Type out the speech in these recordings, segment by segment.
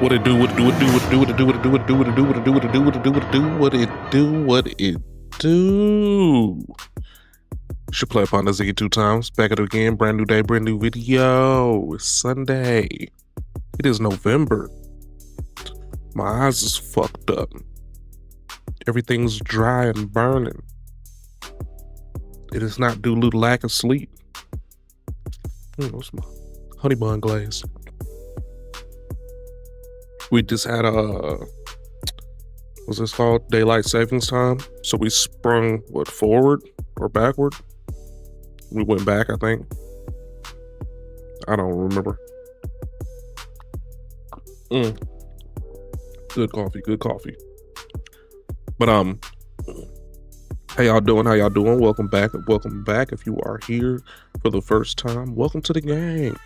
What it do, what it do, what it do, what it do, what it do, what it do, what it do, what it do, what it do, what it do, what it do, what it do, what it do, what it do. Should play upon the Ziggy 2 times. Back at it again, brand new day, brand new video. It's Sunday. It is November. My eyes is fucked up. Everything's dry and burning. It is not due to lack of sleep. What's my honey bun glaze? We just had what's this called? Daylight savings time. So we sprung, forward or backward? We went back, I think. I don't remember. Good coffee, good coffee. But how y'all doing? How y'all doing? Welcome back. Welcome back. If you are here for the first time, welcome to the gang.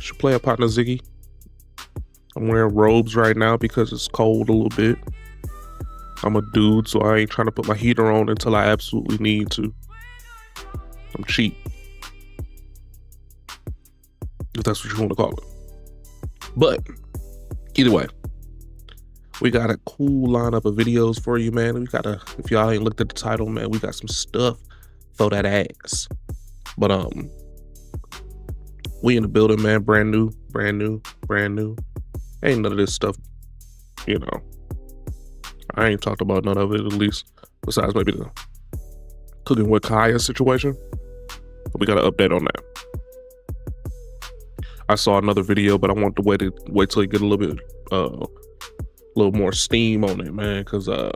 Should play a partner Ziggy. I'm wearing robes right now because it's cold a little bit. I'm a dude, so I ain't trying to put my heater on until I absolutely need to. I'm cheap, if that's what you want to call it. But either way, we got a cool lineup of videos for you, man. If y'all ain't looked at the title, man, we got some stuff for that ass. But we in the building, man. Brand new. Ain't none of this stuff, I ain't talked about none of it, at least, besides maybe the cooking with Kaya situation. But we got an update on that. I saw another video, but I want to wait till you get a little more steam on it, man, because my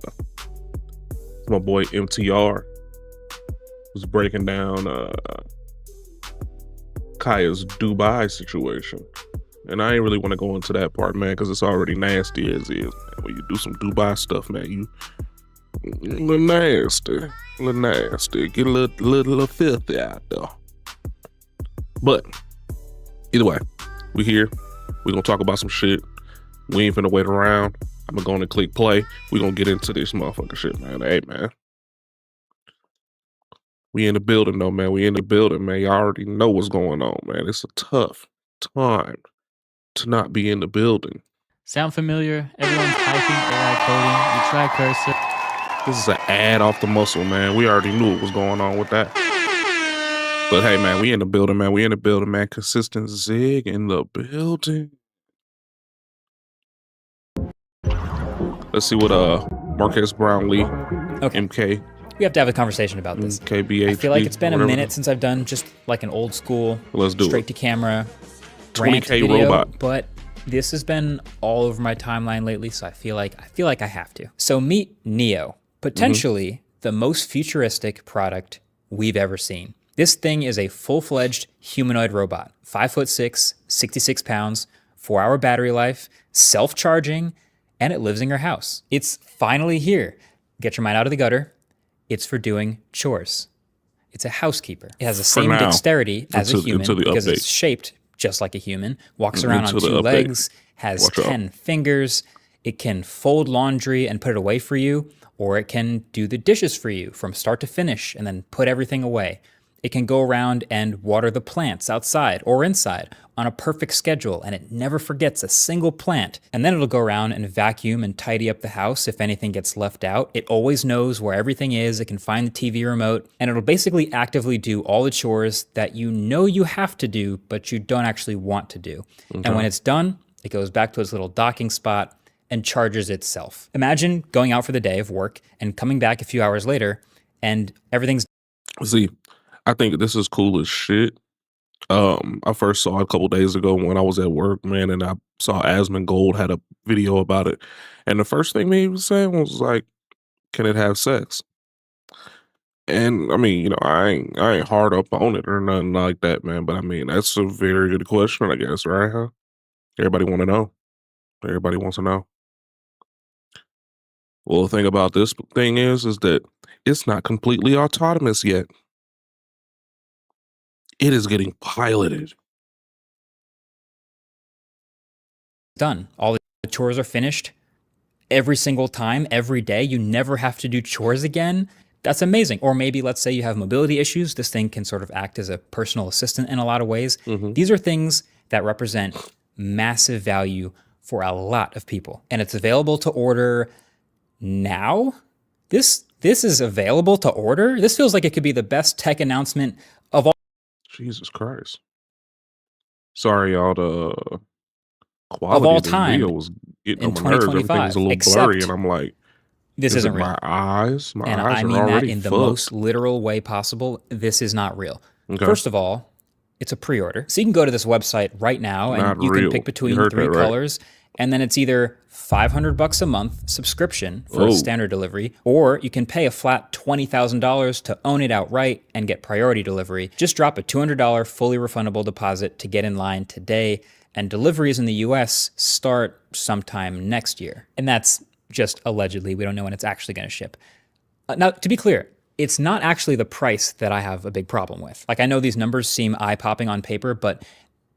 boy MTR was breaking down Kaya's Dubai situation. And I ain't really want to go into that part, man, because it's already nasty as is, man. When you do some Dubai stuff, man, you a little nasty. Get a little filthy out there. But either way, we here. We gonna talk about some shit. We ain't finna wait around. I'm gonna go on and click play. We gonna get into this motherfucking shit, man. Hey, man. We in the building, though, man. We in the building, man. Y'all already know what's going on, man. It's a tough time to not be in the building. Sound familiar? Everyone's hyping AI coding. You try cursor. This is an ad off the muscle, man. We already knew what was going on with that. But hey, man, we in the building, man. We in the building, man. Consistent Zig in the building. Let's see what Marquez Brownlee, okay. MK. We have to have a conversation about this. KBH. I feel like it's been a minute since I've done just like an old school, let's do straight to camera 20K video, robot. But this has been all over my timeline lately, so I feel like I have to. So meet Neo, potentially the most futuristic product we've ever seen. This thing is a full-fledged humanoid robot, 5'6", 66 pounds, 4-hour battery life, self-charging, and it lives in your house. It's finally here. Get your mind out of the gutter. It's for doing chores. It's a housekeeper. It has the same dexterity as a human because it's shaped just like a human, walks around on 2 legs, has 10 fingers. It can fold laundry and put it away for you, or it can do the dishes for you from start to finish and then put everything away. It can go around and water the plants outside or inside on a perfect schedule, and it never forgets a single plant. And then it'll go around and vacuum and tidy up the house if anything gets left out. It always knows where everything is. It can find the TV remote, and it'll basically actively do all the chores that you know you have to do, but you don't actually want to do. Okay. And when it's done, it goes back to its little docking spot and charges itself. Imagine going out for the day of work and coming back a few hours later, and everything's... See, I think this is cool as shit. I first saw it a couple days ago when I was at work, man, and I saw Asmongold had a video about it. And the first thing he was saying was like, can it have sex? And I mean, I ain't hard up on it or nothing like that, man. But I mean, that's a very good question, I guess, right? Huh? Everybody want to know. Everybody wants to know. Well, the thing about this thing is that it's not completely autonomous yet. It is getting piloted. Done. All the chores are finished. Every single time, every day, you never have to do chores again. That's amazing. Or maybe let's say you have mobility issues. This thing can sort of act as a personal assistant in a lot of ways. These are things that represent massive value for a lot of people. And it's available to order now. This is available to order. This feels like it could be the best tech announcement of all. Jesus Christ. Sorry, y'all. The Of quality all of the time video was getting in on my nerves. Everything was 2025, a little blurry, except and I'm like, this is it isn't real. my eyes? My And eyes I are mean that already in the fucked. most literal way possible. This is not real. Okay. First of all, it's a pre-order. So you can go to this website right now and Not you real. can pick You between heard 3 that, right? colors. And then it's either $500 a month subscription for a Oh. standard delivery, or you can pay a flat $20,000 to own it outright and get priority delivery. Just drop a $200 fully refundable deposit to get in line today. And deliveries in the US start sometime next year. And that's just allegedly. We don't know when it's actually going to ship. Now, to be clear, it's not actually the price that I have a big problem with. Like, I know these numbers seem eye-popping on paper, but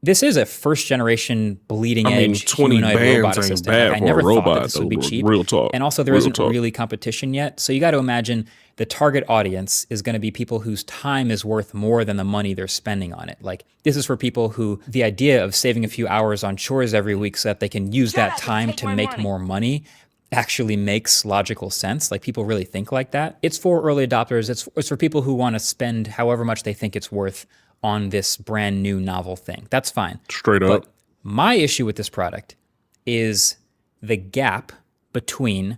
this is a first-generation bleeding-edge 20 humanoid bands robot ain't assistant. bad Like, I for a never thought robot, that this would be though, cheap. real talk. And also, there Real isn't talk. really competition yet. So you got to imagine the target audience is going to be people whose time is worth more than the money they're spending on it. Like, this is for people who the idea of saving a few hours on chores every week so that they can use that time to make more money actually makes logical sense. Like, people really think like that. It's for early adopters. It's for people who want to spend however much they think it's worth on this brand new novel thing. That's fine. Straight up. But my issue with this product is the gap between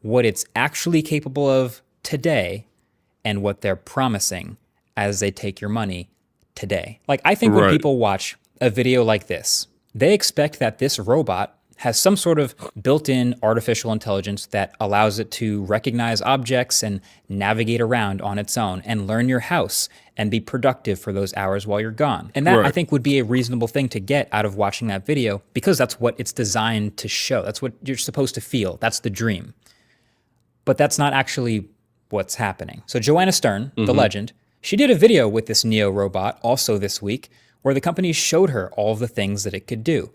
what it's actually capable of today and what they're promising as they take your money today. Like, I think when Right. people watch a video like this, they expect that this robot has some sort of built-in artificial intelligence that allows it to recognize objects and navigate around on its own and learn your house and be productive for those hours while you're gone. And that, I Right. think, would be a reasonable thing to get out of watching that video, because that's what it's designed to show. That's what you're supposed to feel. That's the dream. But that's not actually what's happening. So Joanna Stern, the legend, she did a video with this Neo robot also this week where the company showed her all of the things that it could do.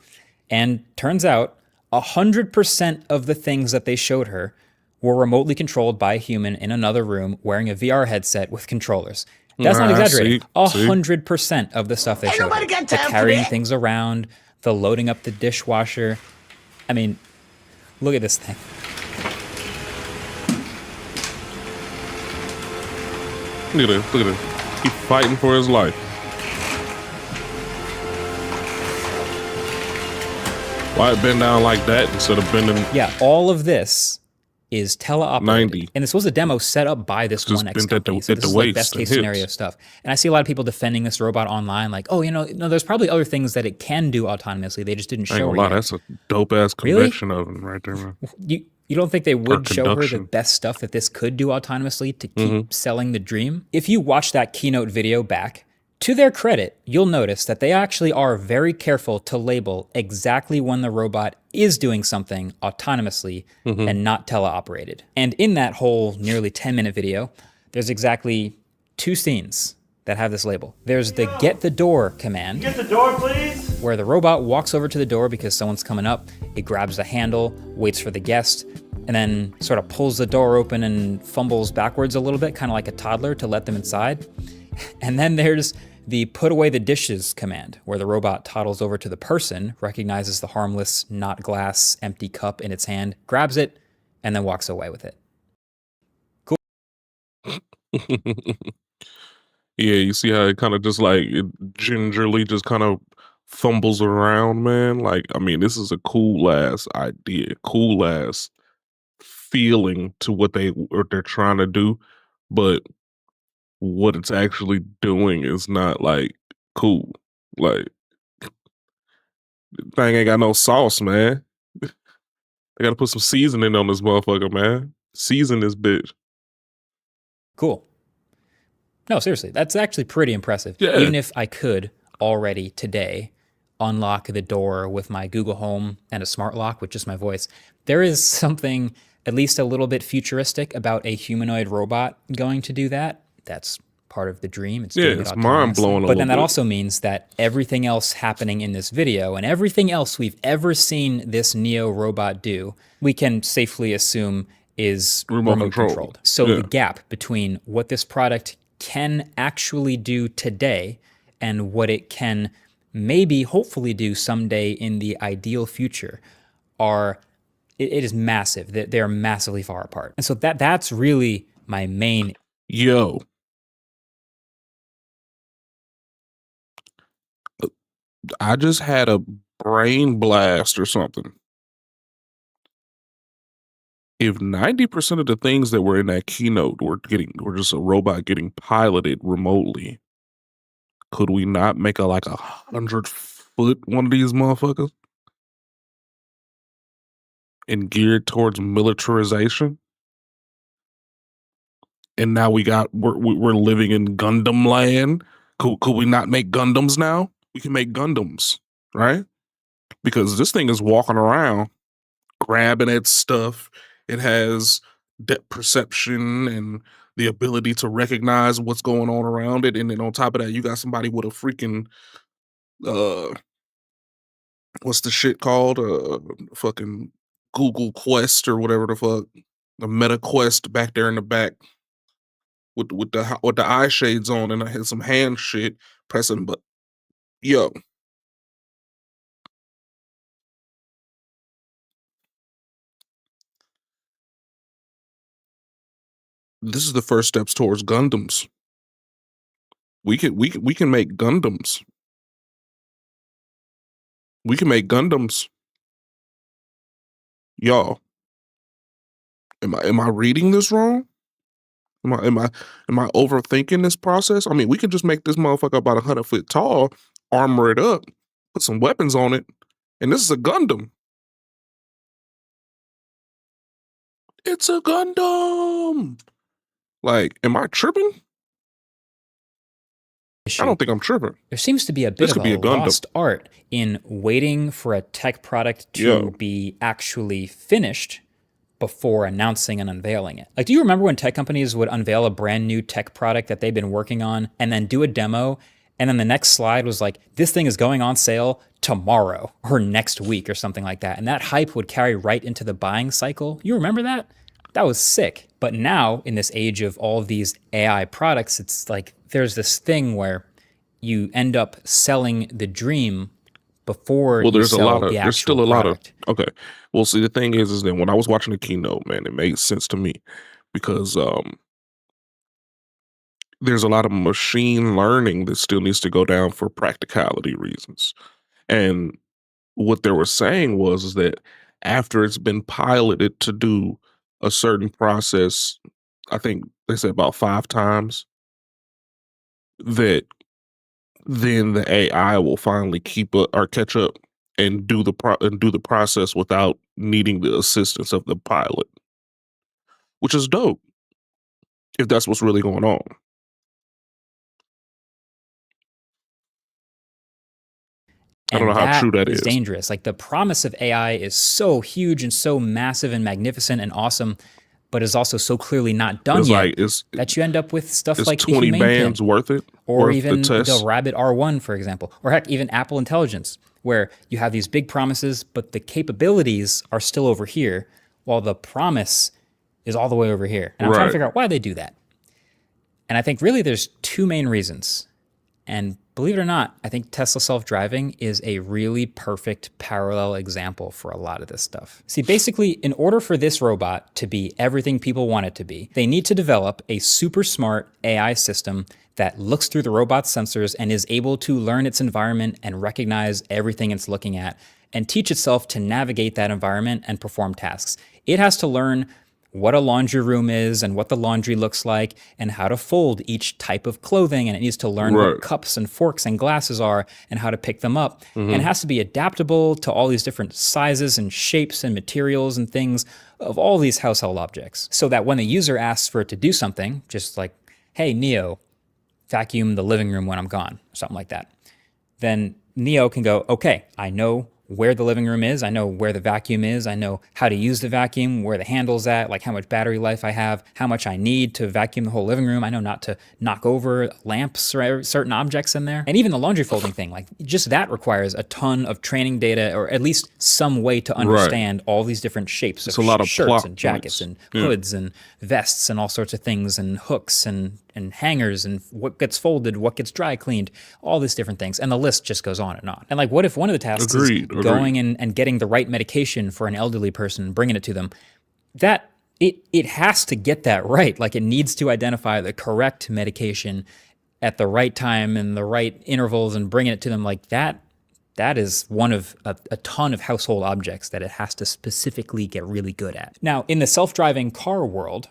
And turns out 100% of the things that they showed her were remotely controlled by a human in another room wearing a VR headset with controllers. That's not Ah, exaggerating. see. 100% of the stuff they showed her. The carrying things around, the loading up the dishwasher. I mean, look at this thing. Look at this. Look at this. He's fighting for his life. Why it bend down like that instead of bending? Yeah, all of this is teleoperated. 90. And this was a demo set up by this Just one bent at the- company. So at this the is like waist best and case hips. scenario stuff. And I see a lot of people defending this robot online, like, oh, no, there's probably other things that it can do autonomously. They just didn't I ain't show gonna her lie, yet. that's a dope ass Really? convection of him right there, man. You don't think they would show her the conduction. best stuff that this could do autonomously to keep selling the dream? If you watch that keynote video back, to their credit, you'll notice that they actually are very careful to label exactly when the robot is doing something autonomously and not teleoperated. And in that whole nearly 10-minute video, there's exactly 2 scenes that have this label. There's the get the door command. Get the door, please. Where the robot walks over to the door because someone's coming up, it grabs the handle, waits for the guest, and then sort of pulls the door open and fumbles backwards a little bit, kind of like a toddler, to let them inside. And then there's the put away the dishes command, where the robot toddles over to the person, recognizes the harmless, not glass, empty cup in its hand, grabs it, and then walks away with it. Cool. Yeah, you see how it kind of just like it gingerly just kind of fumbles around, man. Like, I mean, this is a cool ass idea, cool ass feeling to what they're trying to do, but what it's actually doing is not like cool. Like, thing ain't got no sauce, man. They gotta put some seasoning on this motherfucker, man. Season this bitch. Cool. No, seriously, that's actually pretty impressive. Yeah. Even if I could already today unlock the door with my Google Home and a smart lock with just my voice, there is something at least a little bit futuristic about a humanoid robot going to do that. That's part of the dream. It's doing it It's autonomously. mind-blowing a But then little that bit. also means that everything else happening in this video and everything else we've ever seen this Neo robot do, we can safely assume is Remote remote controlled. controlled. So Yeah. the gap between what this product can actually do today and what it can maybe hopefully do someday in the ideal future are it is massive. They are massively far apart. And so that's really my main. Yo, I just had a brain blast or something. If 90% of the things that were in that keynote were just a robot getting piloted remotely, could we not make a 100-foot one of these motherfuckers and geared towards militarization? And now we're living in Gundam land. Could we not make Gundams now? We can make Gundams, right? Because this thing is walking around grabbing at stuff. It has depth perception and the ability to recognize what's going on around it. And then on top of that, you got somebody with a freaking what's the shit called? Fucking Google Quest or whatever the fuck. The Meta Quest back there in the back with the eye shades on, and I had some hand shit pressing. But yo, this is the first steps towards Gundams. We can make Gundams. We can make Gundams. Y'all, am I reading this wrong? Am I overthinking this process? I mean, we can just make this motherfucker about 100 foot tall, armor it up, put some weapons on it, and this is a Gundam. It's a Gundam. Like, am I tripping? I don't think I'm tripping. There seems to be a bit of a lost art in waiting for a tech product to be actually finished before announcing and unveiling it. Like, do you remember when tech companies would unveil a brand new tech product that they've been working on and then do a demo, and then the next slide was like, this thing is going on sale tomorrow or next week or something like that. And that hype would carry right into the buying cycle. You remember that? That was sick. But now, in this age of all of these AI products, it's like there's this thing where you end up selling the dream before you sell the actual there's still a product. Okay. Well, see, the thing is that when I was watching the keynote, man, it made sense to me because there's a lot of machine learning that still needs to go down for practicality reasons. And what they were saying was that after it's been piloted to do a certain process, I think they said about 5 times, that then the AI will finally keep up or catch up and do the process without needing the assistance of the pilot, which is dope if that's what's really going on. I don't know how true that is. Dangerous. Like, the promise of AI is so huge and so massive and magnificent and awesome, but is also so clearly not done yet that you end up with stuff like the 20 bands worth it, or even the Rabbit R1, for example, or heck, even Apple Intelligence, where you have these big promises, but the capabilities are still over here, while the promise is all the way over here. And I'm trying to figure out why they do that. And I think really there's 2 main reasons. And believe it or not, I think Tesla self-driving is a really perfect parallel example for a lot of this stuff. See, basically, in order for this robot to be everything people want it to be, they need to develop a super smart AI system that looks through the robot's sensors and is able to learn its environment and recognize everything it's looking at and teach itself to navigate that environment and perform tasks. It has to learn what a laundry room is and what the laundry looks like and how to fold each type of clothing. And it needs to learn what cups and forks and glasses are and how to pick them up. And it has to be adaptable to all these different sizes and shapes and materials and things of all these household objects. So that when the user asks for it to do something, just like, hey, Neo, vacuum the living room when I'm gone, something like that, then Neo can go, okay, I know where the living room is, I know where the vacuum is, I know how to use the vacuum, where the handle's at, like how much battery life I have, how much I need to vacuum the whole living room. I know not to knock over lamps or certain objects in there. And even the laundry folding thing, like just that requires a ton of training data, or at least some way to understand all these different shapes of shirts and jackets and hoods and vests and all sorts of things and hooks and and hangers and what gets folded, what gets dry cleaned, all these different things. And the list just goes on and on. And like, what if one of the tasks is going and getting the right medication for an elderly person and bringing it to them? That it has to get that right. Like, it needs to identify the correct medication at the right time and the right intervals and bringing it to them. Like, that is one of a ton of household objects that it has to specifically get really good at. Now, in the self-driving car world,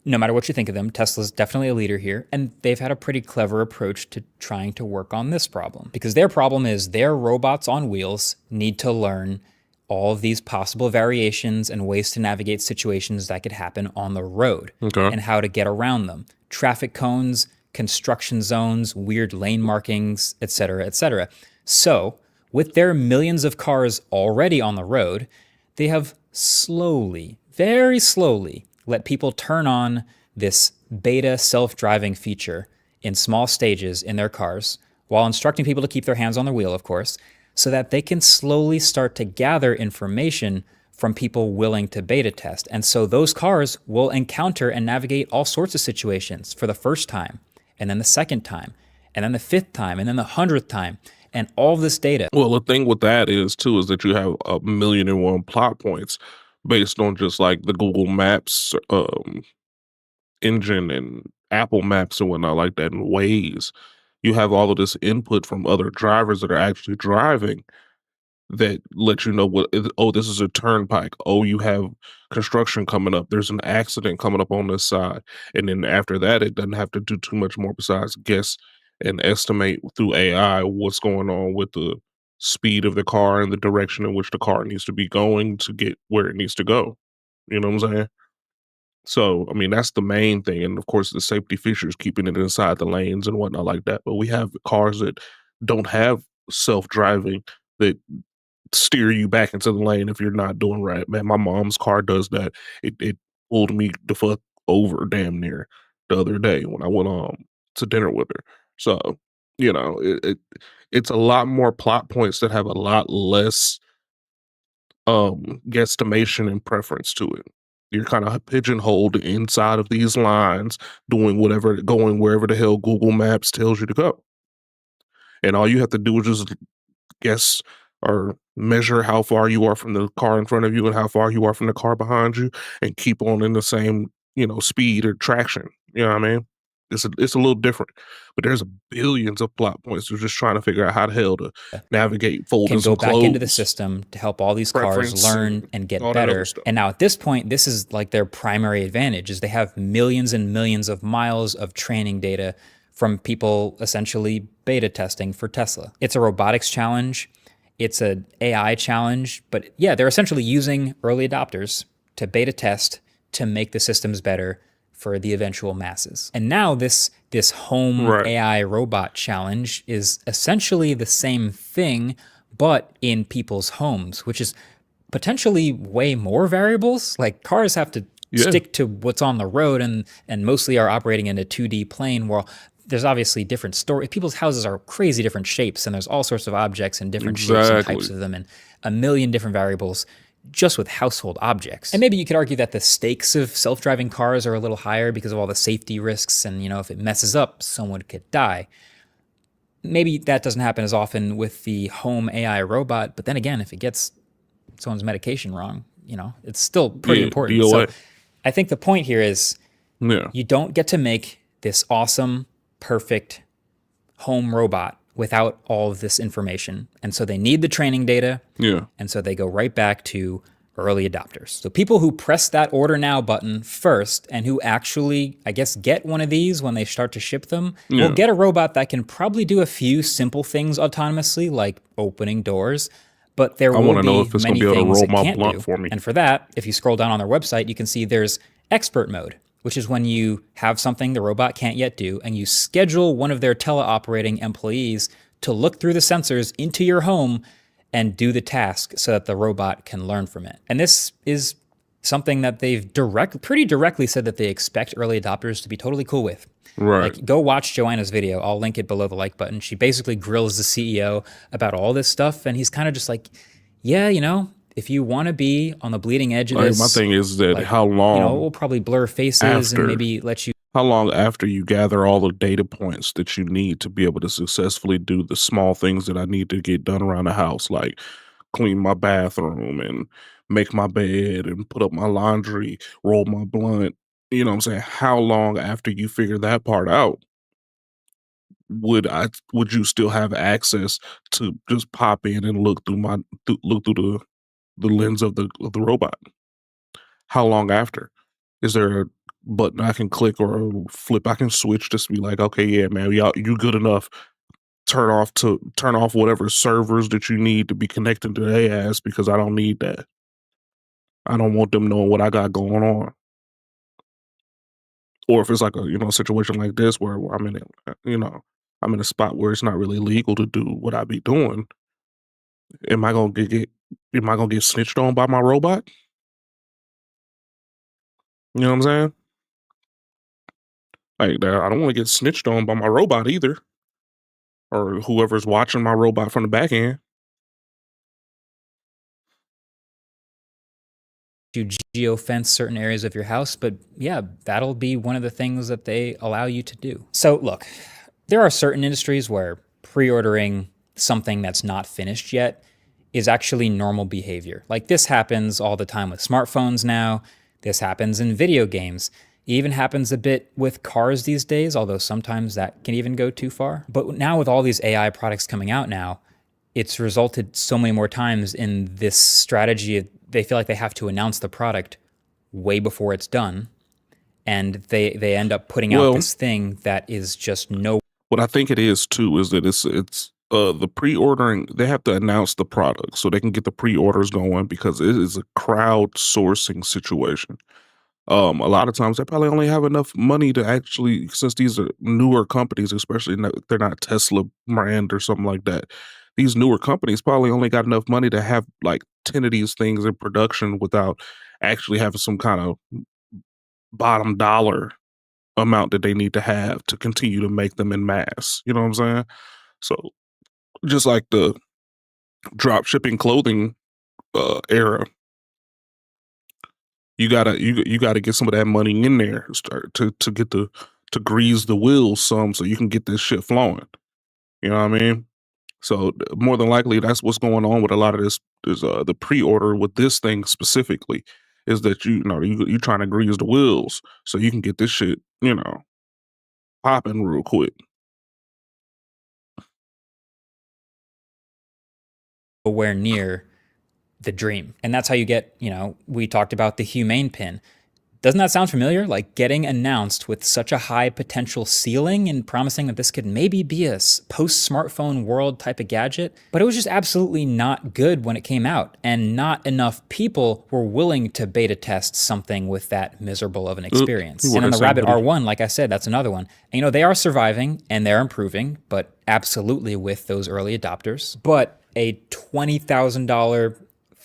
no matter what you think of them, Tesla's definitely a leader here, and they've had a pretty clever approach to trying to work on this problem. Because their problem is their robots on wheels need to learn all of these possible variations and ways to navigate situations that could happen on the road, and how to get around them. Traffic cones, construction zones, weird lane markings, etc., etc. So, with their millions of cars already on the road, they have slowly, very slowly, let people turn on this beta self-driving feature in small stages in their cars, while instructing people to keep their hands on the wheel, of course, so that they can slowly start to gather information from people willing to beta test. And so those cars will encounter and navigate all sorts of situations for the first time, and then the second time, and then the fifth time, and then the 100th time, and all this data. Well, the thing with that is that you have 1,000,001 plot points based on just like the Google Maps engine and Apple Maps and whatnot like that, and Waze. You have all of this input from other drivers that are actually driving that let you know this is a turnpike. Oh, you have construction coming up. There's an accident coming up on this side. And then after that, it doesn't have to do too much more besides guess and estimate through AI what's going on with the speed of the car and the direction in which the car needs to be going to get where it needs to go. You know what I'm saying? So, I mean, that's the main thing. And of course, the safety features, keeping it inside the lanes and whatnot like that. But we have cars that don't have self-driving that steer you back into the lane if you're not doing right. Man, my mom's car does that. It pulled me the fuck over damn near the other day when I went to dinner with her. So, you know, it's a lot more plot points that have a lot less guesstimation and preference to it. You're kind of pigeonholed inside of these lines, going wherever the hell Google Maps tells you to go. And all you have to do is just guess or measure how far you are from the car in front of you and how far you are from the car behind you, and keep on in the same, speed or traction. You know what I mean? It's a little different, but there's billions of plot points. They're just trying to figure out how the hell to navigate folders can go and back clothes, into the system to help all these cars preference, learn and get all that other better. stuff. And now at this point, this is like their primary advantage, is they have millions and millions of miles of training data from people essentially beta testing for Tesla. It's a robotics challenge. It's an AI challenge. But yeah, they're essentially using early adopters to beta test to make the systems better for the eventual masses. And now this home AI robot challenge is essentially the same thing, but in people's homes, which is potentially way more variables. Like, cars have to stick to what's on the road and mostly are operating in a 2D plane, where there's obviously different stories. People's houses are crazy different shapes, and there's all sorts of objects and different shapes and types of them, and a million different variables just with household objects. And maybe you could argue that the stakes of self-driving cars are a little higher because of all the safety risks, and if it messes up, someone could die. Maybe that doesn't happen as often with the home AI robot, but then again, if it gets someone's medication wrong, it's still pretty important. So I think the point here is you don't get to make this awesome, perfect home robot without all of this information. And so they need the training data. And so they go right back to early adopters. So people who press that order now button first, and who actually, I guess, get one of these when they start to ship them, will get a robot that can probably do a few simple things autonomously, like opening doors. But there will be many things it can't do. For me. And for that, if you scroll down on their website, you can see there's expert mode, which is when you have something the robot can't yet do, and you schedule one of their teleoperating employees to look through the sensors into your home and do the task so that the robot can learn from it. And this is something that they've pretty directly said that they expect early adopters to be totally cool with. Like, go watch Joanna's video. I'll link it below the like button. She basically grills the CEO about all this stuff, and he's kind of just like, yeah, if you want to be on the bleeding edge of this, my thing is that how long? We'll probably blur faces and maybe let you. How long after you gather all the data points that you need to be able to successfully do the small things that I need to get done around the house, like clean my bathroom and make my bed and put up my laundry, roll my blunt. You know what I'm saying? How long after you figure that part out would you still have access to just pop in and look through look through the lens of the robot? How long after? Is there a button I can click or a flip I can switch just to be like, okay, yeah, man, you good enough. Turn off whatever servers that you need to be connected to their ass because I don't need that. I don't want them knowing what I got going on. Or if it's like a situation like this where I'm in it, I'm in a spot where it's not really legal to do what I be doing. Am I gonna am I gonna get snitched on by my robot? You know what I'm saying? Like I don't want to get snitched on by my robot either, or whoever's watching my robot from the back end. You geofence certain areas of your house, but yeah, that'll be one of the things that they allow you to do. So look, there are certain industries where pre-ordering something that's not finished yet is actually normal behavior. Like this happens all the time with smartphones now. This happens in video games. It even happens a bit with cars these days, although sometimes that can even go too far. But now with all these AI products coming out now, it's resulted so many more times in this strategy. They feel like they have to announce the product way before it's done. And they end up putting out this thing that is just no. What I think it is too is that it's the pre-ordering. They have to announce the product so they can get the pre-orders going because it is a crowdsourcing situation. A lot of times they probably only have enough money to actually, since these are newer companies, especially they're not Tesla brand or something like that. These newer companies probably only got enough money to have like 10 of these things in production without actually having some kind of bottom dollar amount that they need to have to continue to make them in mass. You know what I'm saying? So just like the drop shipping clothing era, you gotta get some of that money in there start to get to grease the wheels some so you can get this shit flowing. You know what I mean? So more than likely, that's what's going on with a lot of this. Is the pre-order with this thing specifically is that you trying to grease the wheels so you can get this shit popping real quick. Nowhere near the dream. And that's how you get, we talked about the humane pin. Doesn't that sound familiar? Like getting announced with such a high potential ceiling and promising that this could maybe be a post-smartphone world type of gadget. But it was just absolutely not good when it came out. And not enough people were willing to beta test something with that miserable of an experience. And on the Rabbit R1, like I said, that's another one. And, they are surviving and they're improving, but absolutely with those early adopters. But a $20,000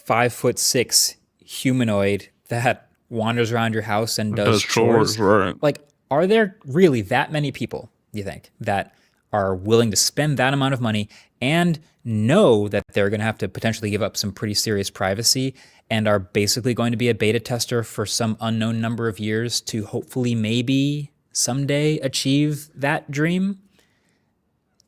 5'6" humanoid that wanders around your house and does chores, right? Like, are there really that many people, you think, that are willing to spend that amount of money and know that they're going to have to potentially give up some pretty serious privacy and are basically going to be a beta tester for some unknown number of years to hopefully maybe someday achieve that dream?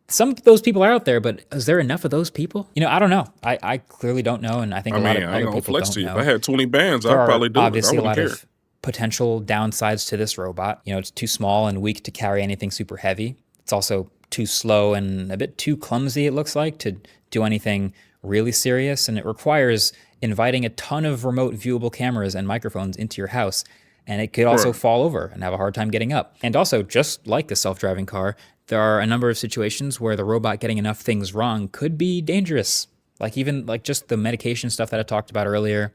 Some of those people are out there, but is there enough of those people? I don't know. I clearly don't know, and I think a lot of other people don't know. If I had 20 bands, I'd probably do it. Obviously, a lot of potential downsides to this robot. It's too small and weak to carry anything super heavy. It's also too slow and a bit too clumsy, it looks like, to do anything really serious, and it requires inviting a ton of remote viewable cameras and microphones into your house. And it could also fall over and have a hard time getting up. And also, just like the self-driving car, there are a number of situations where the robot getting enough things wrong could be dangerous. Like even like just the medication stuff that I talked about earlier,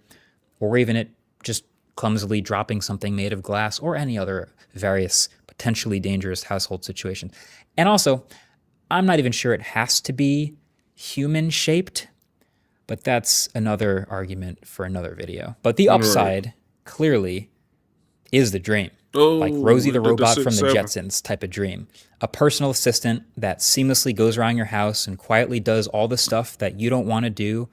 or even it just clumsily dropping something made of glass or any other various potentially dangerous household situation. And also, I'm not even sure it has to be human-shaped, but that's another argument for another video. But the upside, clearly, is the dream. Like Rosie the robot from the Jetsons type of dream. A personal assistant that seamlessly goes around your house and quietly does all the stuff that you don't want to do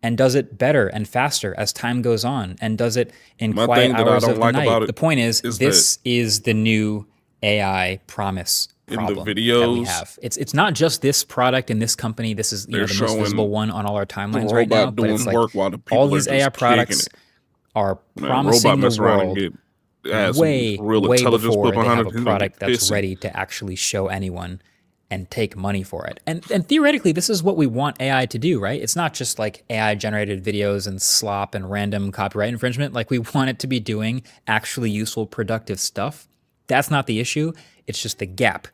and does it better and faster as time goes on and does it in quiet hours of the night. The point is this is the new AI promise In the problem that we videos, have. It's not just this product and this company. This is, they're the most visible showing one on all our the timelines right now. robot But it's doing like work while the all people are these AI just kicking products it. are Man, robot promising the mess around and world get has some way, real way intelligence put before they behind have it. a He's gonna get product that's pissy. ready to actually show anyone and take money for it. And theoretically, this is what we want AI to do, right? It's not just like AI generated videos and slop and random copyright infringement. Like, we want it to be doing actually useful, productive stuff. That's not the issue. It's just the gap.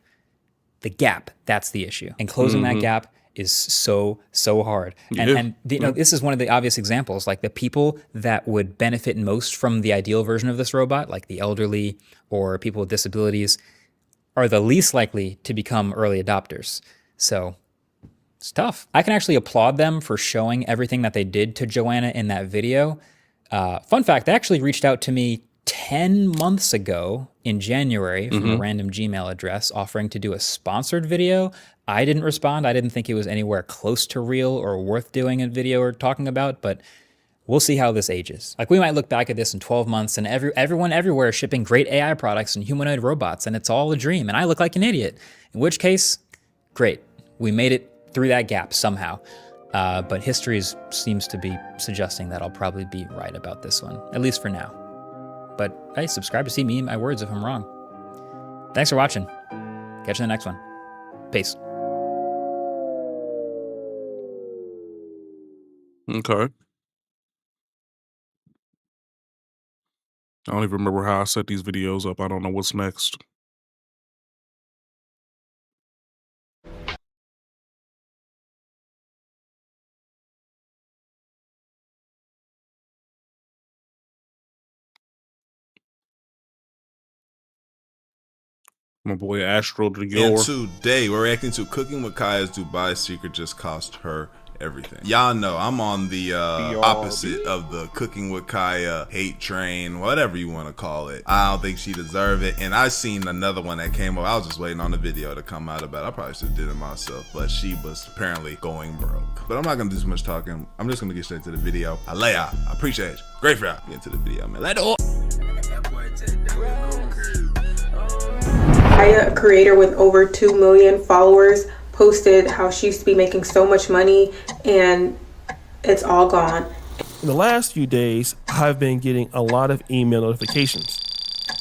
The gap, that's the issue. And closing that gap is so hard. And this is one of the obvious examples. Like, the people that would benefit most from the ideal version of this robot, like the elderly or people with disabilities, are the least likely to become early adopters. So it's tough. I can actually applaud them for showing everything that they did to Joanna in that video. Fun fact, they actually reached out to me 10 months ago in January from a random Gmail address offering to do a sponsored video. I didn't respond. I didn't think it was anywhere close to real or worth doing a video or talking about, but we'll see how this ages. Like, we might look back at this in 12 months and everyone everywhere is shipping great AI products and humanoid robots, and it's all a dream, and I look like an idiot. In which case, great. We made it through that gap somehow. But history seems to be suggesting that I'll probably be right about this one, at least for now. But hey, subscribe to see me and my words if I'm wrong. Thanks for watching. Catch you in the next one. Peace. Okay. I don't even remember how I set these videos up. I don't know what's next. My boy Astro And Dior. today we're reacting to Cooking with Kaya's Dubai secret just cost her everything. Y'all know I'm on the opposite of the Cooking with Kaya hate train, whatever you want to call it. I don't think she deserved it. And I seen another one that came up. I was just waiting on the video to come out about it. I probably should have did it myself, but she was apparently going broke. But I'm not gonna do too much talking. I'm just gonna get straight to the video. I lay out. I appreciate you. Great for y'all. Get into the video, man. Let it. A creator with over 2 million followers posted how she used to be making so much money and it's all gone. In the last few days, I've been getting a lot of email notifications.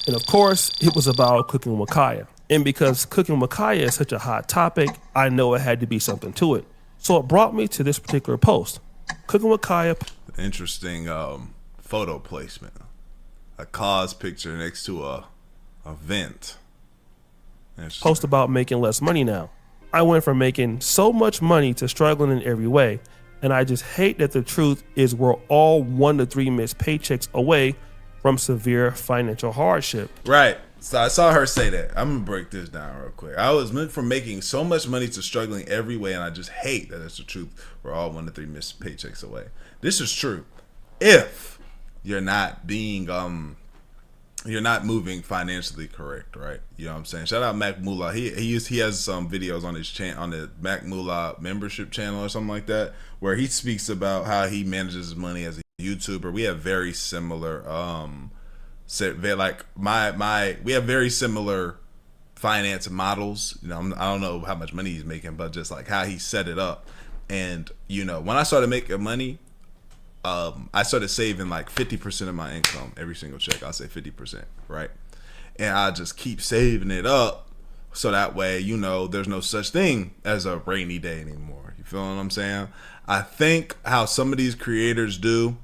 And of course, it was about Cooking with Kaya. And because Cooking with Kaya is such a hot topic, I know it had to be something to it. So it brought me to this particular post. Cooking with Kaya. Interesting photo placement. A cause picture next to a vent. Post about making less money now. I went from making so much money to struggling in every way, and I just hate that the truth is we're all 1 to 3 missed paychecks away from severe financial hardship. Right. So I saw her say that. I'm gonna break this down real quick. I was meant from making so much money to struggling every way, and I just hate that it's the truth. We're all 1 to 3 missed paychecks away. This is true. If you're not being you're not moving financially correct, right? You know what I'm saying? Shout out Mac Mullah. He has some videos on his on the Mac Mullah membership channel or something like that, where he speaks about how he manages his money as a YouTuber. We have very similar we have very similar finance models. You know, I don't know how much money he's making, but just like how he set it up. And you know, when I started making money, I started saving like 50% of my income every single check. I'll say 50%, right? And I just keep saving it up so that way, you know, there's no such thing as a rainy day anymore. You feel what I'm saying? I think how some of these creators do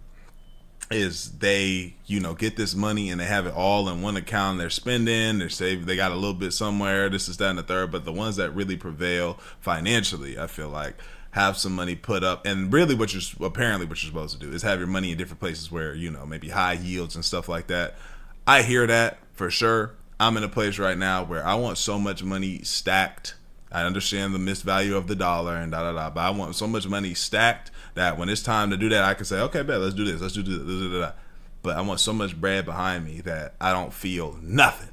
is they, you know, get this money and they have it all in one account. They're spending, they're saving, they got a little bit somewhere, this is that and the third. But the ones that really prevail financially, I feel like, have some money put up, and really what you're supposed to do is have your money in different places where, you know, maybe high yields and stuff like that. I hear that for sure. I'm in a place right now where I want so much money stacked. I understand the missed value of the dollar and but I want so much money stacked that when it's time to do that, I can say, okay, bet, let's do this, let's do this, but I want so much bread behind me that I don't feel nothing.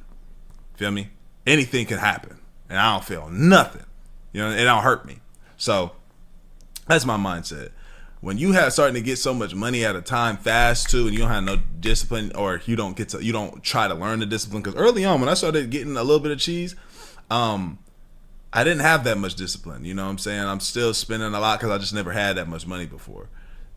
Feel me? Anything can happen and I don't feel nothing. You know, it don't hurt me. So that's my mindset. when you have starting to get so much money at a time fast too, and you don't have no discipline, or you don't try to learn the discipline. Because early on, when I started getting a little bit of cheese, I didn't have that much discipline. You know what I'm saying? I'm still spending a lot because I just never had that much money before.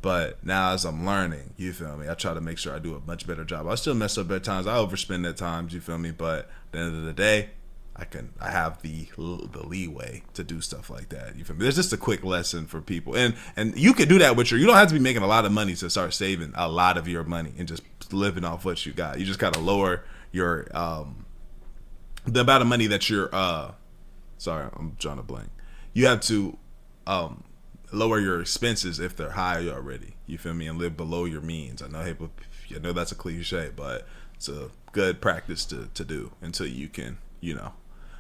But now as I'm learning, you feel me, I try to make sure I do a much better job. I still mess up at times. I overspend at times, you feel me? But at the end of the day, I have the leeway to do stuff like that. You feel me? There's just a quick lesson for people. And you can do that with you don't have to be making a lot of money to start saving a lot of your money and just living off what you got. You just gotta lower your the amount of money that you're sorry, I'm drawing a blank. You have to lower your expenses if they're high already. You feel me? And live below your means. I know that's a cliche, but it's a good practice to do until you can,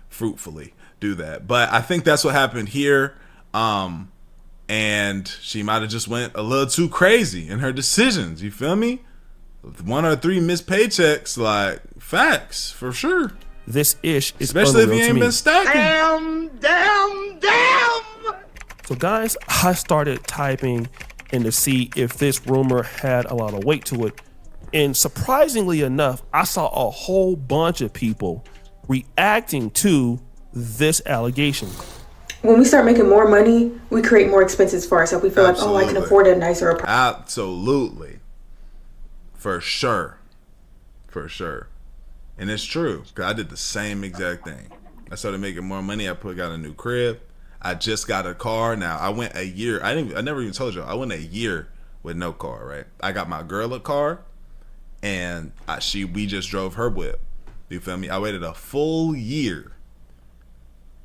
fruitfully do that. But I think that's what happened here. And she might have just went a little too crazy in her decisions. You feel me? 1 or 3 missed paychecks, like facts for sure. This ish is especially if you unreal to ain't me. been stacking. Damn! So guys, I started typing in to see if this rumor had a lot of weight to it. And surprisingly enough, I saw a whole bunch of people reacting to this allegation. When we start making more money, we create more expenses for ourselves. We feel like, oh, I can afford a nicer apartment. Absolutely. For sure. And it's true, because I did the same exact thing. I started making more money. I got a new crib. I just got a car. Now, I went a year. I never even told you. I went a year with no car, right? I got my girl a car, and we just drove her whip. You feel me? I waited a full year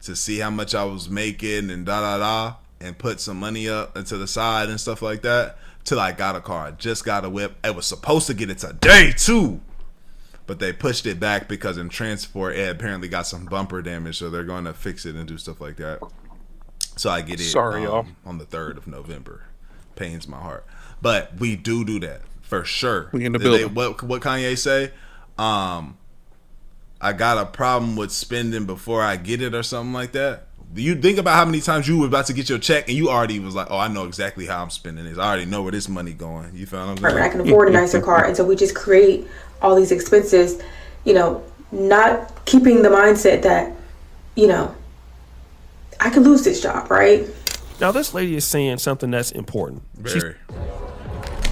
to see how much I was making and and put some money up into the side and stuff like that till I got a car. I just got a whip. I was supposed to get it today too, but they pushed it back because in transport it apparently got some bumper damage, so they're going to fix it and do stuff like that. So I get it y'all. on the 3rd of November. Pains my heart. But we do that for sure. We in the building. What Kanye say? I got a problem with spending before I get it or something like that. You think about how many times you were about to get your check and you already was like, oh, I know exactly how I'm spending this. I already know where this money going. You feel what I'm saying? I can afford a nicer car. And so we just create all these expenses, not keeping the mindset that, I could lose this job, right? Now this lady is saying something that's important. Very.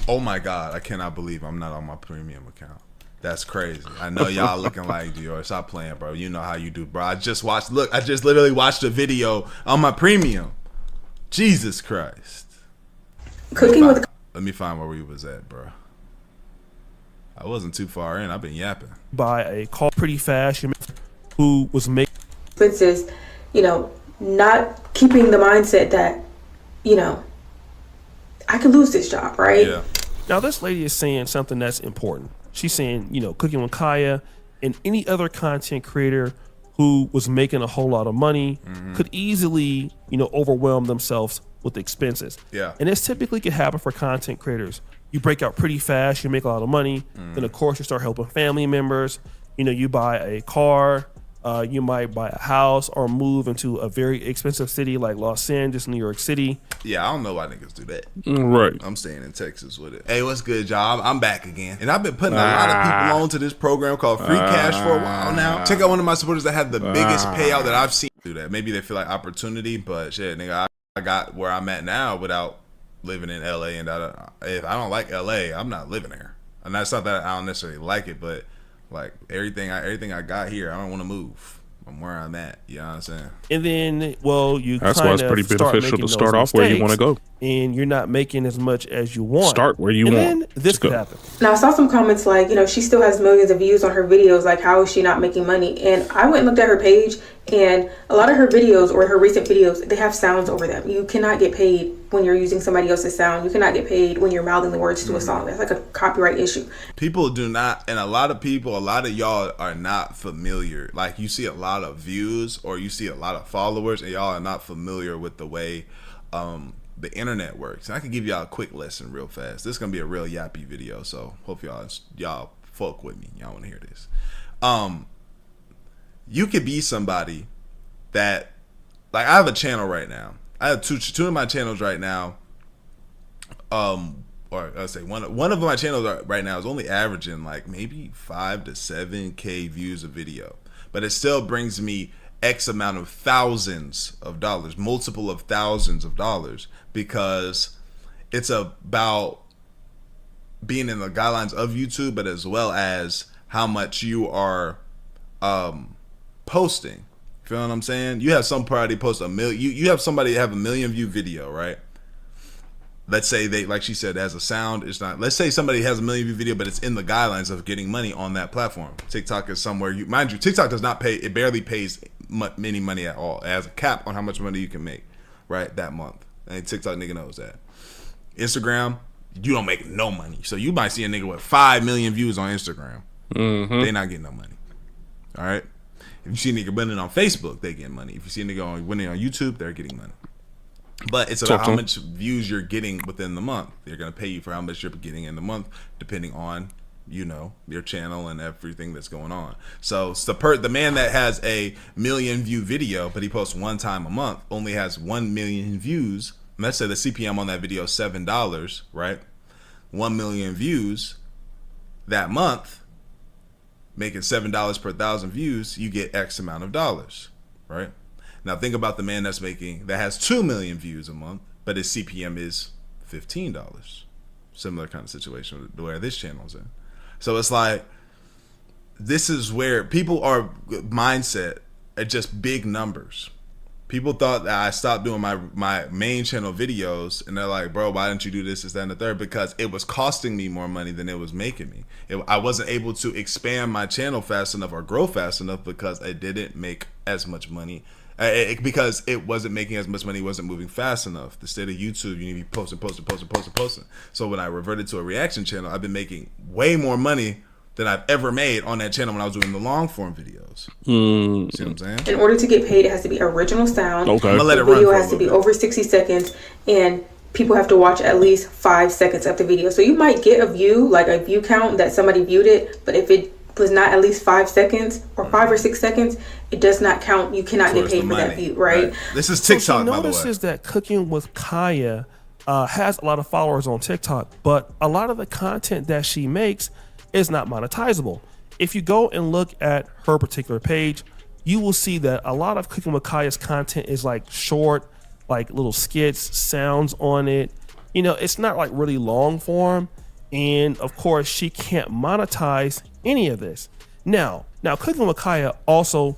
Oh my God, I cannot believe I'm not on my premium account. That's crazy. I know y'all looking like Dior. Stop playing, bro. You know how you do, bro. I just literally watched a video on my premium. Jesus Christ. Let me find where we was at, bro. I wasn't too far in. I've been yapping. By a call pretty fast who was making expenses, not keeping the mindset that, I could lose this job, right? Yeah. Now this lady is saying something that's important. She's saying, Cooking with Kaya and any other content creator who was making a whole lot of money could easily, overwhelm themselves with expenses. Yeah. And this typically can happen for content creators. You break out pretty fast, you make a lot of money, then of course you start helping family members. You buy a car, you might buy a house or move into a very expensive city like Los Angeles, New York City. Yeah, I don't know why niggas do that. Right. I'm staying in Texas with it. Hey, what's good, y'all? I'm back again. And I've been putting a lot of people onto this program called Free Cash for a while now. Check out one of my supporters that had the biggest payout that I've seen do that. Maybe they feel like opportunity, but shit, nigga, I got where I'm at now without living in LA. And if I don't like LA, I'm not living there. And that's not that I don't necessarily like it, but like everything I got here, I don't want to move. I'm where I'm at. You know what I'm saying? And then, you that's why it's pretty beneficial to start off where you want to go. And you're not making as much as you want. Start where you want. And then this could happen. Now, I saw some comments like, she still has millions of views on her videos. Like, how is she not making money? And I went and looked at her page, and a lot of her videos or her recent videos, they have sounds over them. You cannot get paid when you're using somebody else's sound. You cannot get paid when you're mouthing the words to a song. That's like a copyright issue. People do not, and a lot of y'all are not familiar. Like, you see a lot of views or you see a lot of followers, and y'all are not familiar with the way the internet works. And I can give y'all a quick lesson real fast. This is gonna be a real yappy video, so hope y'all fuck with me. Y'all want to hear this. You could be somebody that, like, I have a channel right now. I have two of my channels right now or I say one of my channels right now is only averaging like maybe 5 to 7K views a video, but it still brings me X amount of thousands of dollars, multiple of thousands of dollars, because it's about being in the guidelines of YouTube, but as well as how much you are posting. Feel what I'm saying? You have somebody post a million. You have somebody have a 1 million view video, right? Let's say they, like she said, has a sound. It's not. Let's say somebody has a 1 million view video, but it's in the guidelines of getting money on that platform. TikTok is somewhere. Mind you, TikTok does not pay. It barely pays any money at all. It has a cap on how much money you can make, right, that month. And TikTok nigga knows that. Instagram, you don't make no money. So you might see a nigga with 5 million views on Instagram. They not getting no money. All right. If you see a nigga winning on Facebook, they getting money. If you see a nigga winning on YouTube, they're getting money. But it's about how much views you're getting within the month. They're gonna pay you for how much you're getting in the month, depending on, you know, your channel and everything that's going on. So it's the man that has a 1 million view video, but he posts one time a month, only has 1 million views. Let's say the CPM on that video is $7, right? 1 million views that month, making $7 per 1,000 views, you get X amount of dollars, right? Now think about the man that has 2 million views a month, but his CPM is $15. Similar kind of situation where this channel's in. So it's like, this is where people are mindset at just big numbers. People thought that I stopped doing my main channel videos, and they're like, bro, why didn't you do this, that, and the third? Because it was costing me more money than it was making me. I wasn't able to expand my channel fast enough or grow fast enough because I didn't make as much money. Because it wasn't making as much money, wasn't moving fast enough. The state of YouTube, you need to be posting. So when I reverted to a reaction channel, I've been making way more money than I've ever made on that channel when I was doing the long form videos. See what I'm saying? In order to get paid, it has to be original sound. Okay. I'm gonna let The it run video for a has to little be bit. over 60 seconds, and people have to watch at least 5 seconds of the video. So you might get a view, like a view count that somebody viewed it, but if it was not at least 5 seconds or 5 or 6 seconds, it does not count. You cannot get paid for that view, right? This is So TikTok, she by the way. notices that Cooking with Kaya has a lot of followers on TikTok, but a lot of the content that she makes is not monetizable. If you go and look at her particular page, you will see that a lot of Cooking with Kaya's content is like short, like little skits, sounds on it. You know, it's not like really long form. And of course, she can't monetize any of this. Now Cooking with Kaya also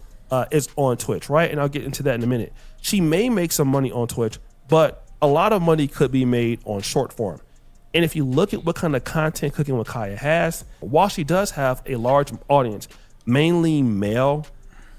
is on Twitch, right? And I'll get into that in a minute. She may make some money on Twitch, but a lot of money could be made on short form. And if you look at what kind of content Cooking with Kaya has, while she does have a large audience, mainly male,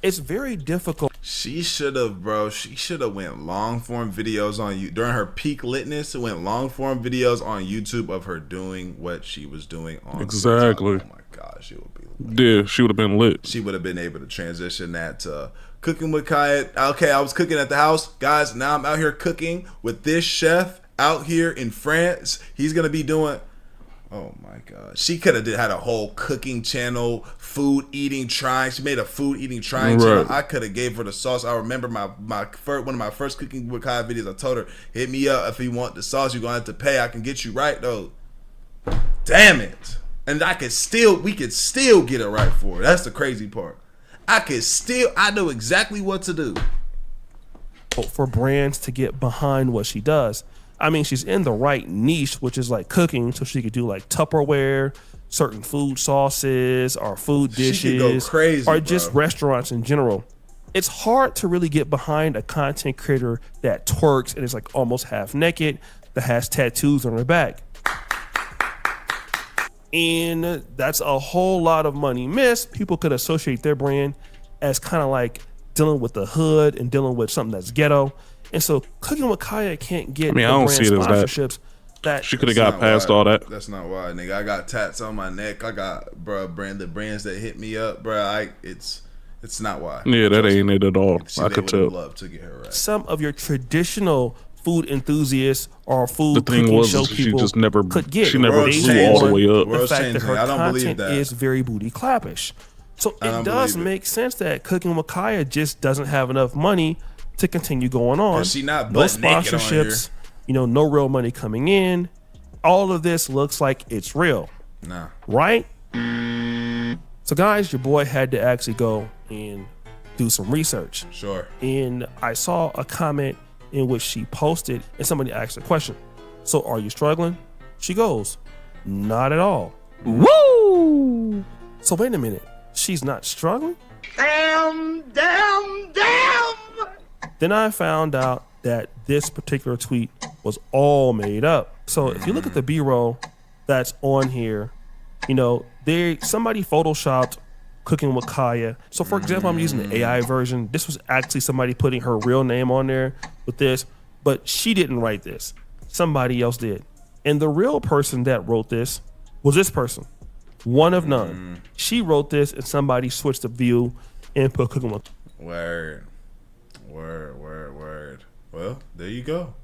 it's very difficult. She should have went long form videos on you during her peak litness. Went long form videos on YouTube of her doing what she was doing on Exactly. TikTok. Oh my gosh, she would be. Yeah, she would have been lit. She would have been able to transition that to Cooking with Kaya. Okay, I was cooking at the house, guys. Now I'm out here cooking with this chef out here in France. He's gonna be doing. Oh my god, she could have had a whole cooking channel, food eating trying. She made a food eating trying channel. I could have gave her the sauce. I remember one of my first Cooking with Kaya videos. I told her, hit me up if you want the sauce. You're gonna have to pay. I can get you right though. Damn it. And we could still get it right for her. That's the crazy part. I know exactly what to do. For brands to get behind what she does. I mean, she's in the right niche, which is like cooking, so she could do like Tupperware, certain food sauces, or food dishes, She could go crazy, or just bro. restaurants in general. It's hard to really get behind a content creator that twerks and is like almost half naked, that has tattoos on her back. And that's a whole lot of money missed. People could associate their brand as kind of like dealing with the hood and dealing with something that's ghetto. And so Cooking with Kaya can't get I don't see it as that. sponsorships that She could have got past all that. That's not why, nigga. I got tats on my neck. I got, the brands that hit me up, bro. It's not why. Yeah, that ain't it at all. See, I they could would tell. love to get her right. some of your traditional food enthusiasts or food The thing cooking was, show she people just never, could get. she never World's blew all the way up. The World's fact that changing. her I don't believe content that. is very booty clappish. So I it don't does believe it. make sense that Cooking with Kaya just doesn't have enough money to continue going on. And she not No butt naked on sponsorships, no real money coming in. all of this looks like it's real, Nah. right? So guys, your boy had to actually go and do some research. Sure. And I saw a comment in which she posted and somebody asked a question. So are you struggling? She goes, not at all. Woo! So wait a minute. She's not struggling? Damn! Then I found out that this particular tweet was all made up. So if you look at the B-roll that's on here, you know, somebody photoshopped cooking with Kaya. So for example, I'm using the AI version. This was actually somebody putting her real name on there with this, but she didn't write this. Somebody else did. And the real person that wrote this was this person, one of none. She wrote this and somebody switched the view and put cooking with. Word. Well, there you go.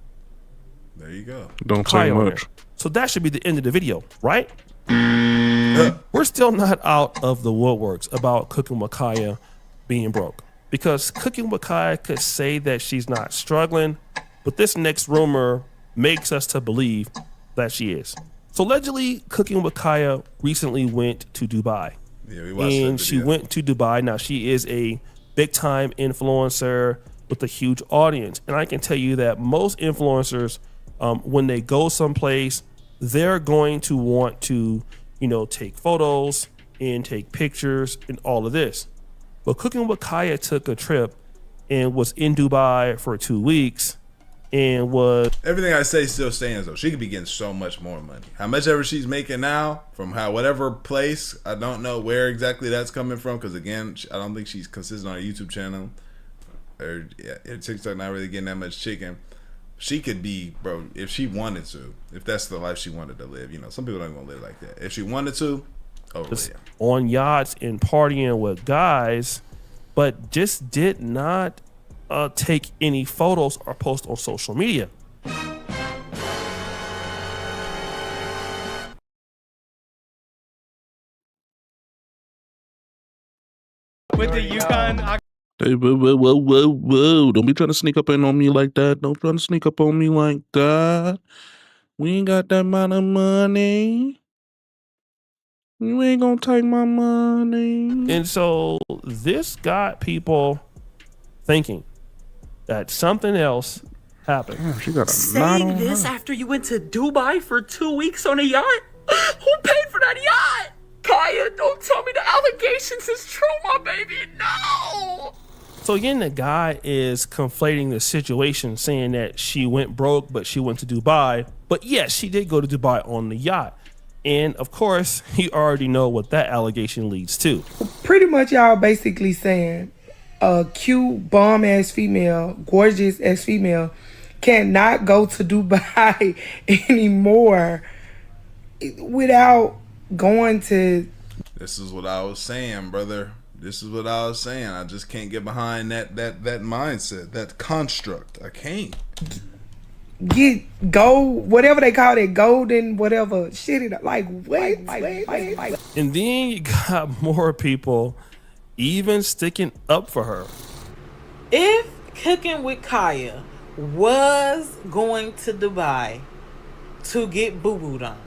Don't say Kaya on much. there. So that should be the end of the video, right? We're still not out of the woodworks about Cooking with Kaya being broke, because Cooking with Kaya could say that she's not struggling, but this next rumor makes us to believe that she is. So allegedly, Cooking with Kaya recently went to Dubai. Yeah, we watched that And she video. went to Dubai. Now, she is a big-time influencer with a huge audience. And I can tell you that most influencers, when they go someplace, they're going to want to, you know, take photos and take pictures and all of this. But Cooking with Kaya took a trip and was in Dubai for 2 weeks and was... Everything I say still stands though. She could be getting so much more money. How much ever she's making now from whatever place, I don't know where exactly that's coming from. Because again, I don't think she's consistent on her YouTube channel or TikTok. Not really getting that much chicken. She could be, bro, if she wanted to. If that's the life she wanted to live, you know, some people don't want to live like that. If she wanted to, yeah. on yachts and partying with guys, but just did not take any photos or post on social media. With the Yukon. Hey, whoa. Don't be trying to sneak up in on me like that. Don't try to sneak up on me like that. We ain't got that amount of money. You ain't gonna take my money. And so this got people thinking that something else happened. Damn, she got a knot Saying on this her. after you went to Dubai for 2 weeks on a yacht? Who paid for that yacht? Kaya, don't tell me the allegations is true, my baby. No. So again, the guy is conflating the situation, saying that she went broke, but she went to Dubai. But yes, she did go to Dubai on the yacht. And of course, you already know what that allegation leads to. Pretty much y'all basically saying a cute, bomb-ass female, gorgeous-ass female cannot go to Dubai anymore without going to... This is what I was saying, brother. This is what I was saying. I just can't get behind that mindset, that construct. I can't. Go, whatever they call it, golden, whatever. Shit, like, wait. And then you got more people even sticking up for her. If Cooking with Kaya was going to Dubai to get boo-booed on,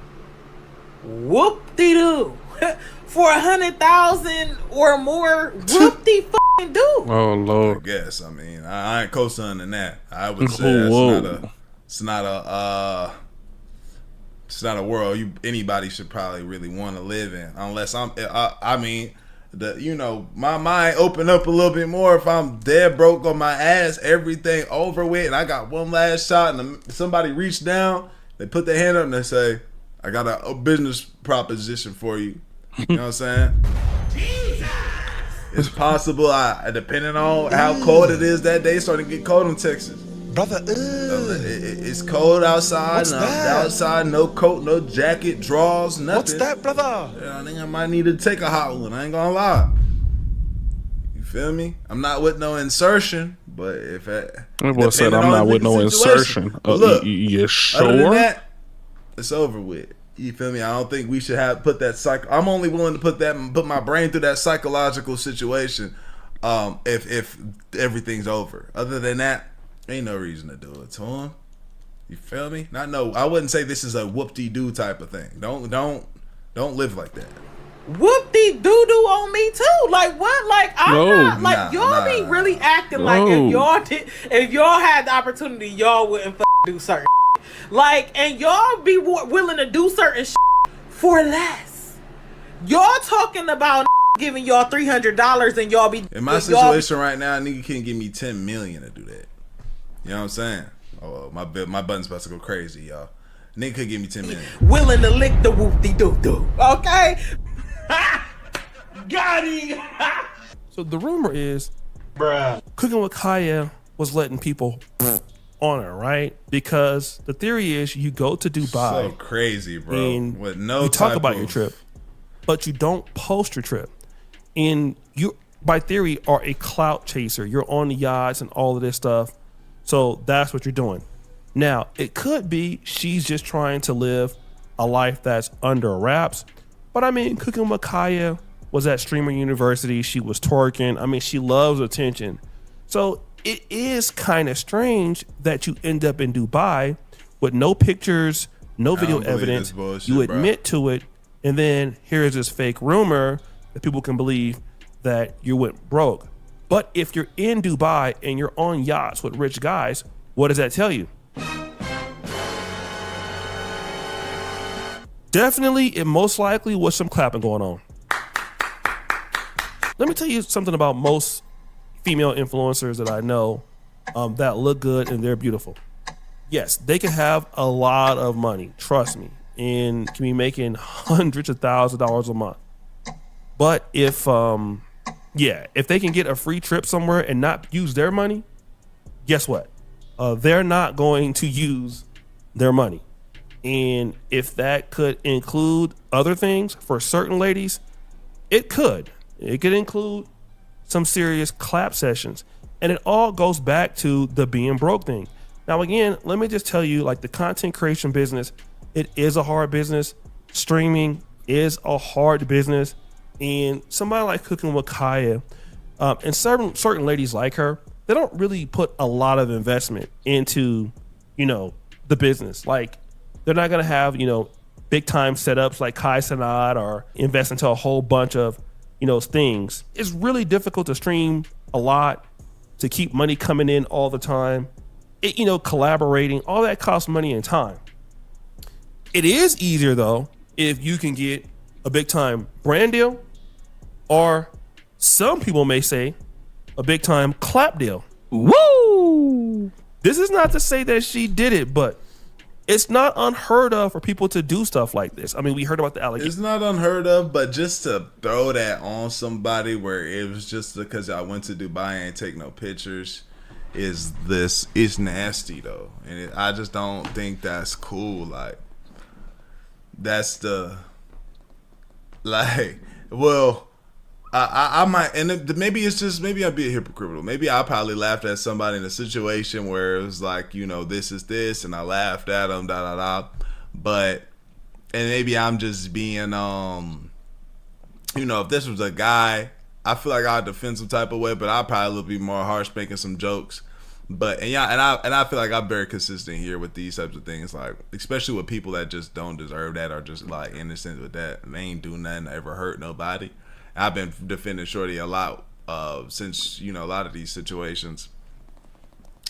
whoop-de-doo. For 100,000 or more, whoop-de-fucking-do. Oh I Lord. guess. I mean, I ain't co-signing that. I would say it's not a world anybody should probably really want to live in, unless I mean, my mind open up a little bit more if I'm dead broke on my ass, everything over with, and I got one last shot, and somebody reached down, they put their hand up and they say, "I got a business proposition for you." You know what I'm saying? It's possible, depending on how cold it is that day, it's starting to get cold in Texas. Brother, It's cold outside. What's and that? I'm outside, no coat, no jacket, drawers, nothing. what's that, brother? I think I might need to take a hot one. I ain't gonna lie. You feel me? I'm not with no insertion, but if That boy said depending I'm on not the with no situation. insertion. But look, You other than sure? that, it's over with. You feel me? I don't think we should put that I'm only willing to put my brain through that psychological situation if everything's over. Other than that, ain't no reason to do it to him. You feel me? Not no. I wouldn't say this is a whoop-de-doo type of thing. Don't live like that. Whoop-de-doo-doo on me too. Like what? Like I'm not like y'all be really acting like if y'all had the opportunity, y'all wouldn't do certain shit. Like, and y'all be willing to do certain shit for less. Y'all talking about giving y'all $300 and y'all be in my situation right now. A nigga can't give me 10 million to do that. You know what I'm saying? Oh, my button's about to go crazy, y'all. Nigga could give me 10 million. Willing to lick the whoop-de-doo-doo. Okay? Got him. So the rumor is, Bruh. Cooking with Kaya was letting people on her, right? Because the theory is you go to Dubai. So crazy, bro. And with no you talk type about of... your trip, but you don't post your trip. And you, by theory, are a clout chaser. You're on the yachts and all of this stuff. So that's what you're doing. Now, it could be she's just trying to live a life that's under wraps. But I mean, Cooking with Kaya was at Streamer University. She was twerking. I mean, she loves attention. So it is kind of strange that you end up in Dubai with no pictures, no video evidence. Bullshit, you admit to it. And then here's this fake rumor that people can believe that you went broke. But if you're in Dubai and you're on yachts with rich guys, what does that tell you? Definitely, it most likely was some clapping going on. Let me tell you something about most female influencers that I know that look good and they're beautiful. Yes, they can have a lot of money, trust me, and can be making hundreds of thousands of dollars a month. But if they can get a free trip somewhere and not use their money, guess what? They're not going to use their money. And if that could include other things for certain ladies, it could. It could include some serious clap sessions. And it all goes back to the being broke thing. Now, again, let me just tell you, like the content creation business, it is a hard business. Streaming is a hard business. And somebody like Cooking with Kaya, and certain ladies like her, they don't really put a lot of investment into, the business. Like, they're not going to have, big time setups like Kai Sanat or invest into a whole bunch of, things. It's really difficult to stream a lot, to keep money coming in all the time. Collaborating, all that costs money and time. It is easier though if you can get a big time brand deal, or some people may say a big time clap deal. Woo! This is not to say that she did it, but it's not unheard of for people to do stuff like this. I mean, we heard about the allegations. It's not unheard of, but just to throw that on somebody where it was just because I went to Dubai and take no pictures it's nasty though. And I just don't think that's cool. Like, that's I might, and maybe I'll be a hypocritical. Maybe I probably laughed at somebody in a situation where it was like, this is this, and I laughed at them, But, and maybe I'm just being, if this was a guy, I feel like I'd defend some type of way, but I probably would be more harsh making some jokes. But and I feel like I'm very consistent here with these types of things, like especially with people that just don't deserve that or just like innocent with that. They ain't do nothing to ever hurt nobody. I've been defending Shorty a lot since a lot of these situations.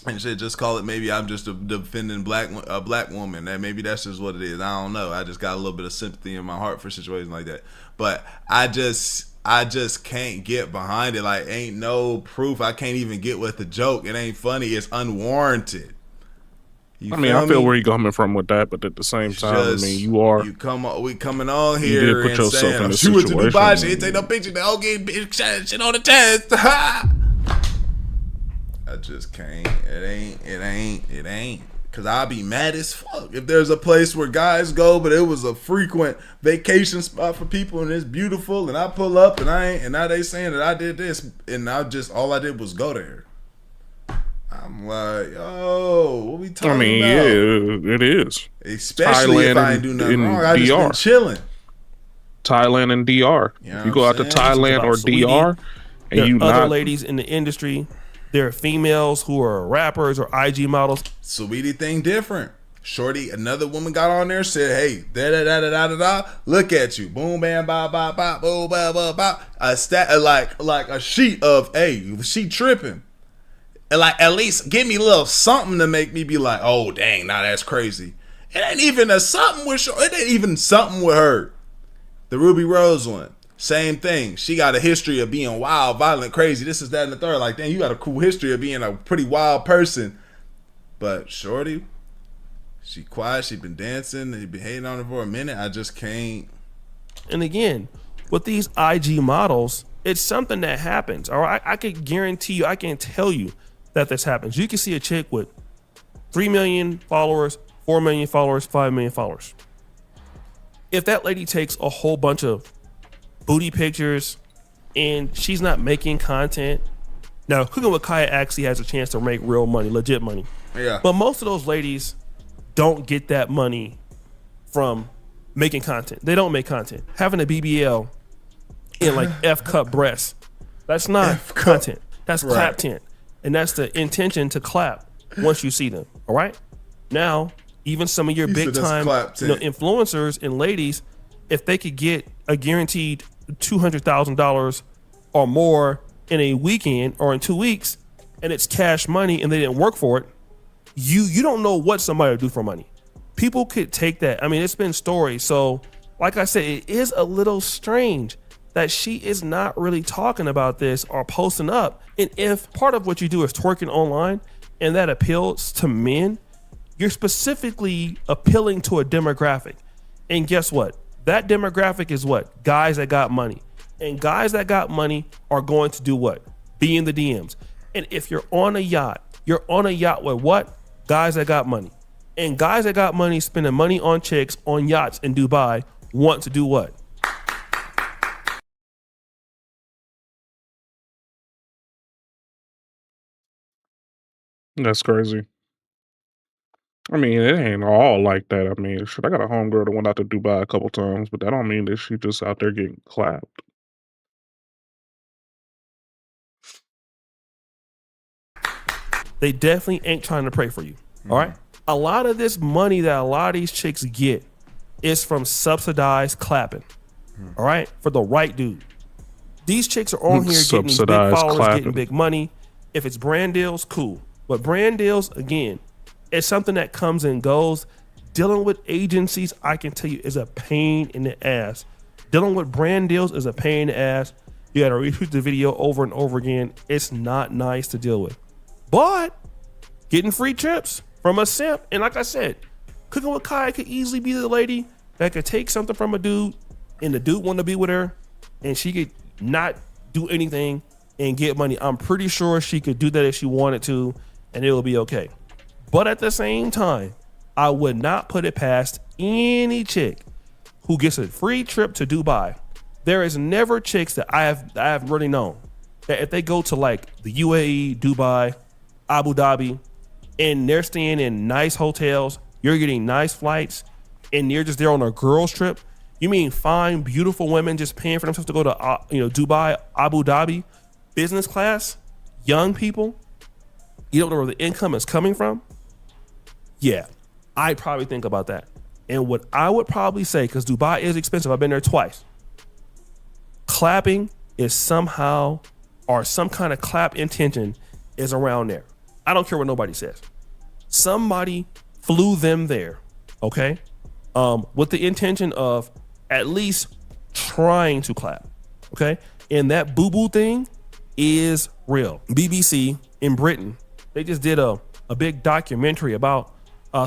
And shit, just call it, maybe I'm just defending a black woman. That maybe that's just what it is. I don't know. I just got a little bit of sympathy in my heart for situations like that. But I just can't get behind it. Like, ain't no proof. I can't even get with the joke. It ain't funny. It's unwarranted. I feel where you're coming from with that, but at the same time, we coming on here and saying, in she went to Dubai, she didn't take no picture. They all get shit on the test. I just can't. It ain't. Cause I'll be mad as fuck if there's a place where guys go, but it was a frequent vacation spot for people and it's beautiful, and I pull up and now they saying that I did this, and all I did was go there. I'm like, what we talking about? Yeah, it is. Especially Thailand if I ain't do nothing wrong. I just DR. been chilling. Thailand and DR. You you go out to Thailand or DR, and there you are other not ladies in the industry. There are females who are rappers or IG models. Sweetie thing different. Shorty, another woman got on there, said, "Hey, da da da da da da. Look at you, boom, bam, ba ba ba, boom, ba ba ba." Like a sheet of, "Hey, she tripping," and like at least give me a little something to make me be like, "Oh dang, now that's crazy." It ain't even a something with it ain't even something with her. The Ruby Rose one, same thing. She got a history of being wild, violent, crazy. This is that and the third. Like, dang, you got a cool history of being a pretty wild person. But Shorty, she quiet. She been dancing. They been hating on her for a minute. I just can't. And again, with these IG models, it's something that happens. All right, I can guarantee you, I can tell you that this happens. You can see a chick with 3 million followers, 4 million followers, 5 million followers. If that lady takes a whole bunch of booty pictures and she's not making content, now Cooking with Kaya actually has a chance to make real money, legit money. Yeah. But most of those ladies don't get that money from making content. They don't make content. Having a BBL in like F cup breasts, that's not content. That's clap tent. And that's the intention to clap once you see them. All right. Now, even some of your big time influencers and ladies, if they could get a guaranteed $200,000 or more in a weekend or in 2 weeks, and it's cash money and they didn't work for it, you don't know what somebody will do for money. People could take that. I mean, it's been stories. So like I said, it is a little strange that she is not really talking about this or posting up. And if part of what you do is twerking online and that appeals to men, you're specifically appealing to a demographic. And guess what? That demographic is what? Guys that got money. And guys that got money are going to do what? Be in the DMs. And if you're on a yacht with what? Guys that got money. And guys that got money spending money on chicks on yachts in Dubai want to do what? That's crazy. I mean, it ain't all like that. I mean, shit, I got a homegirl that went out to Dubai a couple times, but that don't mean that she just out there getting clapped. They definitely ain't trying to pray for you. All right. A lot of this money that a lot of these chicks get is from subsidized clapping. All right. For the right dude. These chicks are on here getting these big followers, getting big money. If it's brand deals, cool. But brand deals, again, it's something that comes and goes. Dealing with agencies, I can tell you, is a pain in the ass. Dealing with brand deals is a pain in the ass. You got to retweet the video over and over again. It's not nice to deal with. But getting free trips from a simp, and like I said, Cooking with Kai could easily be the lady that could take something from a dude and the dude want to be with her and she could not do anything and get money. I'm pretty sure she could do that if she wanted to and it will be okay. But at the same time, I would not put it past any chick who gets a free trip to Dubai. There is never chicks that I have really known that if they go to like the UAE, Dubai, Abu Dhabi, and they're staying in nice hotels, you're getting nice flights, and you're just there on a girls trip. You mean fine, beautiful women just paying for themselves to go to Dubai, Abu Dhabi, business class, young people. You don't know where the income is coming from. Yeah, I'd probably think about that. And what I would probably say, because Dubai is expensive, I've been there twice. Clapping is somehow, or some kind of clap intention is around there. I don't care what nobody says. Somebody flew them there, okay? With the intention of at least trying to clap, okay? And that boo-boo thing is real. BBC in Britain, they just did a big documentary about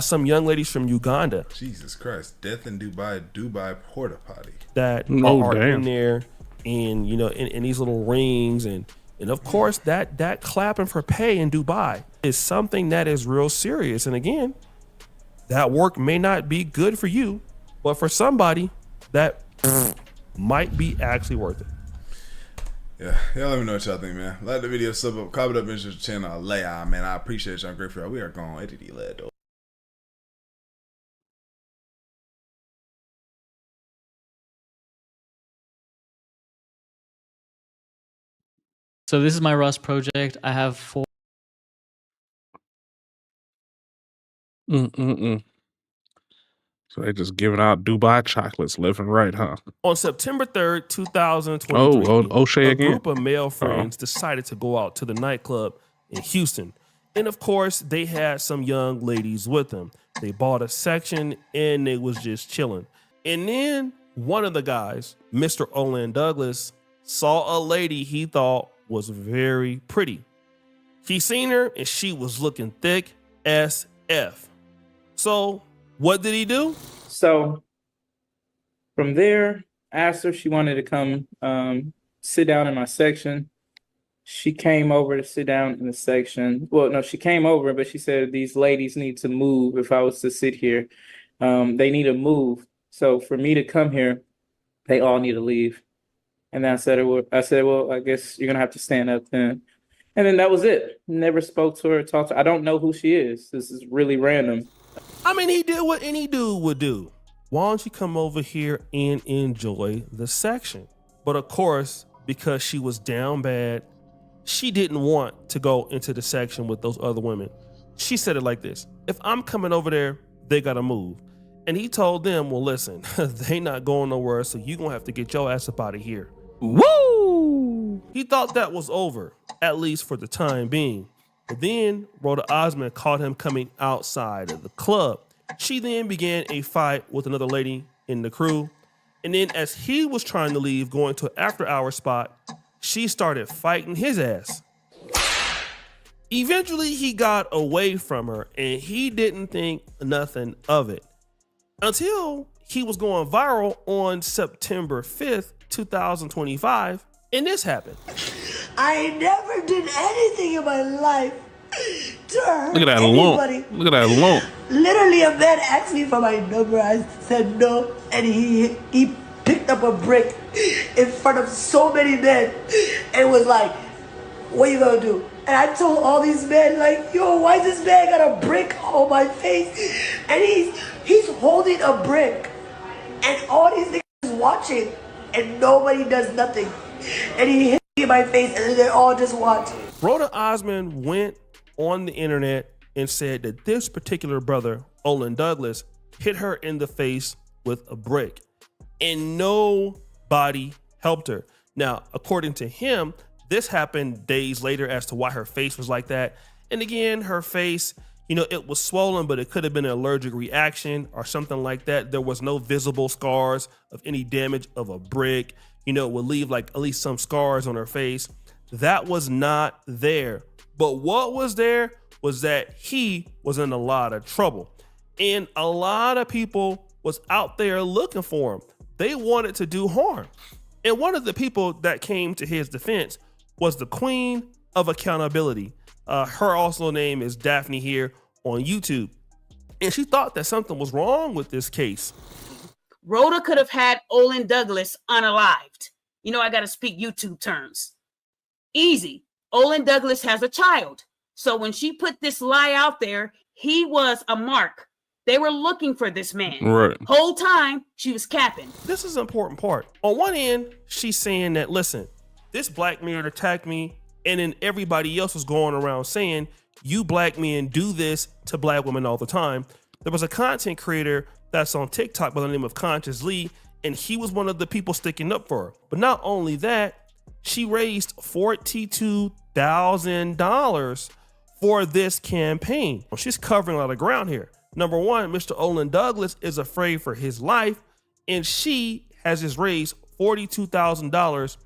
some young ladies from Uganda. Jesus Christ, death in Dubai porta potty. That are in there and, you know, in these little rings and of course that clapping for pay in Dubai is something that is real serious. And again, that work may not be good for you, but for somebody that might be actually worth it. Yeah, y'all let me know what y'all think, man. Like the video, sub up, comment up, mention the channel, layout, man. I appreciate y'all. Great for y'all. We are going ADD led though. So this is my Rust project. I have 4. So they just giving out Dubai chocolates left and right, huh? On September 3rd, 2023, O'Shea a again? group of male friends decided to go out to the nightclub in Houston. And of course, they had some young ladies with them. They bought a section and they was just chilling. And then one of the guys, Mr. Olin Douglas, saw a lady he thought was very pretty. He seen her and she was looking thick as F. So what did he do? So from there, asked her if she wanted to come sit down in my section. She came over to sit down in the section. Well, no, she came over, but she said these ladies need to move if I was to sit here. They need to move. So for me to come here, they all need to leave. And then I said, well, I guess you're going to have to stand up then. And then that was it. Never spoke to her, talked to her. I don't know who she is. This is really random. I mean, he did what any dude would do. Why don't you come over here and enjoy the section? But of course, because she was down bad, she didn't want to go into the section with those other women. She said it like this: if I'm coming over there, they gotta move. And he told them, well, listen, they not going nowhere, so you gonna have to get your ass up out of here. Woo! He thought that was over, at least for the time being. But then Rhoda Osmond caught him coming outside of the club. She then began a fight with another lady in the crew. And then as he was trying to leave, going to an after-hour spot, she started fighting his ass. Eventually, he got away from her and he didn't think nothing of it until he was going viral on September 5th, 2025, and this happened. I never did anything in my life to hurt Look at that anybody. lump. Look at that lump. Literally, a man asked me for my number. I said no, and he picked up a brick in front of so many men and was like, what are you gonna do? And I told all these men, like, yo, why this man got a brick on my face? And he's holding a brick, and all these niggas watching, and nobody does nothing. And he hit me in my face, and they're all just watching. Rhoda Osmond went on the internet and said that this particular brother, Olin Douglas, hit her in the face with a brick, and nobody helped her. Now, according to him, this happened days later as to why her face was like that. And again, her face, it was swollen, but it could have been an allergic reaction or something like that. There was no visible scars of any damage of a brick. It would leave like at least some scars on her face. That was not there. But what was there was that he was in a lot of trouble. And a lot of people was out there looking for him. They wanted to do harm. And one of the people that came to his defense was the Queen of Accountability. Her also name is Daphne here on YouTube. And she thought that something was wrong with this case. Rhoda could have had Olin Douglas unalived. I got to speak YouTube terms. Easy. Olin Douglas has a child. So when she put this lie out there, he was a mark. They were looking for this man. Right. Whole time, she was capping. This is an important part. On one end, she's saying that, listen, this black man attacked me, and then everybody else was going around saying, you black men do this to black women all the time. There was a content creator that's on TikTok by the name of Conscious Lee, and he was one of the people sticking up for her. But not only that, she raised $42,000 for this campaign. She's covering a lot of ground here. Number one, Mr. Olin Douglas is afraid for his life, and she has just raised $42,000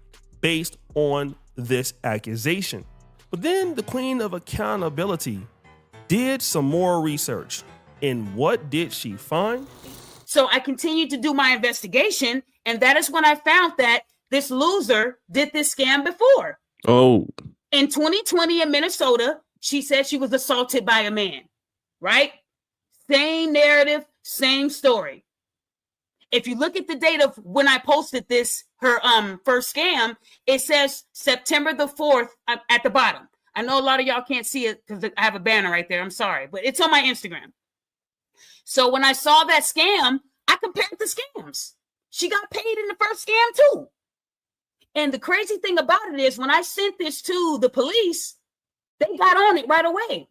based on this accusation. But then the Queen of Accountability did some more research. And what did she find? So I continued to do my investigation, and that is when I found that this loser did this scam before. Oh. In 2020 in Minnesota, she said she was assaulted by a man, right? Same narrative, same story. If you look at the date of when I posted this, her first scam, it says September the 4th at the bottom. I know a lot of y'all can't see it because I have a banner right there. I'm sorry, but it's on my Instagram. So when I saw that scam, I compared the scams. She got paid in the first scam too. And the crazy thing about it is when I sent this to the police, they got on it right away.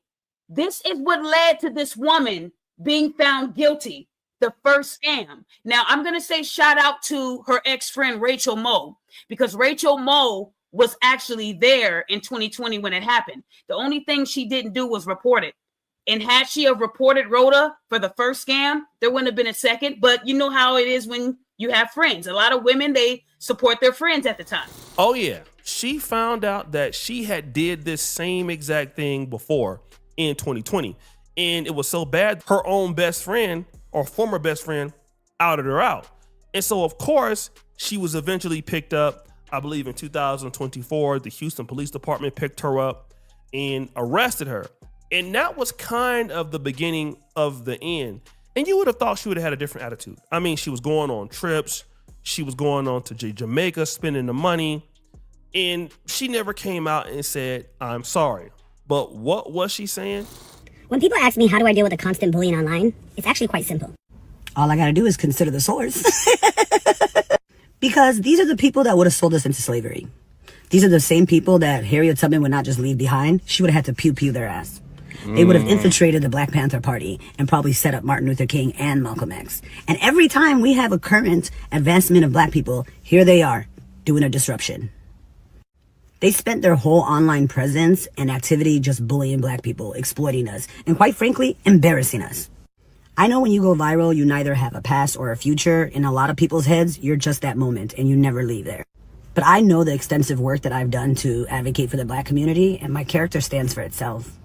This is what led to this woman being found guilty. the first scam. Now, I'm going to say shout out to her ex-friend, Rachel Moe, because Rachel Moe was actually there in 2020 when it happened. The only thing she didn't do was report it. And had she have reported Rhoda for the first scam, there wouldn't have been a second. But you know how it is when you have friends. A lot of women, they support their friends at the time. Oh, yeah. She found out that she had did this same exact thing before in 2020. And it was so bad, her own best friend or former best friend outed her out. And so, of course, she was eventually picked up. I believe in 2024, the Houston Police Department picked her up and arrested her. And that was kind of the beginning of the end. And you would have thought she would have had a different attitude. I mean, she was going on trips. She was going on to Jamaica, spending the money. And she never came out and said, I'm sorry. But what was she saying? When people ask me, how do I deal with the constant bullying online? It's actually quite simple. All I gotta do is consider the source. Because these are the people that would have sold us into slavery. These are the same people that Harriet Tubman would not just leave behind. She would have had to pew their ass. They would have infiltrated the Black Panther Party and probably set up Martin Luther King and Malcolm X. And every time we have a current advancement of Black people, here they are doing a disruption. They spent their whole online presence and activity just bullying Black people, exploiting us, and quite frankly, embarrassing us. I know when you go viral, you neither have a past or a future. In a lot of people's heads, you're just that moment and you never leave there. But I know the extensive work that I've done to advocate for the Black community, and my character stands for itself.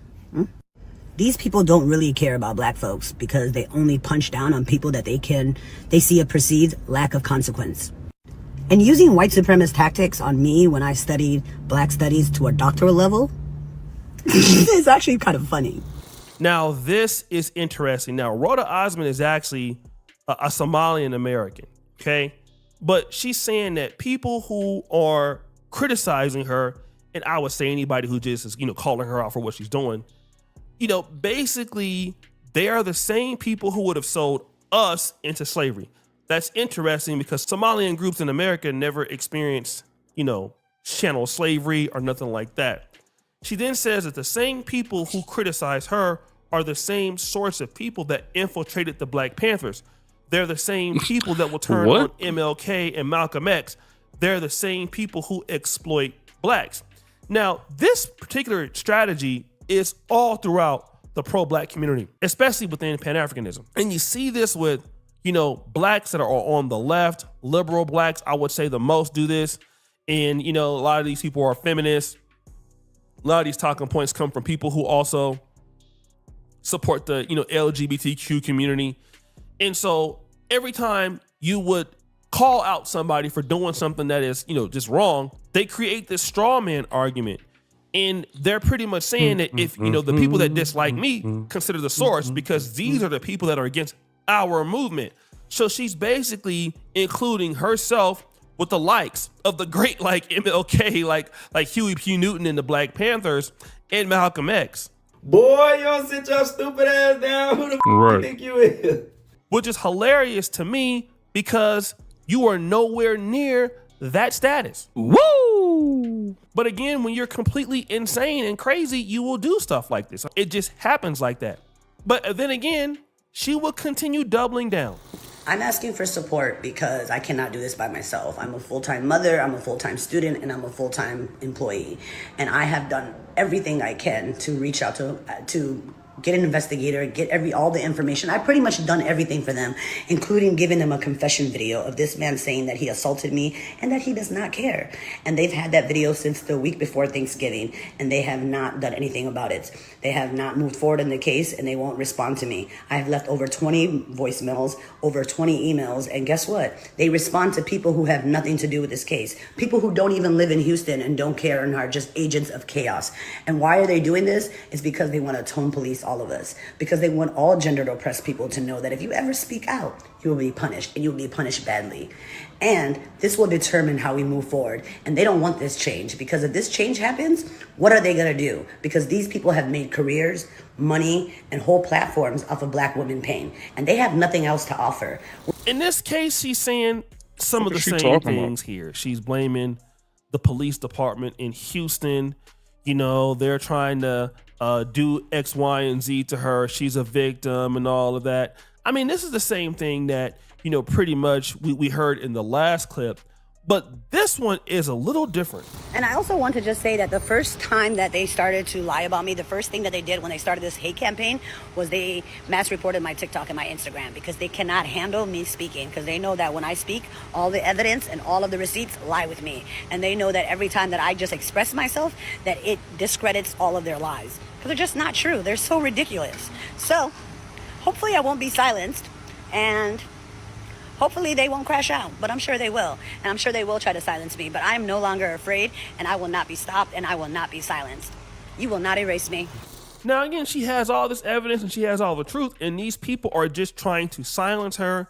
These people don't really care about Black folks because they only punch down on people that they see a perceived lack of consequence. And using white supremacist tactics on me when I studied Black studies to a doctoral level is actually kind of funny. Now, this is interesting. Now, Rhoda Osmond is actually a Somalian American, okay? But she's saying that people who are criticizing her, and I would say anybody who just is, calling her out for what she's doing, basically they are the same people who would have sold us into slavery. That's interesting because Somalian groups in America never experienced, chattel slavery or nothing like that. She then says that the same people who criticize her are the same sorts of people that infiltrated the Black Panthers. They're the same people that will turn on MLK and Malcolm X. They're the same people who exploit Blacks. Now, this particular strategy is all throughout the pro-Black community, especially within Pan-Africanism. And you see this with, Blacks that are on the left, liberal Blacks, I would say the most do this. And, a lot of these people are feminists. A lot of these talking points come from people who also support the, LGBTQ community. And so every time you would call out somebody for doing something that is, just wrong, they create this straw man argument. And they're pretty much saying that if, the people that dislike me consider the source because these are the people that are against our movement. So she's basically including herself with the likes of the great MLK, like Huey P. Newton and the Black Panthers and Malcolm X. Boy, y'all sit your stupid ass down. Who the f*** you think you is? Which is hilarious to me because you are nowhere near that status. Woo! But again, when you're completely insane and crazy, you will do stuff like this. It just happens like that. But then again, she will continue doubling down. I'm asking for support because I cannot do this by myself. I'm a full-time mother, I'm a full-time student, and I'm a full-time employee. And I have done everything I can to reach out to get an investigator, get all the information. I've pretty much done everything for them, including giving them a confession video of this man saying that he assaulted me and that he does not care. And they've had that video since the week before Thanksgiving, and they have not done anything about it. They have not moved forward in the case, and they won't respond to me. I have left over 20 voicemails, over 20 emails, and guess what? They respond to people who have nothing to do with this case. People who don't even live in Houston and don't care and are just agents of chaos. And why are they doing this? It's because they want to tone police all of us, because they want all gendered oppressed people to know that if you ever speak out, you will be punished, and you will be punished badly. And this will determine how we move forward. And they don't want this change, because if this change happens, what are they going to do? Because these people have made careers, money, and whole platforms off of Black women pain, and they have nothing else to offer. In this case, she's saying some of the same things here. She's blaming the police department in Houston. They're trying to do X, Y, and Z to her. She's a victim and all of that. I mean, this is the same thing that, pretty much we heard in the last clip, but this one is a little different. And I also want to just say that the first time that they started to lie about me, the first thing that they did when they started this hate campaign was they mass reported my TikTok and my Instagram because they cannot handle me speaking, because they know that when I speak, all the evidence and all of the receipts lie with me. And they know that every time that I just express myself, that it discredits all of their lies. Because they're just not true. They're so ridiculous. So hopefully I won't be silenced, and hopefully they won't crash out, but I'm sure they will. And I'm sure they will try to silence me, but I am no longer afraid, and I will not be stopped, and I will not be silenced. You will not erase me. Now, again, she has all this evidence and she has all the truth, and these people are just trying to silence her,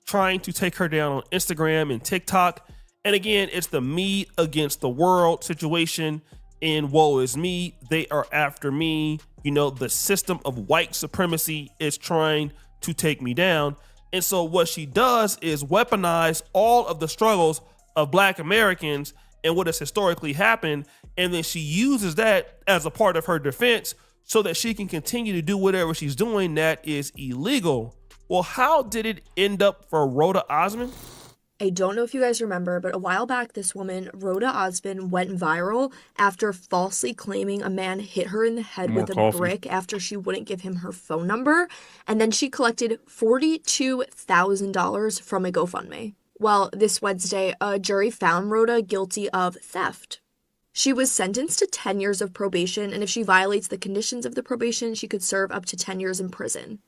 trying to take her down on Instagram and TikTok. And again, it's the me against the world situation, and woe is me. They are after me. The system of white supremacy is trying to take me down. And so what she does is weaponize all of the struggles of Black Americans and what has historically happened. And then she uses that as a part of her defense so that she can continue to do whatever she's doing that is illegal. Well, how did it end up for Rhoda Osmond? I don't know if you guys remember, but a while back, this woman, Rhoda Osmond, went viral after falsely claiming a man hit her in the head with a brick after she wouldn't give him her phone number. And then she collected $42,000 from a GoFundMe. Well, this Wednesday, a jury found Rhoda guilty of theft. She was sentenced to 10 years of probation, and if she violates the conditions of the probation, she could serve up to 10 years in prison.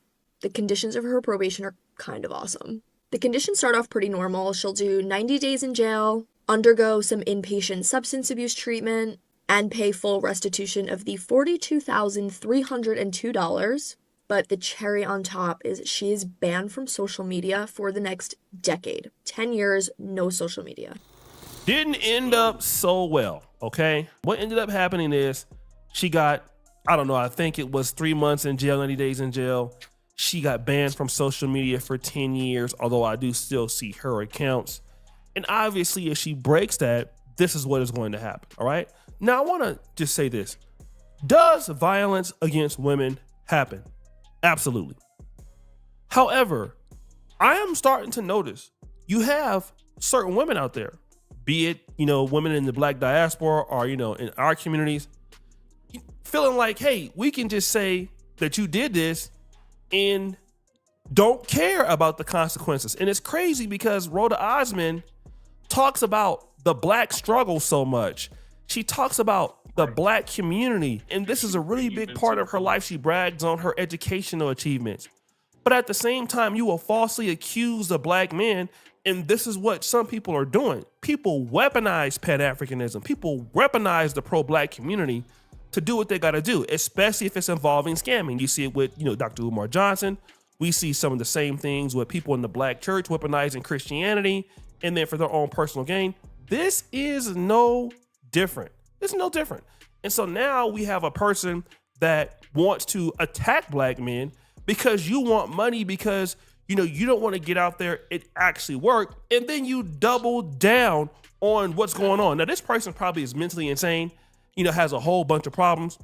The conditions of her probation are kind of awesome. The conditions start off pretty normal. She'll do 90 days in jail, undergo some inpatient substance abuse treatment, and pay full restitution of the $42,302. But the cherry on top is she is banned from social media for the next decade. 10 years, no social media. Didn't end up so well, okay? What ended up happening is she got, I think it was 3 months in jail, 90 days in jail. She got banned from social media for 10 years, although I do still see her accounts. And obviously, if she breaks that, this is what is going to happen, all right? Now, I want to just say this. Does violence against women happen? Absolutely. However, I am starting to notice you have certain women out there, be it, women in the Black diaspora or, in our communities, feeling like, hey, we can just say that you did this and don't care about the consequences. And it's crazy because Rhoda Osmond talks about the Black struggle so much. She talks about the Black community, and this is a really big part of her life. She brags on her educational achievements. But at the same time, you will falsely accuse a Black man, and this is what some people are doing. People weaponize Pan-Africanism. People weaponize the pro-Black community to do what they got to do, especially if it's involving scamming. You see it with, Dr. Umar Johnson. We see some of the same things with people in the Black church weaponizing Christianity and then for their own personal gain. This is no different. It's no different. And so now we have a person that wants to attack Black men because you want money, because, you don't want to get out there and actually work. And then you double down on what's going on. Now, this person probably is mentally insane, has a whole bunch of problems.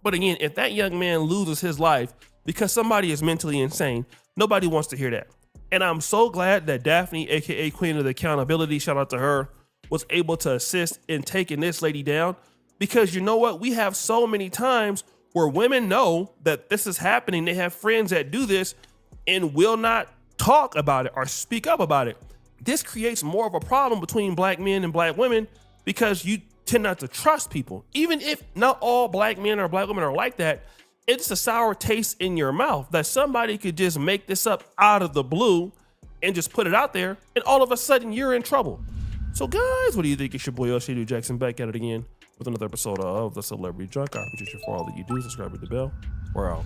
But again, if that young man loses his life because somebody is mentally insane, nobody wants to hear that. And I'm so glad that Daphne, aka Queen of the Accountability, shout out to her, was able to assist in taking this lady down. Because you know what? We have so many times where women know that this is happening. They have friends that do this and will not talk about it or speak up about it. This creates more of a problem between Black men and Black women because you tend not to trust people. Even if not all Black men or Black women are like that, it's a sour taste in your mouth that somebody could just make this up out of the blue and just put it out there, and all of a sudden you're in trouble. So guys, what do you think? It's your boy Shady Jackson back at it again with another episode of The Celebrity Drunk. I appreciate you for all that you do. Subscribe with the bell. We're out.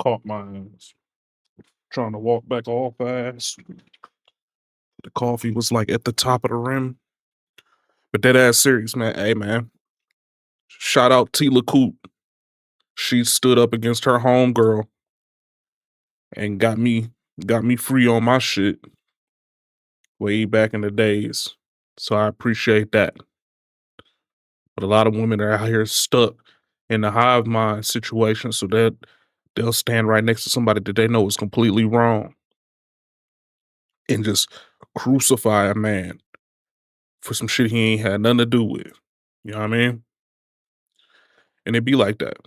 Caught my ass. Trying to walk back all fast. The coffee was like at the top of the rim. But that ass serious, man. Hey, man. Shout out Tila Coop. She stood up against her homegirl and got me free on my shit way back in the days. So I appreciate that. But a lot of women are out here stuck in the hive mind situation, so that they'll stand right next to somebody that they know is completely wrong and just crucify a man for some shit he ain't had nothing to do with. You know what I mean? And it be like that.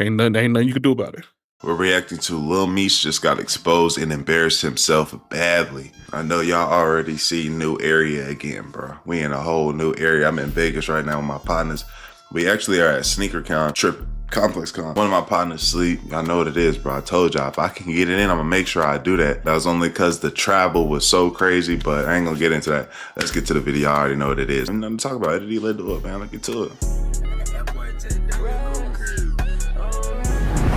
Ain't nothing you can do about it. We're reacting to Lil Meech just got exposed and embarrassed himself badly. I know y'all already see new area again, bro. We in a whole new area. I'm in Vegas right now with my partners. We actually are at SneakerCon, Trip Complex Con. One of my partners sleep. Y'all know what it is, bro. I told y'all if I can get it in, I'm gonna make sure I do that. That was only because the travel was so crazy, but I ain't gonna get into that. Let's get to the video. I already know what it is. Ain't nothing to talk about. Let's do it, man. Let's get to it.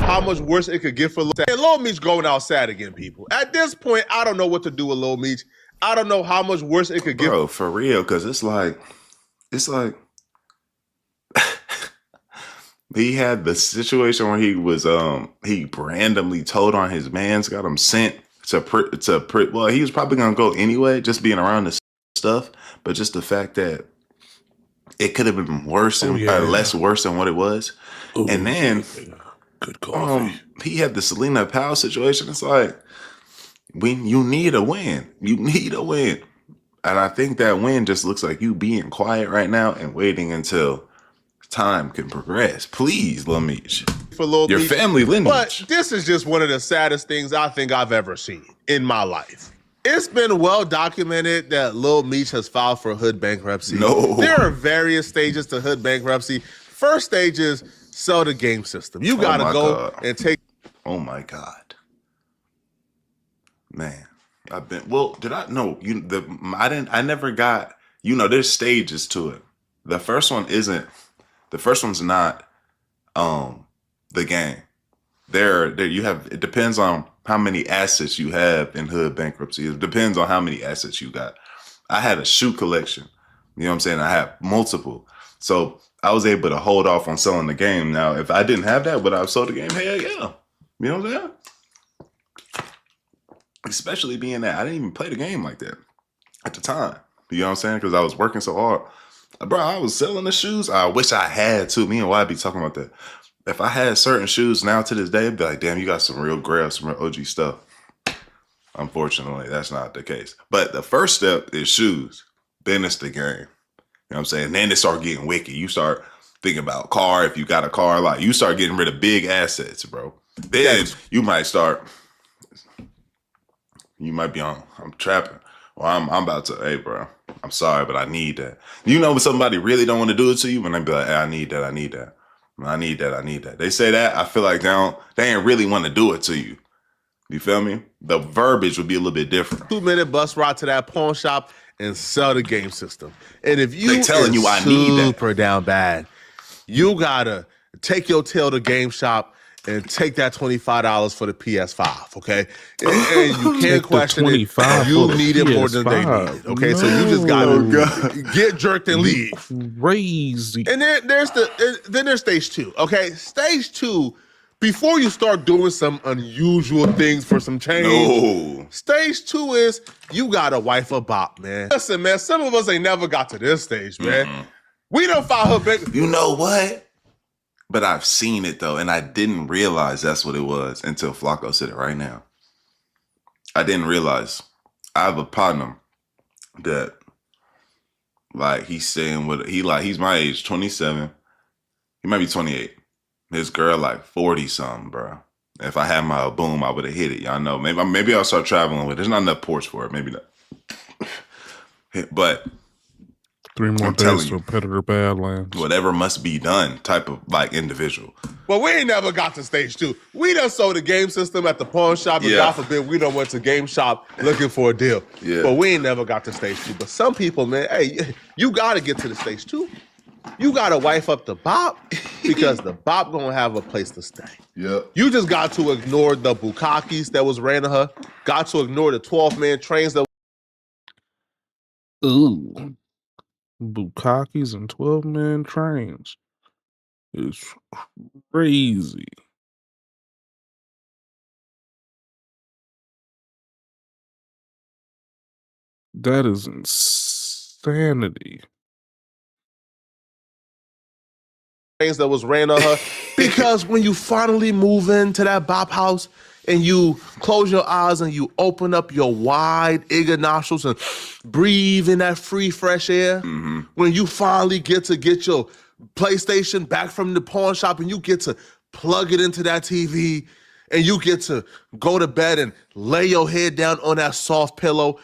How much worse it could get for Lil Meech going outside again, people. At this point, I don't know what to do with Lil Meech. I don't know how much worse it could get. Bro, for real, because it's like he had the situation where he was he randomly told on his mans, got him sent to well, he was probably gonna go anyway, just being around this stuff, but just the fact that it could have been worse and less worse than what it was. Ooh, and then good coffee. He had the Selena Powell situation. It's like, you need a win. You need a win. And I think that win just looks like you being quiet right now and waiting until time can progress. Please, Lil Meech. For Lil Your Meech. family lineage. But this is just one of the saddest things I think I've ever seen in my life. It's been well documented that Lil Meech has filed for hood bankruptcy. No. There are various stages to hood bankruptcy. First stage is sell the game system. You gotta go and take. Oh my God, man! I've been. Well, did I? No, I didn't. I never got. There's stages to it. The first one isn't. The first one's not. The game. There. You have. It depends on how many assets you have in hood bankruptcy. It depends on how many assets you got. I had a shoe collection. You know what I'm saying? I have multiple. So I was able to hold off on selling the game. Now, if I didn't have that, would I have sold the game? Hell yeah. You know what I'm saying? Especially being that I didn't even play the game like that at the time. You know what I'm saying? Because I was working so hard. Bro, I was selling the shoes. I wish I had to. Me and Y be talking about that. If I had certain shoes now to this day, I'd be like, damn, you got some real grail, some real OG stuff. Unfortunately, that's not the case. But the first step is shoes. Then it's the game. You know what I'm saying? Then it start getting wicked. You start thinking about car. If you got a car, like you start getting rid of big assets, bro. Then you might start. You might be on. I'm trapping. Or I'm about to. Hey, bro. I'm sorry, but I need that. You know when somebody really don't want to do it to you, when they be like, hey, I need that. I need that. I need that. I need that. They say that. I feel like they ain't really want to do it to you. You feel me? The verbiage would be a little bit different. 2-minute bus ride to that pawn shop and sell the game system. And if you telling you I need that, super down bad, you gotta take your tail to Game Shop and take that $25 for the PS5, okay? And you can't question it. You need it more than they need, okay? No. So you just gotta get jerked and leave. Crazy. And then there's stage 2, okay? Stage 2, before you start doing some unusual things for some change, no. Stage 2 is you got a wife a bop, man. Listen, man, some of us ain't never got to this stage, man. Mm-hmm. We don't file her back. You know what? But I've seen it though, and I didn't realize that's what it was until Flacco said it right now. I didn't realize. I have a partner that, like, he's saying he's my age, 27. He might be 28. His girl like 40 something, bro. If I had my boom, I would have hit it. Y'all know. Maybe I'll start traveling with it. There's not enough ports for it. Maybe not. But 3 more days to Predator Badlands. Whatever must be done type of like individual. Well, we ain't never got to stage 2. We done sold the game system at the pawn shop. And God forbid we done went to Game Shop looking for a deal. Yeah. But we ain't never got to stage 2. But some people, man, hey, you got to get to the stage 2. You got to wife up the bop because the bop going to have a place to stay. Yep. You just got to ignore the bukakis that was ran to her. Got to ignore the 12-man trains that. Ooh. Bukakis and 12-man trains. It's crazy. That is insanity. That was ran on her. Because when you finally move into that bop house and you close your eyes and you open up your wide eager nostrils and breathe in that free fresh air, when you finally get your PlayStation back from the pawn shop and you get to plug it into that TV and you get to go to bed and lay your head down on that soft pillow,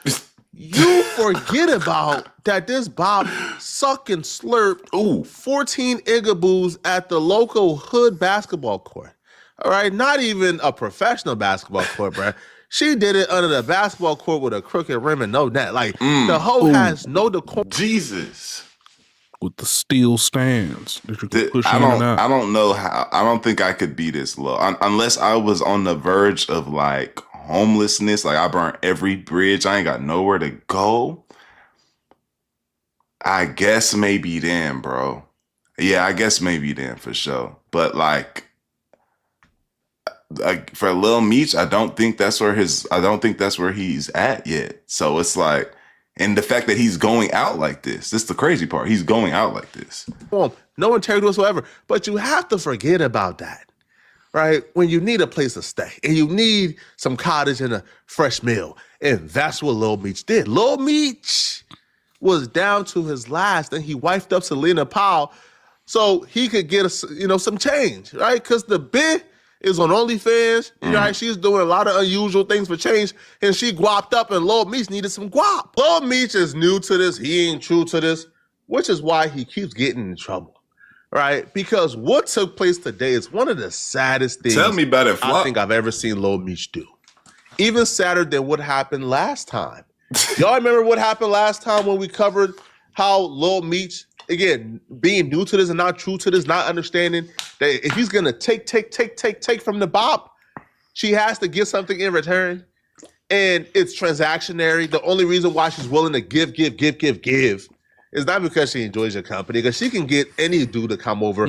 you forget about that this Bob suck and slurped 14 igaboos at the local hood basketball court. All right, not even a professional basketball court, bruh. She did it under the basketball court with a crooked rim and no net. Like, the hoe has no decorum. Jesus. With the steel stands that you can push in and out. I don't know how. I don't think I could be this low unless I was on the verge of like homelessness. Like I burnt every bridge. I ain't got nowhere to go. I guess maybe then, bro. Yeah, I guess maybe then for sure. But like for Lil Meech, I don't think that's where he's at yet. So it's like. And the fact that he's going out like this is the crazy part. He's going out like this. No integrity whatsoever. But you have to forget about that, right? When you need a place to stay and you need some cottage and a fresh meal. And that's what Lil Meech did. Lil Meech was down to his last and he wifed up Selena Powell so he could get some change, right? Because the bitch is on OnlyFans, right? She's doing a lot of unusual things for change, and she guapped up, and Lil Meech needed some guap. Lil Meech is new to this. He ain't true to this, which is why he keeps getting in trouble, right? Because what took place today is one of the saddest things Tell me about it, Flop. I think I've ever seen Lil Meech do. Even sadder than what happened last time. Y'all remember what happened last time when we covered how Lil Meech, again, being new to this and not true to this, not understanding that if he's gonna take from the bop, she has to get something in return. And it's transactionary. The only reason why she's willing to give is not because she enjoys your company, because she can get any dude to come over,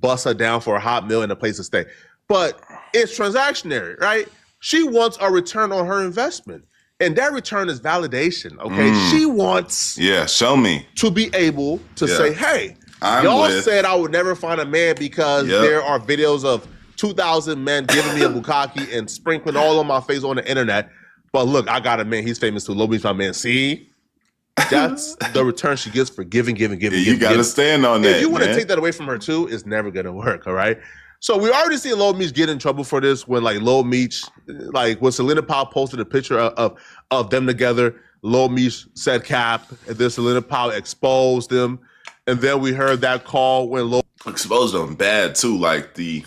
bust her down for a hot meal and a place to stay. But it's transactionary, right? She wants a return on her investment. And that return is validation, okay? She wants show me to be able to say, hey, y'all said I would never find a man because there are videos of 2,000 men giving me a bukkake and sprinkling all on my face on the internet. But look, I got a man. He's famous too. Lil Meech, my man. See? That's the return she gets for giving. You got to stand on that. If you want to take that away from her too, it's never going to work, all right? So we already see Lil Meech get in trouble for this when like Lil Meech, like when Selena Powell posted a picture of them together, Lil Meech said cap, and then Selena Powell exposed them. And then we heard that call when Lil exposed them bad too, like the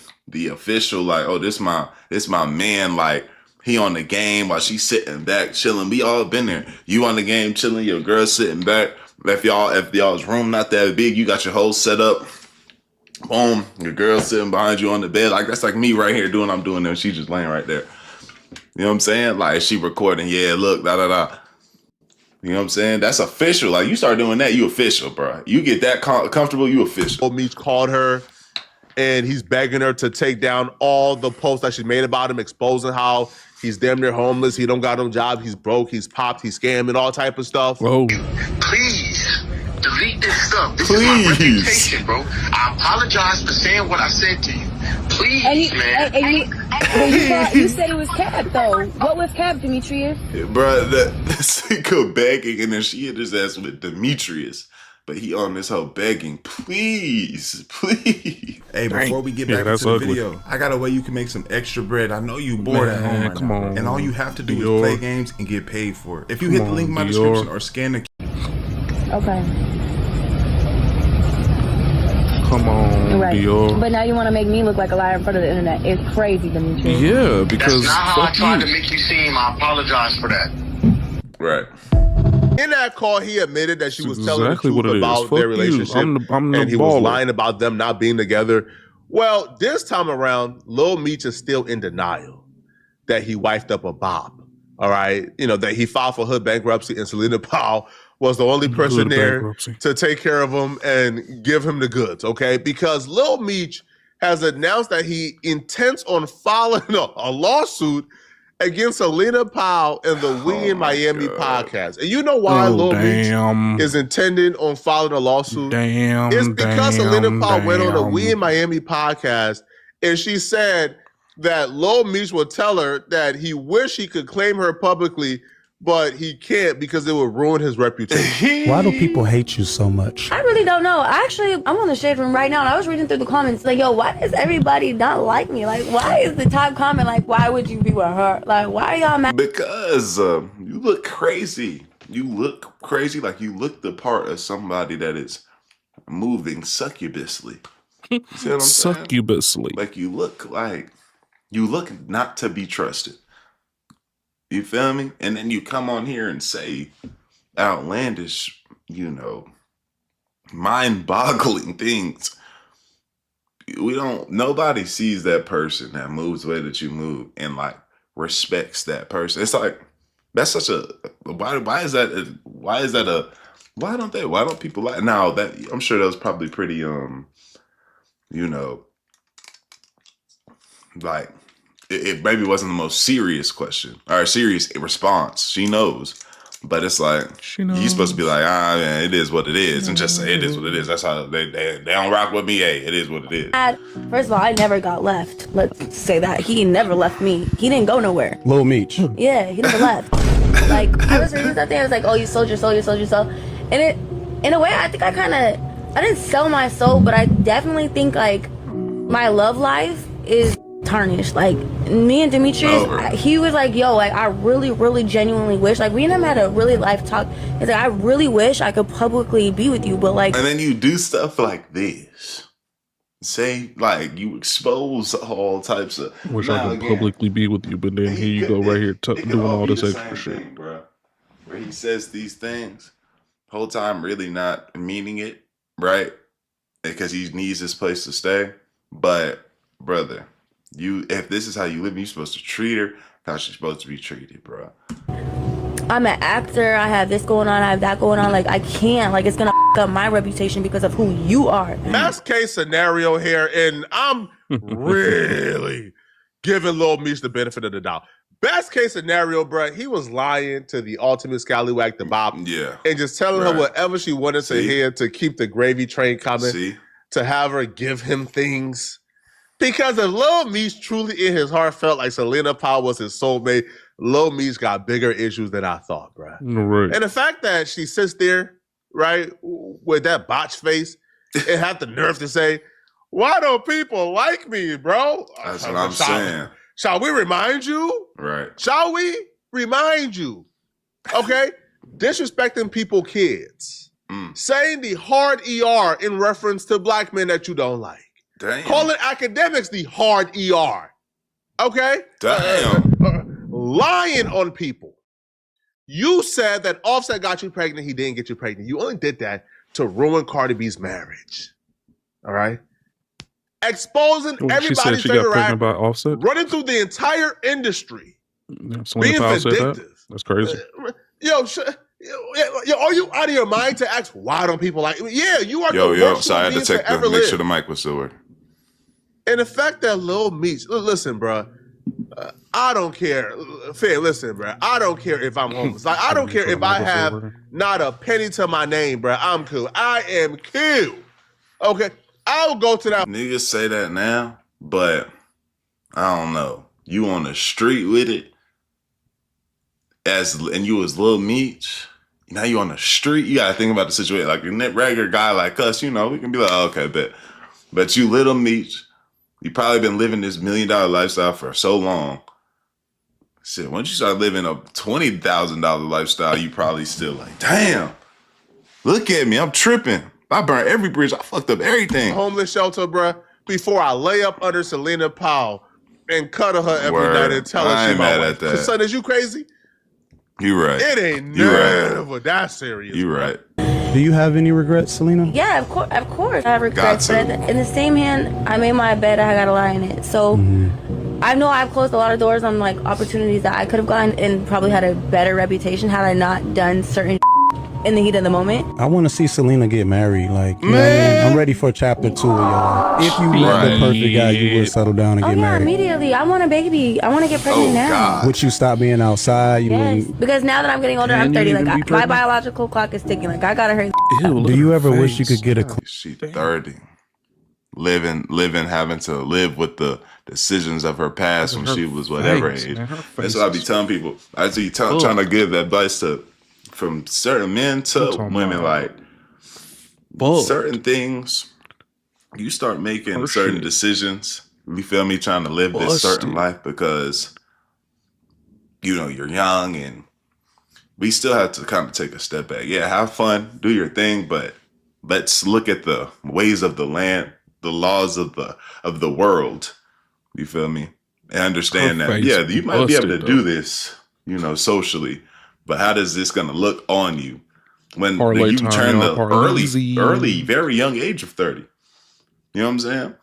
official, like, oh, this my man, like he on the game while she's sitting back chilling. We all been there. You on the game chilling, your girl sitting back. If y'all's room not that big, you got your whole setup. Boom, your girl sitting behind you on the bed. Like that's like me right here doing what I'm doing there. She just laying right there. You know what I'm saying? Like she recording, yeah, look, da da da. You know what I'm saying? That's official. Like you start doing that, you official, bro. You get that comfortable, you official. Meech called her and he's begging her to take down all the posts that she made about him, exposing how he's damn near homeless, he don't got no job, he's broke, he's popped, he's scamming, all type of stuff. Whoa. Please delete this stuff. This is my reputation, bro. I apologize for saying what I said to you. Please, man. You said it was cap, though. What was cap, Demetrius? Bro, that's go begging, and then she hit his ass with Demetrius. But he on this whole begging, please. Hey, before we get back into the video, I got a way you can make some extra bread. I know you bored at home right now, and all you have to do is play games and get paid for it. If you hit the link in my description or scan the... Okay. Come on, right. Dior. But now you want to make me look like a liar in front of the internet. It's crazy, Demetrius. Yeah, because that's not how I tried to make you seem. I apologize for that. Right. In that call, he admitted that she was telling exactly the truth about their relationship, I'm the and he was lying about them not being together. Well, this time around, Lil Meech is still in denial that he wifed up a bop. All right, you know that he filed for hood bankruptcy, and Selena Powell was the only person Good there bankruptcy. to take care of him and give him the goods, okay? Because Lil Meech has announced that he intends on filing a lawsuit against Selena Powell and the We in Miami podcast. And you know why Lil Meech is intending on filing a lawsuit? It's because Selena Powell went on the We in Miami podcast and she said that Lil Meech would tell her that he wished he could claim her publicly, but he can't because it would ruin his reputation. Why do people hate you so much? I really don't know. Actually, I'm on the shade room right now, and I was reading through the comments like, yo, why does everybody not like me? Like, why is the top comment like, why would you be with her? Like, why are y'all mad? Because you look crazy. You look crazy, like you look the part of somebody that is moving succubusly. See what I'm saying? Succubusly. Like you look not to be trusted. You feel me? And then you come on here and say outlandish, mind-boggling things. Nobody sees that person that moves the way that you move and like respects that person. It's like, that's such a, why don't people like, now that, I'm sure that was probably pretty, like, it maybe wasn't the most serious question or serious response. She knows, but it's like you're supposed to be like, man, it is what it is, and just say it is what it is. That's how they don't rock with me. Hey, it is what it is. First of all, I never got left. Let's say that. He never left me. He didn't go nowhere. Lil Meech. Yeah, he never left. Like, I was reading something, I was like, oh, you sold your soul, you sold your soul. And it, in a way, I think I didn't sell my soul, but I definitely think like my love life is tarnished. Like, me and Demetrius, he was like, yo, like, I really, really genuinely wish, like, we and him had a really life talk. He's like, I really wish I could publicly be with you, but like. And then you do stuff like this. Say, like, you expose all types of. Wish I could publicly be with you, but then here you go right here doing all this extra shit. Bro. Where he says these things, whole time really not meaning it, right? Because he needs this place to stay. But, brother, if this is how you live, you're supposed to treat her how she's supposed to be treated, bro. I'm an actor, I have this going on, I have that going on, like, I can't, like, it's gonna up my reputation because of who you are. Best case scenario here, and I'm really giving Lil Meech the benefit of the doubt. Best case scenario, bro, he was lying to the ultimate scallywag, the Bob, and just telling her whatever she wanted to hear to keep the gravy train coming, to have her give him things. Because if Lil Meech truly in his heart felt like Selena Powell was his soulmate, Lil Meech got bigger issues than I thought, bro. Right. And the fact that she sits there, right, with that botch face and have the nerve to say, why don't people like me, bro? That's what I'm saying. Shall we remind you? Right. Shall we remind you? Okay? Disrespecting people, kids. Saying the hard ER in reference to black men that you don't like. Damn. Calling academics the hard ER. Okay? Damn. Lying on people. You said that Offset got you pregnant, he didn't get you pregnant. You only did that to ruin Cardi B's marriage. All right? Exposing everybody's she got pregnant by Offset? Running through the entire industry. Selena Powell said that? That's crazy. Yo, are you out of your mind to ask why don't people like me? Yeah, you are the worst sorry, I had to make sure the mic was still working. And the fact that Lil Meech, listen, bro, I don't care. Fair, listen, bro, I don't care if I'm homeless. Like, I don't care if I have not a penny to my name, bro. I'm cool. I am cool. Okay, I'll go to that. Niggas say that now, but I don't know. You on the street with it, and you was Lil Meech. Now you on the street. You gotta think about the situation. Like a regular guy like us, we can be like, oh, okay, bet. But you Lil Meech, you probably been living this $1 million lifestyle for so long. Shit, once you start living a $20,000 lifestyle, you probably still like, damn, look at me, I'm tripping. I burned every bridge. I fucked up everything. Homeless shelter, bro, before I lay up under Selena Powell and cuddle her every night and tell her she's my wife. That. Son, is you crazy? You right. It ain't never that serious. You right. Do you have any regrets, Selena? Yeah, of course. I have regrets, but in the same hand, I made my bed, I gotta lie in it. So I know I've closed a lot of doors on like opportunities that I could have gotten and probably had a better reputation had I not done certain in the heat of the moment. I want to see Selena get married. Like, you know what I mean? I'm ready for chapter 2 of your life. If you met the perfect guy, you would settle down and Oh get yeah, married. immediately. I want a baby. I want to get pregnant now. Would you stop being outside? You Yes, wouldn't- because now that I'm getting older, I'm 30. Like my biological clock is ticking. Like I gotta hurry. Do you ever wish you could get a? She 30, living, having to live with the decisions of her past when she was whatever age. That's what I be telling people. I be trying to give advice from certain men to women. Like certain things, you start making certain decisions. You feel me? Trying to live this certain life because you're young and we still have to kind of take a step back. Yeah, have fun, do your thing, but let's look at the ways of the land, the laws of the world. You feel me? And understand that, yeah, you might be able to do this, socially, but how does this gonna look on you when you turn the early, very young age of 30? You know what I'm saying?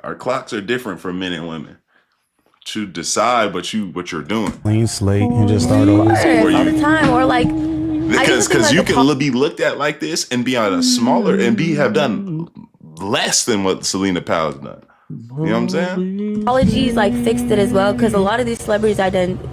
Our clocks are different for men and women. To decide what you're doing. Clean slate and just start over. All the time, or like because you can be looked at like this and be on a smaller and have done less than what Selena Powell's done. You know what I'm saying? Apologies like fixed it as well, because a lot of these celebrities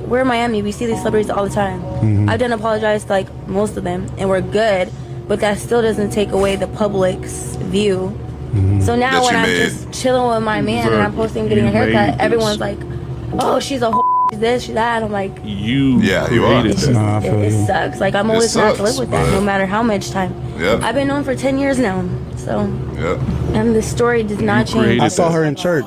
we're in Miami, we see these celebrities all the time. Mm-hmm. I didn't apologize to like most of them, and we're good, but that still doesn't take away the public's view. Mm-hmm. So now when I'm just chilling with my man and I'm posting getting a haircut, everyone's like, oh, she's a she's this, she's that. I'm like, you are. It sucks. Like I'm always gonna have to live with that, no matter how much time. Yep. I've been known for 10 years now, so and the story does not change. I saw her in church.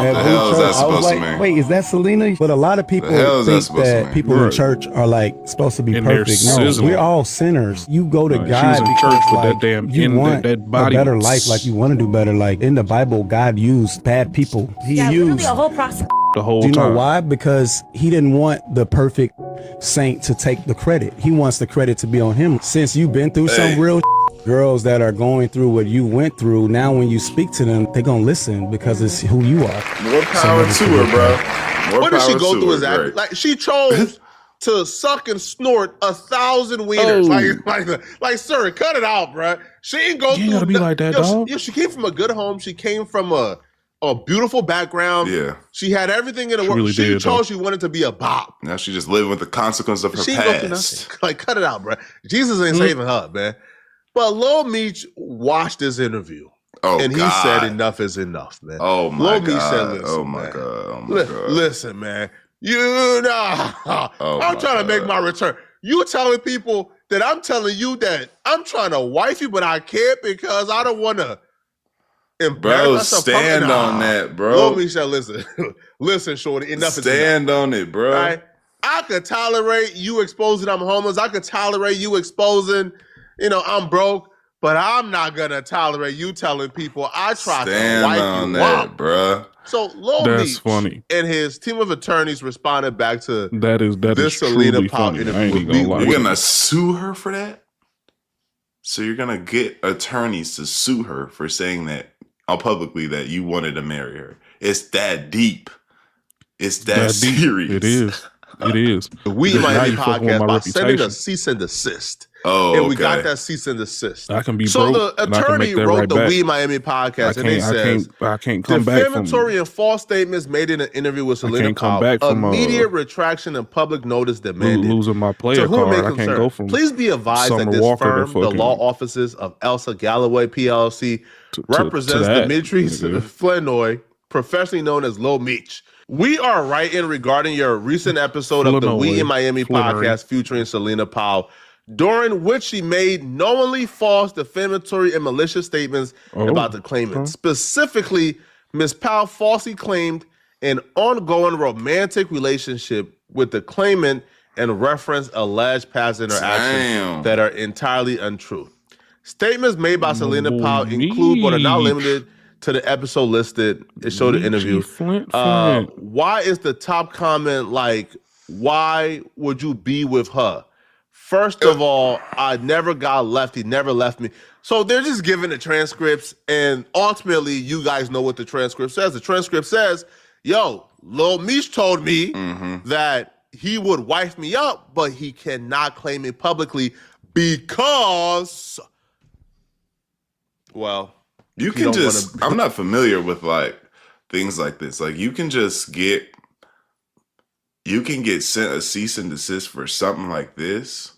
The hell is that supposed to mean? Wait, is that Selena? But a lot of people think that people in church are like supposed to be perfect. No, we're all sinners. You go to God in because church with like, that damn you want that body a better life. Like you want to do better. Like in the Bible, God used bad people. He used literally a whole process. The whole Do you know time. why? Because he didn't want the perfect saint to take the credit. He wants the credit to be on him. Since you've been through some real girls that are going through what you went through, now when you speak to them, they're going to listen because it's who you are. More power to her, bro. What did she go through exactly? Like she chose to suck and snort 1,000 wieners. Like, sir, cut it out, bro. She ain't go through. You gotta be like that, dog. She came from a good home. She came from a beautiful background. Yeah. She had everything in the world. Really She did, chose she wanted to be a bop. Now she just living with the consequence of her She ain't go through past. nothing. Like, cut it out, bro. Jesus ain't saving her, man. But Lil Meech watched this interview. And he said enough is enough, man. Oh my Lil God. Meech said, listen, Oh my man. God. Oh my God. Listen, man. I'm trying to make my return. You telling people that I'm telling you that I'm trying to wife you, but I can't because I don't want to embarrass Bro, myself. stand on that, bro. Lil Meech said, listen, listen, shorty, enough is enough. Stand on it, bro. Right? I could tolerate you exposing I'm homeless. I could tolerate you exposing, I'm broke. But I'm not gonna tolerate you telling people I tried to wipe you up, bruh. So Lil That's Meech funny. and his team of attorneys responded back to That is this truly Selena Powell funny. I ain't even gonna lie. You're gonna sue her for that? So you're gonna get attorneys to sue her for saying that publicly that you wanted to marry her. It's that deep. It's that deep. serious. It is. It is. the We Because now Miami you fucking with podcast my by sending a reputation. cease and desist. Oh, and we okay. got that cease and desist. I can be So broke, the and I can make attorney that wrote right the back. We Miami podcast, and it says I can't come back from defamatory and false statements made in an interview with Selena can't come Powell. back from, Immediate retraction and public notice demanded. losing my player To whom it may card. I can't concern. go from Please be advised that Summer this Walker to firm, the fucking- law offices of Elsa Galloway PLC, represents that, Demetrius nigga. Flenoy, professionally known as Lil Meech. We are writing regarding your recent episode of the Flenoy. We in Miami Flenoy. podcast featuring Selena Powell, during which she made knowingly false, defamatory, and malicious statements about the claimant. Specifically, Ms. Powell falsely claimed an ongoing romantic relationship with the claimant and referenced alleged past interactions that are entirely untrue. Statements made by Selena Powell include, but are not limited to the episode listed. It showed the interview. Why is the top comment like, why would you be with her? First of all, I never got left. He never left me. So they're just giving the transcripts, and ultimately, you guys know what the transcript says. The transcript says, yo, Lil Meech told me that he would wife me up, but he cannot claim it publicly because, well, you can just. I'm not familiar with like things like this. Like you can get sent a cease and desist for something like this.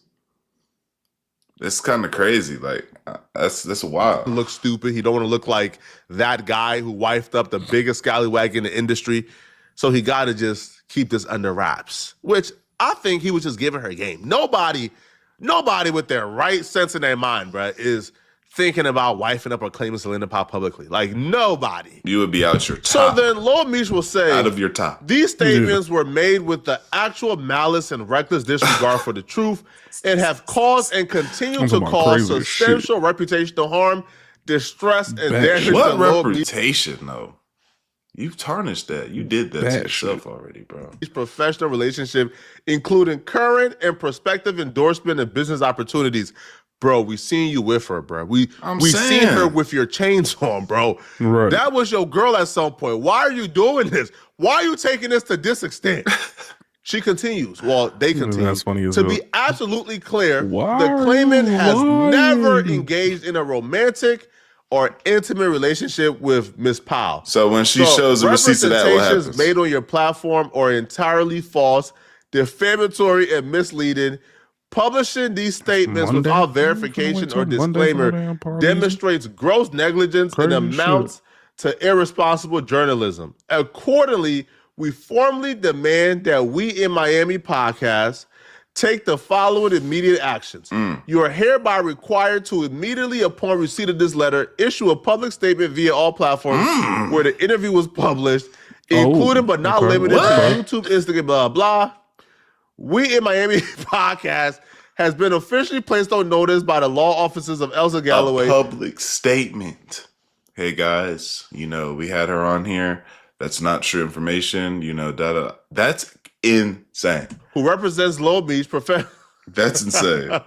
That's kind of crazy. Like that's wild. Look stupid. He don't want to look like that guy who wifed up the biggest scallywag in the industry. So he got to just keep this under wraps, which I think he was just giving her a game. Nobody with their right sense in their mind, bruh, is thinking about wifing up or claiming Selena Powell publicly. Like, nobody. You would be out your top. So then Lil Meech will say, out of your top. These statements were made with the actual malice and reckless disregard for the truth and have caused and continue to cause substantial reputational harm, distress, and damage. What reputation, though? You've tarnished that. You did that to yourself already, bro. His professional relationship, including current and prospective endorsement and business opportunities. Bro, we seen you with her, bro. We seen her with your chains on, bro. Right. That was your girl at some point. Why are you doing this? Why are you taking this to this extent? She continues. Well, they continue. That's funny as to hell. be absolutely clear, the claimant has never engaged in a romantic or intimate relationship with Miss Powell. So when she shows the receipts of that, what happens? Representations made on your platform are entirely false, defamatory, and misleading. Publishing these statements without verification or disclaimer demonstrates gross negligence and amounts to irresponsible journalism. Accordingly, we formally demand that We in Miami podcast take the following immediate actions. You are hereby required to immediately, upon receipt of this letter, issue a public statement via all platforms where the interview was published, including but not limited to YouTube, Instagram, blah, blah. We in Miami podcast has been officially placed on notice by the law offices of Elsa Galloway. A public statement. Hey guys, we had her on here. That's not true information. That's insane. Who represents Lil Meech. That's insane.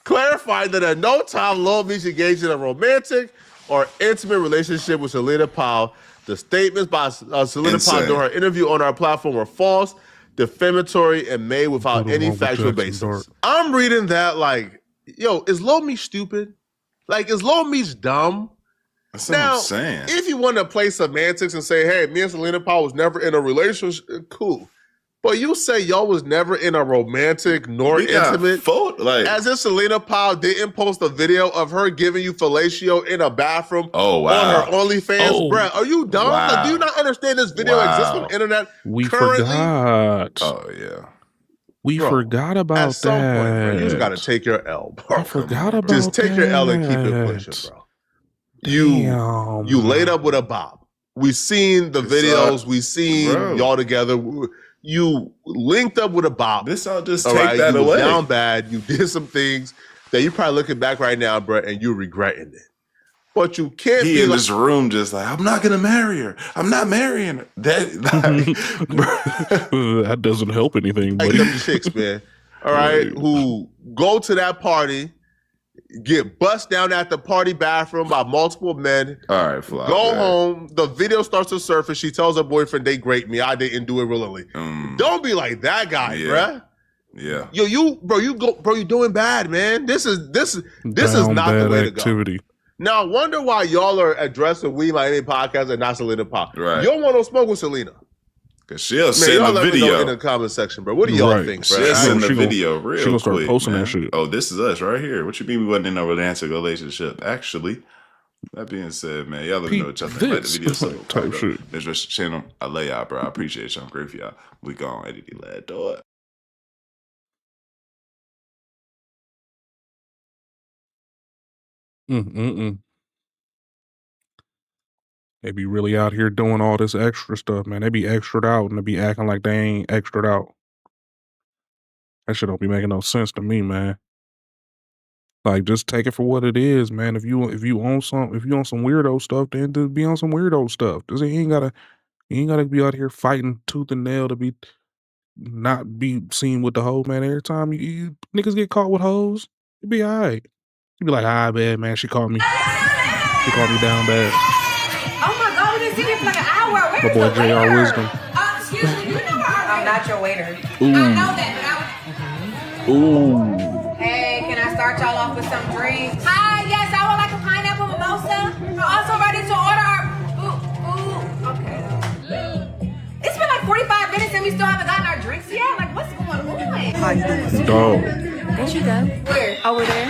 Clarifying that at no time Lil Meech engaged in a romantic or intimate relationship with Selena Powell. The statements by Selena Powell during her interview on our platform were false, defamatory, and made without any factual basis. I'm reading that like, yo, is Lil Meech stupid? Like, is Lil Meech dumb? That's what I'm saying. If you want to play semantics and say, hey, me and Selena Powell was never in a relationship, cool. But you say y'all was never in a romantic nor intimate. As if Selena Powell didn't post a video of her giving you fellatio in a bathroom on her OnlyFans. Bruh, are you dumb? Wow. Like, do you not understand this video exists on the internet We currently? forgot. Oh, yeah. We forgot about At some point, bro, you just that. got to take your L, bro. I forgot about Just take your L and keep it that. pushing, bro. You laid up with a Bob. We seen the videos. We seen y'all together. You linked up with a Bob. This all just All take right? that You was away. down bad. You did some things that you probably looking back right now, bro, and you regretting it. But you can't He be in like, this room just like, I'm not gonna marry her. I'm not marrying her. That doesn't help anything, like buddy. them chicks, man. All right, who go to that party, get bust down at the party bathroom by multiple men. All right, Fly. Go home. The video starts to surface. She tells her boyfriend they raped me. I didn't do it willingly. Don't be like that guy, bruh. Yeah. Yo, you doing bad, man. This is not the way to go. Now I wonder why y'all are addressing We Miami podcast and not Selena Powell. Right. You don't want no smoke with Selena. Cause she'll Man, send y'all the let me know video in the comment section, bro. What do y'all think, bro? She'll send the video real she gonna start quick, posting man. that shit. Oh, this is us right here. What you mean we wasn't in a romantic relationship? Actually, that being said, man, y'all let me know what y'all think about the video. So, type shit. It's just channel. I lay out, bro. I appreciate y'all. I'm grateful y'all. We gone. Eddie lad do it. They be really out here doing all this extra stuff, man. They be extra'd out and they be acting like they ain't extra'd out. That shit don't be making no sense to me, man. Like, just take it for what it is, man. If you own some weirdo stuff, then just be on some weirdo stuff. You ain't gotta be out here fighting tooth and nail to not be seen with the hoe, man. Every time you niggas get caught with hoes, it be alright. You be like, bad, man. She called me down bad. Oh my God, we didn't see you for like an hour. Where's My boy the waiter? J.R. Wisdom. Excuse me, you know where I'm not your waiter. Ooh. I know that, but Ooh. Hey, can I I start y'all off with some drinks? Hi, yes, I would like a pineapple mimosa. We're also ready to order our food. Okay. It's been like 45 minutes and we still haven't gotten our drinks yet. Like, what's going on? Dog. There she go. Where? Over there.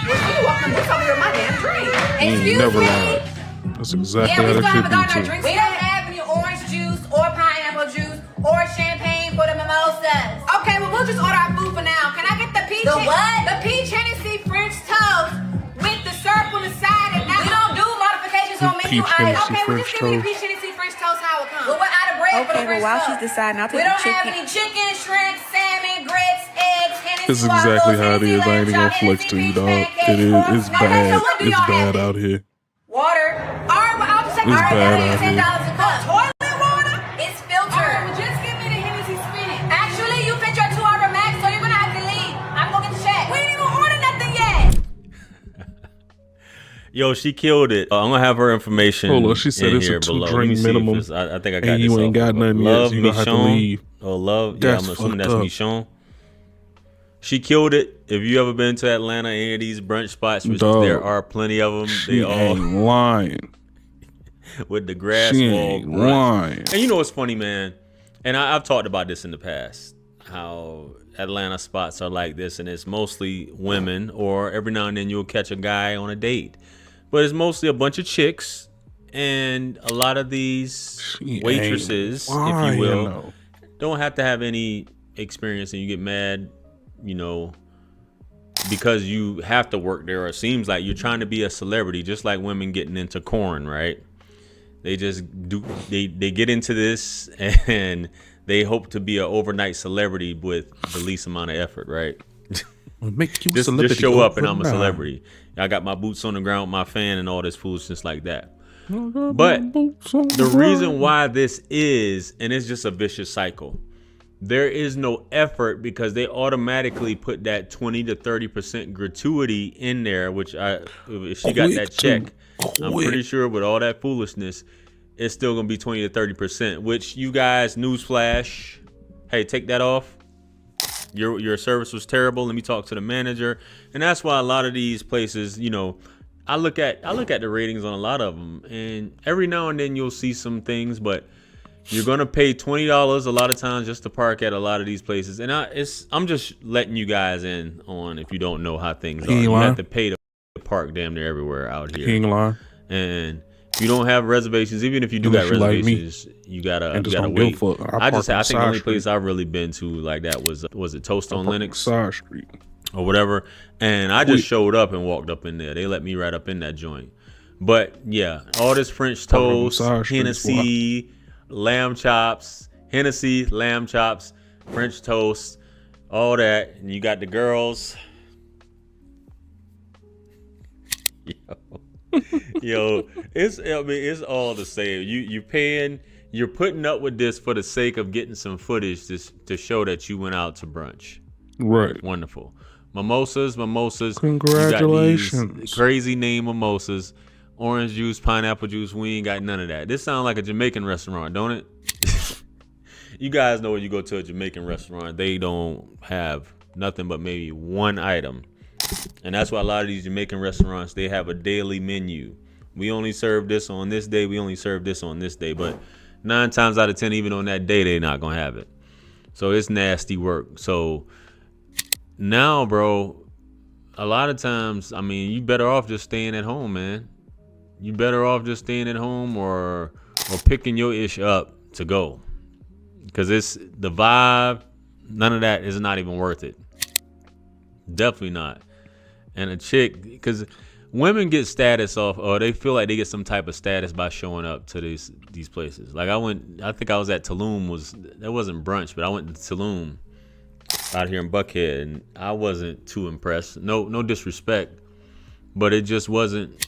Well, you walking this over here with my damn drink. He ain't never lied. That's exactly Yeah, we how still that haven't gotten our should be too. drinks. We don't have any orange juice or pineapple juice or champagne for the mimosas. Okay, well, we'll just order our food for now. Can I get the peach? The what? The peach Hennessy French toast with the syrup on the side. And we don't do modifications on menu Peach items. Hennessy Okay, well, French just give me the toast. peach Hennessy French toast how it comes. Well, we're out of bread for the Okay, but French while toast. she's deciding, I'll We take the don't have chicken. any chicken, shrimp, salmon, grits, eggs, Hennessy This is exactly how it is. I ain't even gonna flex to you, dog. It is. It's bad. It's bad out here. Water. All right, well, I'll just take It's bad out $10 here. a cup. Toilet water? It's filtered. All right, well, just give me the Hennessy spinach. Actually, you fit your 2-hour max, so you're gonna have to leave. I'm gonna get the check. We didn't even order nothing yet. Yo, she killed it. I'm gonna have her information. Hold on, she said in it's a here below. 2-drink Let me see if minimum, it's- I think I got and this you ain't off. got nothing yet, Love so you gonna have to Michonne. leave. Oh, love. Yeah, That's I'm assuming fucked that's up. Michonne. She killed it. If you ever been to Atlanta, any of these brunch spots, which Dog, there are plenty of them, She they all ain't lying. with the grass She wall ain't brunch. lying. And you know what's funny, man? And I've talked about this in the past, how Atlanta spots are like this, and it's mostly women, or every now and then you'll catch a guy on a date. But it's mostly a bunch of chicks, and a lot of these waitresses, if lying, you will, though. don't have to have any experience, and you get mad, you know, because you have to work there, or it seems like you're trying to be a celebrity, just like women getting into corn, right? They just do, they get into this and they hope to be an overnight celebrity with the least amount of effort, right? Make you just celebrity show up and I'm a overnight. celebrity. I got my boots on the ground with my fan and all this foolishness like that. But the reason why this is, and it's just a vicious cycle, there is no effort because they automatically put that 20 to 30% gratuity in there, which if she got that check, I'm pretty sure with all that foolishness, it's still gonna be 20 to 30%, which you guys, newsflash, hey, take that off. Your service was terrible. Let me talk to the manager. And that's why a lot of these places, you know, I look at the ratings on a lot of them, and every now and then you'll see some things, but you're gonna pay $20 a lot of times just to park at a lot of these places. And I'm just letting you guys in on, if you don't know how things are. He ain't You lying. have to pay to park damn near everywhere out here. He ain't lying. And if you don't have reservations, even if you do Unless got you like me reservations, you gotta and just gotta don't give a wait. fuck. I I park on think the side only street. place I've really been to like that was it Toast on Linux Side Street or whatever, and I just showed up and walked up in there. They let me right up in that joint. But yeah, all this French Park on toast, side streets, Hennessy, lamb chops, French toast, all that, and you got the girls. Yo, it's all the same. You're putting up with this for the sake of getting some footage to show that you went out to brunch. Right. Wonderful. Mimosas. Congratulations. You got these crazy name mimosas. Orange juice, pineapple juice. We ain't got none of that. This sounds like a Jamaican restaurant, don't it? You guys know when you go to a Jamaican restaurant, they don't have nothing but maybe one item. And that's why a lot of these Jamaican restaurants, they have a daily menu. We only serve this on this day. We only serve this on this day. But 9 times out of 10, even on that day, they're not going to have it. So it's nasty work. So now, bro, a lot of times, I mean, you better off just staying at home, man. You better off just staying at home or picking your ish up to go. Because it's the vibe, none of that is not even worth it. Definitely not. And a chick, because women get status off, or they feel like they get some type of status by showing up to these places. Like I think I was at Tulum, that wasn't brunch, but I went to Tulum out here in Buckhead, and I wasn't too impressed. No disrespect, but it just wasn't,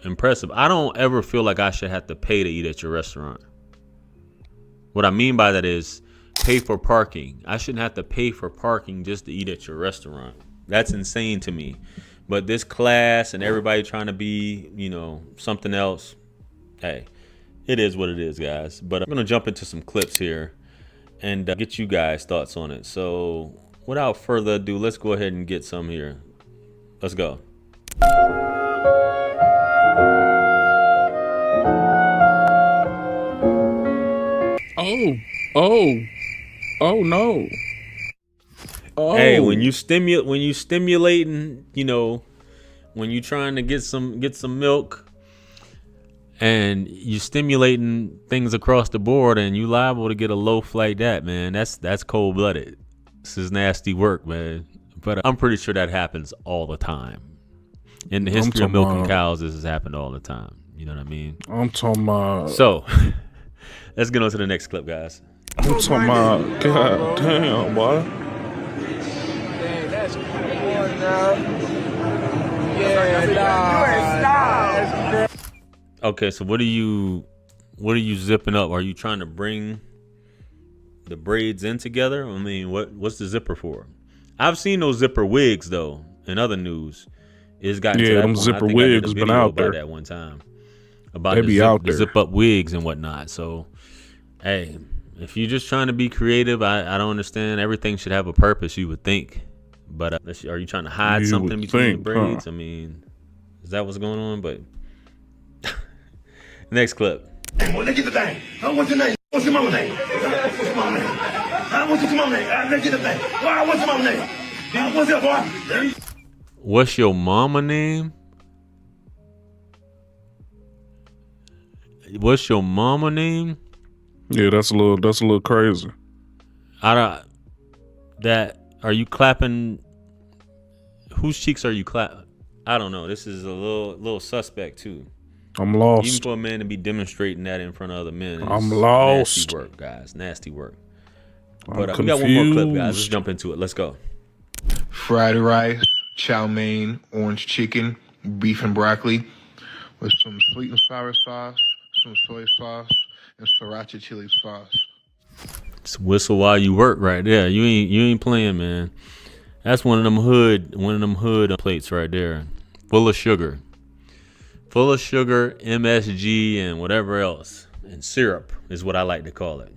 impressive. I don't ever feel like I should have to pay to eat at your restaurant. What I mean by that is pay for parking. I shouldn't have to pay for parking just to eat at your restaurant. That's insane to me. But this class and everybody trying to be, something else, hey, it is what it is, guys. But I'm going to jump into some clips here and get you guys' thoughts on it. So without further ado, let's go ahead and get some here. Let's go. Oh no. Oh. Hey, when you stimulating, you know, when you trying to get some milk and you stimulating things across the board and you liable to get a loaf like that, man, that's cold-blooded. This is nasty work, man. But I'm pretty sure that happens all the time. In the history of milking cows, this has happened all the time. You know what I mean? I'm talking about. So, let's get on to the next clip, guys. I'm talking about. God damn, boy. Dang, that's cool, yeah, Okay, so what are you zipping up? Are you trying to bring the braids in together? I mean, what's the zipper for? I've seen those zipper wigs though in other news. It's gotten to that them point. zipper I think wigs I did a been video out about there. that one time about They the be out there. zip up wigs and whatnot. So, hey, if you're just trying to be creative, I don't understand. Everything should have a purpose, you would think. But are you trying to hide You something would between think, the braids? huh? I mean, is that what's going on? But next clip. Well, let's get the thing. What's your name? What's your mama name? What's your mama name? What's your mama name? Let's get the thing. What's your mama name? What's up, boy? What's your mama name? What's your mama name? Yeah, that's a little crazy. Are you clapping? Whose cheeks are you clapping? I don't know. This is a little suspect too. I'm lost. Even for a man to be demonstrating that in front of other men, I'm lost. Nasty work, guys. Nasty work. I'm But we got one more clip, guys. Let's confused. jump into it. Let's go. Fried rice, chow mein, orange chicken, beef and broccoli with some sweet and sour sauce, some soy sauce, and sriracha chili sauce. It's whistle while you work right there. You ain't playing, man. That's one of them hood plates right there. Full of sugar, MSG, and whatever else. And syrup is what I like to call it.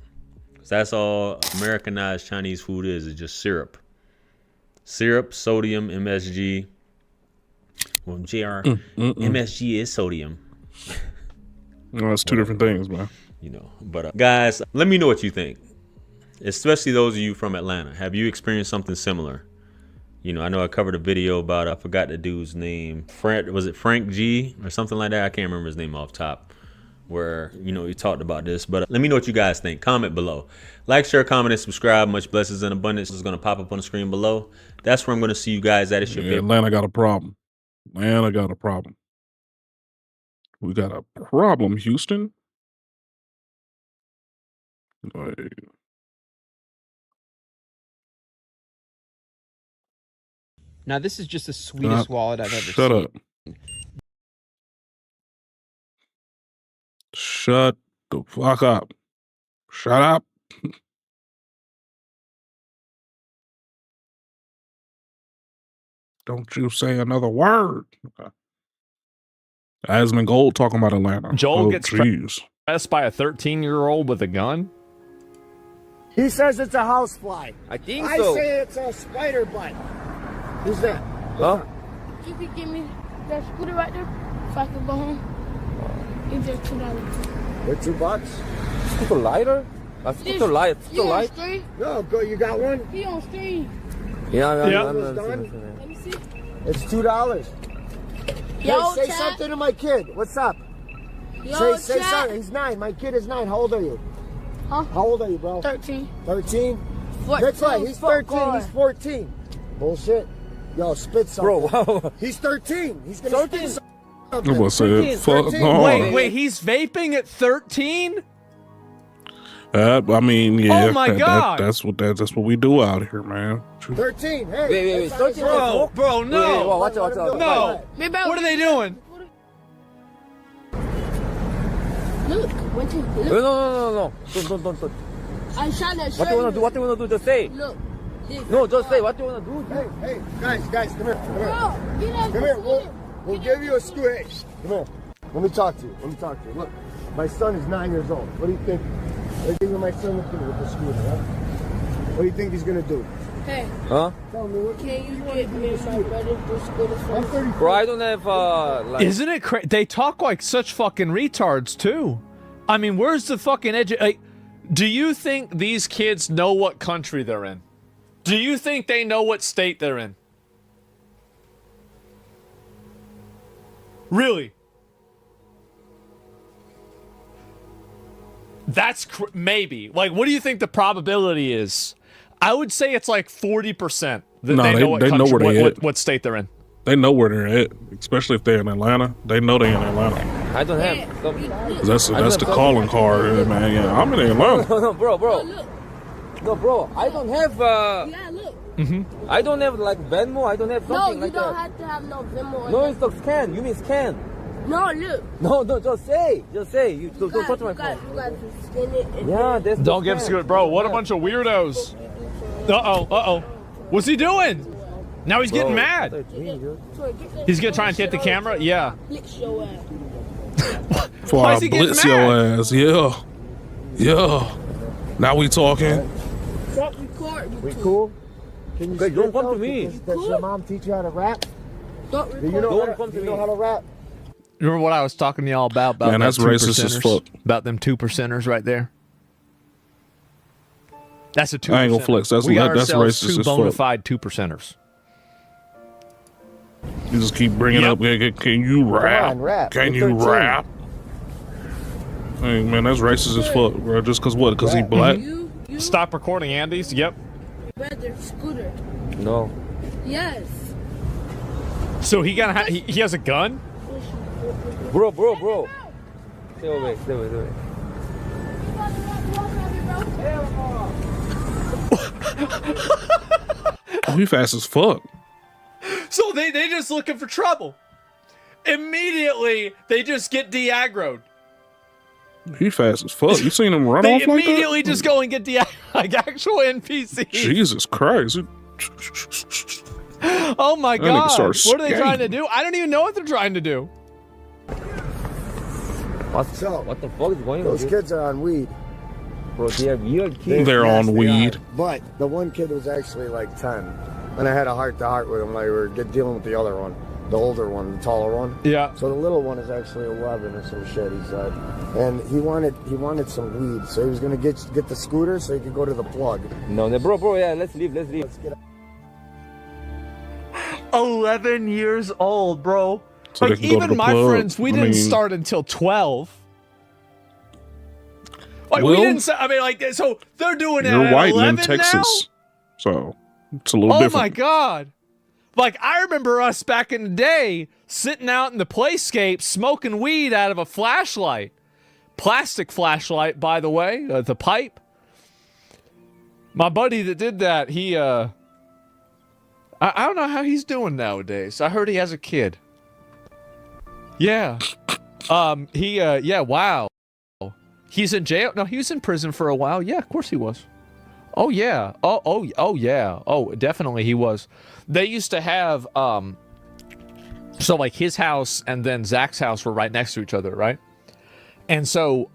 'Cause that's all Americanized Chinese food is just syrup. Syrup, sodium, MSG. Well, MSG is sodium. No, it's two different things, man. You know, but guys, let me know what you think. Especially those of you from Atlanta. Have you experienced something similar? You know, I know I covered a video about, I forgot the dude's name. Was it Frank G or something like that? I can't remember his name off top. Where, you know, he talked about this. But let me know what you guys think. Comment below. Like, share, comment, and subscribe. Much blessings and abundance is going to pop up on the screen below. That's where I'm going to see you guys at. It's your favorite. Atlanta got a problem. Atlanta got a problem. We got a problem, Houston. Like, Now this is just the sweetest wallet I've ever shut seen. up. Shut the fuck up. Shut up. Don't you say another word. Okay. Asmund Gold talking about Atlanta. Joel Oh, gets jeez. pressed by a 13-year-old with a gun? He says it's a housefly. I think I so. say it's a spider bite. Who's that? Huh? You could give me that scooter right there so I can go home. It's just $2. For $2? Scooter lighter? A scooter light. You on stream? No, go. You got one? He on stream. Yeah, Almost done? Let me see. It's $2. Yo, say chat. something to my kid. What's up? Yo, say chat. something. He's 9. My kid is 9. How old are you? Huh? How old are you, bro? 13. 13? 14. That's right. He's 13. He's 14. Bullshit. Yo, spit something. Bro, he's 13. He's gonna spit something. I'm gonna say, fuck 13. no. Wait, he's vaping at 13? I mean, yeah. Oh my God. That's what we do out here, man. 13. Hey. wait. that's how he's 13. gonna- Bro, no. Wait, watch out. No. Maybe What are they doing? Look. What you look. No. Don't. I shot that What do you wanna do? What do you wanna do? Just say. Look. This. No, just say. What do you wanna do? Hey, guys, come here. Come here. Bro, get that Come here. scooter. We'll give you a scooter. Hey, come here. Let me talk to you. Look, my son is 9 years old. What do you think? What do you think my son is doing with the scooter, huh? What do you think he's gonna do? Hey. Huh? Tell me, what can you get me and my brother to scooter for? Bro, I don't have, like... Isn't it crazy? They talk like such fucking retards, too. I mean, where's the fucking like, do you think these kids know what country they're in? Do you think they know what state they're in? Really? That's maybe. Like, what do you think the probability is? I would say it's like 40% that they know what country, know where they at. What state they're in. They know where they're at, especially if they're in Atlanta. They know they're in Atlanta. I don't have. That's the calling card, man. Yeah, I'm in Atlanta. No, bro. No, bro. I don't have. Yeah, look. I don't have like Venmo. I don't have something like that. No, you don't have to have no Venmo. No, it's the scan. You mean scan? No, look. No, just say. You don't touch my phone. You got to scan it. Yeah, that's Don't give scoot, bro. What a bunch of weirdos. Uh-oh. What's he doing? Now he's getting mad. He's gonna try and hit the camera? Yeah. Before I blitz your ass. Yeah. Now we talking. Stop recording. We cool? Can you don't come to me. Does your mom teach you how to rap? Don't Do you know how to rap? Remember what I was talking to y'all about Man, that's racist as fuck. About them 2%ers right there? That's a 2%. I ain't gonna flex. That's racist as fuck. Bona fide 2%ers. You just keep bringing up, can you rap? Can you rap? Hey, man, that's racist as fuck, bro. Just because what? Because he black? Stop recording, Andy's. Yep. Brother, scooter. No. Yes. So he has a gun? Bro. Stay away. Oh, he fast as fuck. So they just looking for trouble. Immediately, they just get de-aggroed. He fast as fuck. You seen him run off like that? They immediately just go and get like actual NPCs. Jesus Christ. Oh my God. What are they trying to skating. do? I don't even know what they're trying to do. What the fuck is going on? Those kids are on weed. Bro, they have weird kids. They're on weed. But the one kid was actually like 10. And I had a heart-to-heart with him. Like we were dealing with the other one. The older one, the taller one. Yeah. So the little one is actually 11 or some shit, he said. And he wanted some weed. So he was going to get the scooter so he could go to the plug. No, bro, yeah, let's leave. Let's get 11 years old, bro. So like, even my friends, we didn't start until 12. Like, we didn't I mean, like, so they're doing it You're at white 11 in Texas. So it's a little different. Oh my God. Like, I remember us back in the day sitting out in the playscape smoking weed out of a flashlight. Plastic flashlight, by the way, the pipe. My buddy that did that, he, I don't know how he's doing nowadays. I heard he has a kid. Yeah. Yeah, wow. He's in jail? No, he was in prison for a while. Yeah, of course he was. Oh, yeah. Oh, yeah. Oh, definitely he was. They used to have, so like his house and then Zach's house were right next to each other, right? And so,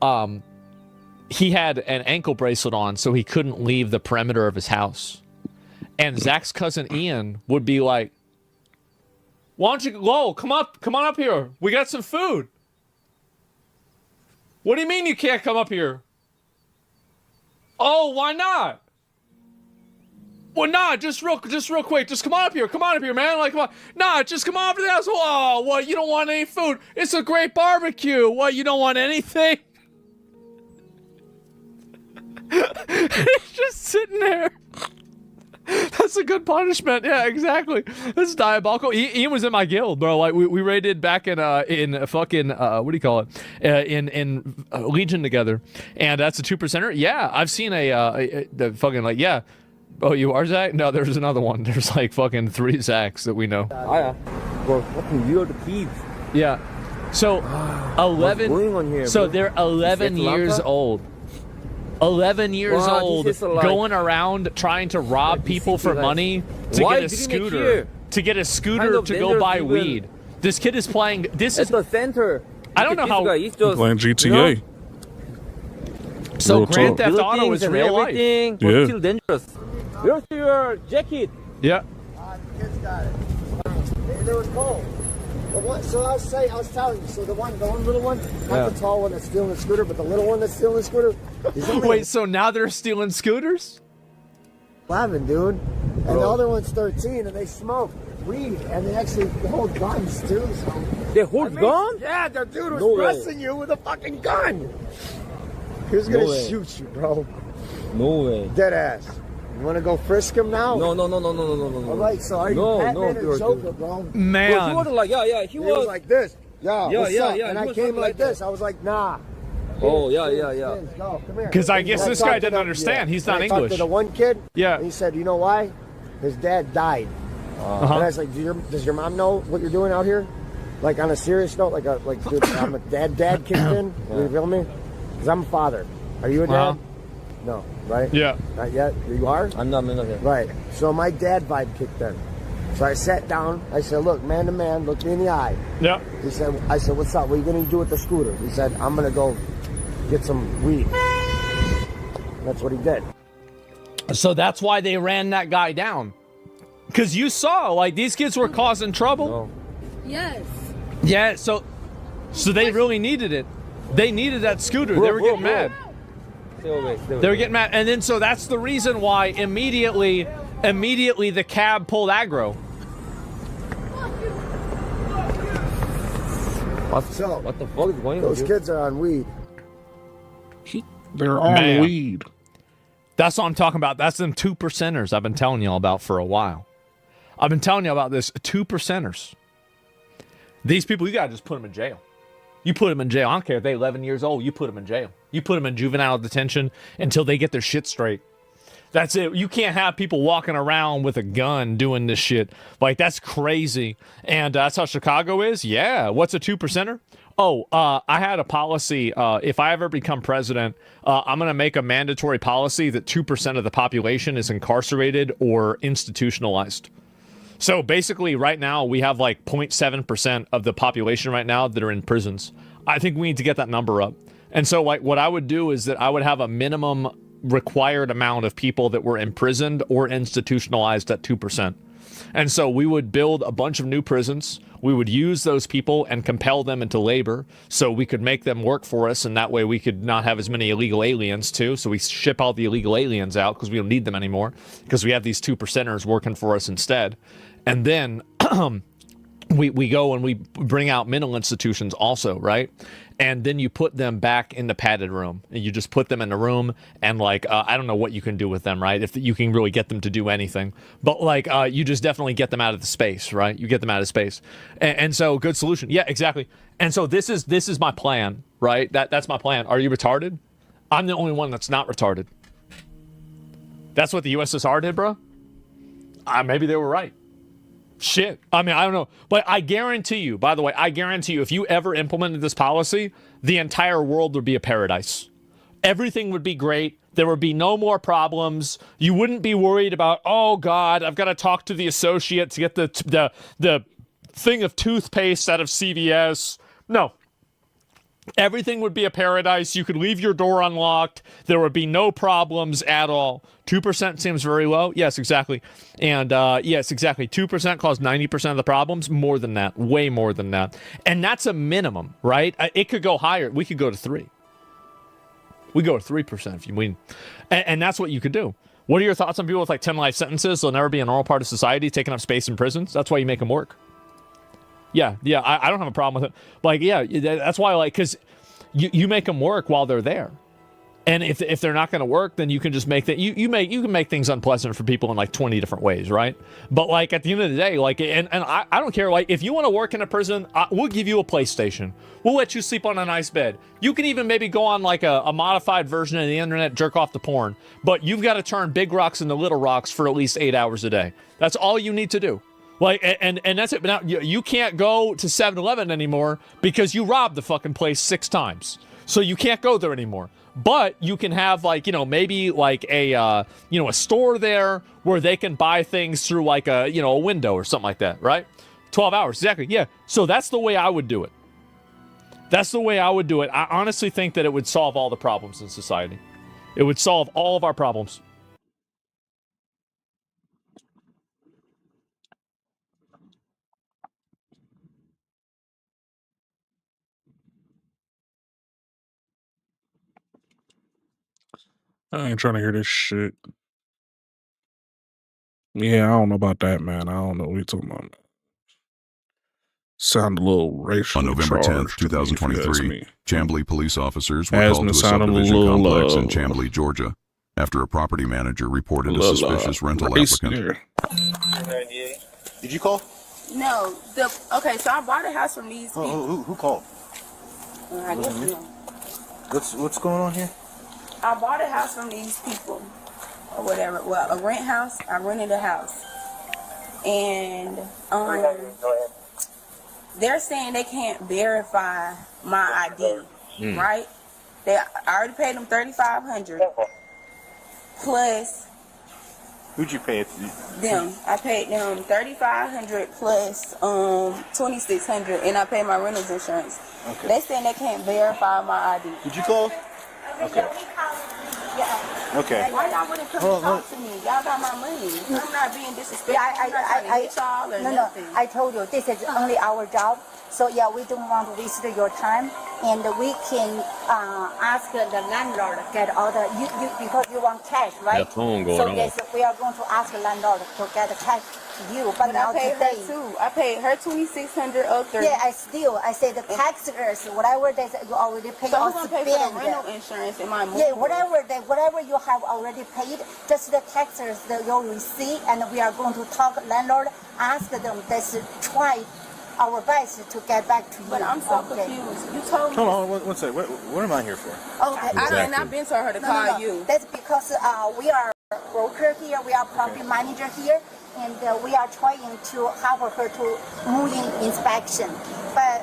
he had an ankle bracelet on, so he couldn't leave the perimeter of his house. And Zach's cousin Ian would be like, why don't you, Lowell, come on up here. We got some food. What do you mean you can't come up here? Oh, why not? Well, nah, just real quick. Just come on up here, man. Like, come on. Nah, just come on up to the house. Oh, what, you don't want any food? It's a great barbecue. What, you don't want anything? He's just sitting there. That's a good punishment. Yeah, exactly. This is diabolical. Ian was in my guild, bro. Like we raided back in fucking what do you call it? In Legion together, and that's a 2%er. Yeah, I've seen the fucking like yeah. Oh, you are Zach? No, there's another one. There's like fucking 3 Zachs that we know. Oh yeah, bro. Fucking weird kids. Yeah. So 11. What's going on here, so bro? they're 11 years old. 11 years old, going around trying to rob people for money to get a scooter. To get a scooter to go buy weed. This kid is playing. This is the center. I don't know how. Playing GTA. So Grand Theft Auto is real life. But still dangerous. Where's your jacket? Yeah. The kids got it. They were cold. The one, so I was telling you, so the one little one, not the tall one that's stealing the scooter, but the little one that's stealing the scooter. Wait, so now they're stealing scooters? 11, dude. And the other one's 13, and they smoke weed, and they actually hold guns, too. So. They hold guns? Yeah, the dude was No pressing you with a fucking gun. He was going to shoot you, bro. No way. Dead ass. You want to go frisk him now? No. All right, so are you Batman or Joker, bro? Man. Well, he was like, he was like this. Yeah, yeah. And I came like this. I was like, nah. Oh, yeah. Go, come here. Because I guess this guy didn't understand. He's not I English. talked to the one kid. Yeah. And he said, you know why? His dad died. And I was like, does your mom know what you're doing out here? Like on a serious note, dude, I'm a dad kicked in. You feel me? Because I'm a father. Are you a dad? No, right? Yeah. Not yet? You are? I'm not yet. Right. So my dad vibe kicked in. So I sat down. I said, look, man to man, look me in the eye. Yeah. I said, what's up? What are you going to do with the scooter? He said, I'm going to go get some weed. That's what he did. So that's why they ran that guy down. Because you saw, like, these kids were causing trouble. No. Yes. Yeah, so they really needed it. They needed that scooter. They were getting mad. They were getting mad. And then so that's the reason why immediately the cab pulled aggro. What the fuck is going on? Those kids are on weed. They're on weed. That's what I'm talking about. That's them 2%ers I've been telling y'all about for a while. I've been telling y'all about this 2%ers. These people, you gotta just put them in jail. You put them in jail. I don't care if they're 11 years old. You put them in jail. You put them in juvenile detention until they get their shit straight. That's it. You can't have people walking around with a gun doing this shit. Like, that's crazy. And that's how Chicago is? Yeah. What's a 2%er? Oh, I had a policy. If I ever become president, I'm going to make a mandatory policy that 2% of the population is incarcerated or institutionalized. So basically, right now, we have like 0.7% of the population right now that are in prisons. I think we need to get that number up. And so, like, what I would do is that I would have a minimum required amount of people that were imprisoned or institutionalized at 2%. And so we would build a bunch of new prisons. We would use those people and compel them into labor so we could make them work for us, and that way we could not have as many illegal aliens too. So we ship all the illegal aliens out because we don't need them anymore because we have these 2%ers working for us instead. And then we go and we bring out mental institutions also, right? And then you put them back in the padded room. And you just put them in the room and, like, I don't know what you can do with them, right? If you can really get them to do anything. But, like, you just definitely get them out of the space, right? You get them out of space. And so, good solution. Yeah, exactly. And so this is my plan, right? That's my plan. Are you retarded? I'm the only one that's not retarded. That's what the USSR did, bro? Maybe they were right. Shit. I mean, I don't know. But I guarantee you, by the way, if you ever implemented this policy, the entire world would be a paradise. Everything would be great. There would be no more problems. You wouldn't be worried about, oh, God, I've got to talk to the associate to get the thing of toothpaste out of CVS. No. Everything would be a paradise. You could leave your door unlocked. There would be no problems at all. 2% seems very low. Yes, exactly. And yes, exactly. 2% caused 90% of the problems. More than that. Way more than that. And that's a minimum, right? It could go higher. We could go to 3. We go to 3% if you win. And that's what you could do. What are your thoughts on people with like 10 life sentences? They'll never be a normal part of society, taking up space in prisons. That's why you make them work. Yeah, I don't have a problem with it. Like, yeah, that's why, like, because you make them work while they're there. And if they're not going to work, then you can just make that you can make things unpleasant for people in like 20 different ways, right? But like at the end of the day, like, and I don't care, like, if you want to work in a prison, we'll give you a PlayStation. We'll let you sleep on a nice bed. You can even maybe go on like a modified version of the internet, jerk off to porn. But you've got to turn big rocks into little rocks for at least 8 hours a day. That's all you need to do. Like, and that's it. But now you can't go to 7-Eleven anymore because you robbed the fucking place 6 times. So you can't go there anymore. But you can have, like, maybe like a store there where they can buy things through like a window or something like that, right? 12 hours, exactly. Yeah. So that's the way I would do it. That's the way I would do it. I honestly think that it would solve all the problems in society. It would solve all of our problems. I ain't trying to hear this shit. Yeah, I don't know about that, man. I don't know what you're talking about. Sound a little racially On November 10th, charged to me, if you ask 2023, me. Chamblee police officers were Has called been to a sounding a subdivision little, complex in Chamblee, Georgia, after a property manager reported a suspicious rental race applicant. Did you call? No, okay, so I bought a house from these people. Who called? I guess you know. What's going on here? I bought a house from these people, or whatever. Well, a rent house. I rented a house, and they're saying they can't verify my ID, right? I already paid them $3,500 plus. Who'd you pay it to? Them. I paid them $3,500 plus $2,600, and I paid my renter's insurance. Okay. They saying they can't verify my ID. Did you call? Okay. Yeah. Okay. Why y'all wouldn't come and talk to me? Y'all got my money. I'm not being disrespectful. I'm not trying to hit y'all or nothing. I told you this is only our job. So yeah, we don't want to waste your time, and we can ask the landlord get all the because you want cash, right? That phone going so on. yes, we are going to ask the landlord to get the cash to you. But now I paid today, her too. I paid her $2,600 up there. yeah, I say the taxes, whatever they you already paid. So on who's gonna pay for the spend. rental insurance in my movie? Yeah, whatever you have already paid, just the taxes that your receipt, and we are going to talk landlord, ask them, let's try our best to get back to you. But I'm so confused. You told me. Hold on, one second. What am I here for? Okay. I've been told her to call you. That's because we are broker here, we are property manager here, and we are trying to help her to move in inspection. But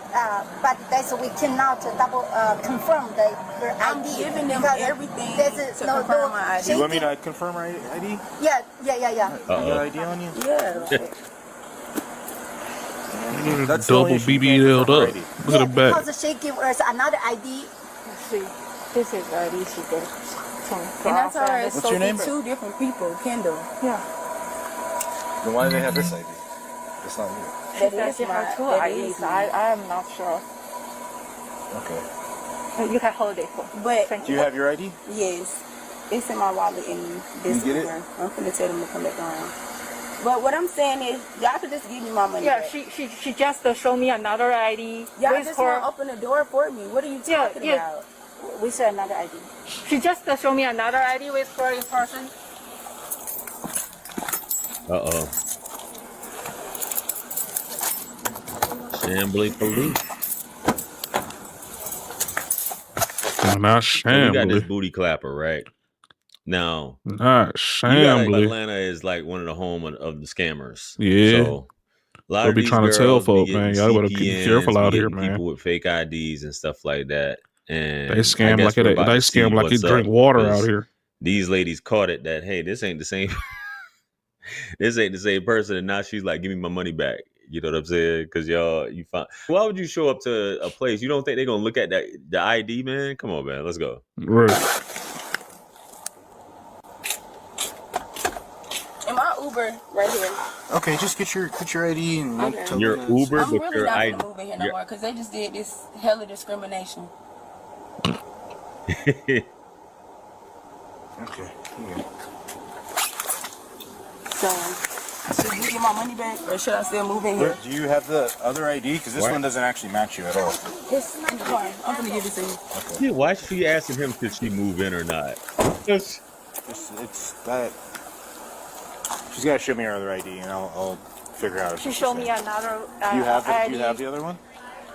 that's we cannot double confirm her ID. I'm giving them everything to confirm my ID. You want me to confirm my ID? Yeah. You got ID on you? Yeah. That's double BBL'd up. Look at the back. Because she gave us another ID. This is ID she did. And I told her it's What's your name? two different people, Kendall. Yeah. Then why do they have this ID? It's not you. She said she has two IDs. I am not sure. Okay. You can hold it for. But Do you have your ID? yes, it's in my wallet in this You get it? one. I'm gonna tell them to come back around. But what I'm saying is, y'all could just give me my money. Yeah, back. she just showed me another ID. Y'all with just her. want to open the door for me. What are you talking about? We saw another ID. She just showed me another ID with her in person. Chamblee police. Not So we got this Chamblee. booty clapper, right? Now, Not you gotta, Chamblee. Atlanta is like one of the home of the scammers. Yeah. So a lot They'll of be these trying to tell girls folk, be man. getting Y'all better be CPNs, careful out be here, getting man. people with fake IDs and stuff like that. And They scam I guess like we're it. about They to see scam like you what's drink up, water out 'cause here. these ladies caught it that, hey, this ain't the same. This ain't the same person. And now she's like, give me my money back. You know what I'm saying? Because you find. Why would you show up to a place you don't think they're gonna look at the ID, man? Come on, man. Let's go. Right. And my Uber right here. Okay, just get your ID and Okay. tell Your them it's- Uber, I'm but really your not ID. gonna move in here no more because they just did this hella discrimination. Okay. So, should you get my money back or should I still move in here? Do you have the other ID? Because this What? one doesn't actually match you at all. It's in the car. I'm gonna give it to you. Yeah, why is she asking him could she move in or not? It's that. She's got to show me her other ID, and I'll figure out. She showed me another Do you have ID. Do you have the other one?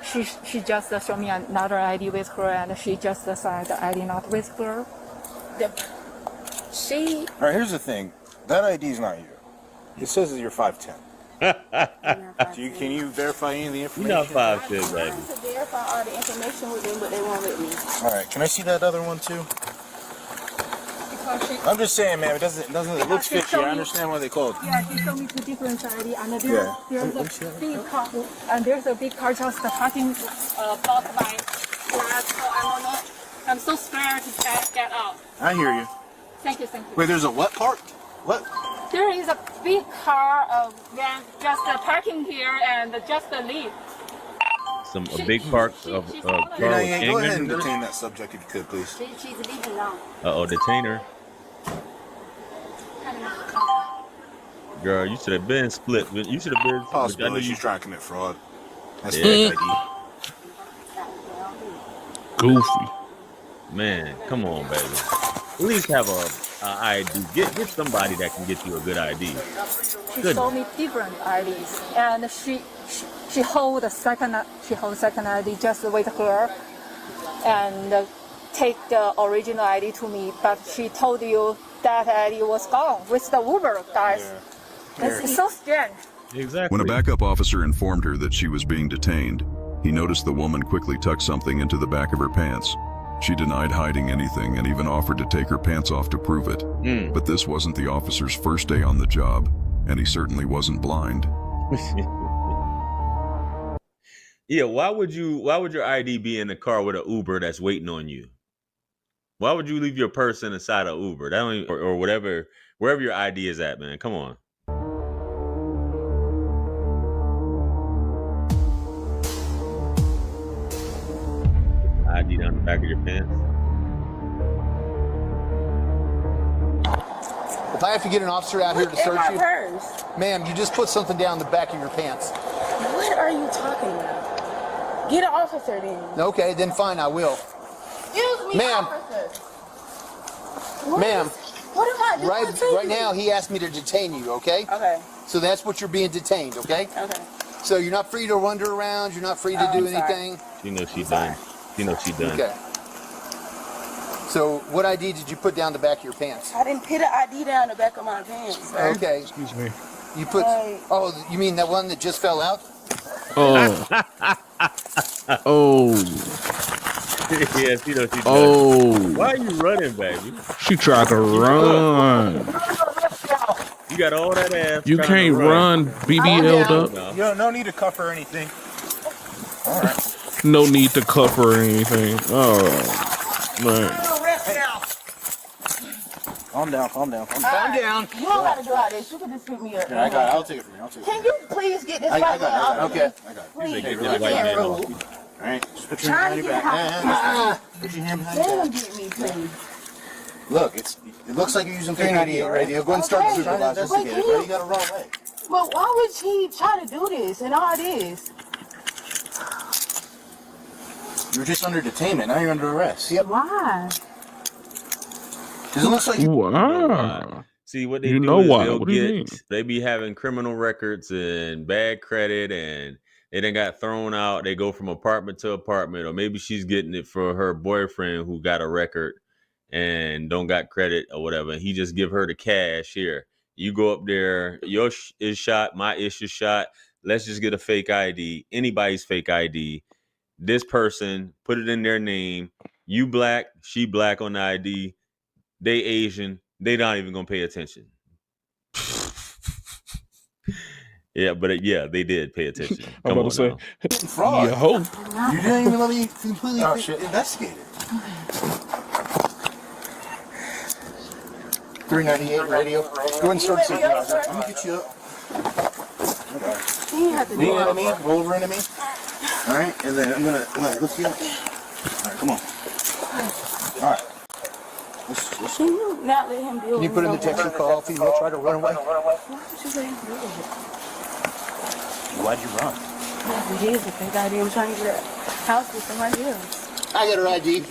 She just showed me another ID with her, and she just signed the ID not with her. She. All right. Here's the thing. That ID is not you. It says that you're 5'10". Can you verify any of the information? You're not 5'10", I'm baby. trying to verify all the information with them, but they won't let me. All right. Can I see that other one too? I'm just saying, man. It looks fishy. I understand why they called. Yeah, she showed me two different ID, and there's Yeah. a big car, and there's a big car just parking blocked by garage. So I'm so scared to get out. I hear you. Thank you. Wait, there's a what parked? What? There is a big car van just parking here and just leave. A big part of car with Go gang ahead and members. detain that subject if you could, please. She's leaving now. Detain her. Girl, you should have been split. You should have been. Possibility she's trying to commit fraud. That's Yeah. fake ID. Goofy. Man, come on, baby. At least have a ID. Get somebody that can get you a good ID. She showed me different IDs, and she hold a second ID just with her, and take the original ID to me. But she told you that ID was gone with the Uber guys. It's so strange. Exactly. When a backup officer informed her that she was being detained, he noticed the woman quickly tuck something into the back of her pants. She denied hiding anything and even offered to take her pants off to prove it. But this wasn't the officer's first day on the job, and he certainly wasn't blind. Yeah, why would your ID be in the car with an Uber that's waiting on you? Why would you leave your purse inside an Uber? That don't even, or whatever, wherever your ID is at, man. Come on. ID down the back of your pants. If I have to get an officer out here to search you, ma'am, you just put something down the back of your pants. What are you talking about? Get an officer then. Okay, then fine, I will. Excuse me, Ma'am. officer. Ma'am, What am I doing to you? right now he asked me to detain you, okay? Okay. So that's what you're being detained, okay? Okay. So you're not free to wander around, you're not free to do anything? You know she done. You know she done. Okay. So what ID did you put down the back of your pants? I didn't put an ID down the back of my pants, sir. Okay. Excuse me. You put, oh, you mean that one that just fell out? Oh. Oh. Yeah, she knows she done. Oh. Why are you running, baby? She tried to run. You got all that ass. You trying can't to run BBL'd up. No need to cuff her or anything. All right. No need to cuff her or anything. Oh, man. Calm down. Calm down. Calm down. You don't gotta do all this. You can just pick me up. Yeah, I got it. I'll take it from you. Can you please get this I white got man it. off? Okay. I got it. Please. Take You it. can't roll. All right. Just put your hand behind your back. Put your hand behind your Damn, back. get me, please. Look, it looks like you're using 398 radio. Go ahead and start the supervisor. Wait, can You got it wrong way. But why would he try to do this and all this? You were just under detainment. Now you're under arrest. Yep. Why? Because it looks like you. Wow. See what they You do know is why. they'll What do you mean? they be having criminal records and bad credit, and they done got thrown out. They go from apartment to apartment, or maybe she's getting it for her boyfriend who got a record and don't got credit or whatever. And he just give her the cash. Here, you go up there. Your is shot. My ish is shot. Let's just get a fake ID. Anybody's fake ID. This person, put it in their name. You black, she black on the ID. They Asian. They not even gonna pay attention. Yeah, but yeah, they did pay attention. I'm Come about to on say, Fraud. you hope. You didn't even let me completely investigate it. 398 radio. Go ahead and start the supervisor. I'm gonna get you up. Okay. You have to do Lean all into me. that. Roll over into me. All right, and then I'm gonna lift you up. All right, come on. All right. Let's Can you not let him do it? Can you put in the text and call if he will try to run away? Why would you let him do it? Why'd you run? Yes, it is a fake ID. I'm trying to get a house with somebody else. I got her ID.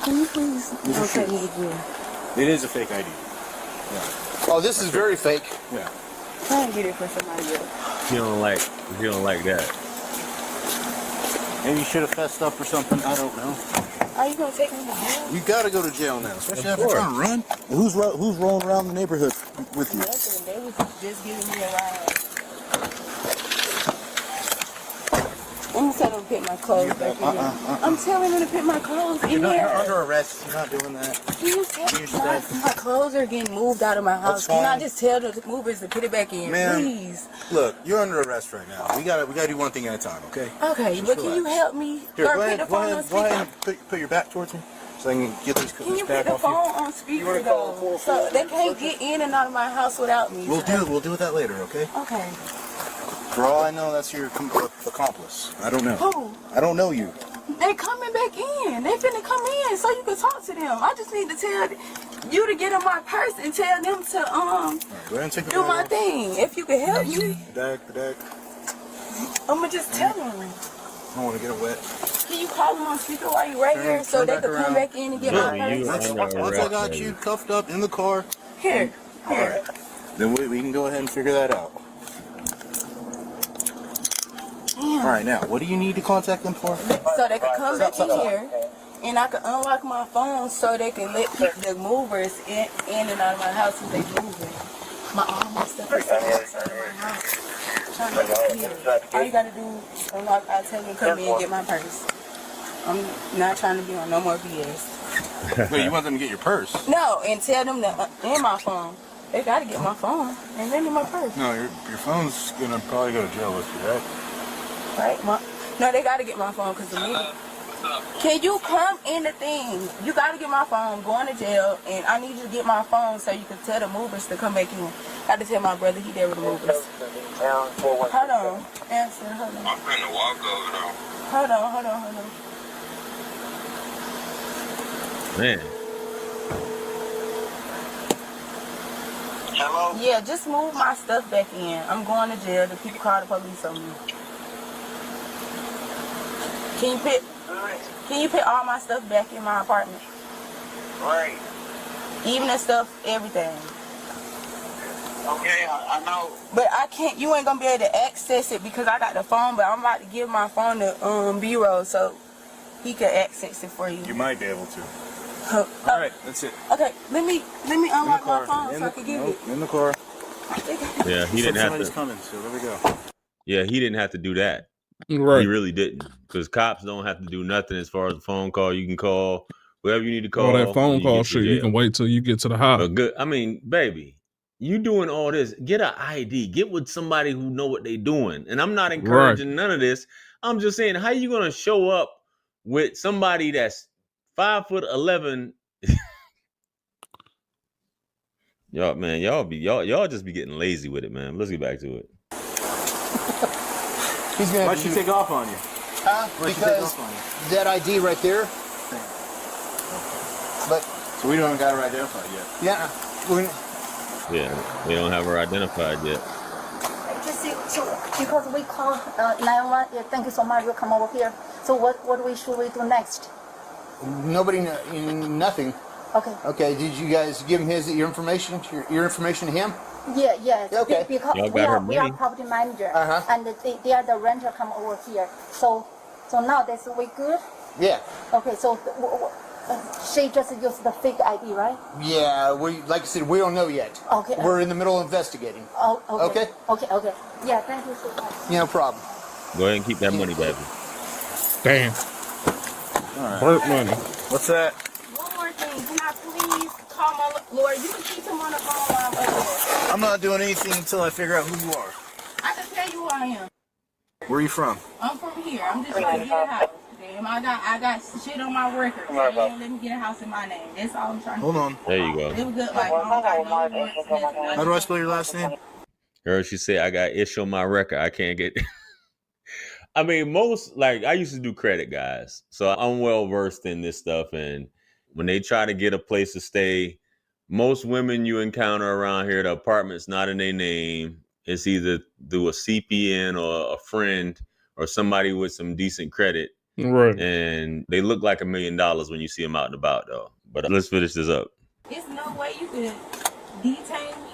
Can you please don't take me again? It is a fake ID. Yeah. Oh, this is very fake. Yeah. Try and get it for somebody else. He don't like that. Maybe you should have fessed up or something. I don't know. Are you gonna take me to jail? You gotta go to jail now, especially after trying to run. Who's rolling around the neighborhood with you? Nothing. They was just giving me a ride. I'm gonna tell them to put my clothes back in there. I'm telling them to put my clothes in there. You're under arrest. You're not doing that. Can you tell me my clothes are getting moved out of my house? Can I just tell the movers to put it back in, Ma'am, please? Look, you're under arrest right now. We gotta do one thing at a time, okay? Okay, Just but can you relax. help me? Here, Or go put ahead, the phone on and speaker? put your back towards me so I can get this Can you put back the off phone you. on speaker though? So they can't get in and out of my house without me. We'll do that later, okay? Okay. For all I know, that's your accomplice. I don't know. Who? I don't know you. They coming back in. They finna come in so you can talk to them. I just need to tell you to get in my purse and tell them to Go ahead and take the do bag my off. thing. If help me? The deck. I'ma just tell him. I don't want to get it wet. Can you call him on speaker while you right here so they could come back in and get my purse? Once I got you cuffed up in the car. Here. All right. Then we can go ahead and figure that out. All right, now, what do you need to contact them for? So they could come back in here, and I could unlock my phone so they can let the movers in and out of my house if they moving. All my stuff is outside of my house. All you gotta do is unlock. I'll tell them to come in and get my purse. I'm not trying to be on no more BS. Wait, you want them to get your purse? No, and tell them to in my phone. They gotta get my phone and then in my purse. No, your phone's gonna probably go to jail with you, right? Right? No, they gotta get my phone because the movie. Can you come in the thing? You gotta get my phone. I'm going to jail, and I need you to get my phone so you can tell the movers to come back in. I had to tell my brother he there with the movers. Hold on. Answer. Hold on. I'm finna walk over though. Hold on. Man. Hello? Yeah, just move my stuff back in. I'm going to jail. The people call the police on me. Can you put all my stuff back in my apartment? Right. Even the stuff, everything. Okay, I know. But I can't, you ain't gonna be able to access it because I got the phone, but I'm about to give my phone to B-Roll so he can access it for you. You might be able to. All right, that's it. Okay, let me unlock my phone so I can give it. In the car. Yeah, he didn't have Somebody's to. coming, so there we go. Yeah, he didn't have to do that. Right. He really didn't. Because cops don't have to do nothing as far as a phone call. You can call whoever you need to call. All that phone you call get to shit, you jail. can wait till you get to the house. But good. I mean, baby, you doing all this. Get an ID. Get with somebody who know what they doing. And I'm not encouraging none of this. I'm just saying, how you gonna show up with somebody that's 5'11"? Y'all just be getting lazy with it, man. Let's get back to it. Why'd she take off on you? Because that ID right there. But so we don't got her identified yet. Yeah, Yeah, we don't have her identified yet. Just because we call 911, yeah, thank you so much. We'll come over here. So what should we do next? nobody, nothing. Okay. Okay. Did you guys give him your information to him? Yeah. Okay. Because we are property manager, and they are the renter come over here. So now that's we good. Yeah. Okay. So she just used the fake ID, right? Yeah. Like I said, we don't know yet. Okay. We're in the middle of investigating. Oh. Okay. Okay. Okay. Yeah. Thank you so much. No problem. Go ahead and keep that money, baby. Damn. All right. Burnt money. What's that? One more thing. Can I please call my lawyer? You can keep him on the phone while I'm up there. I'm not doing anything until I figure out who you are. I can tell you who I am. Where are you from? I'm from here. I'm just trying to get a house. Damn, I got shit on my record. So they don't let me get a house in my name. That's all I'm trying to do. Hold on. There you go. It was good. Like, How do I spell your last name? Heard she said, I got issue on my record. I can't get... I mean, I used to do credit, guys. So I'm well versed in this stuff. And when they try to get a place to stay, most women you encounter around here, the apartment's not in their name. It's either through a CPN or a friend or somebody with some decent credit. Right. And they look like $1 million when you see them out and about, though. But let's finish this up. There's no way you could detain me,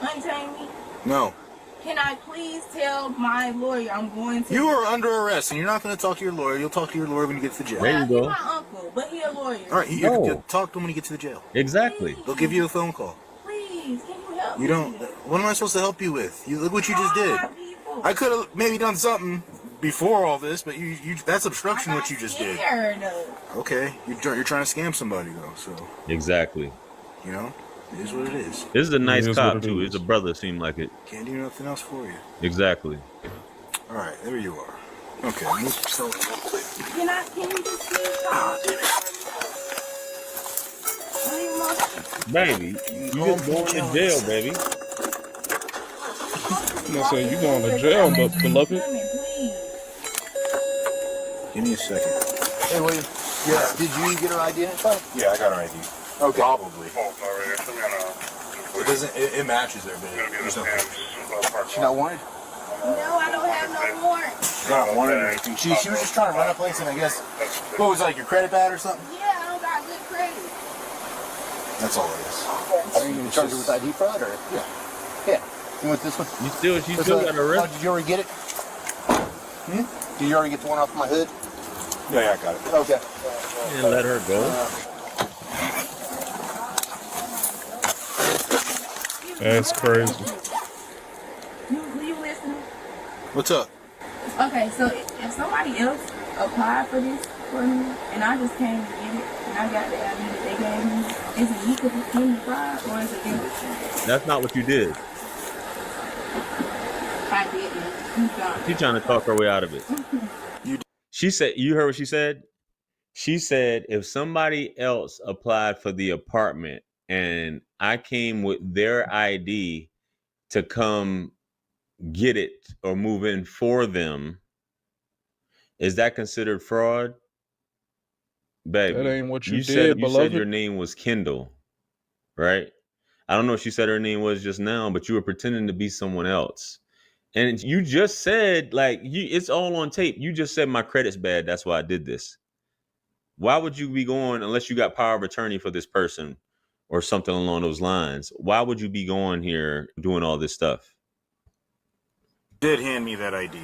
untain me. No. Can I please tell my lawyer I'm going to... You are under arrest, and you're not going to talk to your lawyer. You'll talk to your lawyer when you get to the jail. There you go. He's my uncle, but he a lawyer. All right, you can talk to him when you get to the jail. Exactly. They'll give you a phone call. Please, can you help me? You don't... What am I supposed to help you with? Look what you just did. I could have maybe done something before all this, but that's obstruction what you just did. Okay, you're trying to scam somebody, though, so... Exactly. You know? It is what it is. This is a nice cop, too. It's a brother, seemed like it. Can't do nothing else for you. Exactly. All right, there you are. Okay, move yourself real quick. Can you just please talk? Baby, you just going to jail, baby. I'm gonna say you going to jail, but beloved. Give me a second. Hey, William. Yeah. Did you get her ID info? Yeah, I got her ID. Okay. Probably. It doesn't. It matches there, but there's no. She She got wanted? No, I don't have no warrant. She got wanted or anything. She was just trying to run a place, and I guess, what was it, like your credit bad or something? Yeah, I don't got good credit. That's all it is. Are you going to charge her with ID fraud or? Yeah. Yeah. You want this one? She still got a wrist. Oh, did you already get it? Did you already get the one off my hood? Yeah, I got it. Okay. And let her go. That's crazy. You listening? What's up? Okay, so if somebody else applied for this for me, and I just came to get it, and I got the ID that they gave me, is it you could give me fraud, or is it them? That's not what you did. I didn't. She's trying to talk her way out of it. She said, you heard what she said? She said, if somebody else applied for the apartment and I came with their ID to come get it or move in for them, is that considered fraud? Baby, That ain't what you said, did, you beloved. said your name was Kendall, right? I don't know if she said her name was just now, but you were pretending to be someone else. And you just said, like, it's all on tape. You just said my credit's bad. That's why I did this. Why would you be going, unless you got power of attorney for this person or something along those lines? Why would you be going here doing all this stuff? Did hand me that ID.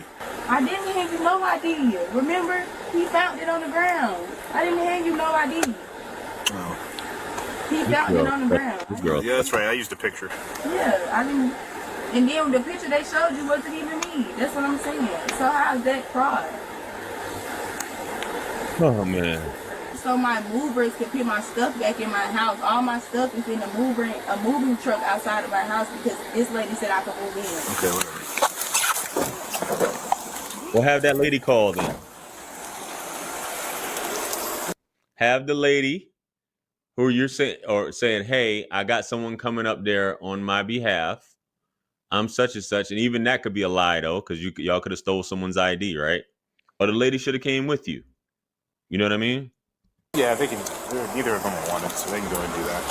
I didn't hand you no ID. Remember, he found it on the ground. I didn't hand you no ID. No. He found it on the ground. Yeah, that's right. I used a picture. Yeah, I didn't. And then the picture they showed you wasn't even me. That's what I'm saying. So how is that fraud? Oh, man. So my movers can put my stuff back in my house. All my stuff is in a moving truck outside of my house because this lady said I could move in. Okay, whatever. Well, have that lady call then. Have the lady who you're saying, hey, I got someone coming up there on my behalf. I'm such and such. And even that could be a lie, though, because y'all could have stole someone's ID, right? Or the lady should have came with you. You know what I mean? Yeah, they can. Neither of them are wanted, so they can go and do that.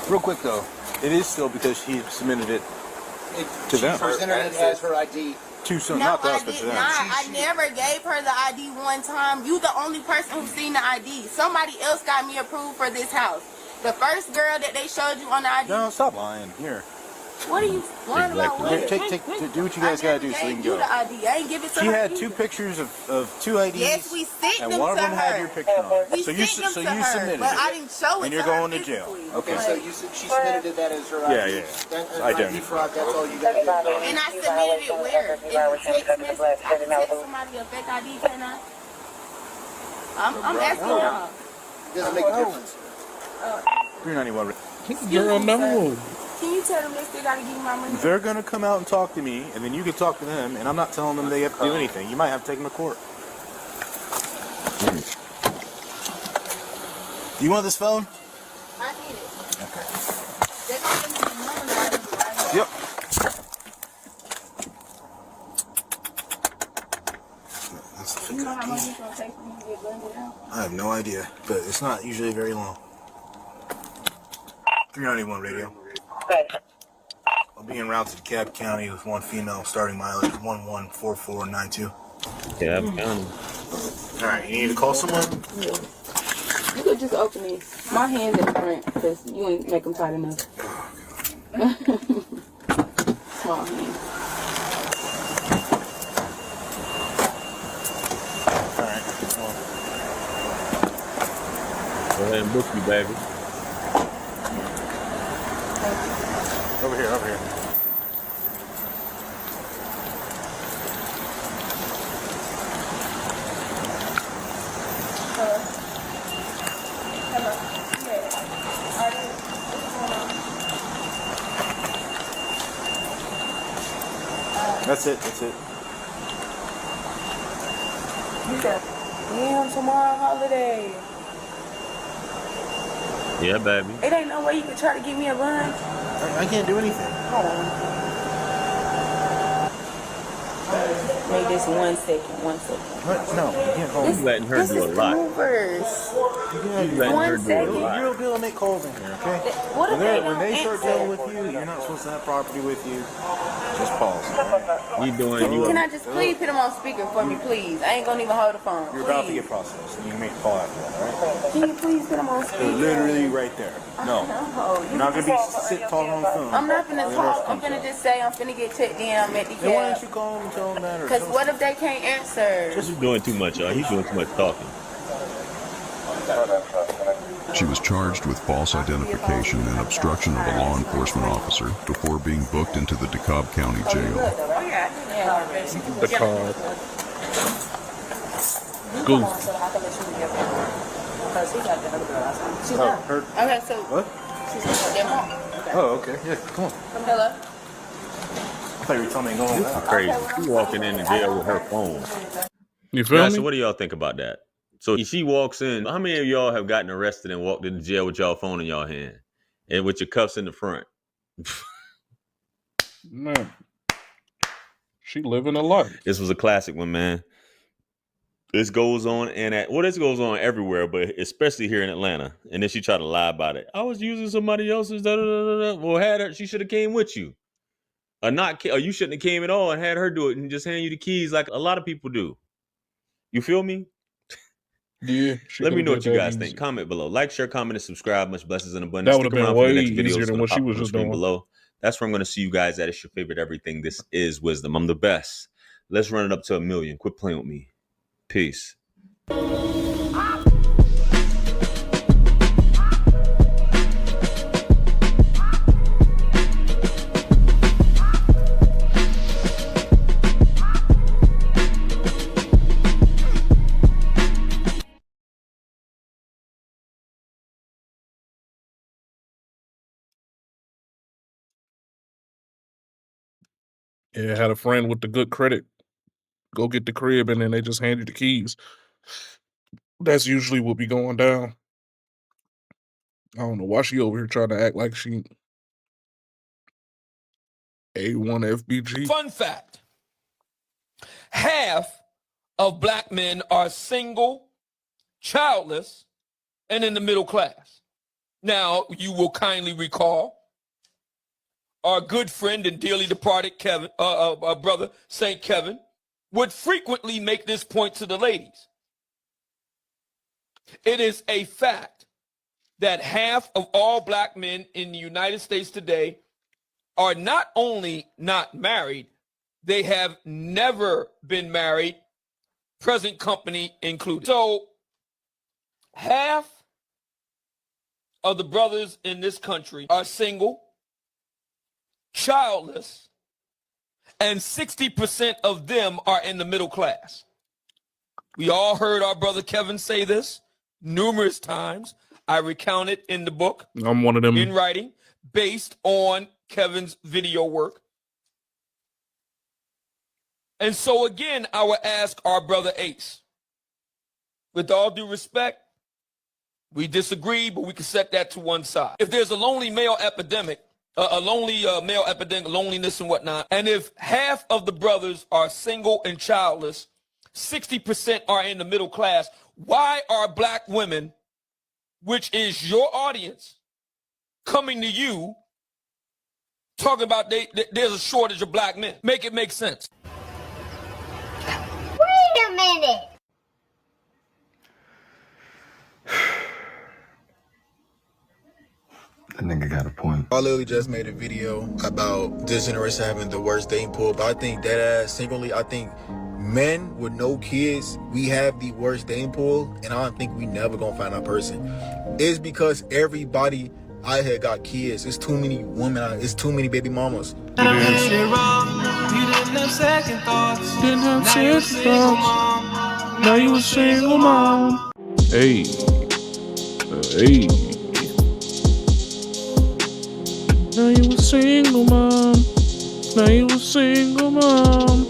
Real quick, though, it is still because he submitted it to them. She presented it as her ID. Not us, but to them. I never gave her the ID one time. You the only person who's seen the ID. Somebody else got me approved for this house. The first girl that they showed you on the ID. No, stop lying. Here. What are you lying about? Here, do what you guys gotta do so you can go. The ID. I ain't give it to She her had either. 2 pictures of 2 IDs. Yes, we sent and them one of to them had her. your picture on. We So you sent them to you her, submitted but it. I didn't show it And you're to her going to jail. physically. Okay. So she submitted it that as her ID. Yeah. I don't. ID fraud, that's all you got to do. And I submitted it where? In the text message. I can text somebody a fake ID, can I? I'm asking y'all. It doesn't make a difference. 391. Girl, no. Can you tell them they still gotta give me my money? They're gonna come out and talk to me, and then you can talk to them. And I'm not telling them they have to do anything. You might have to take them to court. You want this phone? I need it. Okay. They're gonna give me the number right. Yep. You know how much it's gonna take for me to get blended out? I have no idea, but it's not usually very long. 391 radio. I'll be en route to DeKalb County with 1 female, starting mileage 114492. DeKalb County. All right, you need to call someone? You could just open it. My hand's in the front because you ain't make them tight enough. Small hand. All right. Go ahead and book you, baby. Over here, over here. Hello. That's it, that's it. Damn, tomorrow holiday. Yeah, baby. It ain't no way you could try to give me a run. I can't do anything. Hold on. Make this 1 second. What? No, you can't call He's me. letting her do a lot. Movers. He's letting her do a lot. You're able to make calls in here, okay? What if When they start dealing with you, you're not supposed to have property with you. Just pause. You doing you? Can I just please put him on speaker for me, please? I ain't gonna even hold the phone. You're about to get processed. You can make a call after that, alright? Can you please put him on speaker? They're literally right there. No. You're not going to be talking on the phone. I'm not finna talk. I'm finna just say I'm finna get checked in. I'm at the Then why cab. don't you call them and tell them that? Because what if they can't answer? He's doing too much, y'all. He's doing too much talking. She was charged with false identification and obstruction of a law enforcement officer before being booked into the DeKalb County Jail. DeKalb. Goof. Okay, so. What? She's their mom. Oh, okay. Yeah, come on. Hello? I thought you were telling me to go on that. Crazy. She walking in the jail with her phone. You feel me? So what do y'all think about that? So she walks in. How many of y'all have gotten arrested and walked into jail with y'all phone in y'all hand and with your cuffs in the front? Man, she living a life. This was a classic one, man. This goes on this goes on everywhere, but especially here in Atlanta. And then she tried to lie about it. I was using somebody else's. Well, had her. She should have came with you, or not. Or you shouldn't have came at all and had her do it and just hand you the keys like a lot of people do. You feel me? Yeah. Let me know what you guys think. Comment below. Like, share, comment, and subscribe. Much blessings and abundance. That would have been way easier than what she was just doing. Below. That's where I'm going to see you guys at. It's your favorite everything. This is Wisdom. I'm the best. Let's run it up to 1 million. Quit playing with me. Peace. Yeah, I had a friend with the good credit. Go get the crib and then they just hand you the keys. That's usually what be going down. I don't know why she over here trying to act like she A1 FBG. Fun fact. Half of black men are single, childless, and in the middle class. Now, you will kindly recall our good friend and dearly departed Kevin, our brother, St. Kevin, would frequently make this point to the ladies. It is a fact that half of all black men in the United States today are not only not married, they have never been married, present company included. So half of the brothers in this country are single, childless, and 60% of them are in the middle class. We all heard our brother Kevin say this numerous times. I recount it in the book. I'm one of them. In writing, based on Kevin's video work. And so again, I would ask our brother Ace, with all due respect, we disagree, but we can set that to one side. If there's a lonely male epidemic, loneliness and whatnot, and if half of the brothers are single and childless, 60% are in the middle class, why are black women, which is your audience, coming to you talking about there's a shortage of black men? Make it make sense. Wait a minute. That nigga got a point. I literally just made a video about this generation having the worst dating pool, but I think that ass secretly, I think men with no kids, we have the worst dating pool, and I don't think we never gonna find our person. It's because everybody out here got kids. It's too many women, it's too many baby mamas. You didn't have second thoughts. Now you a single mom. Hey. Hey. Now you a single mom. Now you a single mom.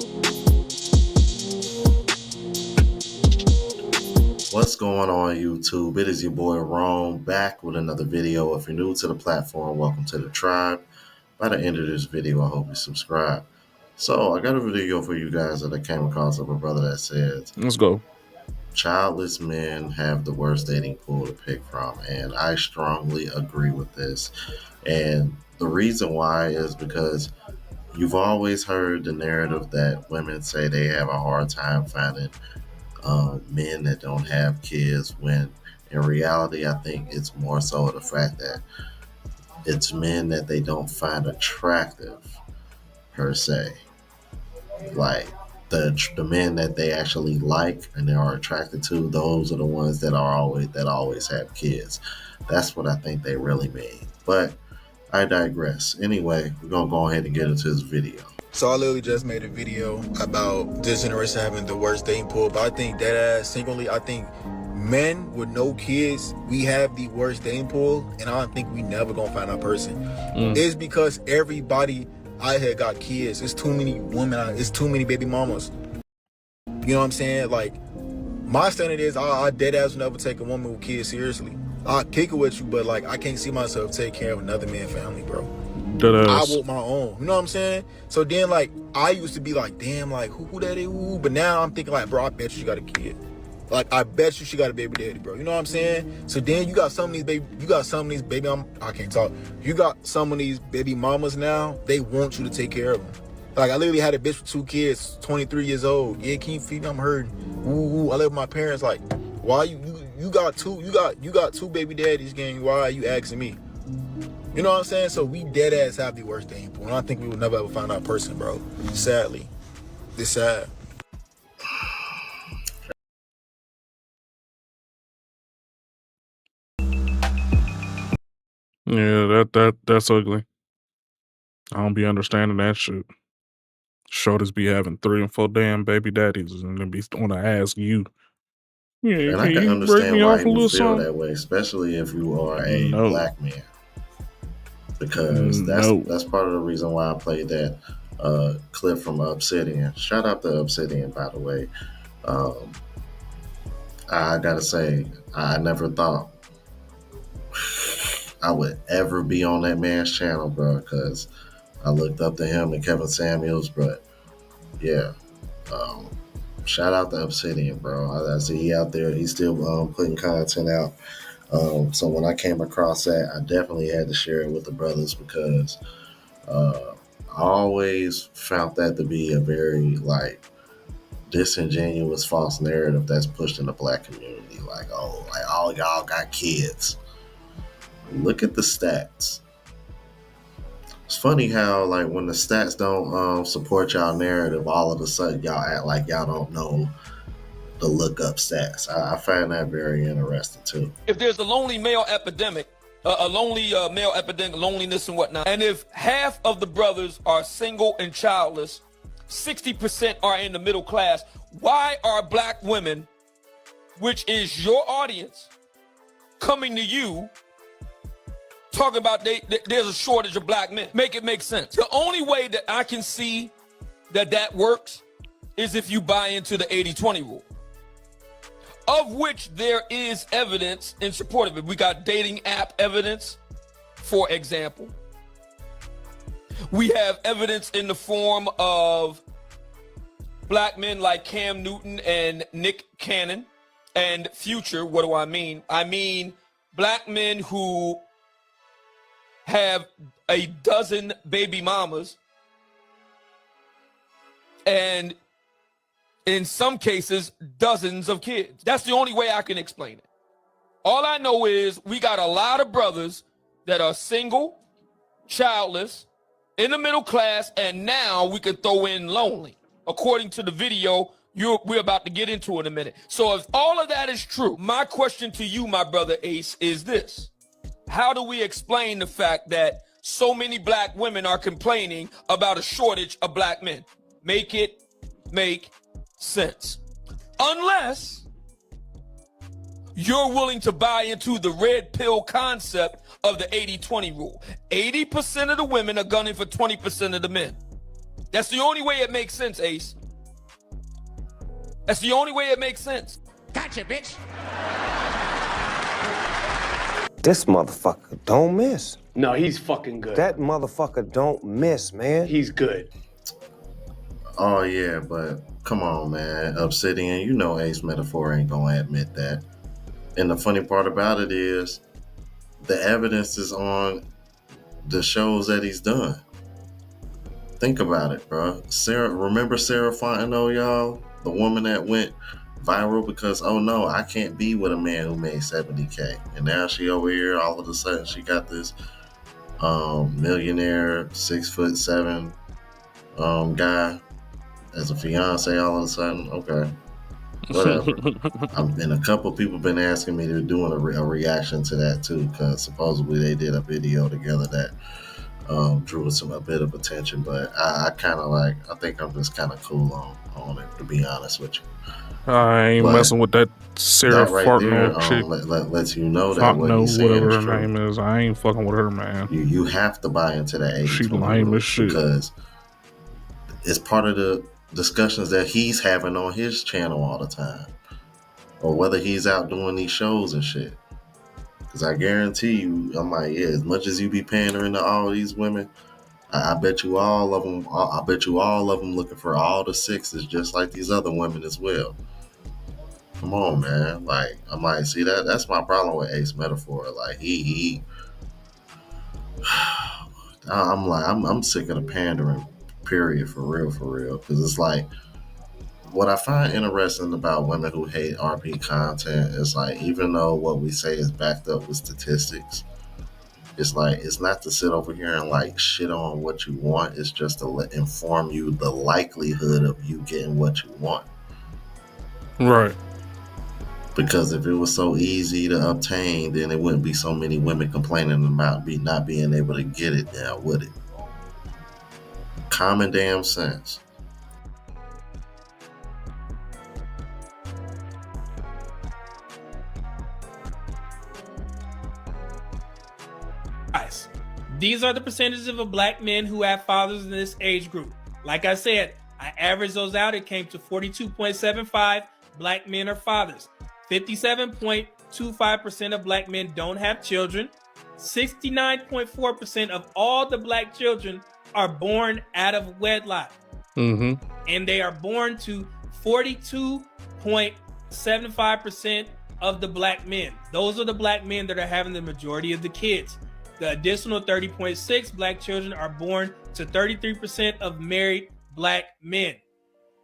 What's going on YouTube? It is your boy Rome back with another video. If you're new to the platform, welcome to the tribe. By the end of this video, I hope you subscribe. So I got a video for you guys that I came across of a brother that says, let's go. Childless men have the worst dating pool to pick from, and I strongly agree with this. And the reason why is because you've always heard the narrative that women say they have a hard time finding men that don't have kids, when in reality I think it's more so the fact that it's men that they don't find attractive per se. Like the men that they actually like and they are attracted to, those are the ones that always have kids. That's what I think they really mean. But I digress. Anyway, we're gonna go ahead and get into this video. So I literally just made a video about this generation having the worst dating pool, but I think that singularly, I think men with no kids, we have the worst dating pool, and I don't think we never gonna find our person. It's because everybody out here got kids. It's too many women. It's too many baby mamas. You know what I'm saying? Like, my standard is I dead ass will never take a woman with kids seriously. I'll kick it with you, but like I can't see myself take care of another man's family, bro. I want my own. You know what I'm saying? So then, like, I used to be like, damn, like, who that is? Who? But now I'm thinking like, bro, I bet you got a kid. Like, I bet you she got a baby daddy, bro. You know what I'm saying? So then you got some of these baby, I can't talk. You got some of these baby mamas now, they want you to take care of them. Like, I literally had a bitch with 2 kids, 23 years old. Yeah, can you feed me? I'm hurting. Ooh, I live with my parents. Like, why you got two baby daddies, gang? Why are you asking me? You know what I'm saying? So we dead ass have the worst dating pool. And I think we will never ever find our person, bro. Sadly. It's sad. Yeah, that's ugly. I don't be understanding that shit. Shorties be having 3 and 4 damn baby daddies, and then be want to ask you. Yeah, And I can understand why you feel that way, especially if you are a black man. Because that's part of the reason why I played that clip from Obsidian. Shout out to Obsidian, by the way. I gotta say, I never thought I would ever be on that man's channel, bro, because I looked up to him and Kevin Samuels. But yeah, shout out to Obsidian, bro. I see he out there. He's still putting content out. So when I came across that, I definitely had to share it with the brothers, because I always found that to be a very like disingenuous false narrative that's pushed in the black community. Like all y'all got kids. Look at the stats. It's funny how like when the stats don't support y'all narrative, all of a sudden y'all act like y'all don't know the look up stats. I find that very interesting too. If there's a lonely male epidemic, loneliness and whatnot, and if half of the brothers are single and childless, 60% are in the middle class, why are black women, which is your audience, coming to you talking about there's a shortage of black men? Make it make sense. The only way that I can see that works is if you buy into the 80-20 rule, of which there is evidence in support of it. We got dating app evidence, for example. We have evidence in the form of black men like Cam Newton and Nick Cannon and Future. What do I mean? I mean black men who have a dozen baby mamas, and in some cases, dozens of kids. That's the only way I can explain it. All I know is we got a lot of brothers that are single, childless, in the middle class, and now we could throw in lonely, according to the video we're about to get into in a minute. So if all of that is true, my question to you, my brother Ace, is this. How do we explain the fact that so many black women are complaining about a shortage of black men? Make it make sense. Unless you're willing to buy into the red pill concept of the 80-20 rule. 80% of the women are gunning for 20% of the men. That's the only way it makes sense, Ace. That's the only way it makes sense. Gotcha, bitch. This motherfucker don't miss. No, he's fucking good. That motherfucker don't miss, man. He's good. Oh yeah, but come on, man. Obsidian, you know Ace Metaphor ain't gonna admit that. And the funny part about it is the evidence is on the shows that he's done. Think about it, bro. Remember Sarah Fontenot, y'all? The woman that went viral because, oh no, I can't be with a man who made 70K. And now she over here, all of a sudden she got this millionaire 6'7" guy as a fiance all of a sudden. Okay, whatever. And a couple people been asking me to do a reaction to that too, because supposedly they did a video together that drew a bit of attention, but I kind of I think I'm just kind of cool on it, to be honest with you. I ain't messing with that Sarah that right there, chick. Lets you know that what he's saying whatever is her true. name is. I ain't fucking with her, man. You have to buy into that 80/20 She lame as shit. Because it's part of the discussions that he's having on his channel all the time, or whether he's out doing these shows and shit. Because I guarantee you, I'm like, yeah, as much as you be pandering to all these women, I bet you all of them. I bet you all of them looking for all the sixes, just like these other women as well. Come on, man. Like, I'm like, see that's my problem with Ace Metaphor. Like, I'm sick of the pandering. Period. For real. Because it's like, what I find interesting about women who hate RP content is like, even though what we say is backed up with statistics, it's like, it's not to sit over here and like shit on what you want. It's just to inform you the likelihood of you getting what you want. Right. Because if it was so easy to obtain, then it wouldn't be so many women complaining about not being able to get it now, would it? Common damn sense. Guys, these are the percentages of black men who have fathers in this age group. Like I said, I averaged those out. It came to 42.75 black men are fathers. 57.25% of black men don't have children. 69.4% of all the black children are born out of wedlock. Mm-hmm. And they are born to 42.75% of the black men. Those are the black men that are having the majority of the kids. The additional 30.6 black children are born to 33% of married black men.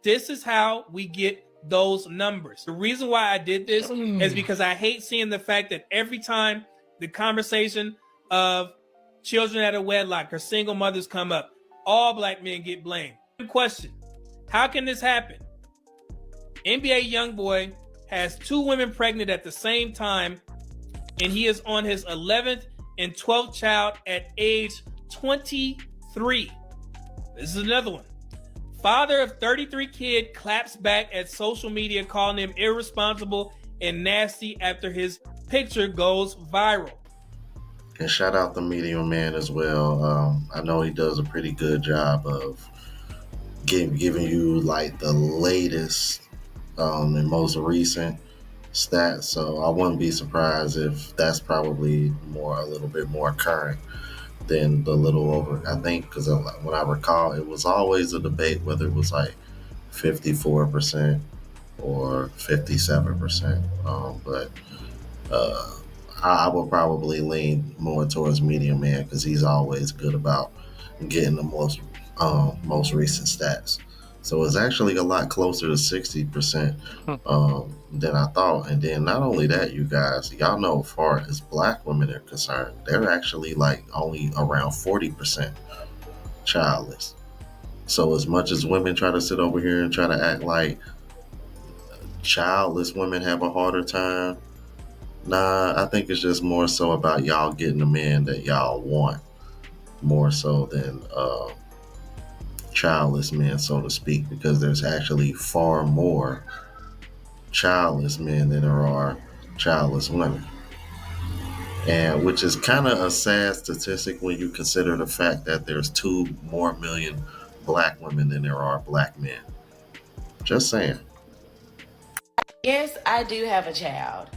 This is how we get those numbers. The reason why I did this is because I hate seeing the fact that every time the conversation of children out of wedlock or single mothers come up, all black men get blamed. Question: how can this happen? NBA YoungBoy has 2 women pregnant at the same time, and he is on his 11th and 12th child at age 23. This is another one. Father of 33 kid claps back at social media, calling him irresponsible and nasty after his picture goes viral. And shout out the Medium Man as well. I know he does a pretty good job of giving you like the latest and most recent stats. So I wouldn't be surprised if that's probably a little bit more current than the little over. I think because when I recall, it was always a debate whether it was like 54% or 57%. But I will probably lean more towards Medium Man because he's always good about getting the most recent stats. So it's actually a lot closer to 60% than I thought. And then not only that, you guys, y'all know as far as black women are concerned, they're actually like only around 40% childless. So as much as women try to sit over here and try to act like childless women have a harder time, nah, I think it's just more so about y'all getting the men that y'all want, more so than childless men, so to speak, because there's actually far more childless men than there are childless women. And which is kind of a sad statistic when you consider the fact that there's 2 more million black women than there are black men. Just saying. Yes, I do have a child.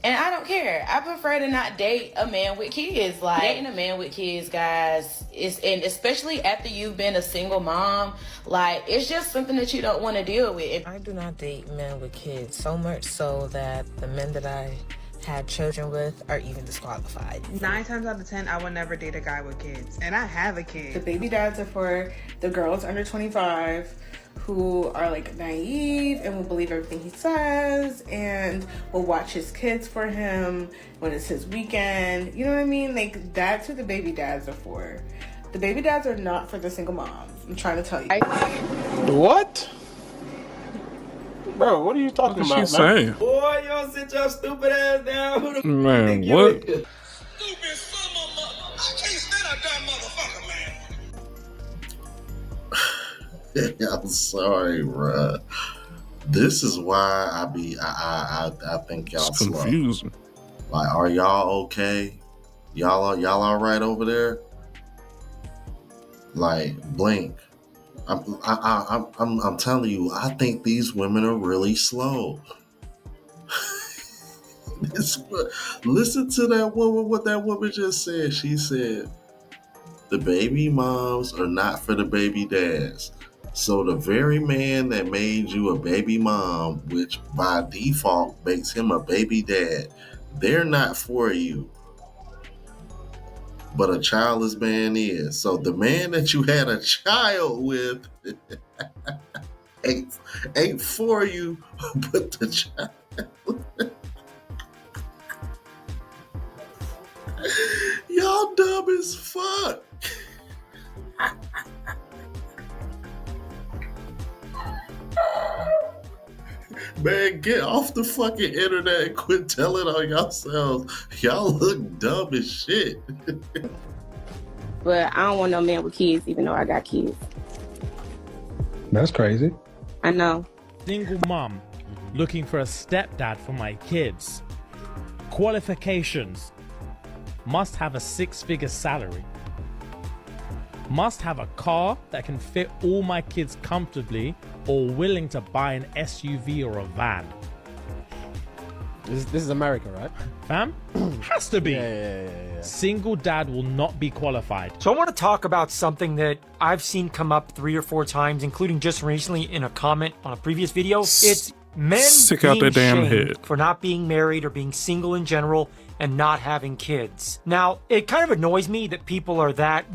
And I don't care. I prefer to not date a man with kids. Like, dating a man with kids, guys, and especially after you've been a single mom, like, it's just something that you don't want to deal with. I do not date men with kids, so much so that the men that I had children with are even disqualified. 9 times out of 10, I would never date a guy with kids. And I have a kid. The baby dads are for the girls under 25 who are like naive and will believe everything he says and will watch his kids for him when it's his weekend. You know what I mean? Like, that's who the baby dads are for. The baby dads are not for the single moms. I'm trying to tell you. What? Bro, what are you talking What is she about, saying? Boy, y'all sit your stupid ass down. Who the Man, think you what? is? I'm sorry, bruh. This is why I think y'all It's slow. confusing. Like, are y'all okay? Y'all all right over there? Like, blink. I'm telling you, I think these women are really slow. Listen to that woman, what that woman just said. She said, the baby moms are not for the baby dads. So the very man that made you a baby mom, which by default makes him a baby dad, they're not for you. But a childless man is. So the man that you had a child with ain't for you, but the child. Y'all dumb as fuck. Man, get off the fucking internet and quit telling on yourselves. Y'all look dumb as shit. But I don't want no man with kids, even though I got kids. That's crazy. I know. Single mom looking for a stepdad for my kids. Qualifications: must have a 6-figure salary. Must have a car that can fit all my kids comfortably, or willing to buy an SUV or a van. This is America, right? Fam? Has to be. Single dad will not be qualified. So I want to talk about something that I've seen come up 3 or 4 times, including just recently in a comment on a previous video. It's men Stick out being their damn shamed head. for not being married or being single in general and not having kids. Now, it kind of annoys me that people are that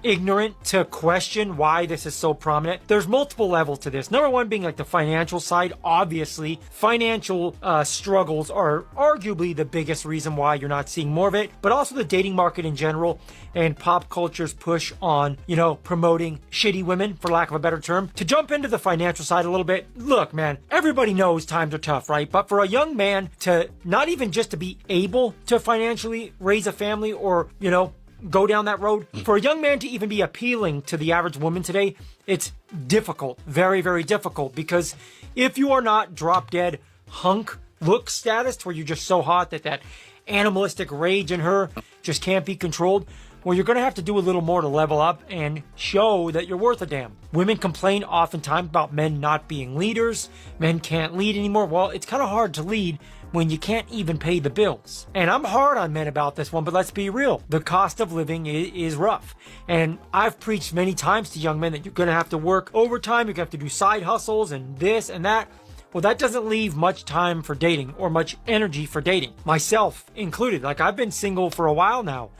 ignorant to question why this is so prominent. There's multiple levels to this. Number one being like the financial side. Obviously, financial struggles are arguably the biggest reason why you're not seeing more of it, but also the dating market in general and pop culture's push on, you know, promoting shitty women, for lack of a better term. To jump into the financial side a little bit, look, man, everybody knows times are tough, right? But for a young man to not even just to be able to financially raise a family or, you know, go down that road, for a young man to even be appealing to the average woman today, it's difficult, very, very difficult, because if you are not drop dead hunk look status where you're just so hot that that animalistic rage in her just can't be controlled, well, you're going to have to do a little more to level up and show that you're worth a damn. Women complain oftentimes about men not being leaders. Men can't lead anymore. Well, it's kind of hard to lead when you can't even pay the bills. And I'm hard on men about this one, but let's be real. The cost of living is rough. And I've preached many times to young men that you're going to have to work overtime, you're going to have to do side hustles and this and that. Well, that doesn't leave much time for dating or much energy for dating, myself included. Like, I've been single for a while now,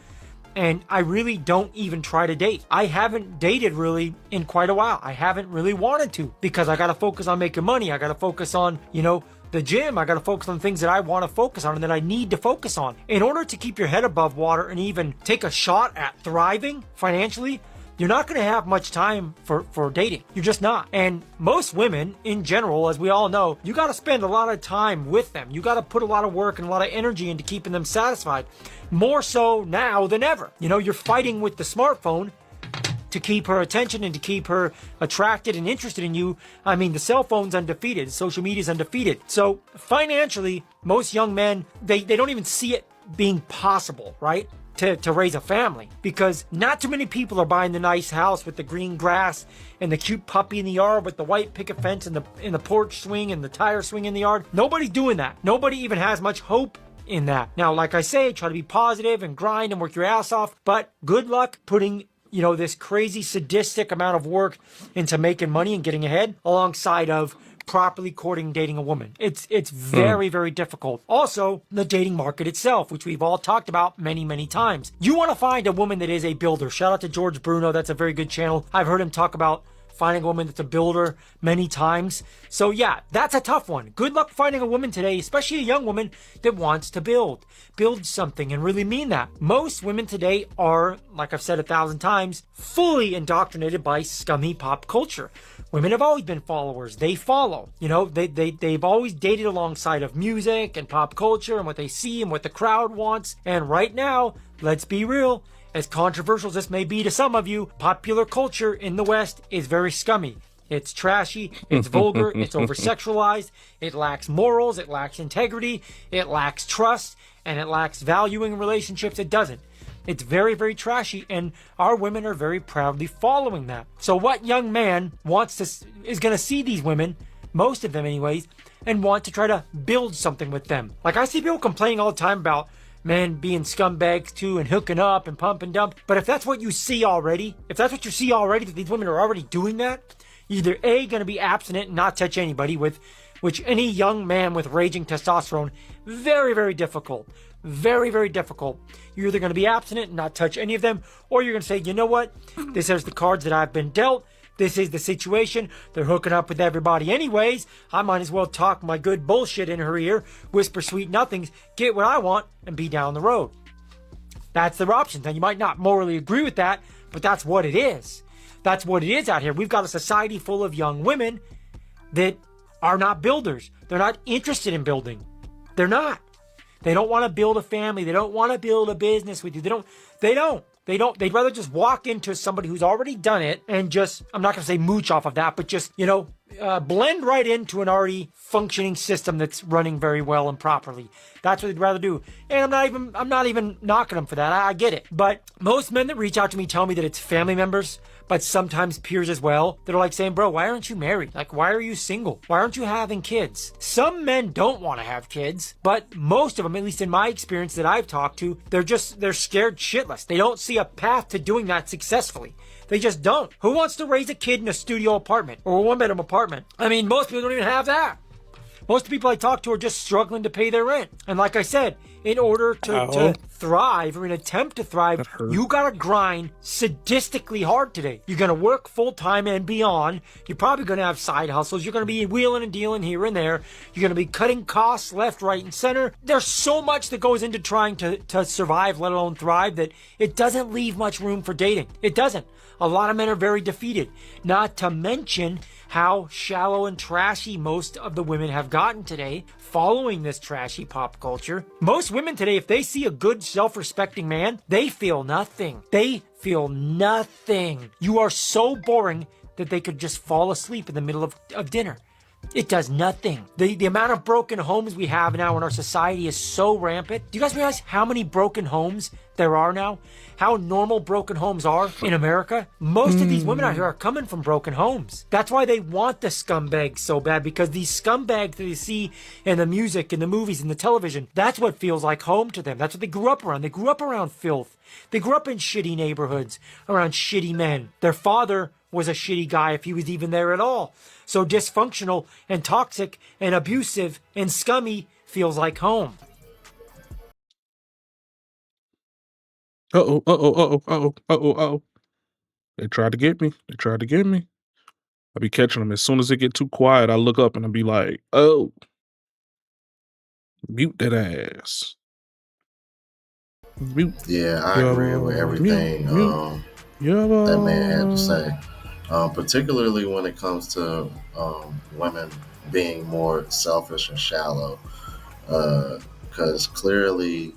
and I really don't even try to date. I haven't dated really in quite a while. I haven't really wanted to, because I got to focus on making money. I got to focus on, you know, the gym. I got to focus on things that I want to focus on and that I need to focus on. In order to keep your head above water and even take a shot at thriving financially, you're not going to have much time for dating. You're just not. And most women in general, as we all know, you got to spend a lot of time with them. You got to put a lot of work and a lot of energy into keeping them satisfied. More so now than ever. You know, you're fighting with the smartphone to keep her attention and to keep her attracted and interested in you. I mean, the cell phone's undefeated. Social media's undefeated. So financially, most young men, they don't even see it being possible, right? To raise a family, because not too many people are buying the nice house with the green grass and the cute puppy in the yard with the white picket fence and the porch swing and the tire swing in the yard. Nobody's doing that. Nobody even has much hope in that. Now, like I say, try to be positive and grind and work your ass off, but good luck putting, you know, this crazy sadistic amount of work into making money and getting ahead alongside of properly courting, dating a woman. It's very, very difficult. Also, the dating market itself, which we've all talked about many, many times. You want to find a woman that is a builder. Shout out to George Bruno. That's a very good channel. I've heard him talk about finding a woman that's a builder many times. So yeah, that's a tough one. Good luck finding a woman today, especially a young woman that wants to build something and really mean that. Most women today are, like I've said 1,000 times, fully indoctrinated by scummy pop culture. Women have always been followers. They follow. You know, they've always dated alongside of music and pop culture and what they see and what the crowd wants. And right now, let's be real, as controversial as this may be to some of you, popular culture in the West is very scummy. It's trashy, it's vulgar, it's over-sexualized, it lacks morals, it lacks integrity, it lacks trust, and it lacks valuing relationships. It doesn't. It's very, very trashy, and our women are very proudly following that. So what young man is going to see these women, most of them anyways, and want to try to build something with them? Like, I see people complaining all the time about men being scumbags too and hooking up and pump and dump. But if that's what you see already, that these women are already doing that, either A, going to be abstinent and not touch anybody, which any young man with raging testosterone, very, very difficult. Very, very difficult. You're either going to be abstinent and not touch any of them, or you're going to say, you know what? This is the cards that I've been dealt. This is the situation. They're hooking up with everybody anyways. I might as well talk my good bullshit in her ear, whisper sweet nothings, get what I want, and be down the road. That's their options. Now, you might not morally agree with that, but that's what it is. That's what it is out here. We've got a society full of young women that are not builders. They're not interested in building. They're not. They don't want to build a family. They don't want to build a business with you. They don't. They'd rather just walk into somebody who's already done it and just, I'm not going to say mooch off of that, but just, blend right into an already functioning system that's running very well and properly. That's what they'd rather do. And I'm not even knocking them for that. I get it. But most men that reach out to me tell me that it's family members, but sometimes peers as well, that are like saying, bro, why aren't you married? Like, why are you single? Why aren't you having kids? Some men don't want to have kids, but most of them, at least in my experience that I've talked to, they're scared shitless. They don't see a path to doing that successfully. They just don't. Who wants to raise a kid in a studio apartment or a one-bedroom apartment? I mean, most people don't even have that. Most of the people I talk to are just struggling to pay their rent. And like I said, in order to thrive or in attempt to thrive, you gotta grind sadistically hard today. You're gonna work full-time and beyond. You're probably gonna have side hustles. You're gonna be wheeling and dealing here and there. You're gonna be cutting costs left, right, and center. There's so much that goes into trying to survive, let alone thrive, that it doesn't leave much room for dating. It doesn't. A lot of men are very defeated. Not to mention how shallow and trashy most of the women have gotten today following this trashy pop culture. Most women today, if they see a good self-respecting man, they feel nothing. They feel nothing. You are so boring that they could just fall asleep in the middle of dinner. It does nothing. The amount of broken homes we have now in our society is so rampant. Do you guys realize how many broken homes there are now? How normal broken homes are in America? Most of these women out here are coming from broken homes. That's why they want the scumbags so bad, because these scumbags that you see in the music, in the movies, in the television, that's what feels like home to them. That's what they grew up around. They grew up around filth. They grew up in shitty neighborhoods, around shitty men. Their father was a shitty guy if he was even there at all. So dysfunctional and toxic and abusive and scummy feels like home. Uh-oh. They tried to get me. I be catching them. As soon as it get too quiet, I look up and I be like, oh, mute that ass. Mute. Yeah, I agree with everything that man had to say. Particularly when it comes to women being more selfish and shallow, because clearly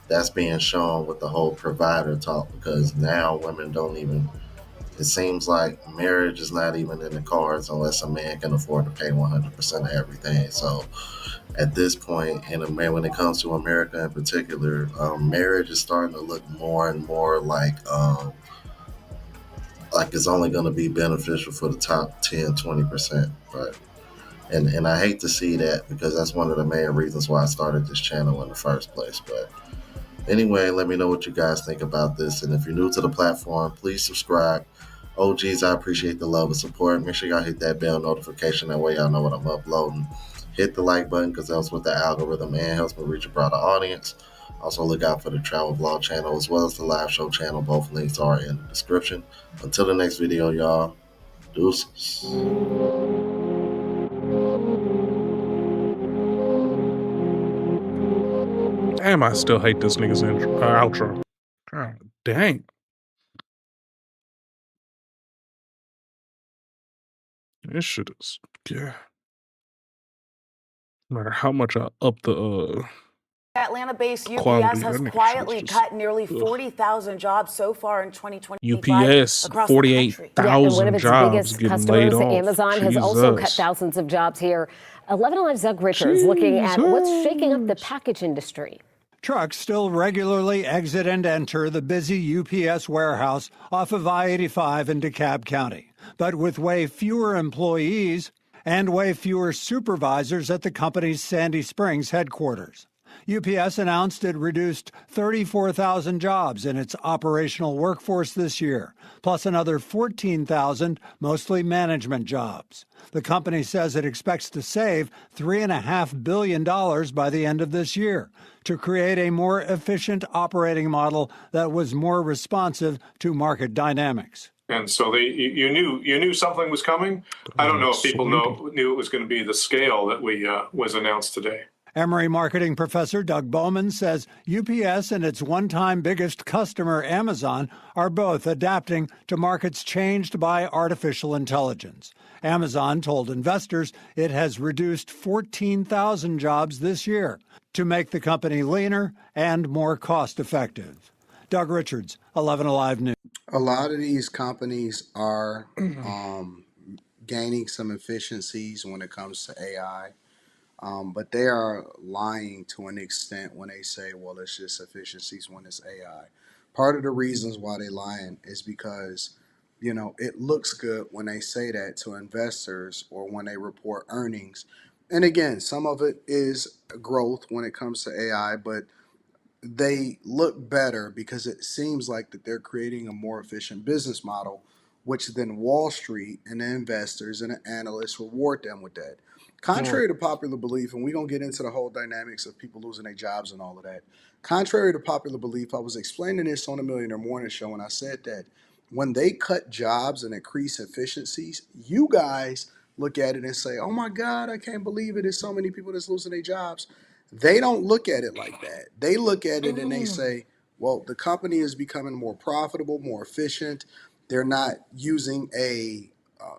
that's being shown with the whole provider talk, because now women don't even, it seems like marriage is not even in the cards unless a man can afford to pay 100% of everything. So at this point, when it comes to America in particular, marriage is starting to look more and more like it's only going to be beneficial for the top 10, 20%. But And I hate to see that because that's one of the main reasons why I started this channel in the first place. But anyway, let me know what you guys think about this. And if you're new to the platform, please subscribe. OGs, I appreciate the love and support. Make sure y'all hit that bell notification. That way y'all know when I'm uploading. Hit the like button because that helps with the algorithm and helps me reach a broader audience. Also look out for the travel vlog channel as well as the live show channel. Both links are in the description. Until the next video, y'all. Deuces. Damn, I still hate this nigga's outro. God dang. This shit is, yeah. No matter how much I up the Atlanta-based quality, UPS has that nigga quietly shit's just, cut nearly 40,000 jobs so far in 2025 UPS, across the country. 48,000 jobs getting laid off. Amazon has also cut Jesus. thousands of jobs here. 11 Alive's Doug Richards looking at what's shaking up the package industry. Trucks still regularly exit and enter the busy UPS warehouse off of I-85 in DeKalb County. But with way fewer employees and way fewer supervisors at the company's Sandy Springs headquarters. UPS announced it reduced 34,000 jobs in its operational workforce this year, plus another 14,000, mostly management jobs. The company says it expects to save $3.5 billion by the end of this year to create a more efficient operating model that was more responsive to market dynamics. And so you knew something was coming. I don't know if people knew it was going to be the scale that was announced today. Emory marketing professor Doug Bowman says UPS and its one-time biggest customer, Amazon, are both adapting to markets changed by artificial intelligence. Amazon told investors it has reduced 14,000 jobs this year to make the company leaner and more cost-effective. Doug Richards, 11 Alive News. A lot of these companies are gaining some efficiencies when it comes to AI. But they are lying to an extent when they say, well, it's just efficiencies when it's AI. Part of the reasons why they're lying is because, it looks good when they say that to investors or when they report earnings. And again, some of it is growth when it comes to AI, but they look better because it seems like that they're creating a more efficient business model, which then Wall Street and the investors and the analysts reward them with that. Contrary to popular belief, and we're going to get into the whole dynamics of people losing their jobs and all of that. Contrary to popular belief, I was explaining this on the Millionaire Morning Show, and I said that when they cut jobs and increase efficiencies, you guys look at it and say, oh my God, I can't believe it. There's so many people that's losing their jobs. They don't look at it like that. They look at it and they say, well, the company is becoming more profitable, more efficient. They're not using a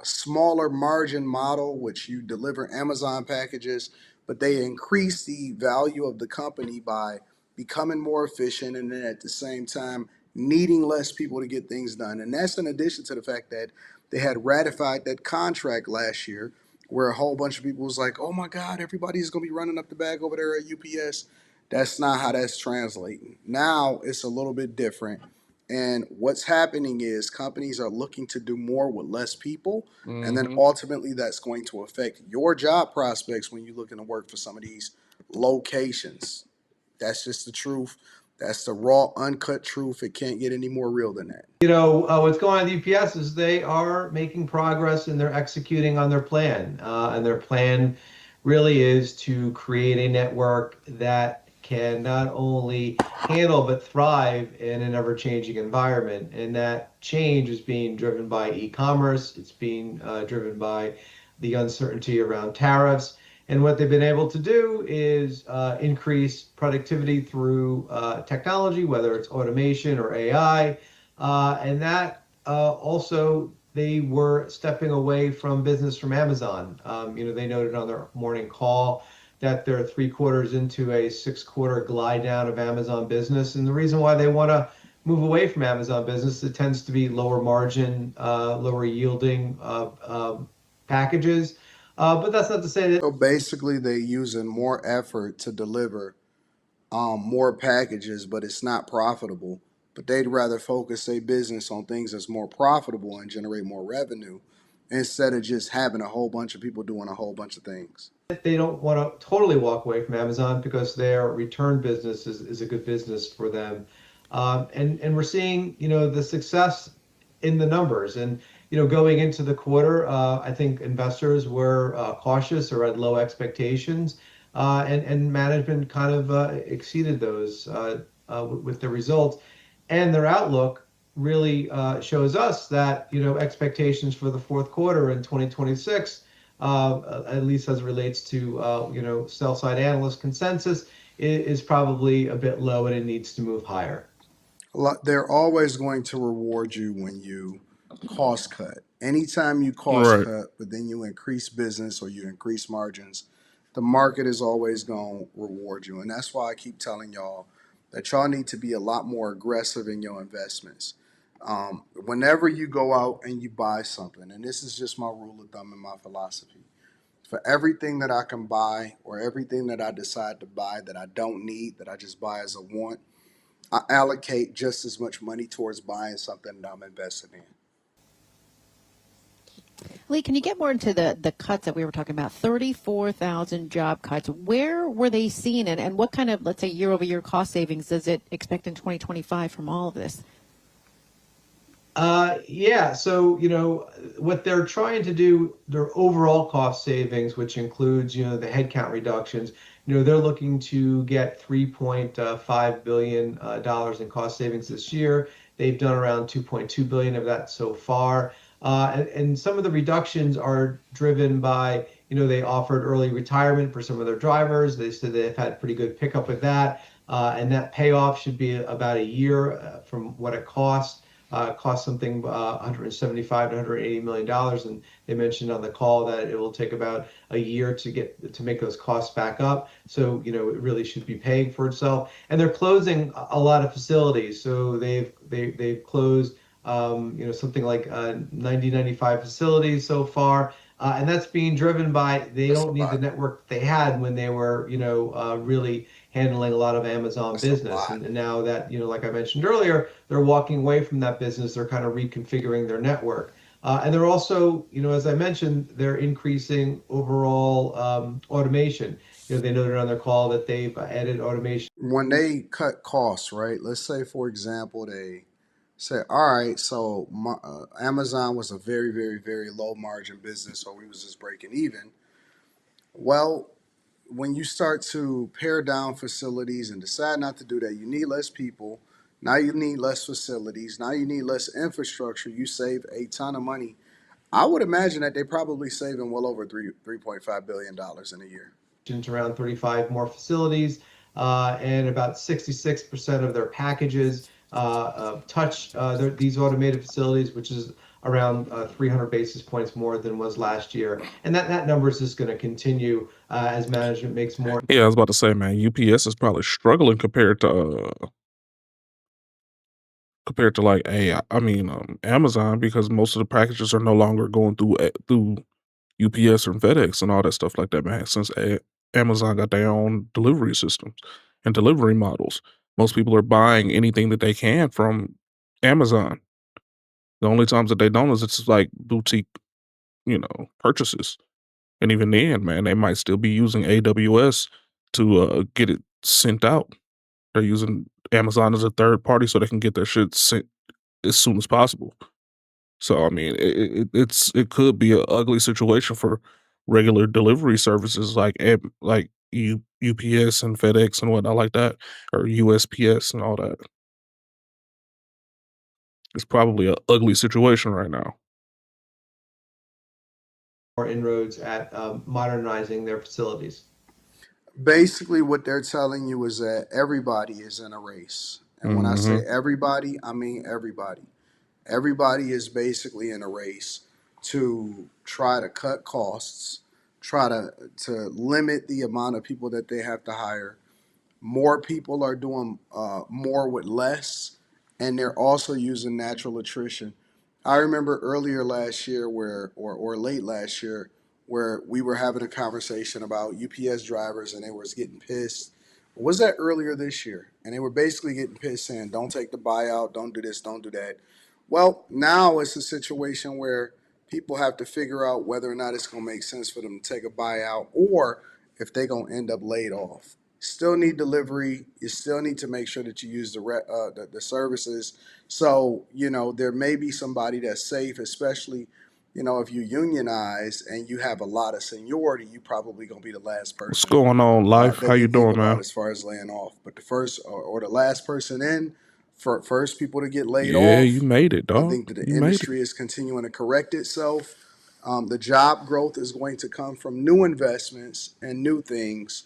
smaller margin model, which you deliver Amazon packages, but they increase the value of the company by becoming more efficient and then at the same time needing less people to get things done. And that's in addition to the fact that they had ratified that contract last year where a whole bunch of people was like, oh my God, everybody's going to be running up the bag over there at UPS. That's not how that's translating. Now it's a little bit different. And what's happening is companies are looking to do more with less people. And then ultimately that's going to affect your job prospects when you're looking to work for some of these locations. That's just the truth. That's the raw, uncut truth. It can't get any more real than that. What's going on at UPS is they are making progress and they're executing on their plan. And their plan really is to create a network that can not only handle but thrive in an ever-changing environment. And that change is being driven by e-commerce. It's being driven by the uncertainty around tariffs. And what they've been able to do is increase productivity through technology, whether it's automation or AI. And that also, they were stepping away from business from Amazon. They noted on their morning call that they're 3 quarters into a 6-quarter glide down of Amazon business. And the reason why they want to move away from Amazon business, it tends to be lower margin, lower yielding packages. But that's not to say that. So basically, they're using more effort to deliver more packages, but it's not profitable. But they'd rather focus their business on things that's more profitable and generate more revenue instead of just having a whole bunch of people doing a whole bunch of things. They don't want to totally walk away from Amazon because their return business is a good business for them. And we're seeing, the success in the numbers. And, going into the quarter, I think investors were cautious or had low expectations, and management kind of exceeded those with the results. And their outlook really shows us that, expectations for the fourth quarter in 2026, at least as it relates to sell side analyst consensus, is probably a bit low and it needs to move higher. They're always going to reward you when you cost cut. Anytime you cost cut, but then you increase business or you increase margins, the market is always going to reward you. And that's why I keep telling y'all that y'all need to be a lot more aggressive in your investments. Whenever you go out and you buy something, and this is just my rule of thumb and my philosophy, for everything that I can buy or everything that I decide to buy that I don't need, that I just buy as a want, I allocate just as much money towards buying something that I'm invested in. Lee, can you get more into the cuts that we were talking about? 34,000 job cuts. Where were they seen, and what kind of, let's say, year-over-year cost savings does it expect in 2025 from all of this? So, what they're trying to do, their overall cost savings, which includes, the headcount reductions, they're looking to get $3.5 billion in cost savings this year. They've done around $2.2 billion of that so far. And some of the reductions are driven by, they offered early retirement for some of their drivers. They said they've had pretty good pickup with that. And that payoff should be about a year from what it costs. Cost something $175 to $180 million, and they mentioned on the call that it will take about a year to make those costs back up. So it really should be paying for itself. And they're closing a lot of facilities. So they've closed something like 95 facilities so far. And that's being driven by they don't need the network they had when they were really handling a lot of Amazon business. And now that, like I mentioned earlier, they're walking away from that business. They're kind of reconfiguring their network. And they're also, as I mentioned, they're increasing overall automation. They noted on their call that they've added automation. When they cut costs, right? Let's say, for example, they say, all right, so Amazon was a very, very, very low margin business, or we was just breaking even. Well, when you start to pare down facilities and decide not to do that, you need less people. Now you need less facilities. Now you need less infrastructure. You save a ton of money. I would imagine that they're probably saving well over $3.5 billion in a year. Around 35 more facilities, and about 66% of their packages touch these automated facilities, which is around 300 basis points more than was last year. And that number is just going to continue as management makes more. Yeah, I was about to say, man, UPS is probably struggling compared to like Amazon, because most of the packages are no longer going through UPS or FedEx and all that stuff like that, man. Since Amazon got their own delivery systems and delivery models, most people are buying anything that they can from Amazon. The only times that they don't is it's like boutique, purchases. And even then, man, they might still be using AWS to get it sent out. They're using Amazon as a third party so they can get their shit sent as soon as possible. So I mean, it could be an ugly situation for regular delivery services like UPS and FedEx and whatnot like that, or USPS and all that. It's probably an ugly situation right now. More inroads at modernizing their facilities. Basically, what they're telling you is that everybody is in a race. And when I say everybody, I mean everybody. Everybody is basically in a race to try to cut costs, try to limit the amount of people that they have to hire. More people are doing more with less, and they're also using natural attrition. I remember earlier last year or late last year where we were having a conversation about UPS drivers and they was getting pissed. Was that earlier this year? And they were basically getting pissed saying, don't take the buyout, don't do this, don't do that. Well, now it's a situation where people have to figure out whether or not it's going to make sense for them to take a buyout or if they're going to end up laid off. Still need delivery. You still need to make sure that you use the services. So, there may be somebody that's safe, especially, if you unionize and you have a lot of seniority, you probably going to be the last person. What's going on, Life? That How you they think doing, about man? as far as laying off. But the first or the last person in, for first people to get laid Yeah, off. you made it, I dog. think that the You made it. industry is continuing to correct itself. The job growth is going to come from new investments and new things.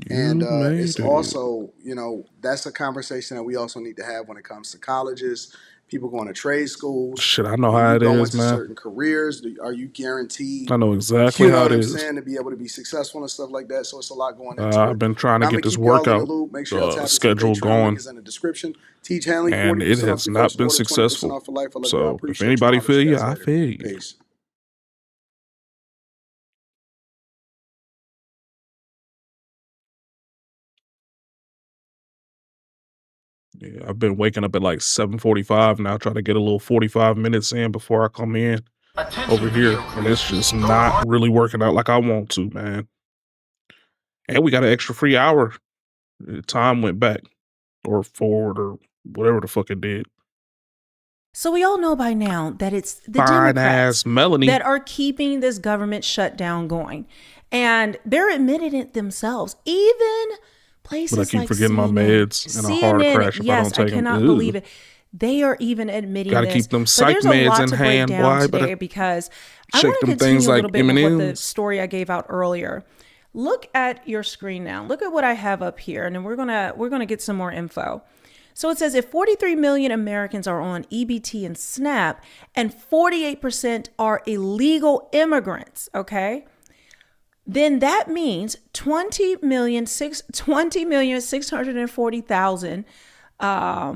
And You made it's it. also, that's a conversation that we also need to have when it comes to colleges, people going to trade schools. Shit, I know When how you it go is, into man. certain careers, are you guaranteed, I know exactly you know how what it I'm is. saying, to be able to be successful and stuff like that? So it's a lot going into I've it. been trying But to I'm get going to this keep y'all in the workout loop. Make sure y'all tap into the schedule Patreon. Link going, is in the description. Teach Hanley, and it 40% off has your not first been order, 20% successful. off for life. I love y'all. So if Appreciate you. anybody I'll feel see you, guys I later. feel you. Peace. Yeah, I've been waking up at like 7:45 now, trying to get a little 45 minutes in before I come in over here, and it's just not really working out like I want to, man. And we got an extra free hour. Time went back or forward or whatever the fuck it did. So we all know by now that it's the Fine Democrats ass Melanie that are keeping this government shutdown going. And they're admitting it themselves. Even places But I keep like forgetting my CNN, meds and a hard crash if I yes, don't I take them. cannot believe it. They are even admitting Gotta this. keep them But psych there's a meds lot in to break hand, down boy. today Better because I shake want to them continue things a like little bit with what the M&Ms. story I gave out earlier. Look at your screen now. Look at what I have up here, and then we're gonna get some more info. So it says if 43 million Americans are on EBT and SNAP, and 48% are illegal immigrants, okay? Then that means 20,640,000 I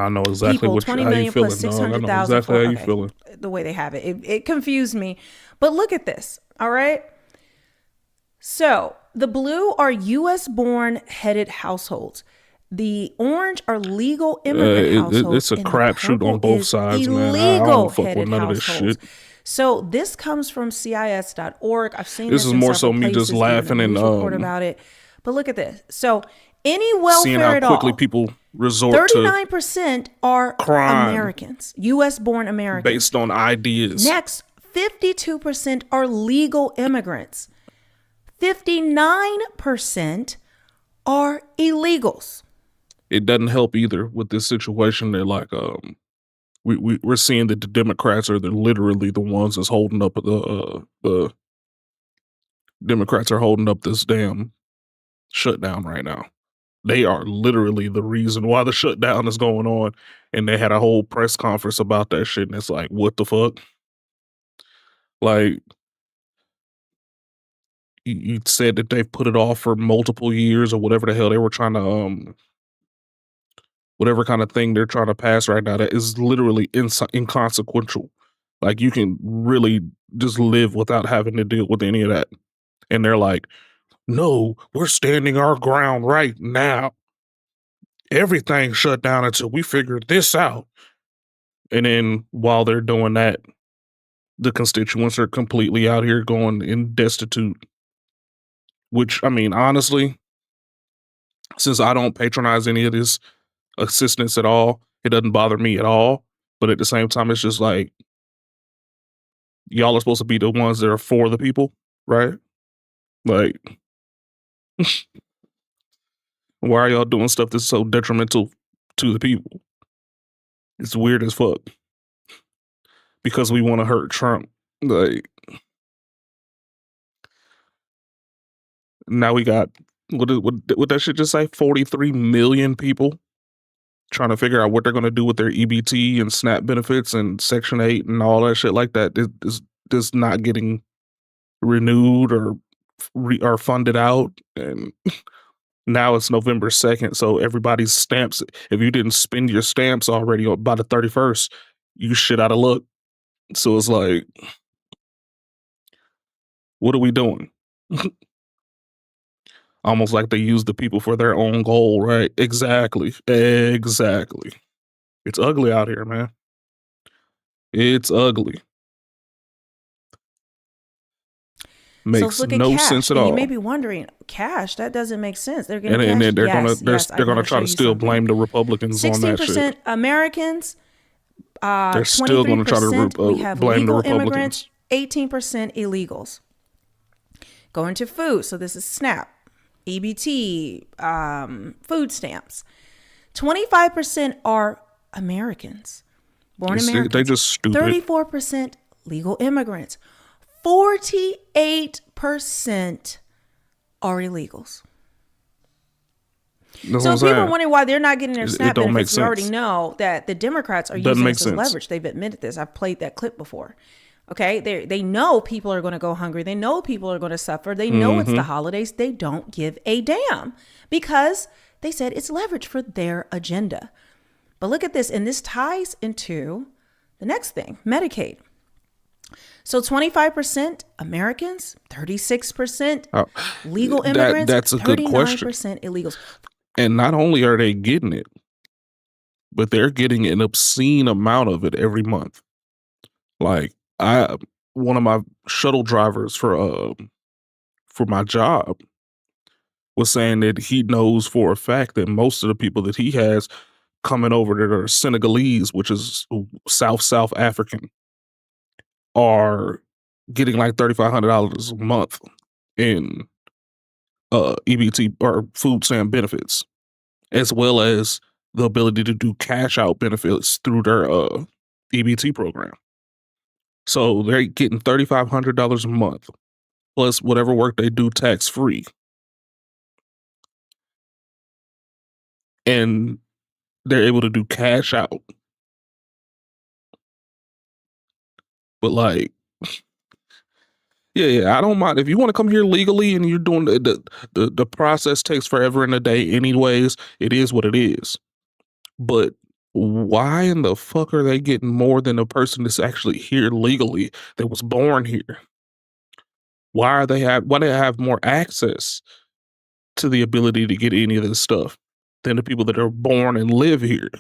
know exactly people, what 20 how you million feeling, plus dog. I know 600,000 exactly how you okay, feeling. the way they have it. It confused me. But look at this, all right? So the blue are U.S. born headed households. The orange are legal immigrant households. It's a and the crapshoot on purple both is sides, man. I illegal don't fuck with headed none of this households. shit. So this comes from CIS.org. I've seen This this is in more several so me places, just even a laughing and news report about it. But look at this. So any seeing welfare how at quickly all, people resort to 39% are crime Americans, U.S. born Americans. based on ideas. Next, 52% are legal immigrants. 59% are illegals. It doesn't help either with this situation. They're like, we're seeing that the Democrats are literally the ones that's holding up the Democrats are holding up this damn shutdown right now. They are literally the reason why the shutdown is going on. And they had a whole press conference about that shit. And it's like, what the fuck? Like, you said that they've put it off for multiple years or whatever the hell they were trying to, whatever kind of thing they're trying to pass right now that is literally inconsequential. Like, you can really just live without having to deal with any of that. And they're like, no, we're standing our ground right now. Everything shut down until we figure this out. And then while they're doing that, the constituents are completely out here going in destitute. Which, I mean, honestly, since I don't patronize any of this assistance at all, it doesn't bother me at all. But at the same time, it's just like, y'all are supposed to be the ones that are for the people, right? Like, why are y'all doing stuff that's so detrimental to the people? It's weird as fuck. Because we want to hurt Trump. Like, now we got, what that shit just say? 43 million people trying to figure out what they're going to do with their EBT and SNAP benefits and Section 8 and all that shit like that. It's not getting renewed or funded out. And now it's November 2nd. So everybody's stamps, if you didn't spend your stamps already by the 31st, you shit out of luck. So it's like, what are we doing? Almost like they use the people for their own goal, right? Exactly. It's ugly out here, man. It's ugly. Makes let's look at no cash. sense at And all. you may be wondering, cash, that doesn't make sense. They're getting And cash. they're Yes, they're gonna try to still blame the Republicans on that 16% shit. Americans, They're still gonna try to 23% we have blame the legal Republicans. immigrants, 18% illegals. Going to food. So this is SNAP, EBT, food stamps. 25% are Americans, born Americans. They just stupid. 34% legal immigrants. 48% are illegals. That's So what people I'm are saying. wondering why they're not getting their It SNAP don't make benefits. We already sense. know that the Democrats are Doesn't using make this as sense. leverage. They've admitted this. I've played that clip before. Okay, they know people are going to go hungry. They know people are going to suffer. They know it's the holidays. They don't give a damn because they said it's leverage for their agenda. But look at this, and this ties into the next thing, Medicaid. So 25% Americans, 36% legal immigrants, that's a good question. 39% illegals. And not only are they getting it, but they're getting an obscene amount of it every month. Like one of my shuttle drivers for my job was saying that he knows for a fact that most of the people that he has coming over that are Senegalese, which is South African, are getting like $3,500 a month in EBT or food stamp benefits, as well as the ability to do cash out benefits through their EBT program. So they're getting $3,500 a month plus whatever work they do tax free. And they're able to do cash out. But like, yeah, I don't mind if you want to come here legally and you're doing the process takes forever and a day anyways. It is what it is. But why in the fuck are they getting more than a person that's actually here legally that was born here? Why do they have more access to the ability to get any of this stuff than the people that are born and live here?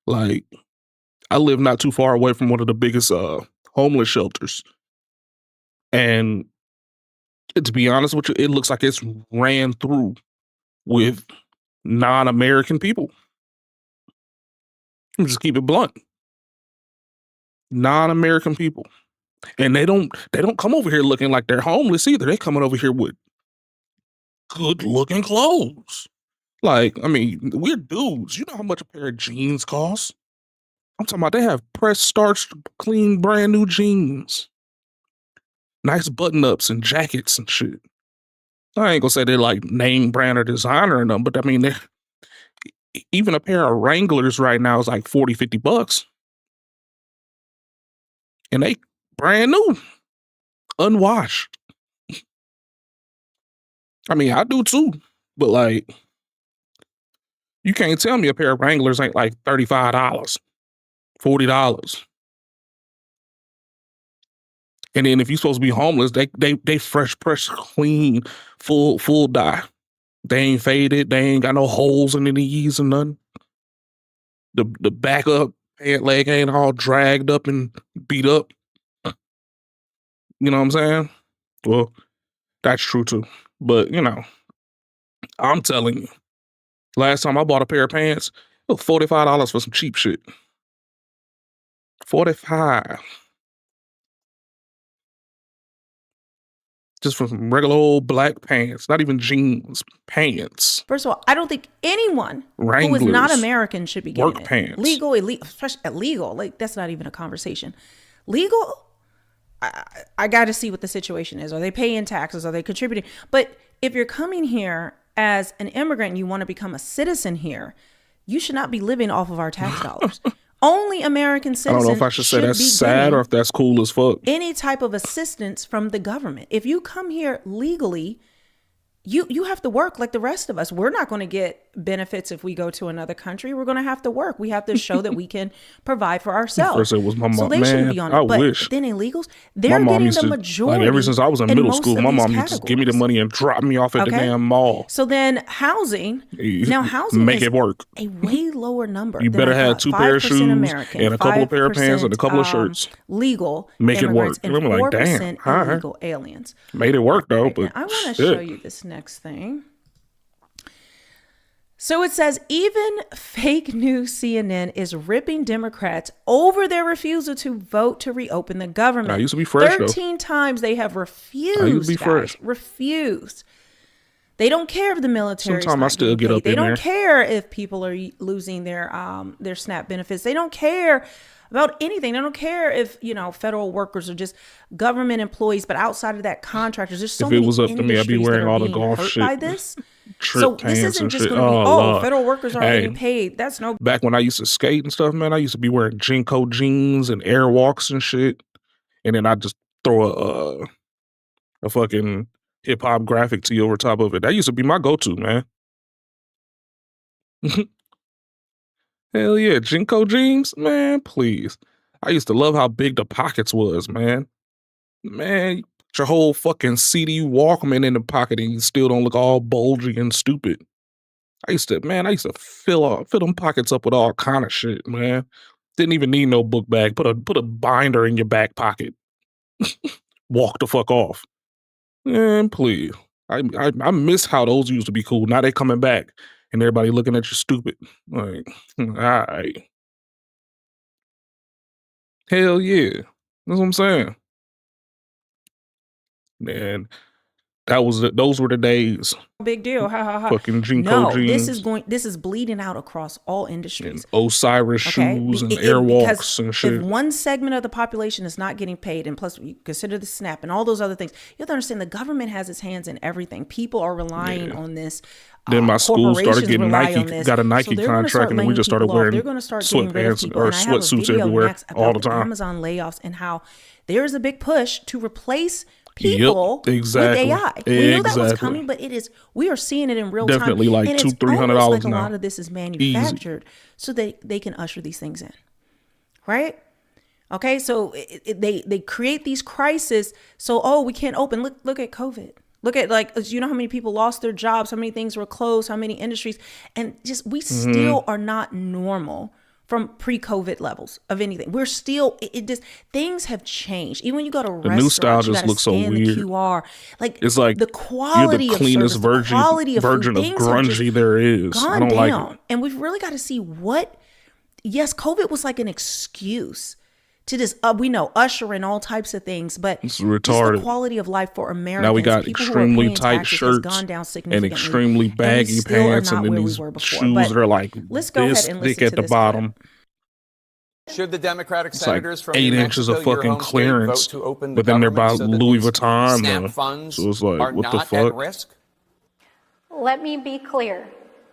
Like, I live not too far away from one of the biggest homeless shelters. And to be honest with you, it looks like it's ran through with non-American people. Just keep it blunt. Non-American people. And they don't come over here looking like they're homeless either. They coming over here with good looking clothes. Like, I mean, we're dudes. You know how much a pair of jeans costs? I'm talking about they have pressed, starched, clean, brand new jeans. Nice button-ups and jackets and shit. I ain't gonna say they're like name brand or designer in them, but I mean, even a pair of Wranglers right now is like $40, $50. And they brand new, unwashed. I mean, I do too, but like, you can't tell me a pair of Wranglers ain't like $35, $40. And then if you're supposed to be homeless, they fresh, clean, full dye. They ain't faded. They ain't got no holes in the knees or nothing. The back up pant leg ain't all dragged up and beat up. You know what I'm saying? Well, that's true too. But you know, I'm telling you, last time I bought a pair of pants, it was $45 for some cheap shit. $45. Just for some regular old black pants, not even jeans, pants. First of all, I don't think anyone Wranglers, who is not American should be getting work it. pants. Legal, illegal, especially illegal. Like, that's not even a conversation. Legal, I got to see what the situation is. Are they paying taxes? Are they contributing? But if you're coming here as an immigrant and you want to become a citizen here, you should not be living off of our tax dollars. Only American citizens. I don't know if I should say that's be sad or if that's cool as fuck. Any type of assistance from the government. If you come here legally, you have to work like the rest of us. We're not going to get benefits if we go to another country. We're going to have to work. We have to show that we can provide for ourselves. First it was my So mom. they shouldn't Man, be on I it. But wish. then illegals, My they're mom getting used the to, majority. like, ever since I was in middle school, my mom used to give me the money and drop me off at the damn mall. So then housing, now housing Make is it work. a way lower number. You than better I have thought. 2 pair of 5% shoes American, and a couple of pair of pants and a couple of 5%, shirts. legal Make it work. immigrants and And I'm like, damn, 4% all right. illegal aliens. Made it work though, Right, but I want to shit. show you this next thing. So it says even fake news CNN is ripping Democrats over their refusal to vote to reopen the government. I used to be fresh, 13 times they have refused. I used to be fresh. Refused. They don't care if the military. Sometimes I still get up They in don't there. care if people are losing their SNAP benefits. They don't care about anything. They don't care if, you know, federal workers are just government employees, but outside of that, contractors. There's so If it many was up to me, I'd be industries that wearing are all the being golf hurt shit. by this. Trip So this pants isn't and just shit. going to be, Lord. federal workers aren't Hey, getting paid. That's no. back when I used to skate and stuff, man, I used to be wearing Jinko jeans and Airwalks and shit. And then I just throw a fucking hip hop graphic tee over top of it. That used to be my go-to, man. Hell yeah, Jinko jeans, man, please. I used to love how big the pockets was, man. Man, you put your whole fucking CD Walkman in the pocket and you still don't look all bulgy and stupid. I used to fill them pockets up with all kind of shit, man. Didn't even need no book bag. Put a binder in your back pocket. Walk the fuck off. Man, please. I miss how those used to be cool. Now they coming back and everybody looking at you stupid. Like, all right. Hell yeah. That's what I'm saying. Man, those were the days. Big deal. Ha ha ha. Fucking Jinko No, jeans. this is bleeding out across all industries. And Osiris shoes and Airwalks and shit. If one segment of the population is not getting paid, and plus you consider the SNAP and all those other things, you have to understand the government has its hands in everything. People are relying on this. Then my school started corporations getting rely on Nike, this. got a So Nike they're gonna start contract, and we laying just started people off. wearing They're going to start getting rid of sweatpants people. or And I have a sweatsuits video everywhere next all about the the time. Amazon layoffs and how there is a big push to replace people exactly. with AI. We knew that was Exactly. coming, but we are seeing it in real Definitely time. like and $200, it's almost like a now. lot of this is manufactured so they can usher these things in, right? Okay, so they create these crises. So we can't open. Look at COVID. Look at, like, you know how many people lost their jobs, how many things were closed, how many industries, and just we still are not normal from pre-COVID levels of anything. We're still, it just, things have changed. Even when you go to The new style restaurants, you just gotta looks so scan weird. the QR. Like, It's like the quality you're the of cleanest service, the quality of version food, of things have just grungy there is. I gone don't down. like it. And we've really got to see yes, COVID was like an excuse to just, we know, usher in all types of things, but It's just retarded. the quality of life for Americans, Now we got people who are extremely paying tight taxes has shirts gone down and significantly. extremely And we baggy still are pants, not and then where we these were before. shoes But that are like let's go this ahead and thick listen at to the this bottom. Should the Democratic It's like senators from 8 New inches Mexico, of your fucking home state, clearance, vote to open the but then they're by government so that Louis these Vuitton. SNAP though. funds So it's like, are what the not fuck? at risk? Let me be clear.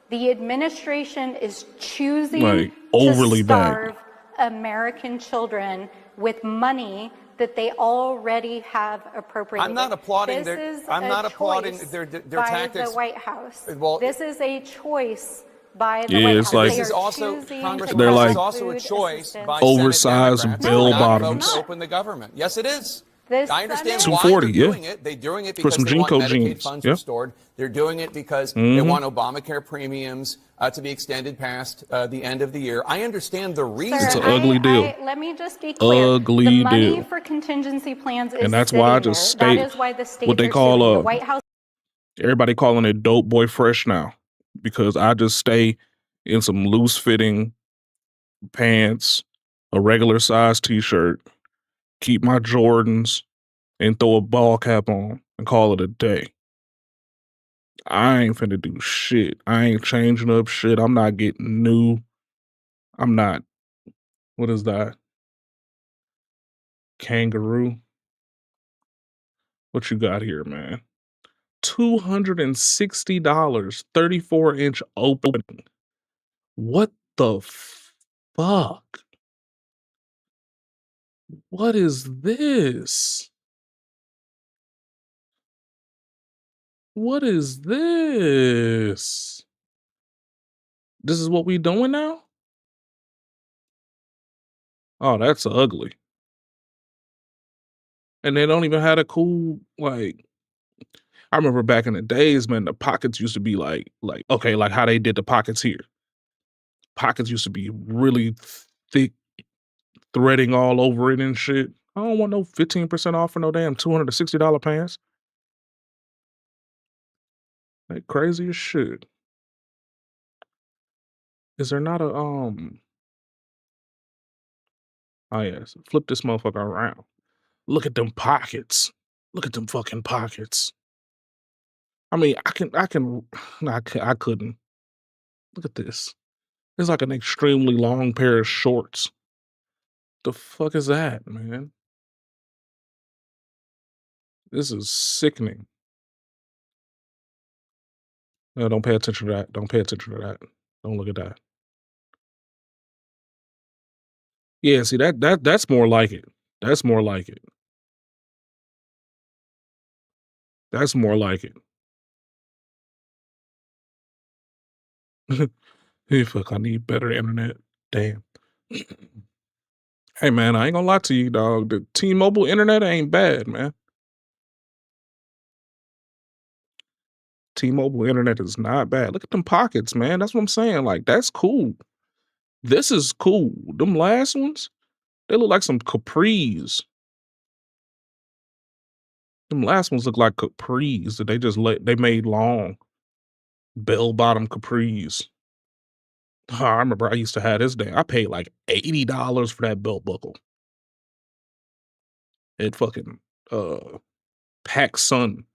The administration is choosing Like, overly to starve American children with money that they already have appropriated. I'm not applauding This their. is I'm a not applauding choice their by tactics. the White House. Well, This is a choice by the Yeah, White it's House. like- this They is are also, choosing Congressman, to They're this like is also a food choice assistance. by oversized Senate Democrats bell to not bottoms. vote to open the government. Yes, it is. This I understand Senate- why 240, they're yeah. doing it. They're doing it For because some they want Jinko Medicaid jeans, funds yeah. restored. They're doing it because they Mhm. want Obamacare premiums to be extended past the end of the year. I understand the reason. It's an ugly deal. Let me just be clear. Ugly the money deal. for contingency plans is And that's why I sitting just there. state That is why the states what they are call suing. The White House. everybody calling it dope boy fresh now, because I just stay in some loose fitting pants, a regular size t-shirt, keep my Jordans, and throw a ball cap on and call it a day. I ain't finna do shit. I ain't changing up shit. I'm not getting new. I'm not. What is that? Kangaroo? What you got here, man? $260, 34-inch open. What the fuck? What is this? What is this? This is what we doing now? Oh, that's ugly. And they don't even have a cool, like, I remember back in the days, man, the pockets used to be like, okay, like how they did the pockets here. Pockets used to be really thick, threading all over it and shit. I don't want no 15% off for no damn $260 pants. Like crazy as shit. Is there not a oh yes, flip this motherfucker around. Look at them pockets. Look at them fucking pockets. I mean, I can no, I couldn't. Look at this. It's like an extremely long pair of shorts. The fuck is that, man? This is sickening. No, don't pay attention to that. Don't pay attention to that. Don't look at that. Yeah, see that's more like it. That's more like it. That's more like it. Hey, fuck, I need better internet. Damn. Hey man, I ain't gonna lie to you, dog. The T-Mobile internet ain't bad, man. T-Mobile internet is not bad. Look at them pockets, man. That's what I'm saying. Like, that's cool. This is cool. Them last ones, they look like some capris. Them last ones look like capris that they made long. Bell-bottom capris. Oh, I remember I used to have this thing. I paid like $80 for that belt buckle. It fucking Pac Sun.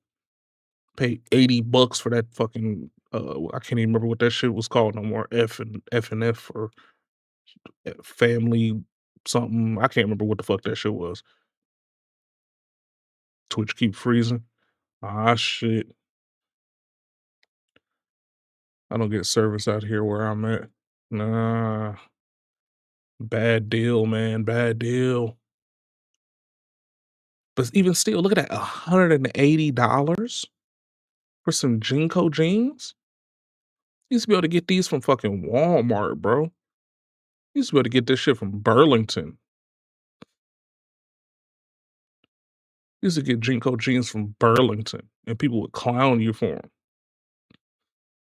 Paid $80 for that fucking I can't even remember what that shit was called no more. F and F or family something. I can't remember what the fuck that shit was. Twitch keep freezing. Ah shit. I don't get service out here where I'm at. Nah. Bad deal, man. Bad deal. But even still, look at that. $180 for some Jinko jeans? You used to be able to get these from fucking Walmart, bro. You used to be able to get this shit from Burlington. You used to get Jinko jeans from Burlington, and people would clown you for them.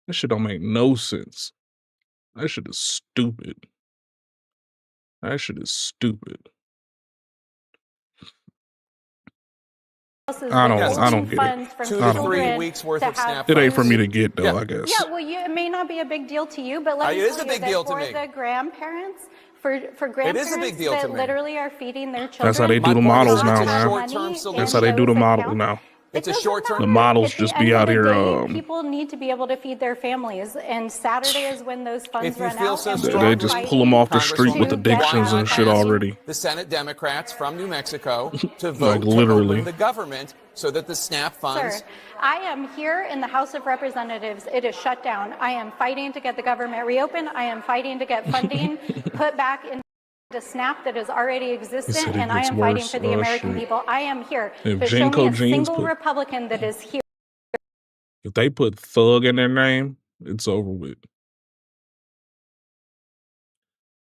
That shit don't make no sense. That shit is stupid. That shit is stupid. I don't get it. From 2 to 3 weeks worth of SNAP It ain't for funds. me to get though, I guess. Yeah, well, it may not be a big deal to you, but let me It is tell a you big that deal to for me. the grandparents, for grandparents big deal to that me. literally are feeding their children. That's how they do the models now, man. Short-term That's how they do the model now. It's a short-term. The models just be out here. People need to be able to feed their families, and Saturday is when those funds If you run feel out. so and strongly, They just pull them off the street with addictions and shit already. The Senate Democrats from New Mexico to Like vote to literally. open the government so that the SNAP funds. Sir, I am here in the House of Representatives. It is shut down. I am fighting to get the government reopened. I am fighting to get funding put back in the SNAP that is already existent, and I am fighting for the American people. I am here. If But show me Jinko a jeans single put- Republican that is here. If they put thug in their name, it's over with.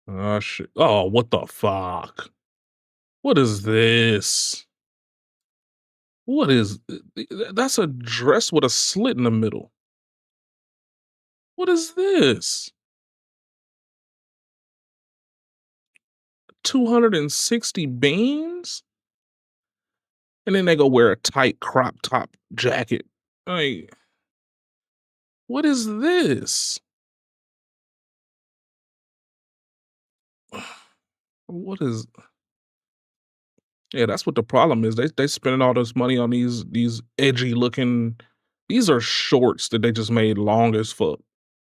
Oh shit. Oh, what the fuck? What is this? What is that's a dress with a slit in the middle. What is this? 260 beans? And then they go wear a tight crop top jacket. Like, what is this? What is Yeah, that's what the problem is. They spending all this money on these edgy looking. These are shorts that they just made long as fuck.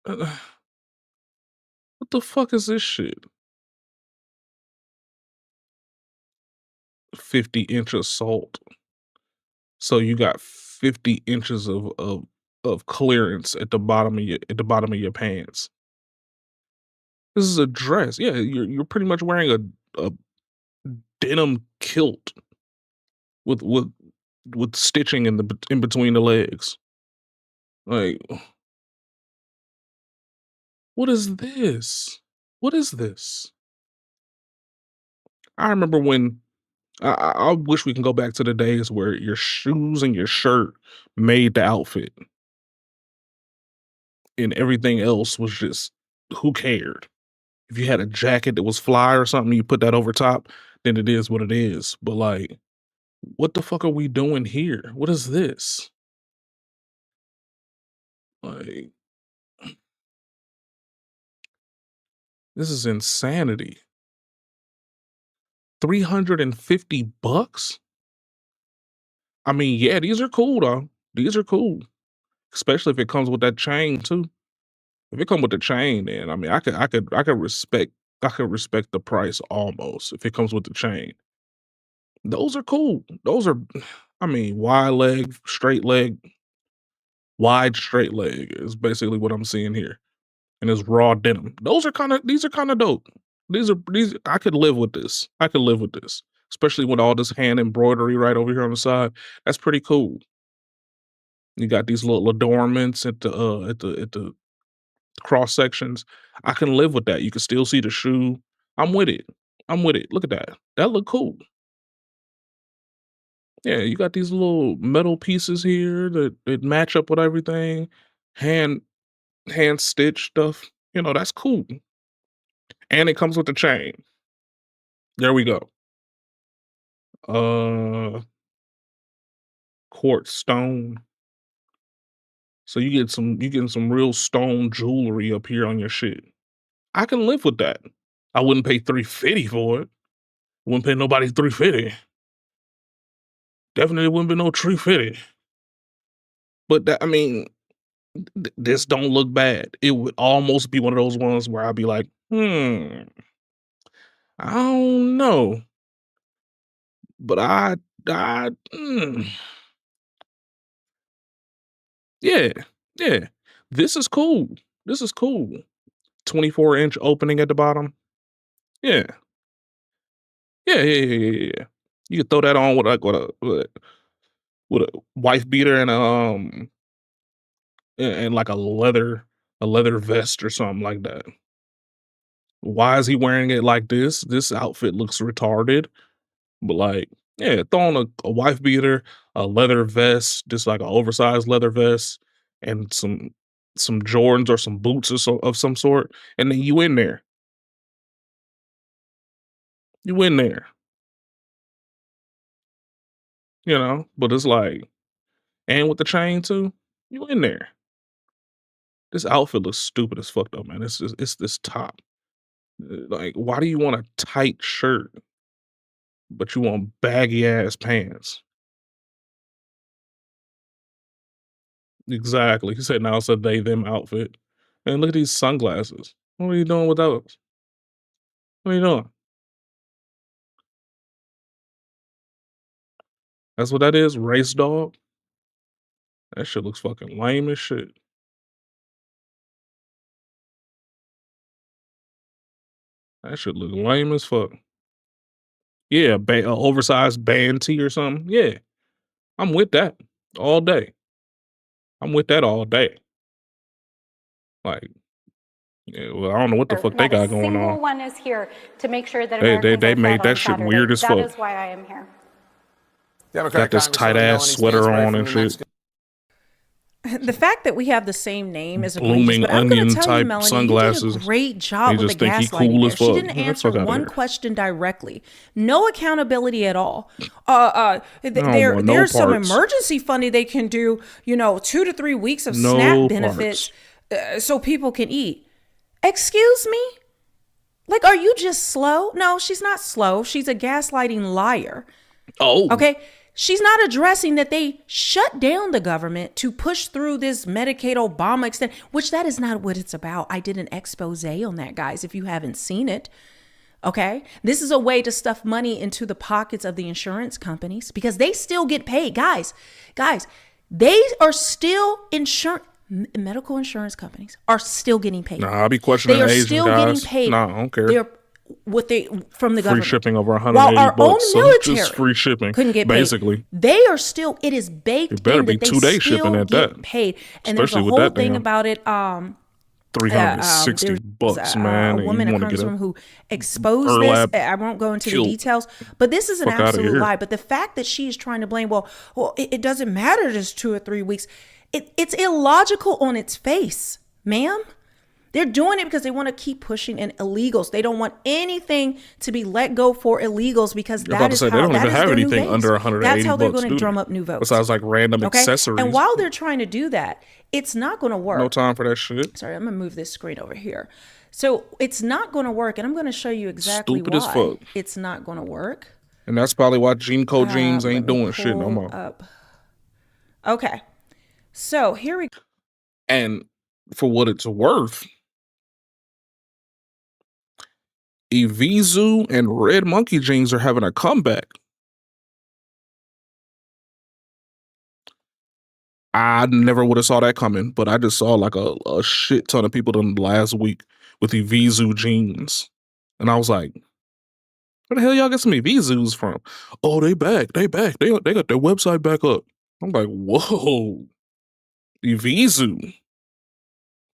What the fuck is this shit? 50-inch assault. So you got 50 inches of clearance at the bottom of your pants. This is a dress. Yeah, you're pretty much wearing a denim kilt with stitching in between the legs. Like, What is this? What is this? I remember when I wish we can go back to the days where your shoes and your shirt made the outfit, and everything else was just who cared. If you had a jacket that was fly or something, you put that over top, then it is what it is. But like, what the fuck are we doing here? What is this? Like, this is insanity. $350? I mean, yeah, these are cool though. These are cool. Especially if it comes with that chain too. If it come with the chain, then I mean I could respect the price almost if it comes with the chain. Those are cool. Those are I mean, wide straight leg is basically what I'm seeing here. And it's raw denim. These are kind of dope. These I could live with this. I could live with this. Especially with all this hand embroidery right over here on the side. That's pretty cool. You got these little adornments at the cross sections. I can live with that. You can still see the shoe. I'm with it. I'm with it. Look at that. That look cool. Yeah, you got these little metal pieces here that match up with everything. Hand stitch stuff. You know, that's cool. And it comes with the chain. There we go. Quartz stone. So you getting some real stone jewelry up here on your shit. I can live with that. I wouldn't pay $350 for it. Wouldn't pay nobody $350. Definitely wouldn't be no $350. But that, I mean, this don't look bad. It would almost be one of those ones where I'd be like, I don't know. But yeah. This is cool. 24-inch opening at the bottom. Yeah. Yeah. You could throw that on with like with a wife beater and like a leather vest or something like that. Why is he wearing it like this? This outfit looks retarded. But like, yeah, throw on a wife beater, a leather vest, just like an oversized leather vest, and some Jordans or some boots of some sort, and then you in there. You in there. You know, but it's like, and with the chain too, you in there. This outfit looks stupid as fuck though, man. It's this top. Like, why do you want a tight shirt, but you want baggy ass pants? Exactly. He said now it's a they them outfit. And look at these sunglasses. What are you doing with those? What are you doing? That's what that is? Race dog? That shit looks fucking lame as shit. That shit look lame as fuck. Yeah, a oversized band tee or something. Yeah. I'm with that all day. I'm with that all day. Like, yeah, well, I don't know what the fuck they got going Single on. one is here to make sure that They Americans are made fed that on shit Saturday. weird as That fuck. is why I am here. Got this tight ass sweater on and shit. The fact that we have the same name is Blooming egregious, but I'm going onion to tell you, type Melanie, sunglasses. you did a great job They with just the think he gaslighting cool there. as She fuck. didn't Get the answer fuck outta one here. question directly. No accountability at all. want no There's some parts. emergency funding they can do, 2 to 3 weeks of No SNAP benefits so people can eat. Excuse me? Like, are you just slow? No, she's not slow. She's a gaslighting liar. Oh. Okay? She's not addressing that they shut down the government to push through this Medicaid Obama extension, which that is not what it's about. I did an expose on that, guys, if you haven't seen it. Okay? This is a way to stuff money into the pockets of the insurance companies because they still get paid. Guys, they are still medical insurance companies are still getting paid. Nah, I'll be questioning They are Asian still guys. getting paid. Nah, I don't care. They're from the government. Free shipping over $180. While our own So military just free shipping. couldn't get paid. Basically. They are still, it is baked It better in be that they 2-day still shipping at get that. paid. And there's a Especially with whole that thing damn- about it. $360, man. A woman, and a you want to get congresswoman who exposed this. I won't go into the details, but this is an absolute lie. But the fact that she is trying to blame, well, it doesn't matter just 2 or 3 weeks. It's illogical on its face, ma'am. They're doing it because they want to keep pushing in illegals. They don't want anything to be let go for illegals because that is how they don't even have anything under $180. That's how they're going to drum up new votes. Besides like random accessories. And while they're trying to do that, it's not going to work. No time for that shit. Sorry, I'm going to move this screen over here. So it's not going to work, and I'm going to show you exactly Stupid why as fuck. it's not going to work. And that's probably why Gene Code Jeans ain't doing shit no more. Up. Okay, so here we go. And for what it's worth, Evisu and Red Monkey Jeans are having a comeback. I never would have saw that coming, but I just saw like a shit ton of people done last week with Evisu jeans. And I was like, where the hell y'all get some Evisus from? Oh, they back. They got their website back up. I'm like, whoa. Evisu.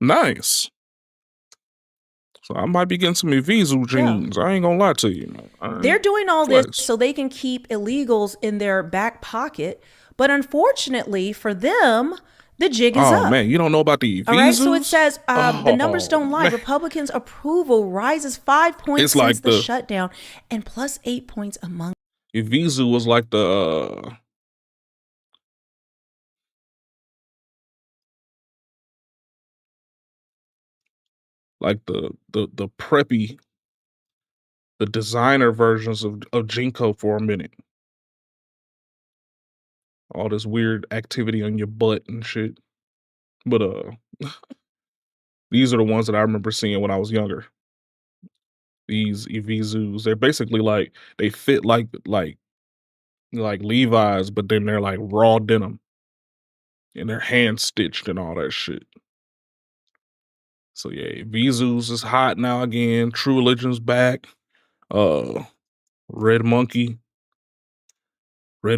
Nice. So I might be getting some Evisu jeans. I ain't gonna lie to you. They're doing all this so they can keep illegals in their back pocket. But unfortunately for them, the jig is up. Oh, man, you don't know about the Evisus? All right, so it says the numbers don't lie. Man. Republicans' approval rises 5 points since the shutdown and plus 8 points among. Evisu was like the preppy, the designer versions of Jinko for a minute. All this weird activity on your butt and shit. But these are the ones that I remember seeing when I was younger. These Evisus, they're basically like, they fit like Levi's, but then they're like raw denim. And they're hand stitched and all that shit. So yeah, Evisus is hot now again. True Religion's back. Red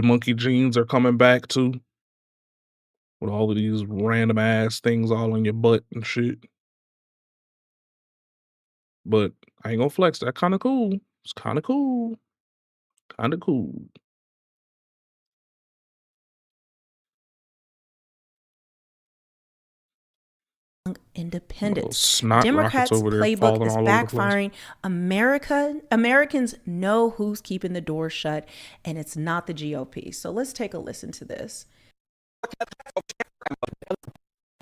Monkey jeans are coming back too. With all of these random ass things all on your butt and shit. But I ain't gonna flex. That kind of cool. It's kind of cool. Kind of cool. Independents. Democrats' playbook is backfiring. Americans know who's keeping the door shut, and it's not the GOP. So let's take a listen to this.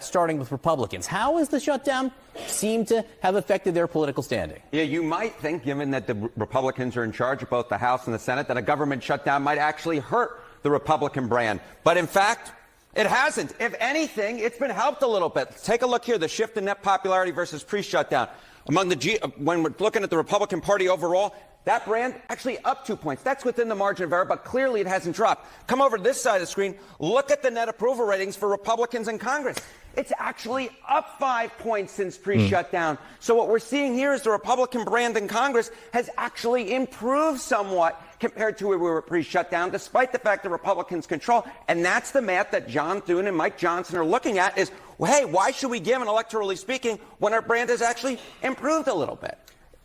Starting with Republicans, how has the shutdown seemed to have affected their political standing? Yeah, you might think, given that the Republicans are in charge of both the House and the Senate, that a government shutdown might actually hurt the Republican brand. But in fact, it hasn't. If anything, it's been helped a little bit. Take a look here, the shift in net popularity versus pre-shutdown. When we're looking at the Republican Party overall, that brand actually up 2 points. That's within the margin of error, but clearly it hasn't dropped. Come over to this side of the screen. Look at the net approval ratings for Republicans in Congress. It's actually up 5 points since pre-shutdown. So what we're seeing here is the Republican brand in Congress has actually improved somewhat compared to where we were pre-shutdown, despite the fact that Republicans control. And that's the math that John Thune and Mike Johnson are looking at is, well, hey, why should we give, and electorally speaking, when our brand has actually improved a little bit?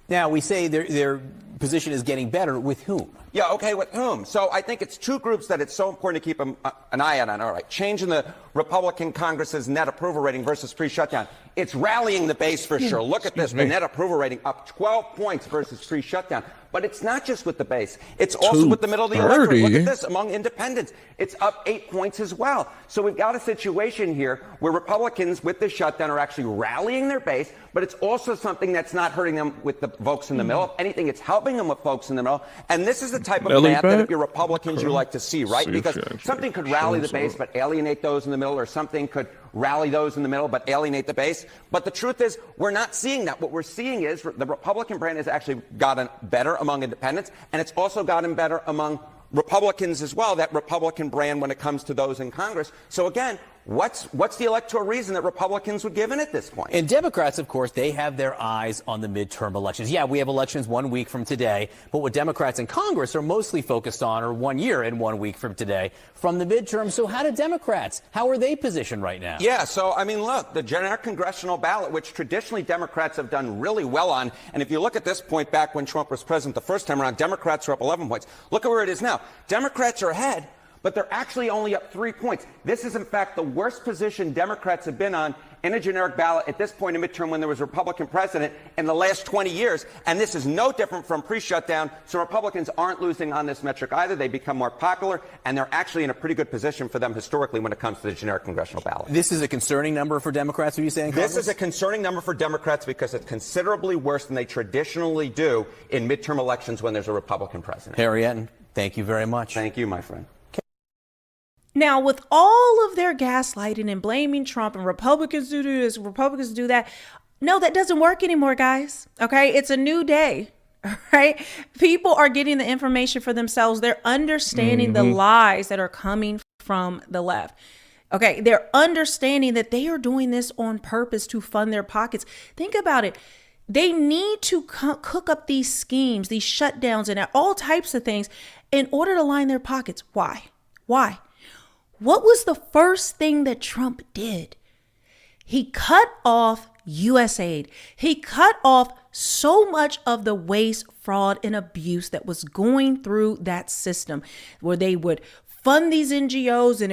Now, we say their position is getting better. With whom? Yeah, okay, with whom? So I think it's two groups that it's so important to keep an eye out on. All right, change in the Republican Congress's net approval rating versus pre-shutdown. It's rallying the base for sure. Look at this, the net approval rating up 12 points versus pre-shutdown. But it's not just with the base. It's also with the middle of the electorate. Look at this, among independents. It's up 8 points as well. So we've got a situation here where Republicans with the shutdown are actually rallying their base, but it's also something that's not hurting them with the folks in the middle. If anything, it's helping them with folks in the middle. And this is the type of math that if you're Republicans, you like to see, right? Because something could rally the base but alienate those in the middle, or something could rally those in the middle but alienate the base. But the truth is, we're not seeing that. What we're seeing is the Republican brand has actually gotten better among independents, and it's also gotten better among Republicans as well, that Republican brand when it comes to those in Congress. So again, what's the electoral reason that Republicans would give in at this point? And Democrats, of course, they have their eyes on the midterm elections. Yeah, we have elections 1 week from today, but what Democrats in Congress are mostly focused on are 1 year and 1 week from today from the midterm. So how how are they positioned right now? Yeah, so, I mean, look, the generic congressional ballot, which traditionally Democrats have done really well on, and if you look at this point back when Trump was president the first time around, Democrats were up 11 points. Look at where it is now. Democrats are ahead, but they're actually only up 3 points. This is, in fact, the worst position Democrats have been on in a generic ballot at this point in midterm when there was a Republican president in the last 20 years. And this is no different from pre-shutdown. So Republicans aren't losing on this metric either. They become more popular, and they're actually in a pretty good position for them historically when it comes to the generic congressional ballot. This is a concerning number for Democrats, are you saying, Congress? This is a concerning number for Democrats because it's considerably worse than they traditionally do in midterm elections when there's a Republican president. Harriet, thank you very much. Thank you, my friend. Now, with all of their gaslighting and blaming Trump and Republicans do this, Republicans do that, no, that doesn't work anymore, guys. Okay, it's a new day. All right, people are getting the information for themselves. They're understanding the lies that are coming from the left. Okay, they're understanding that they are doing this on purpose to fund their pockets. Think about it. They need to cook up these schemes, these shutdowns, and all types of things in order to line their pockets. Why? What was the first thing that Trump did? He cut off USAID. He cut off so much of the waste, fraud, and abuse that was going through that system, where they would fund these NGOs and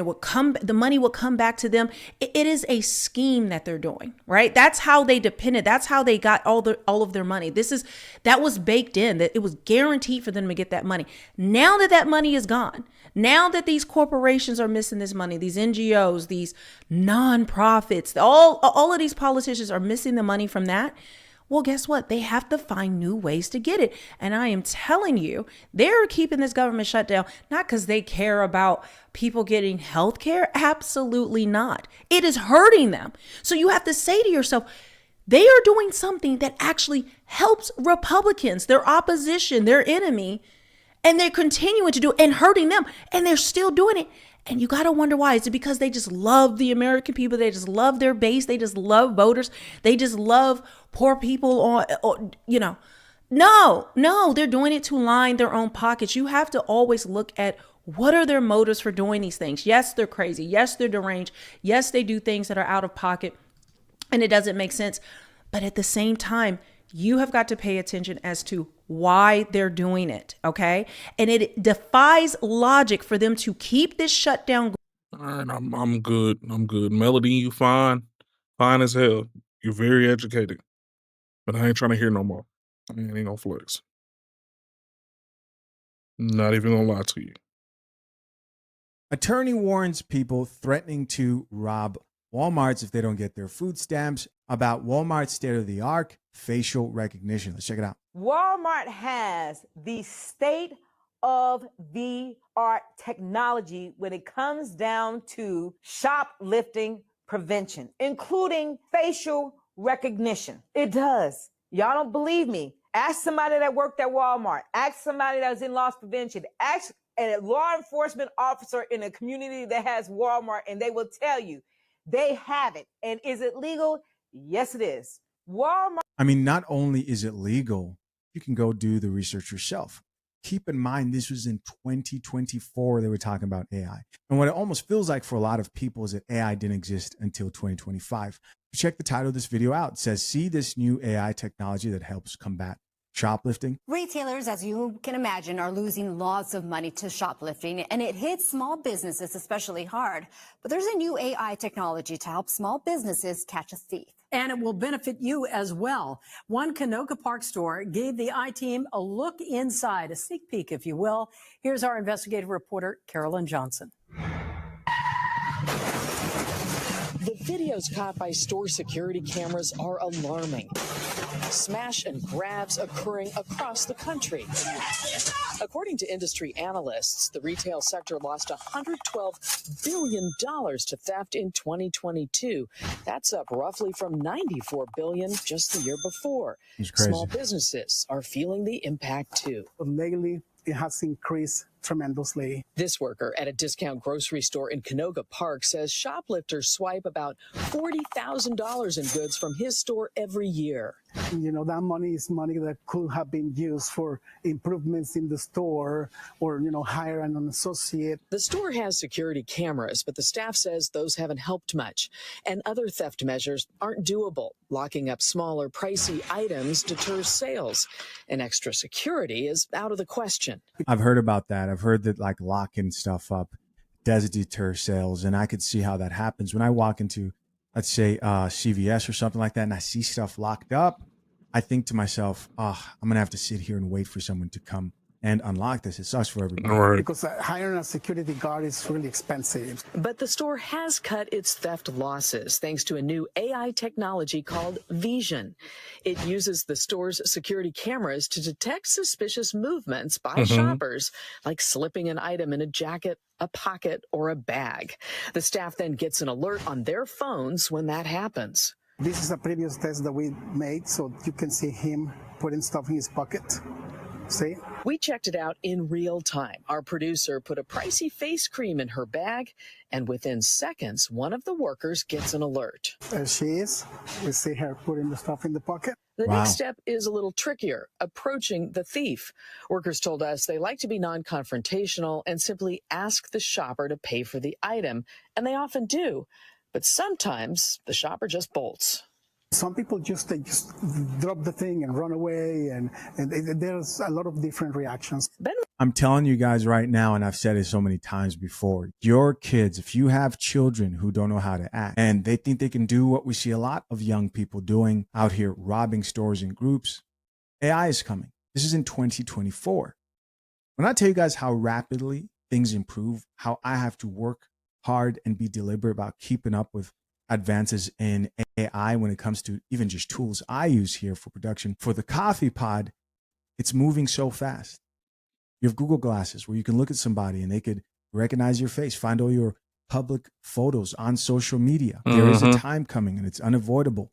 the money would come back to them. It is a scheme that they're doing, right? That's how they depended. That's how they got all of their money. That was baked in, that it was guaranteed for them to get that money. Now that money is gone, now that these corporations are missing this money, these NGOs, these nonprofits, all of these politicians are missing the money from that. Well, guess what? They have to find new ways to get it. And I am telling you, they're keeping this government shut down, not because they care about people getting health care. Absolutely not. It is hurting them. So you have to say to yourself, they are doing something that actually helps Republicans, their opposition, their enemy, and they're continuing to do it and hurting them. And they're still doing it. And you got to wonder why. Is it because they just love the American people? They just love their base. They just love voters. They just love poor people No, they're doing it to line their own pockets. You have to always look at what are their motives for doing these things. Yes, they're crazy. Yes, they're deranged. Yes, they do things that are out of pocket and it doesn't make sense. But at the same time, you have got to pay attention as to why they're doing it, okay? And it defies logic for them to keep this shutdown. All right, I'm good. Melody, you fine as hell. You're very educated, but I ain't trying to hear no more. I ain't gonna flex. Not even gonna lie to you. Attorney warns people threatening to rob Walmarts if they don't get their food stamps about Walmart's state-of-the-art facial recognition. Let's check it out. Walmart has the state-of-the-art technology when it comes down to shoplifting prevention, including facial recognition. It does. Y'all don't believe me? Ask somebody that worked at Walmart. Ask somebody that was in loss prevention. Ask a law enforcement officer in a community that has Walmart, and they will tell you they have it. And is it legal? Yes, it is. Walmart. I mean, not only is it legal, you can go do the research yourself. Keep in mind, this was in 2024. They were talking about AI. And what it almost feels like for a lot of people is that AI didn't exist until 2025. Check the title of this video out. It says, see this new AI technology that helps combat shoplifting. Retailers, as you can imagine, are losing lots of money to shoplifting, and it hits small businesses especially hard. But there's a new AI technology to help small businesses catch a thief. And it will benefit you as well. One Canoga Park store gave the I-Team a look inside, a sneak peek, if you will. Here's our investigative reporter, Carolyn Johnson. The videos caught by store security cameras are alarming. Smash and grabs occurring across the country. According to industry analysts, the retail sector lost $112 billion to theft in 2022. That's up roughly from $94 billion just the year before. Small businesses are feeling the impact too. Lately, it has increased tremendously. This worker at a discount grocery store in Canoga Park says shoplifters swipe about $40,000 in goods from his store every year. You know, that money is money that could have been used for improvements in the store or, you know, hire an associate. The store has security cameras, but the staff says those haven't helped much. And other theft measures aren't doable. Locking up smaller, pricey items deters sales. And extra security is out of the question. I've heard about that. I've heard that like locking stuff up does deter sales. And I could see how that happens. When I walk into, let's say, CVS or something like that, and I see stuff locked up, I think to myself, I'm going to have to sit here and wait for someone to come and unlock this. It sucks for everybody. Right. Because hiring a security guard is really expensive. But the store has cut its theft losses thanks to a new AI technology called Vision. It uses the store's security cameras to detect suspicious movements by shoppers, like slipping an item in a jacket, a pocket, or a bag. The staff then gets an alert on their phones when that happens. This is a previous test that we made, so you can see him putting stuff in his pocket. See? We checked it out in real time. Our producer put a pricey face cream in her bag, and within seconds, one of the workers gets an alert. There she is. We see her putting the stuff in the pocket. The next step is a little trickier, approaching the thief. Workers told us they like to be non-confrontational and simply ask the shopper to pay for the item, and they often do. But sometimes the shopper just bolts. Some people they just drop the thing and run away, and there's a lot of different reactions. I'm telling you guys right now, and I've said it so many times before, your kids, if you have children who don't know how to act and they think they can do what we see a lot of young people doing out here, robbing stores in groups, AI is coming. This is in 2024. When I tell you guys how rapidly things improve, how I have to work hard and be deliberate about keeping up with advances in AI when it comes to even just tools I use here for production. For the coffee pod, it's moving so fast. You have Google Glasses where you can look at somebody and they could recognize your face, find all your public photos on social media. There is a time coming and it's unavoidable.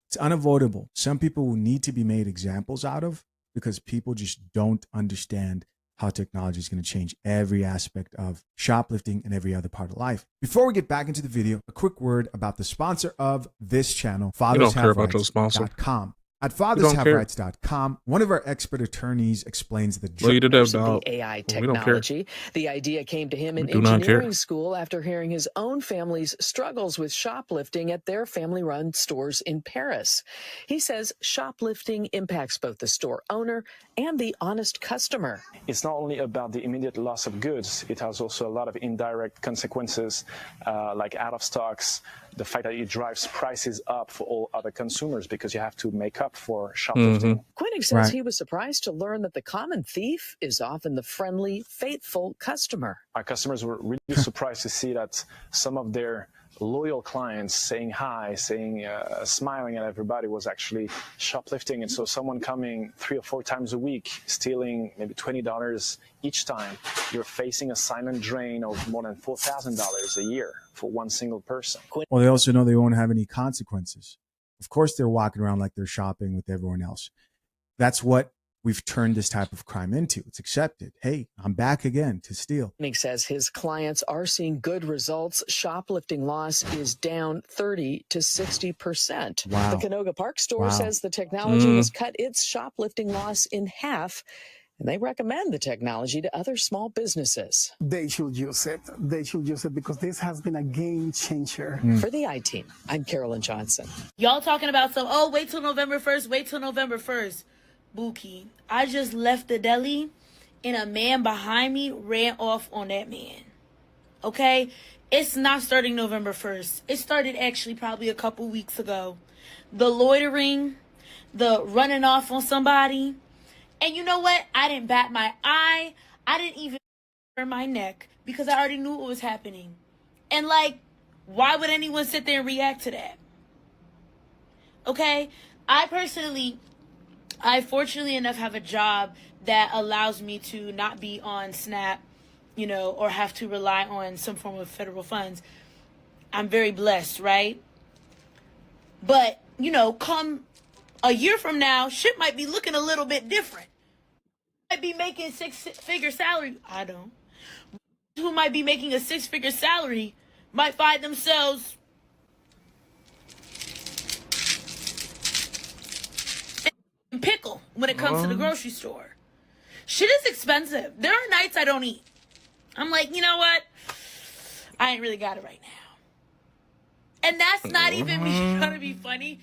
It's unavoidable. Some people will need to be made examples out of because people just don't understand how technology is going to change every aspect of shoplifting and every other part of life. Before we get back into the video, a quick word about the sponsor of this channel, FathersHaveRights.com. At FathersHaveRights.com, one of our expert attorneys explains the journey of the AI technology. The idea came to him in engineering school after hearing his own family's struggles with shoplifting at their family-run stores in Paris. He says shoplifting impacts both the store owner and the honest customer. It's not only about the immediate loss of goods, it has also a lot of indirect consequences like out of stocks, the fact that it drives prices up for all other consumers because you have to make up for shoplifting. Koenig says he was surprised to learn that the common thief is often the friendly, faithful customer. Our customers were really surprised to see that some of their loyal clients saying hi, smiling at everybody was actually shoplifting. And so someone coming 3 or 4 times a week, stealing maybe $20 each time, you're facing a silent drain of more than $4,000 a year for one single person. Well, they also know they won't have any consequences. Of course, they're walking around like they're shopping with everyone else. That's what we've turned this type of crime into. It's accepted. Hey, I'm back again to steal. Koenig says his clients are seeing good results. Shoplifting loss is down 30 to 60%. Wow. The Canoga Park store says the technology has cut its shoplifting loss in half. And they recommend the technology to other small businesses. They should use it. They should use it because this has been a game changer. For the I-Team, I'm Carolyn Johnson. Y'all talking about wait till November 1st, wait till November 1st. Buki, I just left the deli and a man behind me ran off on that man. Okay? It's not starting November 1st. It started actually probably a couple weeks ago. The loitering, the running off on somebody. And you know what? I didn't bat my eye. I didn't even turn my neck because I already knew what was happening. And why would anyone sit there and react to that? Okay? I fortunately enough have a job that allows me to not be on SNAP, or have to rely on some form of federal funds. I'm very blessed, right? But, come a year from now, shit might be looking a little bit different. might be making six-figure salary. I don't. Who might be making a six-figure salary might find themselves in pickle when it comes to the grocery store. Shit is expensive. There are nights I don't eat. I'm like, you know what? I ain't really got it right now. And that's not even me trying to be funny.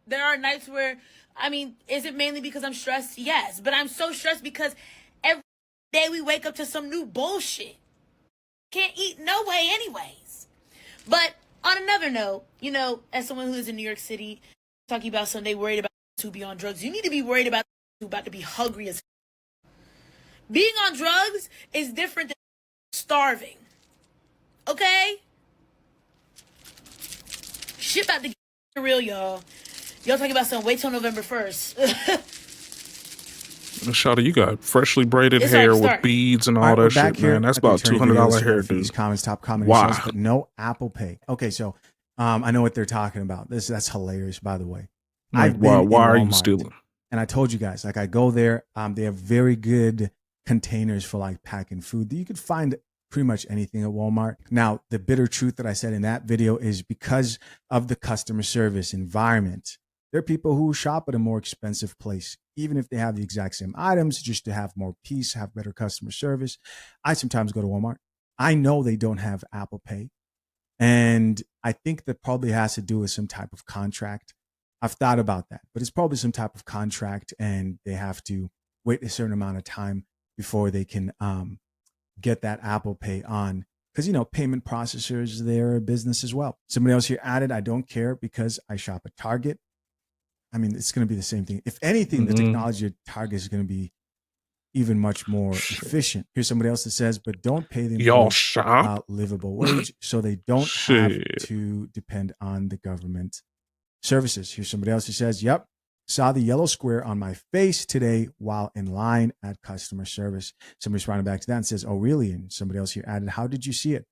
There are nights where, I mean, is it mainly because I'm stressed? Yes. But I'm so stressed because every day we wake up to some new bullshit. Can't eat no way anyways. But on another note, you know, as someone who lives in New York City, talking about Sunday worried about to be on drugs, you need to be worried about who about to be hungry as being on drugs is different than starving. Okay? Shit about to get real, y'all. Y'all talking about something, wait till November 1st. Shawty, you got freshly braided hair with beads and all that shit, man. That's about $200 hairdo. Comments, top comment. Wow. Says, but no Apple Pay. Okay, so I know what they're talking about. That's hilarious, by the way. Like, why are you stealing? And I told you guys, like, I go there. They have very good containers for like packing food. You could find pretty much anything at Walmart. Now, the bitter truth that I said in that video is because of the customer service environment. There are people who shop at a more expensive place, even if they have the exact same items, just to have more peace, have better customer service. I sometimes go to Walmart. I know they don't have Apple Pay. And I think that probably has to do with some type of contract. I've thought about that, but it's probably some type of contract and they have to wait a certain amount of time before they can get that Apple Pay on. Because, you know, payment processors, they're a business as well. Somebody else here added, I don't care because I shop at Target. I mean, it's going to be the same thing. If anything, the technology at Target is going to be even much more efficient. Here's somebody else that says, but don't pay them y'all shop livable wage so they don't have to depend on the government services. Here's somebody else who says, yep, saw the yellow square on my face today while in line at customer service. Somebody responded back to that and says, oh, really? And somebody else here added, how did you see it?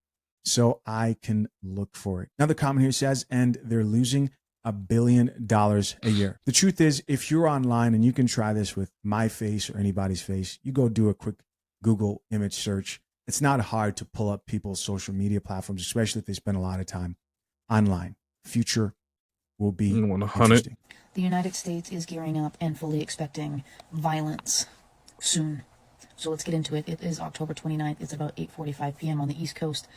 So I can look for it. Another comment here says, and they're losing $1 billion a year. The truth is, if you're online, and you can try this with my face or anybody's face, you go do a quick Google image search. It's not hard to pull up people's social media platforms, especially if they spend a lot of time online. Future will be interesting. The United States is gearing up and fully expecting violence soon. So let's get into it. It is October 29th. It's about 8:45 p.m. on the East Coast.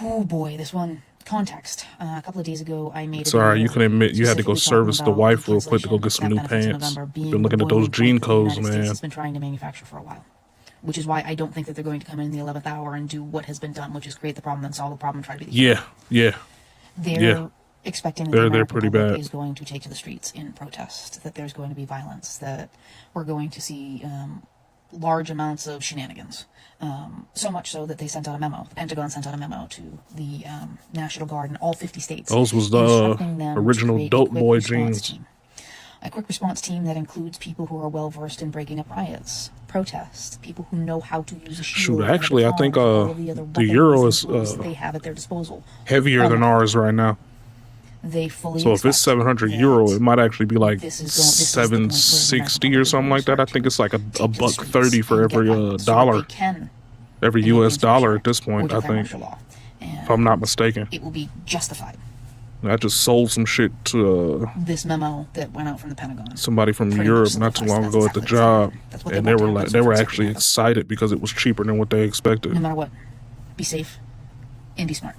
Oh boy, this one. Context. A couple of days ago, I made. Sorry, you can admit you had to go service the wife real quick to go get some new pants. Been looking at those jean codes, man. It's been trying to manufacture for a while, which is why I don't think that they're going to come in the 11th hour and do what has been done, which is create the problem and solve the problem and try to be. They're expecting that they're pretty bad. Is going to take to the streets in protest. That there's going to be violence. That we're going to see large amounts of shenanigans. So much so that they sent out a memo. The Pentagon sent out a memo to the National Guard in all 50 states. Those was the original dope boy jeans. A quick response team that includes people who are well versed in breaking up riots, protests, people who know how to use a shield. Shoot, actually, I think the euro is they have at their disposal heavier than ours right now. They fully. So if it's 700 euro, it might actually be like 760 or something like that. I think it's like a $1.30 for every dollar, every US dollar at this point. I think, if I'm not mistaken, it will be justified. I just sold some shit to this memo that went out from the Pentagon. Somebody from Europe not too long ago at the job, and they were actually excited because it was cheaper than what they expected. No matter what, be safe and be smart.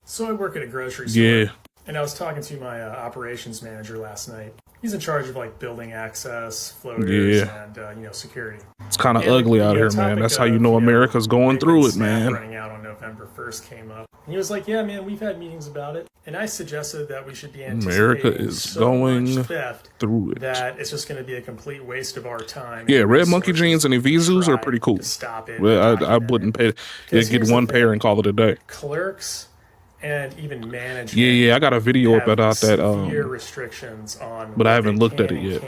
So I work at a grocery store. Yeah. And I was talking to my operations manager last night. He's in charge of like building access, floaters, and security. It's kind of ugly out here, man. That's how you know America's going through it, man. Running out on November 1st came up. And he was like, "Yeah, man, we've had meetings about it." And I suggested that we should be anticipating America is going theft through it. That it's just going to be a complete waste of our time. Yeah, red monkey jeans and Evisus are pretty cool. Well, I wouldn't pay. Yeah, get one pair and call it a day. Clerks. And even management. Yeah, I got a video about that. Restrictions on but I haven't looked at it yet.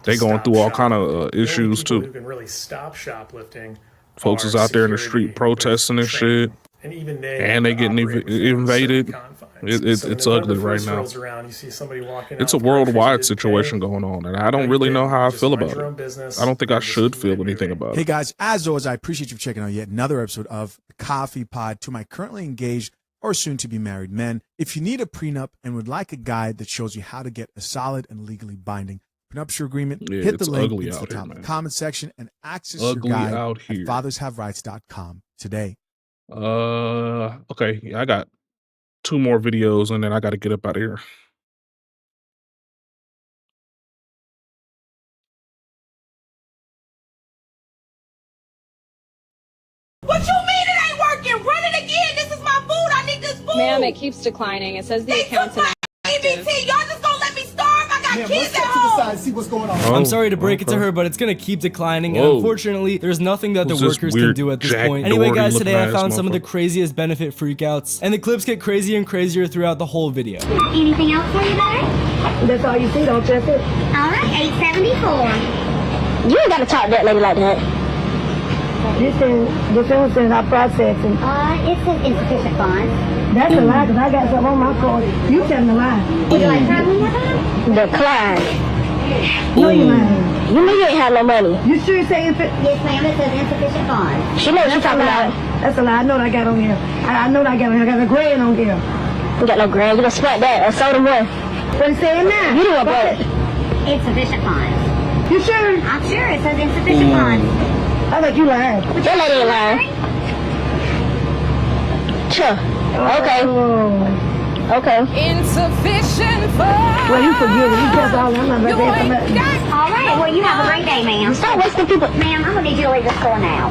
They going through all kind of issues too. Who can really stop shoplifting? Folks is out there in the street protesting and shit, and even they getting invaded. It's ugly right now. Around, you see somebody walking it's a worldwide situation going on, and I don't really know how I feel about it. I don't think I should feel anything about it. Hey guys, as always, I appreciate you checking out yet another episode of the Coffee Pod. To my currently engaged or soon to be married men, if you need a prenup and would like a guide that shows you how to get a solid and legally binding prenuptial agreement, hit the link at the top of the comment section and access your guide at fathershaverights.com today. Okay, yeah, I got 2 more videos and then I got to get up out of here. What you mean it ain't working? Run it again. This is my food. I need this food. Ma'am, it keeps declining. It says the account's inactive. EBT, y'all just gonna let me starve? I got kids at home. See what's going on. Oh, I'm sorry to break it to her, but it's gonna keep declining. And unfortunately, there's nothing that the workers can do at this point. Anyway, guys, today I found some of the craziest benefit freakouts, and the clips get crazier and crazier throughout the whole video. Anything else for you, better? That's all you see, don't you? All right, $8.74. You ain't gotta talk to that lady like that. This is in our processing. It says insufficient funds. That's a lie, because I got something on my card. You telling a lie. Would you like to try me about? Decline. No, you lying. You know you ain't have no money. You sure say insufficient? Yes, ma'am, it says insufficient funds. She knows she's talking about. That's a lie. I know what I got on here. I know what I got on here. I got a grand on here. You got no grand. You gonna split that. I sold them one. What you saying now? You know what? Insufficient funds. You sure? I'm sure it says insufficient funds. I think you lying. That lady ain't lying. Sure. Okay. Okay. Insufficient funds. Well, you forgive me. You just all I'm not all right. Well, you have a great day, ma'am. Stop wasting people. Ma'am, I'm gonna need you to leave the store now.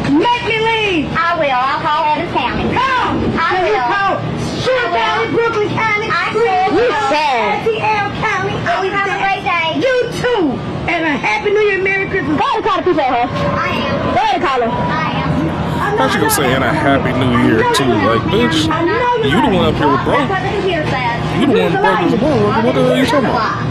Make me leave. I will. I'll call Evans County. Come. I will. You call Sure Valley, Brooklyn County. I will. You said. ATL County. Oh, you have a great day. You too. And a happy New Year, Merry Christmas. Go ahead and call the people at her. I am. Go ahead and call her. I am. I thought you gonna say and a happy new year too. Like, bitch, you the one up here with broke. You the one broke as well. What the hell are you talking about?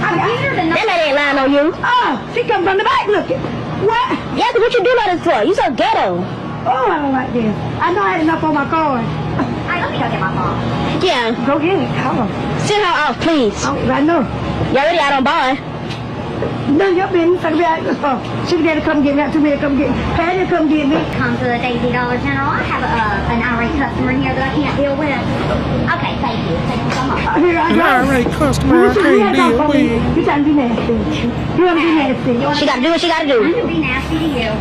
That lady ain't lying on you. Oh, she come from the back looking. What? Yeah, but what you do like this for? You so ghetto. Oh, I don't like this. I know I had enough on my card. Let me go get my phone. Yeah. Go get it. Hold on. Send her off, please. Oh, I know. You already out on bond. No, your business. She got to come get me. Not too many come get me. Patty come get me. Come to the Daisy Dollar General. I have an irate customer here that I can't deal with. Okay, thank you. Thank you so much. Here I go. An irate customer I can't deal with. You trying to be nasty. You want to be nasty. She got to do what she got to do. I'm going to be nasty to you.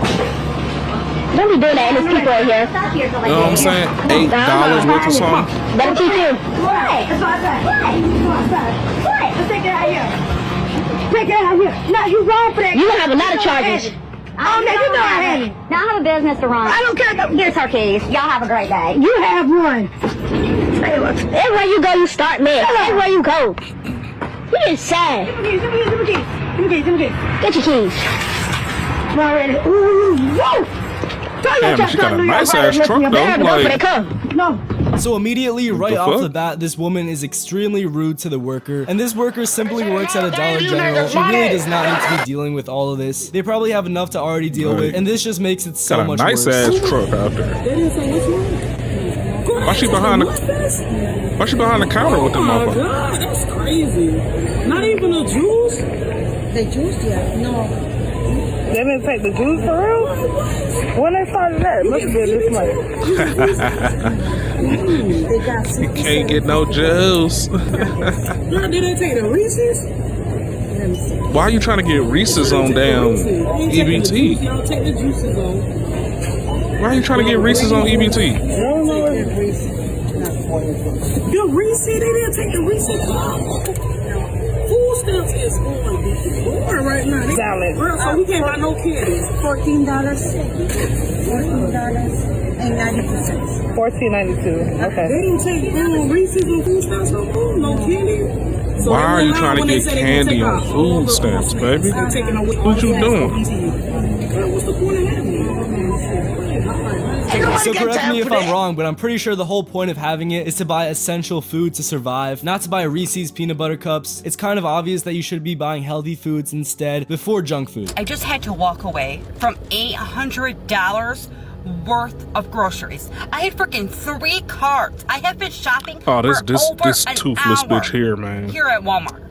Don't be doing that, and there's people in here. You know what I'm saying? $8 worth of something. That'll teach you. What? That's what I said. What? Let's take it out here. Take it out here. No, you wrong for that. You have a lot of charges. Oh, now you know I had it. Now I have a business to run. I don't care. Here's her keys. Y'all have a great day. You have one. Everywhere you go, you start mess. Everywhere you go. You get sad. Give me keys. Get your keys. Already. Ooh, whoa. Damn, she got a nice ass truck though. Like, no. So immediately, right off the bat, this woman is extremely rude to the worker, and this worker simply works at a Dollar General. She really does not need to be dealing with all of this. They probably have enough to already deal with, and this just makes it so much worse. Got a nice ass truck out there. Why she behind the counter with them motherfuckers? Oh my god, that's crazy. Not even the juice? The juice, yeah. No. They didn't take the juice for real? When they started that, it must have been this much. You can't get no juice. Girl, did they take the Reese's? Why are you trying to get Reese's on damn EBT? Y'all take the juices on. Why are you trying to get Reese's on EBT? I don't know. Your Reese's, they didn't take the Reese's. Food stamps is going right now. Salad. Girl, so we can't buy no candy. $14. $14.92. $14.92. Okay. They didn't take Reese's and food stamps no food, no candy. So why are you trying to get candy on food stamps, baby? What you doing? What's the point of having it? So correct me if I'm wrong, but I'm pretty sure the whole point of having it is to buy essential food to survive, not to buy Reese's peanut butter cups. It's kind of obvious that you should be buying healthy foods instead before junk food. I just had to walk away from $800 worth of groceries. I had freaking 3 carts. I have been shopping Oh, this for over an toothless hour bitch here, man. here at Walmart.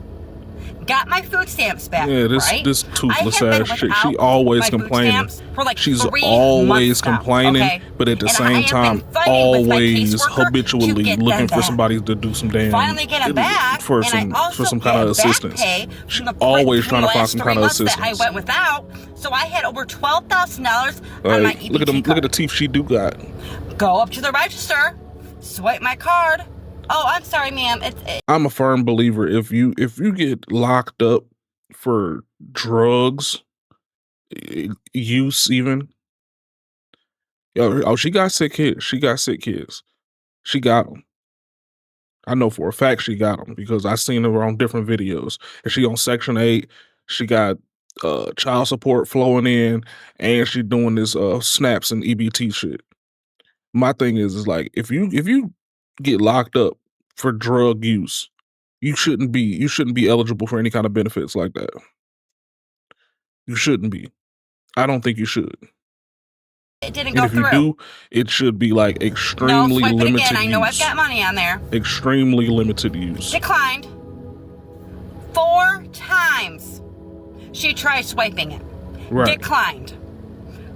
Got my food stamps back. Yeah, this right? this toothless I have ass been shit. She without always my food complaining. stamps for like She's 3 always months now, complaining, okay? but at the And I same have been time, fighting with my always caseworker to habitually get looking them for back. somebody to do some damn Finally get it back, for and some I also for some kind of get back assistance. pay She from the always trying to find last some 3 kind of months assistance. that I went without. So I had over $12,000 on my Like, EBT look at them, card. look at the teeth she do got. Go up to the register, swipe my card. Oh, I'm sorry, ma'am. I'm a firm believer if you get locked up for drugs use, even she got sick kids. She got sick kids. She got them. I know for a fact she got them because I seen her on different videos. And she on Section 8. She got child support flowing in, and she doing this snaps and EBT shit. My thing is like if you get locked up for drug use, you shouldn't be eligible for any kind of benefits like that. You shouldn't be. I don't think you should. It didn't And go if you through. do, it should be like No, extremely swipe it limited again. I know I've use. got money on there. Extremely limited use. Declined. 4 times. She tried swiping it. Right. Declined.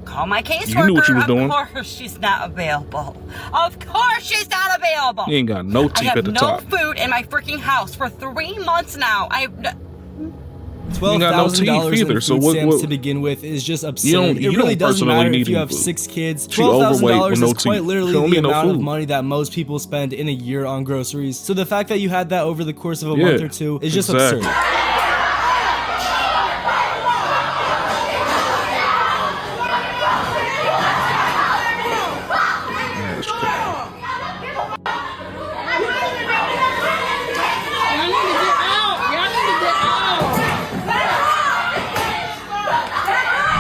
Call my caseworker. You knew what you was doing. Of course she's not available. Of course she's not available. You ain't got no I teeth have at the no top. food in my freaking house for 3 months now. I have no, $12,000 either, in so food what- stamps what- to begin with is just absurd. You don't- It you really don't doesn't personally matter need if you any have food. 6 kids. She overweight with $12,000 no is teeth. quite She literally don't the need no amount of food. money that most people spend in a year on groceries. So the fact that you had that over the course of a Yeah, month or two is just exactly. absurd.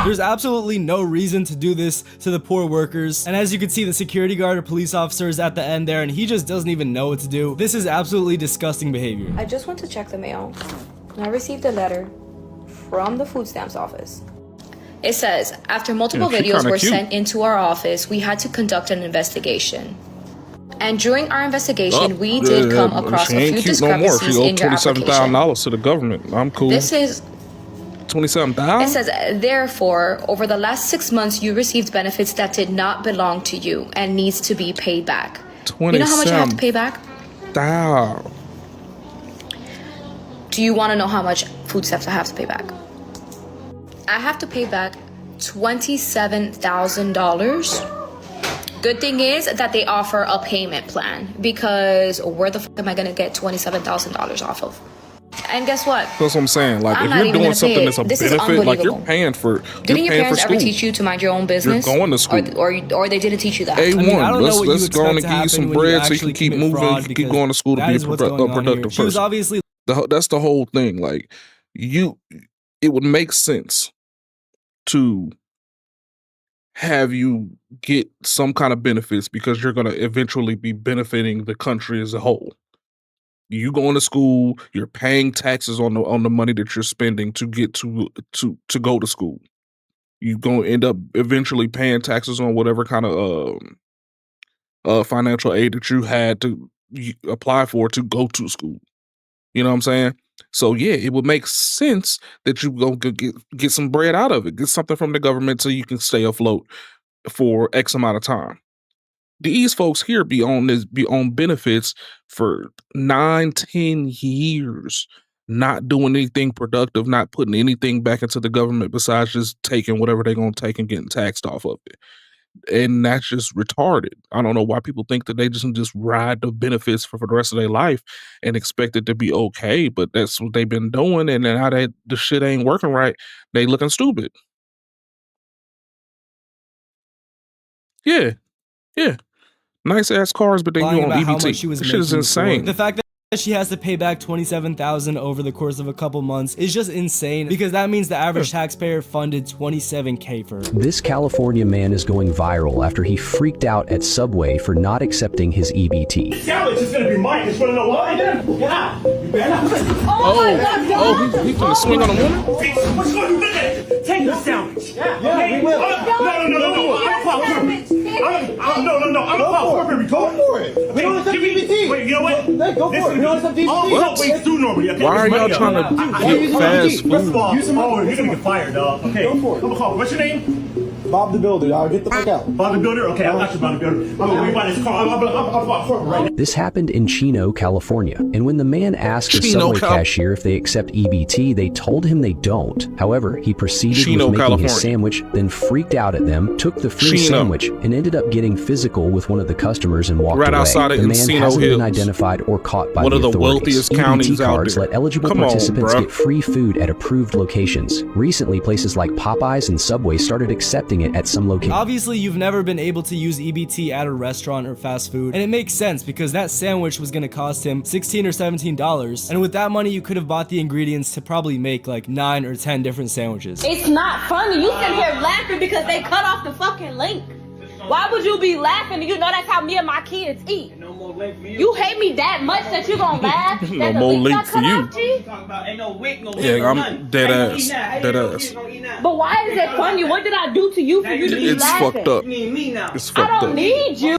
There's absolutely no reason to do this to the poor workers. And as you can see, the security guard or police officer is at the end there and he just doesn't even know what to do. This is absolutely disgusting behavior. I just went to check the mail and I received a letter from the food stamps office. It says, after multiple Yeah, she videos kinda were cute. sent into our office, we had to conduct an investigation. And during our investigation, we did come across she a ain't few cute no more. discrepancies She owed in your application. $27,000 to the government. I'm cool. This is, $27,000. it says, therefore, over the last 6 months, you received benefits that did not belong to you and needs to be paid back. You know how much I have to pay back? Damn. Do you want to know how much food stamps I have to pay back? I have to pay back $27,000. Good thing is that they offer a payment plan, because where the fuck am I gonna get $27,000 off of? And guess what? That's what I'm saying. Like, I'm if not you're even doing gonna something pay that's a it. This is benefit, like you're unbelievable. paying for, Didn't your you're paying for parents ever school. teach you to mind your own business? You're going to school. Or they didn't teach you that? A1. I don't know what you let's go on and expect to give you some happen when you bread so you actually can keep commit moving, fraud, you can keep because going to school to that be a is what's going on here. productive She was person. obviously That's the whole thing. Like, it would make sense to have you get some kind of benefits because you're going to eventually be benefiting the country as a whole. You going to school, you're paying taxes on the money that you're spending to get to go to school. You're going to end up eventually paying taxes on whatever kind of financial aid that you had to apply for to go to school. You know what I'm saying? So yeah, it would make sense that you go get some bread out of it, get something from the government so you can stay afloat for X amount of time. These folks here be on benefits for 9-10 years, not doing anything productive, not putting anything back into the government besides just taking whatever they're gonna take and getting taxed off of it. And that's just retarded. I don't know why people think that they just ride the benefits for the rest of their life and expect it to be okay, but that's what they've been doing, and then now that the shit ain't working right, they looking stupid. Yeah. Nice ass cars, but then you lying on about how EBT. much she was This shit is making before. insane. The fact that she has to pay back $27,000 over the course of a couple months is just insane, because that means the average taxpayer funded $27K for her. This California man is going viral after he freaked out at Subway for not accepting his EBT. This sandwich is gonna be mine. Just wanna know why? Yeah. You better. He's gonna swing on a woman? What's going on? Take the sandwich. Yeah, we will. No. No. I'm about corporate report. Go for it. We don't accept EBT. Wait, you know what? Go for it. We don't accept EBT. What? Wait, do normally. Okay? Why are y'all trying to get fast food? First of all, you're gonna get fired, dog. Okay. Go for it. I'm gonna call. What's your name? Bob the Builder, dog. Get the fuck out. Bob the Builder? Okay, I got you, Bob the Builder. I'm gonna wait by this car. I'm about corporate right now. This happened in Chino, California, and when the man asked a Subway cashier if they accept EBT, they told him they don't. However, he proceeded with making his sandwich, then freaked out at them, took the free sandwich, and ended up getting physical with one of the customers and walked away. Outside of the man Encino hasn't been Hills. identified or caught by One the of the authorities. wealthiest counties EBT out cards there. let eligible Come on, participants bruh. get free food at approved locations. Recently, places like Popeyes and Subway started accepting it at some locations. Obviously, you've never been able to use EBT at a restaurant or fast food, and it makes sense because that sandwich was going to cost him $16 or $17, and with that money, you could have bought the ingredients to probably make like 9 or 10 different sandwiches. It's not funny. You sitting here laughing because they cut off the fucking link. Why would you be laughing? You know that's how me and my kids eat. No more link for you. You hate me that much that you gonna laugh? No that the more link link got for cut you. off, G? Ain't no wick, no Yeah, I'm dead ass. Dead ass. But why is it funny? What did I do to you for you to be It's laughing? fucked up. You need me now. It's I fucked up. don't need you.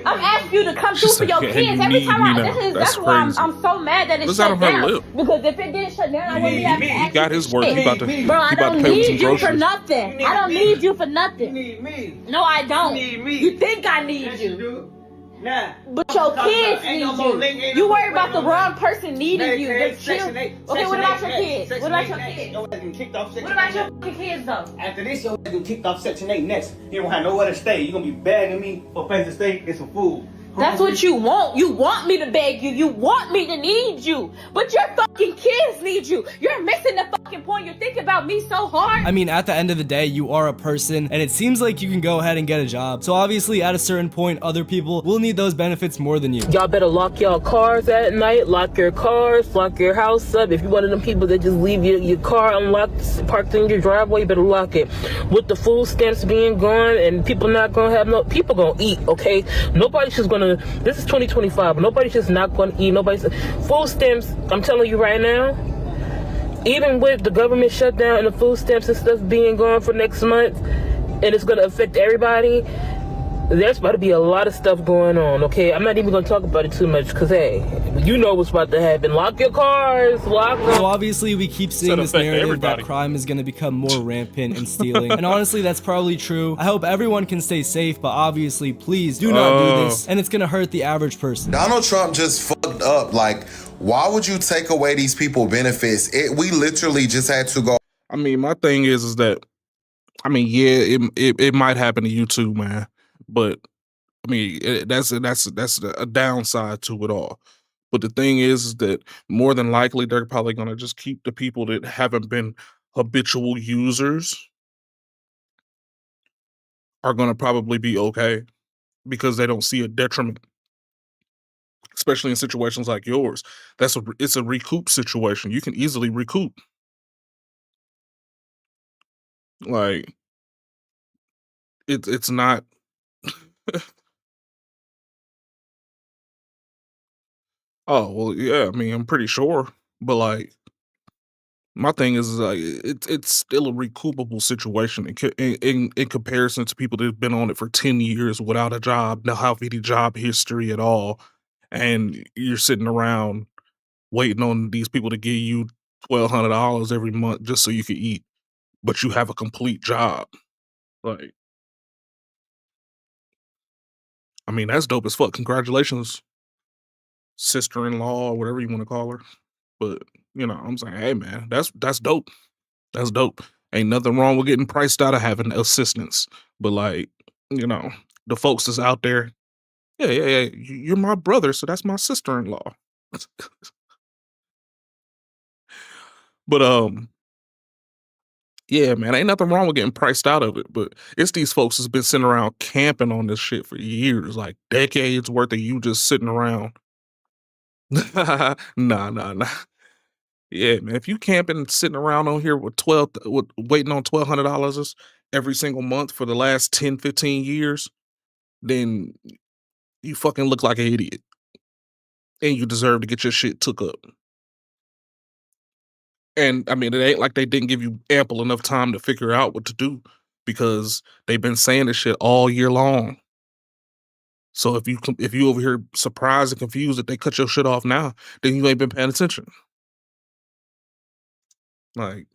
I'm asking you to come through for your said, kids "You every need time me I. now." That's That's why crazy. I'm so mad that it Let's let shut him have a down. lip. Because if it didn't shut down, I wouldn't be having to He ask got you his shit. work. He about to Bro, he I about to don't pay with some need you for groceries. nothing. I don't need you for nothing. You need me. No, I don't. You need me. You think I need Yes, you. you do. Nah. But your kids Ain't need no more link, you. ain't You no worry more about the link. wrong person needing you. Medicaid, Just chill. Section 8, Okay, what Section about your 8, kids? Section What about 8 your next. kids? Your ass getting kicked off Section What about 8 your next. fucking kids though? After this, your ass getting kicked off Section 8 next. You don't have nowhere to stay. You're gonna be begging me for a place to stay and some food. That's what you want. You want me to beg you. You want me to need you. But your fucking kids need you. You're missing the fucking point. You're thinking about me so hard. I mean, at the end of the day, you are a person, and it seems like you can go ahead and get a job. So obviously, at a certain point, other people will need those benefits more than you. Y'all better lock y'all cars at night, lock your cars, lock your house up. If you're one of them people that just leave your car unlocked, parked in your driveway, you better lock it. With the food stamps being gone and people not gonna have no, people gonna eat, okay? Nobody's just gonna, this is 2025, but nobody's just not gonna eat. Nobody's, food stamps, I'm telling you right now, even with the government shutdown and the food stamps and stuff being gone for next month, and it's gonna affect everybody, there's about to be a lot of stuff going on, okay? I'm not even gonna talk about it too much, because, hey, you know what's about to happen. Lock your cars, lock them. So obviously we keep seeing this narrative that crime is going to become more rampant and stealing. And honestly, that's probably true. I hope everyone can stay safe, but obviously, please do not do this. And it's going to hurt the average person. Donald Trump just fucked up. Like, why would you take away these people benefits? We literally just had to go. I mean, my thing is that, I mean, yeah, it might happen to you too, man. But I mean, that's a downside to it all. But the thing is that more than likely they're probably gonna just keep the people that haven't been habitual users are gonna probably be okay because they don't see a detriment, especially in situations like yours. It's a recoup situation. You can easily recoup. Like it's not. Oh, well, yeah, I mean, I'm pretty sure, but, like, my thing is, like, it's still a recoupable situation in comparison to people that have been on it for 10 years without a job, don't have any job history at all, and you're sitting around waiting on these people to give you $1,200 every month just so you can eat, but you have a complete job. Like, I mean, that's dope as fuck. Congratulations, sister-in-law or whatever you wanna call her. But, you know, I'm saying, hey man, that's dope. That's dope. Ain't nothing wrong with getting priced out of having assistance. But like, you know, the folks that's out there, yeah. You're my brother, so that's my sister-in-law. But yeah, man, ain't nothing wrong with getting priced out of it. But it's these folks that's been sitting around camping on this shit for years, like decades worth of you just sitting around. Nah. Yeah, man. If you camping and sitting around on here with waiting on $1,200 every single month for the last 10, 15 years, then you fucking look like an idiot. And you deserve to get your shit took up. And I mean, it ain't like they didn't give you ample enough time to figure out what to do because they've been saying this shit all year long. So if you over here surprised and confused that they cut your shit off now, then you ain't been paying attention. Like,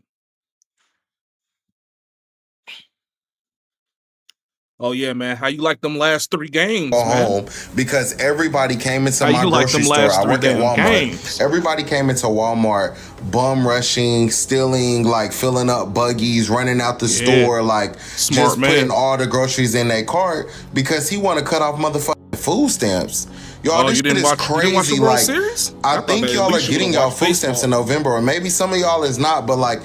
oh yeah, man, how you like them last 3 games, man? Home because everybody came into How my you like grocery them store. last I 3 work at damn Walmart. games? Everybody came into Walmart, bum rushing, stealing, like filling up buggies, running out the store, like Smart just man. putting all the groceries in their cart because he want to cut off motherfucking food stamps. Y'all, this you shit didn't is watch crazy. the World Like, Series? I thought think that at y'all are least you getting would've y'all watched food stamps in November, or maybe some of y'all is not, but like,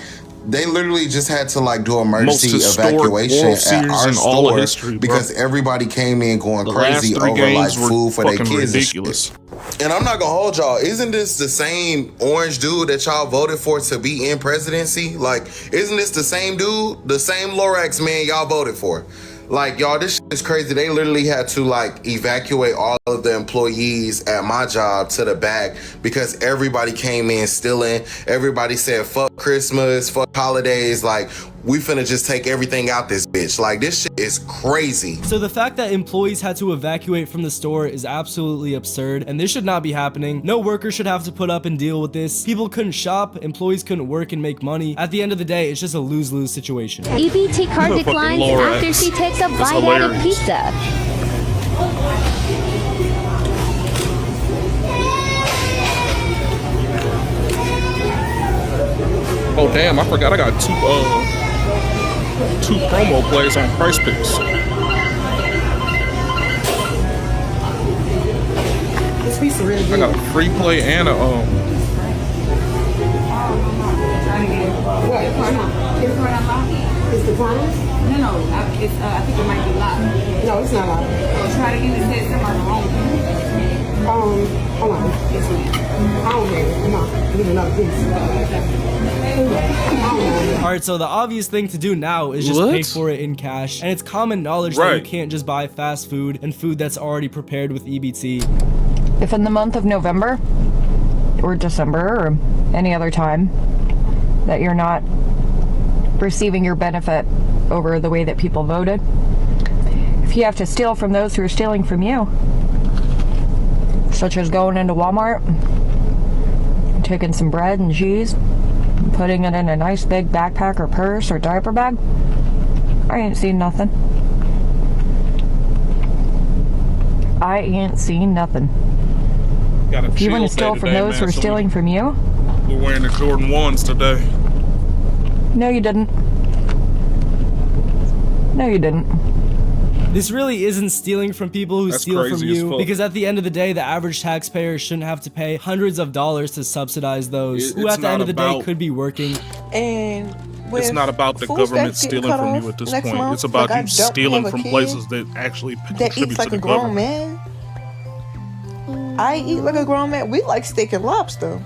they literally just had to like do emergency Most historic evacuation World at Series our in all of store history, bro. because everybody came in going The crazy last 3 over like games were food for their fucking kids ridiculous. and shit. And I'm not gonna hold y'all. Isn't this the same orange dude that y'all voted for to be in presidency? Like, isn't this the same dude, the same Lorax man y'all voted for? Like, y'all, this shit is crazy. They literally had to like evacuate all of the employees at my job to the back because everybody came in stealing. Everybody said fuck Christmas, fuck holidays. Like, we finna just take everything out this bitch. Like, this shit is crazy. So the fact that employees had to evacuate from the store is absolutely absurd, and this should not be happening. No worker should have to put up and deal with this. People couldn't shop, employees couldn't work and make money. At the end of the day, it's just a lose-lose situation. EBT card Fucking declines Lorax. after she takes a That's bite out of hilarious. pizza. Oh damn, I forgot I got 2 promo plays on Price Picks. This pizza really I good. got a free play and a What? It's the promise? No, I think it might be locked. No, it's not locked. Try to get it set somewhere wrong. Hold on. Yes, ma'am. I don't have it. No, give me another piece. Alright, so the obvious thing to do now is just pay for it in cash, and it's common knowledge that you can't just buy fast food and food that's already prepared with EBT. If in the month of November or December or any other time that you're not receiving your benefit over the way that people voted, if you have to steal from those who are stealing from you, such as going into Walmart, taking some bread and cheese, and putting it in a nice big backpack or purse or diaper bag, I ain't seen nothing. I ain't seen nothing. If you want to steal from those who are stealing from you, We're wearing the Jordan 1s today. no you didn't. No you didn't. This really isn't stealing from people who That's steal from crazy as you, fuck. because at the end of the day, the average taxpayer shouldn't have to pay hundreds of dollars to subsidize those who It's at the end not of the day about- could be working. And It's not about the government stealing from you at this point. It's about you stealing from places that actually that contribute eats to like the a grown government. man. I eat like a grown man. We like steak and lobster.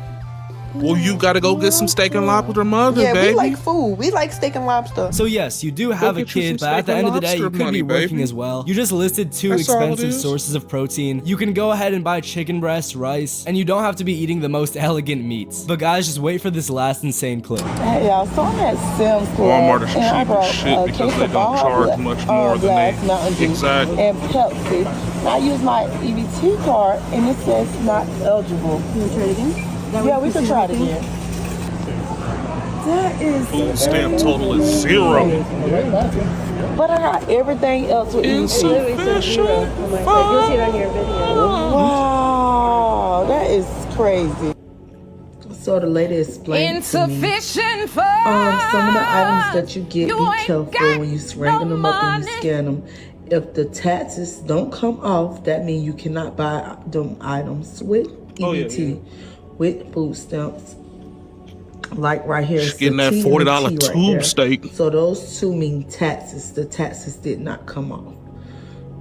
Well, you gotta go get some steak and lobster, mother, Yeah, baby. we like food. We like steak and lobster. So yes, you do have a get you kid, some but at steak the and end of the day, you lobster could be money, working baby. as well. You just listed 2 That's all it expensive is. sources of protein. You can go ahead and buy chicken breast, rice, and you don't have to be eating the most elegant meats. But guys, just wait for this last insane clip. Hey y'all, so I'm at Sam's Club Walmart is and I cheap as brought shit a because case they of don't charge much more than glass they Mountain Dew exactly. and Pepsi. And I use my EBT card and it says not eligible. Can we try it again? Yeah, we can try it again. That is Food stamp total is 0. But I got everything else with Insufficient Wow, that is crazy. So the lady explained to me, Insufficient for some of the items that you get, be careful when you ring them up and you scan them. If the taxes don't come off, that means you cannot buy them items with EBT, with food stamps. Like right here, She's getting that $40 tube steak. So those 2 mean taxes. The taxes did not come off.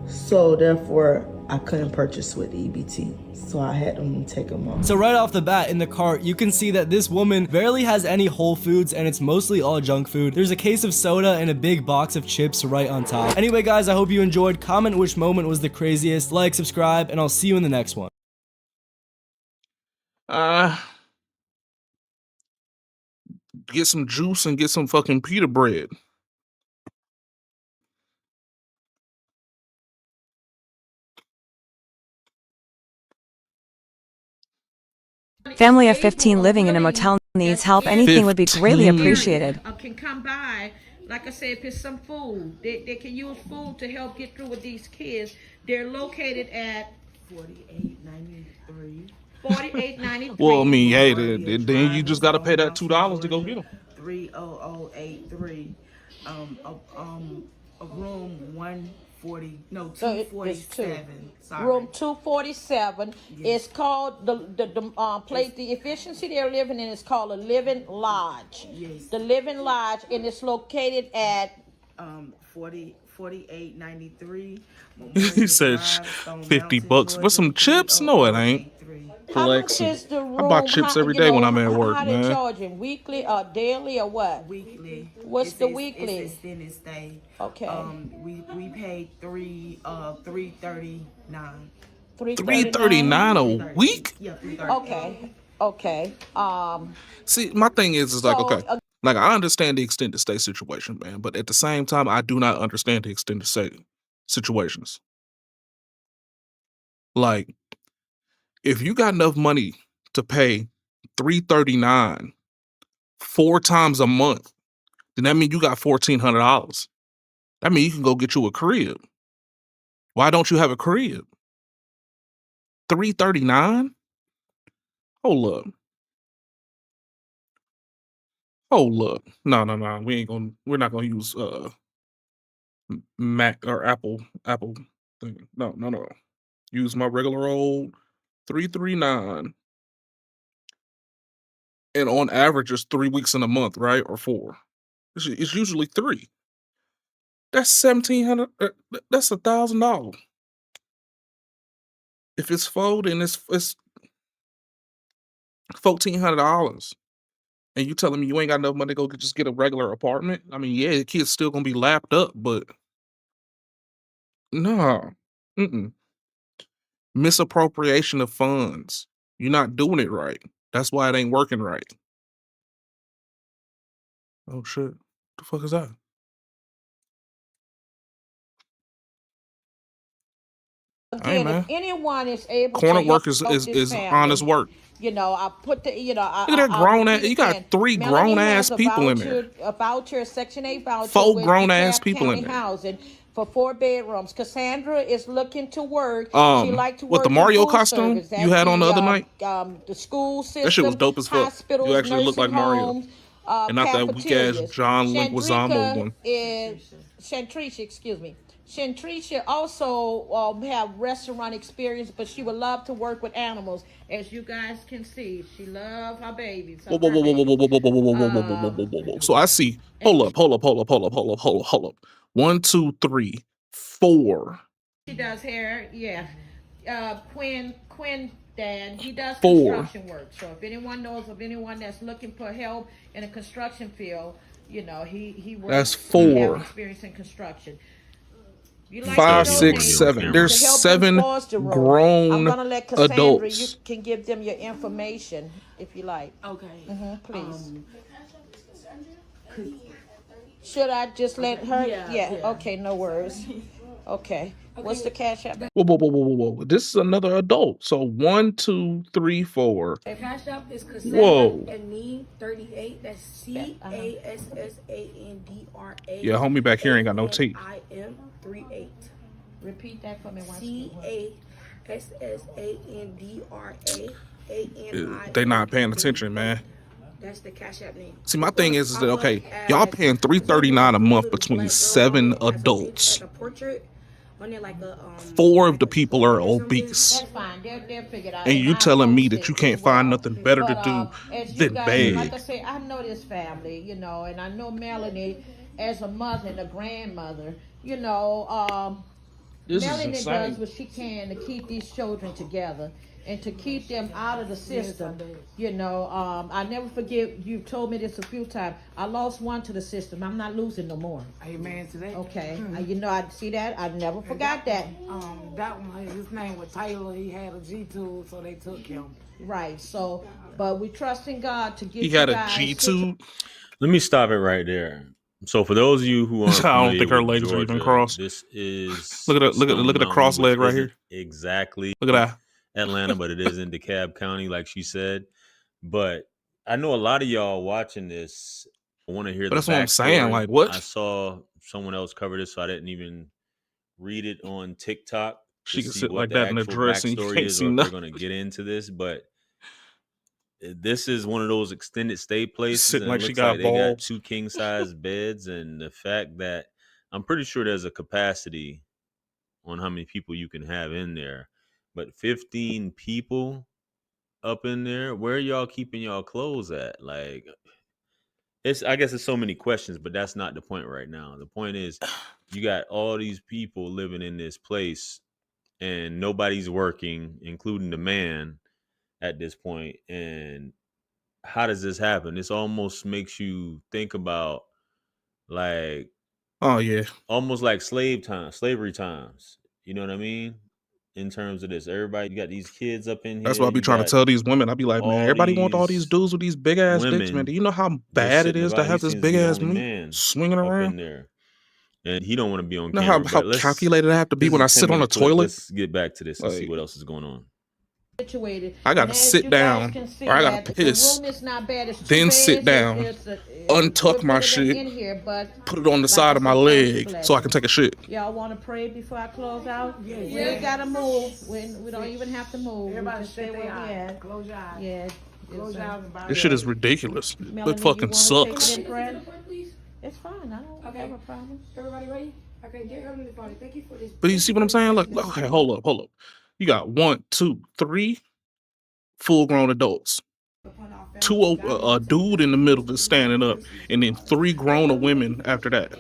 So therefore, I couldn't purchase with EBT. So I had them take them off. So right off the bat in the cart, you can see that this woman barely has any whole foods and it's mostly all junk food. There's a case of soda and a big box of chips right on top. Anyway guys, I hope you enjoyed. Comment which moment was the craziest, like, subscribe, and I'll see you in the next one. Get some juice and get some fucking pita bread. Family of 15 living in a motel needs help. Anything would be greatly 15. appreciated. Can come by, like I said, if it's some food, they can use food to help get through with these kids. They're located at 4893. 4893. Well, I mean, hey, then you just got to pay that $2 to go get them. 30083. Room 140. No, So it's 247. Sorry. Room 247. It's called the place. The efficiency they're living in is called a living lodge. Yes. The living lodge, and it's located at 4893. He said $50 for some chips. No, it ain't. How much is the room? I buy chips every day when I'm at work, how man. they charging? Weekly or daily or what? Weekly. What's the weekly? It's extended stay. Okay. We paid $339. $339 a week? Yeah, $339. Okay. See, my thing is like, So, okay, like I understand the extended stay situation, man, but at the same time, I do not understand the extended stay situations. Like, if you got enough money to pay $339 4 times a month, then that means you got $1,400. That means you can go get you a crib. Why don't you have a crib? $339? Hold up. No. We're not gonna use Mac or Apple thing. No. Use my regular old 339. And on average, it's 3 weeks in a month, right? Or 4. It's usually 3. That's $1,700. That's $1,000. If it's 4, then it's $1,400. And you telling me you ain't got enough money to go just get a regular apartment? I mean, yeah, the kid's still gonna be lapped up, but no. Misappropriation of funds. You're not doing it right. That's why it ain't working right. Oh shit. What the fuck is that? Again, man. if anyone is able Corner to work help is this family, honest work. You know, I put the, you know, Look at that grown ass. You got 3 grown ass people in there. A voucher, Section 8 voucher. 4 with grown ass DeKalb people in County there. Housing for 4 bedrooms. Cassandra is looking to work. She like to work What, the in Mario food costume service you at had on the other night? The school system. That shit was dope as fuck. Hospitals, You actually look like nursing Mario. homes, And not that weak ass cafeterias. John Leguizamo one. Shantrisha, excuse me. Shantrisha also have restaurant experience, but she would love to work with animals. As you guys can see, she loves her babies. Whoa. So I see. Hold up. 1, 2, 3, 4. She does hair, yeah. Quinn dad, he does 4. construction work. So if anyone knows of anyone that's looking for help in a construction field, you know, he works. That's He 4. has experience in construction. 5, 6, 7. There's 7 grown I'm gonna let Cassandra, adults. you can give them your information if you like. Okay. Please. Should I just let her? Yeah. Okay, no worries. Okay. What's the cash app? Whoa. This is another adult. So 1, 2, 3, 4. The cash app is Cassandra Whoa. and me 38. That's CASSANDRA. Yeah, homie back here ain't got no teeth. IM 38. Repeat that for me once. CASSANDRA. They not paying attention, man. That's the cash app name. See, my thing is that okay, y'all paying $339 a month between 7 adults. Like a portrait. When they're like a 4 of the people are obese. That's fine. They'll figure it out. And you telling me that you can't find nothing better to do as you than guys, like I beg. say, I know this family, you know, and I know Melanie as a mother and a grandmother, you know. This is Melanie insane. does what she can to keep these children together and to keep them out of the system. You know, I never forget, you told me this a few times. I lost one to the system. I'm not losing no more. Amen to that. Okay. You know, I see that. I never forgot that. That one, his name was Taylor. He had a G-tube, so they took him. Right. So, but we trust in God to get He you had a guys G-tube. Let me stop it right there. So for those of you who aren't I don't familiar think her with legs are even Georgia, crossed. This is Look at the cross leg right here. Exactly. Look at that. Atlanta, but it is in DeKalb County, like she said. But I know a lot of y'all watching this want to hear But the that's what I'm saying. backstory. Like, what? I saw someone else cover this, so I didn't even read it on TikTok to She can see sit what like the that in the actual dress and you backstory can't is, see or if they're nothing. going to get into this. But this is one of those extended stay places, Sitting and like it she looks got like they got balls. 2 king size beds, and the fact that I'm pretty sure there's a capacity on how many people you can have in there, but 15 people up in there, where are y'all keeping y'all clothes at? Like, I guess there's so many questions, but that's not the point right now. The point is, you got all these people living in this place, and nobody's working, including the man at this point. And how does this happen? This almost makes you think about, like, oh yeah, almost like slavery times. You know what I mean? In terms of this, everybody, you got these kids up in that's here. why I be You trying to got tell these women. I be like, man, all everybody want all these these dudes with these big ass dicks, man. Do women you know how just bad it sitting is to about. He have this seems to big be the ass only meat man swinging up around? in there, and he don't want to be on You know camera. how But calculated I have to be this when I is a sit on a 10-minute clip. toilet? Let's get back to this and see Like, what else is going on. Situated. I gotta And as sit you guys down, can see or I that gotta the piss, room is not bad. It's 2 then sit beds. down, It's untuck we're my putting shit, in here, but put it on the like side I of my said, God's leg so I blessing. can take a shit. Y'all want to pray before I close out? We ain't gotta move. We don't even have to move. Everybody we just stay shut where their we eyes. at. Close your eyes. Yeah. Close your eyes and bow This your shit head. is ridiculous. Melanie, It fucking you sucks. Take it in prayer? It's fine. I don't have a problem. Everybody ready? Okay, dear Heavenly Father, thank you for this. But you see what I'm saying? Like, okay, hold up. You got 1, 2, 3 full-grown adults. 2, a dude in the middle that's standing up, and then 3 grown women after that.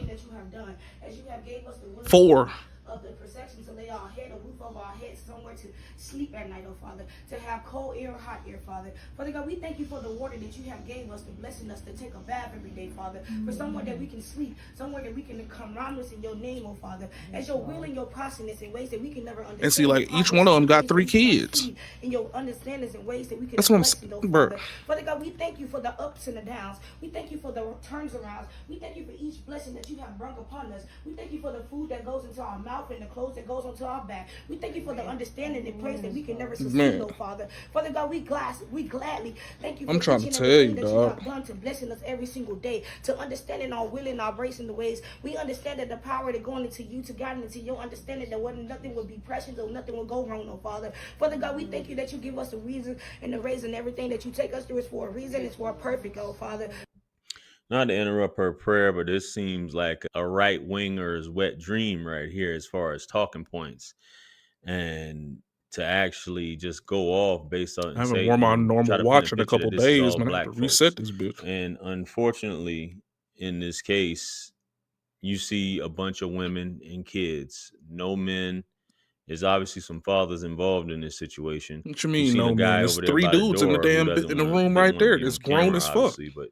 4. Of the perception to lay our head, a roof over our heads, somewhere to sleep at night, oh Father, to have cold air, hot air, Father. Father God, we thank you for the water that you have gave us, the blessing us to take a bath every day, Father, for somewhere that we can sleep, somewhere that we can come around us in your name, oh Father, as your will and your process in ways that we can never understand. And see, like, each one of them got 3 kids. In your understandings in ways that we can. That's what I'm saying, bro. Father God, we thank you for the ups and the downs. We thank you for the turns arounds. We thank you for each blessing that you have brought upon us. We thank you for the food that goes into our mouth and the clothes that goes onto our back. We thank you for the understanding and praise that we can never succeed, oh Father. Father God, we gladly thank you for I'm trying to each and tell everything you, that dog. you have done to blessing us every single day, to understanding our will and our grace in the ways. We understand that the power that going into you, to God and into your understanding that nothing will be precious or nothing will go wrong, oh Father. Father God, we thank you that you give us the reason and the reason everything that you take us through is for a reason. It's for a perfect, oh Father. Not to interrupt her prayer, but this seems like a right winger's wet dream right here as far as talking points. And to actually just go off based on, I haven't worn my normal watch in a couple days, man. I have to reset this bitch. And unfortunately, in this case, you see a bunch of women and kids, no men. There's obviously some fathers involved in this situation. What you mean, no man? There's over there 3 by the dudes in the door who damn doesn't in the wanna- room didn't right wanna there. be That's on grown camera, as fuck. obviously, but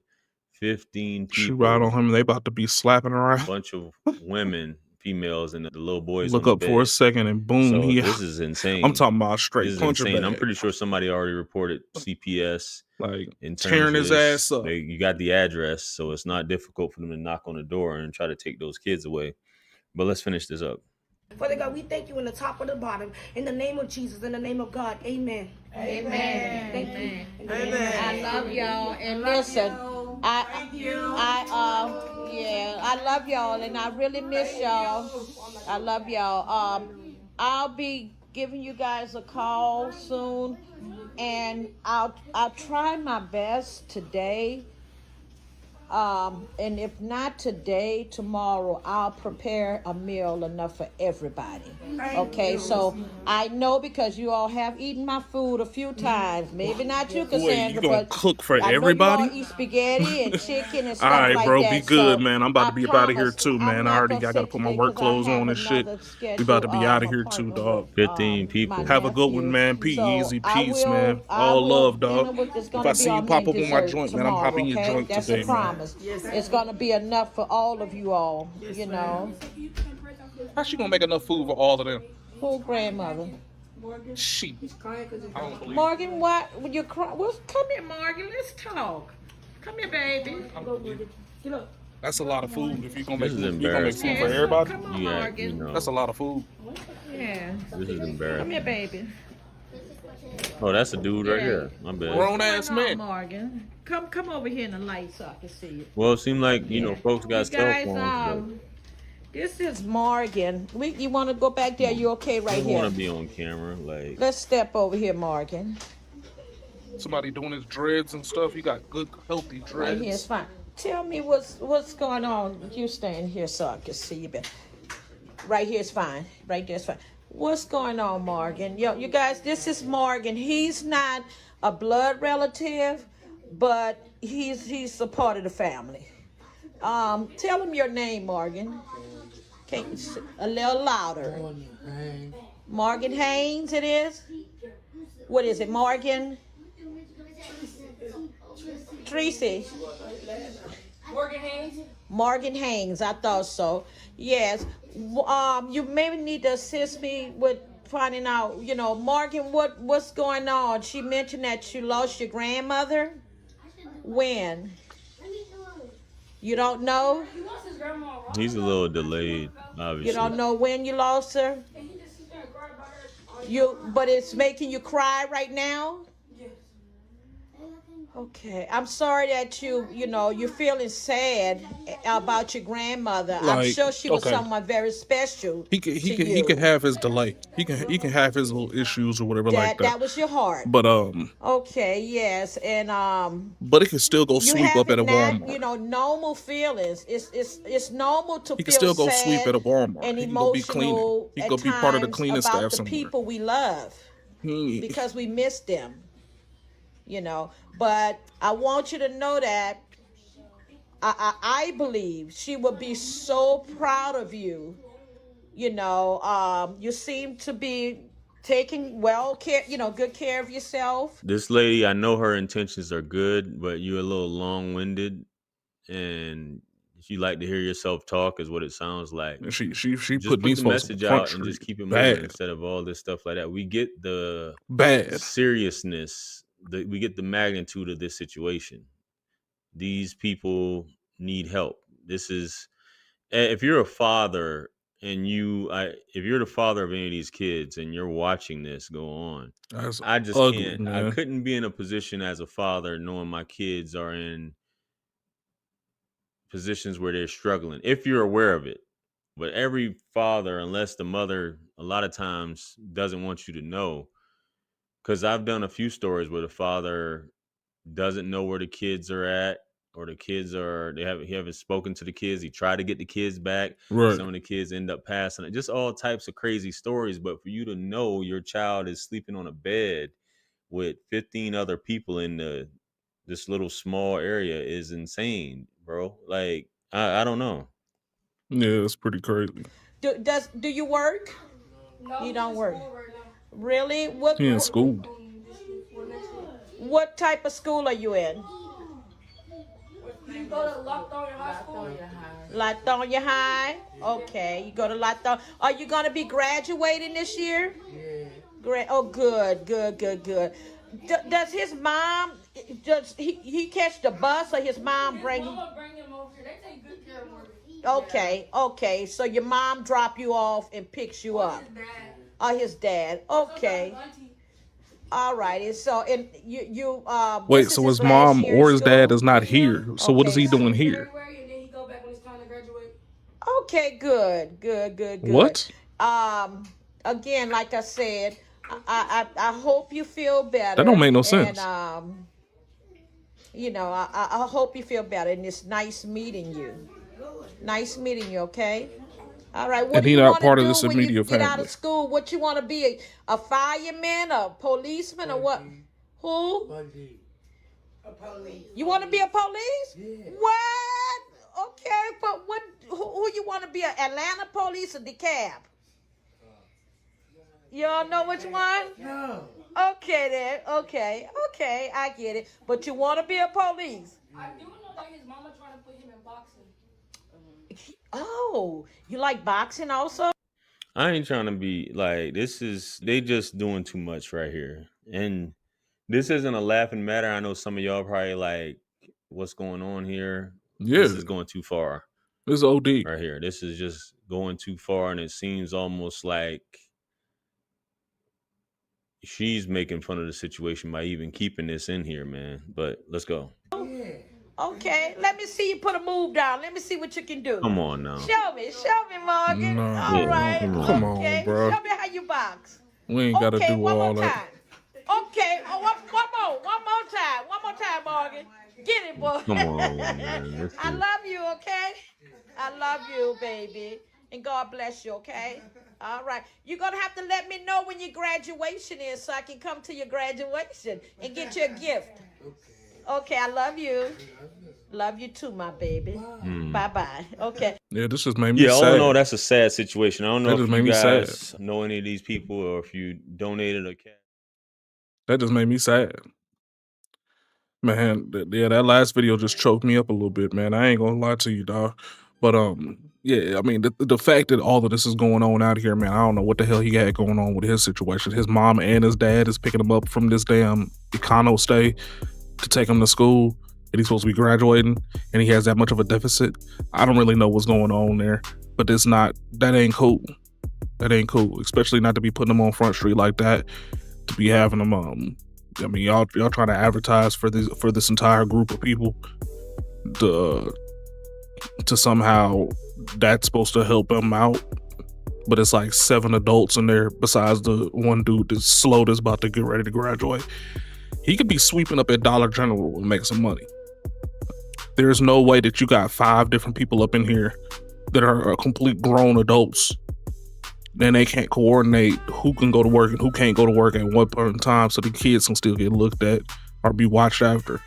15 Shoot people, out on him. They about to be slapping a around. bunch of women, females, and the little boys. Look on the up for a bed. second and boom, So he. this is insane. I'm talking about This straight is puncher insane. I'm bag. pretty sure somebody already reported CPS. Like in terms tearing of his this. ass up. You got the address, so it's not difficult for them to knock on the door and try to take those kids away. But let's finish this up. Father God, we thank you in the top of the bottom. In the name of Jesus, in the name of God, amen. Amen. Thank you. Amen. I love y'all. And listen, I love y'all, and I really miss y'all. I love y'all. I'll be giving you guys a call soon, and I'll try my best today. And if not today, tomorrow, I'll prepare a meal enough for everybody. Okay, so I know because you all have eaten my food a few times. Maybe not you, Cassandra, Wait, you gonna but cook for I know everybody? you all eat spaghetti and chicken and stuff All right, like bro, that. be good, so man. I'm about to be up out of here promise too, man. I gotta put my work clothes on and shit. We about to be out of here too, dog. 15 people. Have a good one, man. Peace, easy, peace, man. I All will, love, dog. It's If gonna I be see you on pop me up on my dessert joint, man, I'm tomorrow, hopping your okay? joint That's today, a man. promise. It's gonna be enough for all of you all, you know. How she gonna make enough food for all of them? Who grandmother? She. I don't believe Morgan, what? When you cry? Well, come here, Morgan. Let's talk. Come here, baby. That's a lot of food. If you gonna make This is food, you gonna make food for everybody. Come on, Yeah, Morgan. you know, That's a lot of food. Yeah. this is Come embarrassing. here, baby. Oh, that's a dude right here. My bad. Grown ass man. Morgan, come over here in the light so I can see you. Well, it seemed like folks got cell Guys, phones. this is Morgan. You want to go back there? You okay right I don't here? want to be on camera. Like, let's step over here, Morgan. Somebody doing his dreads and stuff. He got good, healthy dreads. Right here is fine. Tell me what's going on. You staying here so I can see you better. Right here is fine. Right there is fine. What's going on, Morgan? You guys, this is Morgan. He's not a blood relative, but he's a part of the family. Tell him your name, Morgan. Okay, a little louder. Morgan Haynes, it is? What is it, Morgan? Tracy. Morgan Haynes? Morgan Haynes, I thought so. Yes. You maybe need to assist me with finding out, Morgan, what's going on? She mentioned that you lost your grandmother. When? You don't know? he's a little delayed, obviously. You don't know when you lost her? But it's making you cry right now? Okay, I'm sorry that you're feeling sad about your grandmother. I'm sure she was someone very special. He can have his delay. He can have his little issues or whatever like that. That was your heart. But Okay, yes, and But it can still go sweep up at a Walmart. Normal feelings. It's normal to feel sad. He can still go sweep at a Walmart. And he can go be cleaning. He can go be part of the cleaning staff about the somewhere. people we love because we miss them. But I want you to know that I believe she would be so proud of you. You seem to be taking good care of yourself. This lady, I know her intentions are good, but you're a little long-winded, and if you like to hear yourself talk, is what it sounds like. She just put the message out and just keep it moving instead of all this stuff like that. We get the seriousness. We get the magnitude of this situation. These people need help. This is, if you're a father and if you're the father of any of these kids and you're watching this go on, I just can't. Man. I couldn't be in a position as a father knowing my kids are in positions where they're struggling. If you're aware of it, but every father, unless the mother, a lot of times doesn't want you to know. Because I've done a few stories where the father doesn't know where the kids are at, or the kids he haven't spoken to the kids. He tried to get the kids back. Right. Some of the kids end up passing it. Just all types of crazy stories. But for you to know your child is sleeping on a bed with 15 other people in this little small area is insane, bro. Like, I don't know. Yeah, it's pretty crazy. Do you work? No, you don't work. Really? He in school. What type of school are you in? You go to Latonia High School? Latonia High? Okay, you go to Latonia. Are you going to be graduating this year? Yeah. Oh, good. Does his mom, he catch the bus, or his mom bring him? Mama bring him over here. They take good care of him. Okay. So your mom drop you off and picks you up? His dad. Okay. All righty. So, and you wait, so his mom or his dad is not here. So what is he doing here? And then he go back when it's time to graduate. Okay, good. What? Again, like I said, I hope you feel better. That don't make no sense. And I hope you feel better, and it's nice meeting you. Okay? All right. What and do he you not want part to of do this when immediate you family. get out of school? What you want to be? A fireman, a policeman, or what? Who? A police. You want to be a police? Yeah. What? Okay, but who you want to be? An Atlanta police or DeKalb? You don't know which one? No. Okay then. Okay, I get it. But you want to be a police? I do know that his mama trying to put him in boxing. Oh, you like boxing also? I ain't trying to be like, they just doing too much right here. And this isn't a laughing matter. I know some of y'all probably like, what's going on here? Yeah. This is going too far. This is OD. Right here. This is just going too far. And it seems almost like she's making fun of the situation by even keeping this in here, man. But let's go. Okay, let me see you put a move down. Let me see what you can do. Come on now. Show me, Morgan. No, All right. come Okay. on, bro. Show me how you box. We ain't gotta do one all more that. time. Okay, one more time, Morgan. Get it, boy. Come on, man. I love you, okay? I love you, baby. And God bless you, okay? All right. You're going to have to let me know when your graduation is so I can come to your graduation and get you a gift. Okay, I love you. Love you too, my baby. Bye-bye. Okay. Yeah, this just made me sad. I don't know. That's a sad situation. I don't know That if just you made me guys sad. know any of these people or if you donated a cat. That just made me sad. Man, that last video just choked me up a little bit, man. I ain't gonna lie to you, dog. But yeah, I mean, the fact that all of this is going on out here, man, I don't know what the hell he had going on with his situation. His mom and his dad is picking him up from this damn econo stay to take him to school, and he's supposed to be graduating, and he has that much of a deficit. I don't really know what's going on there, but that ain't cool. That ain't cool, especially not to be putting him on Front Street like that, to be having him, I mean, y'all trying to advertise for this entire group of people to somehow that's supposed to help him out, but it's like 7 adults in there besides the one dude that's slow that's about to get ready to graduate. He could be sweeping up at Dollar General and make some money. There's no way that you got 5 different people up in here that are complete grown adults, and they can't coordinate who can go to work and who can't go to work at one point in time, so the kids can still get looked at or be watched after,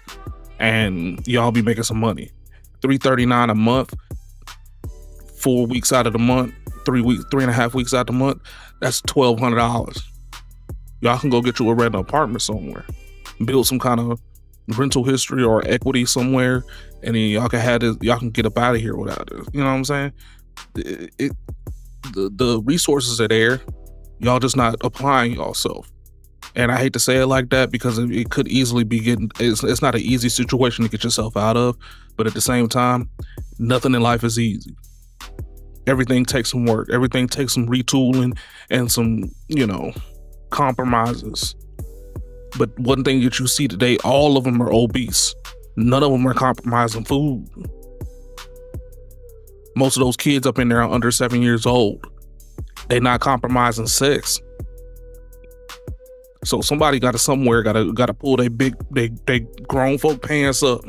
and y'all be making some money. $339 a month, 4 weeks out of the month, 3.5 weeks out of the month, that's $1,200. Y'all can go get you a rental apartment somewhere, build some kind of rental history or equity somewhere, and then y'all can get up out of here without it. You know what I'm saying? The resources are there, y'all just not applying yourself. And I hate to say it like that because it could easily be it's not an easy situation to get yourself out of, but at the same time, nothing in life is easy. Everything takes some work. Everything takes some retooling and some, compromises. But one thing that you see today, all of them are obese. None of them are compromising food. Most of those kids up in there are under 7 years old. They not compromising sex. So somebody got to pull they grown folk pants up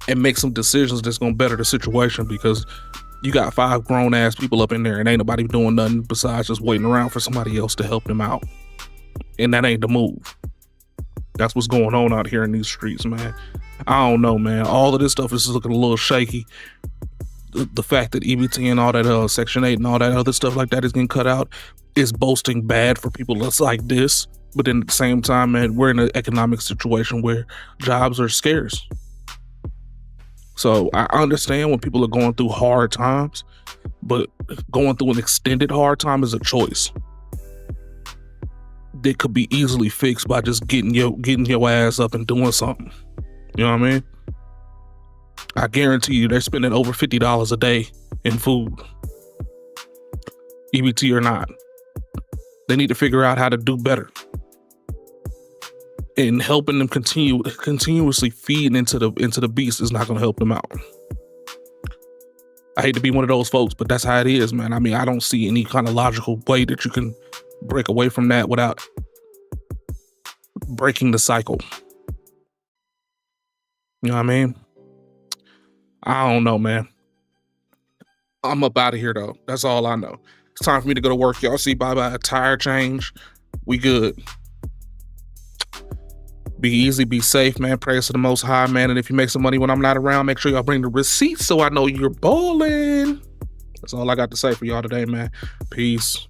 and make some decisions that's gonna better the situation, because you got 5 grown ass people up in there and ain't nobody doing nothing besides just waiting around for somebody else to help them out. And that ain't the move. That's what's going on out here in these streets, man. I don't know, man. All of this stuff is looking a little shaky. The fact that EBT and all that Section 8 and all that other stuff like that is getting cut out is boasting bad for people that's like this. But then at the same time, man, we're in an economic situation where jobs are scarce. So I understand when people are going through hard times, but going through an extended hard time is a choice that could be easily fixed by just getting your ass up and doing something. You know what I mean? I guarantee you they're spending over $50 a day in food, EBT or not. They need to figure out how to do better. And helping them continuously feeding into the beast is not going to help them out. I hate to be one of those folks, but that's how it is, man. I mean, I don't see any kind of logical way that you can break away from that without breaking the cycle. You know what I mean? I don't know, man. I'm up out of here, though. That's all I know. It's time for me to go to work. Y'all see, bye-bye. Tire change. We good. Be easy, be safe, man. Praise to the Most High, man. And if you make some money when I'm not around, make sure y'all bring the receipts so I know you're balling. That's all I got to say for y'all today, man. Peace.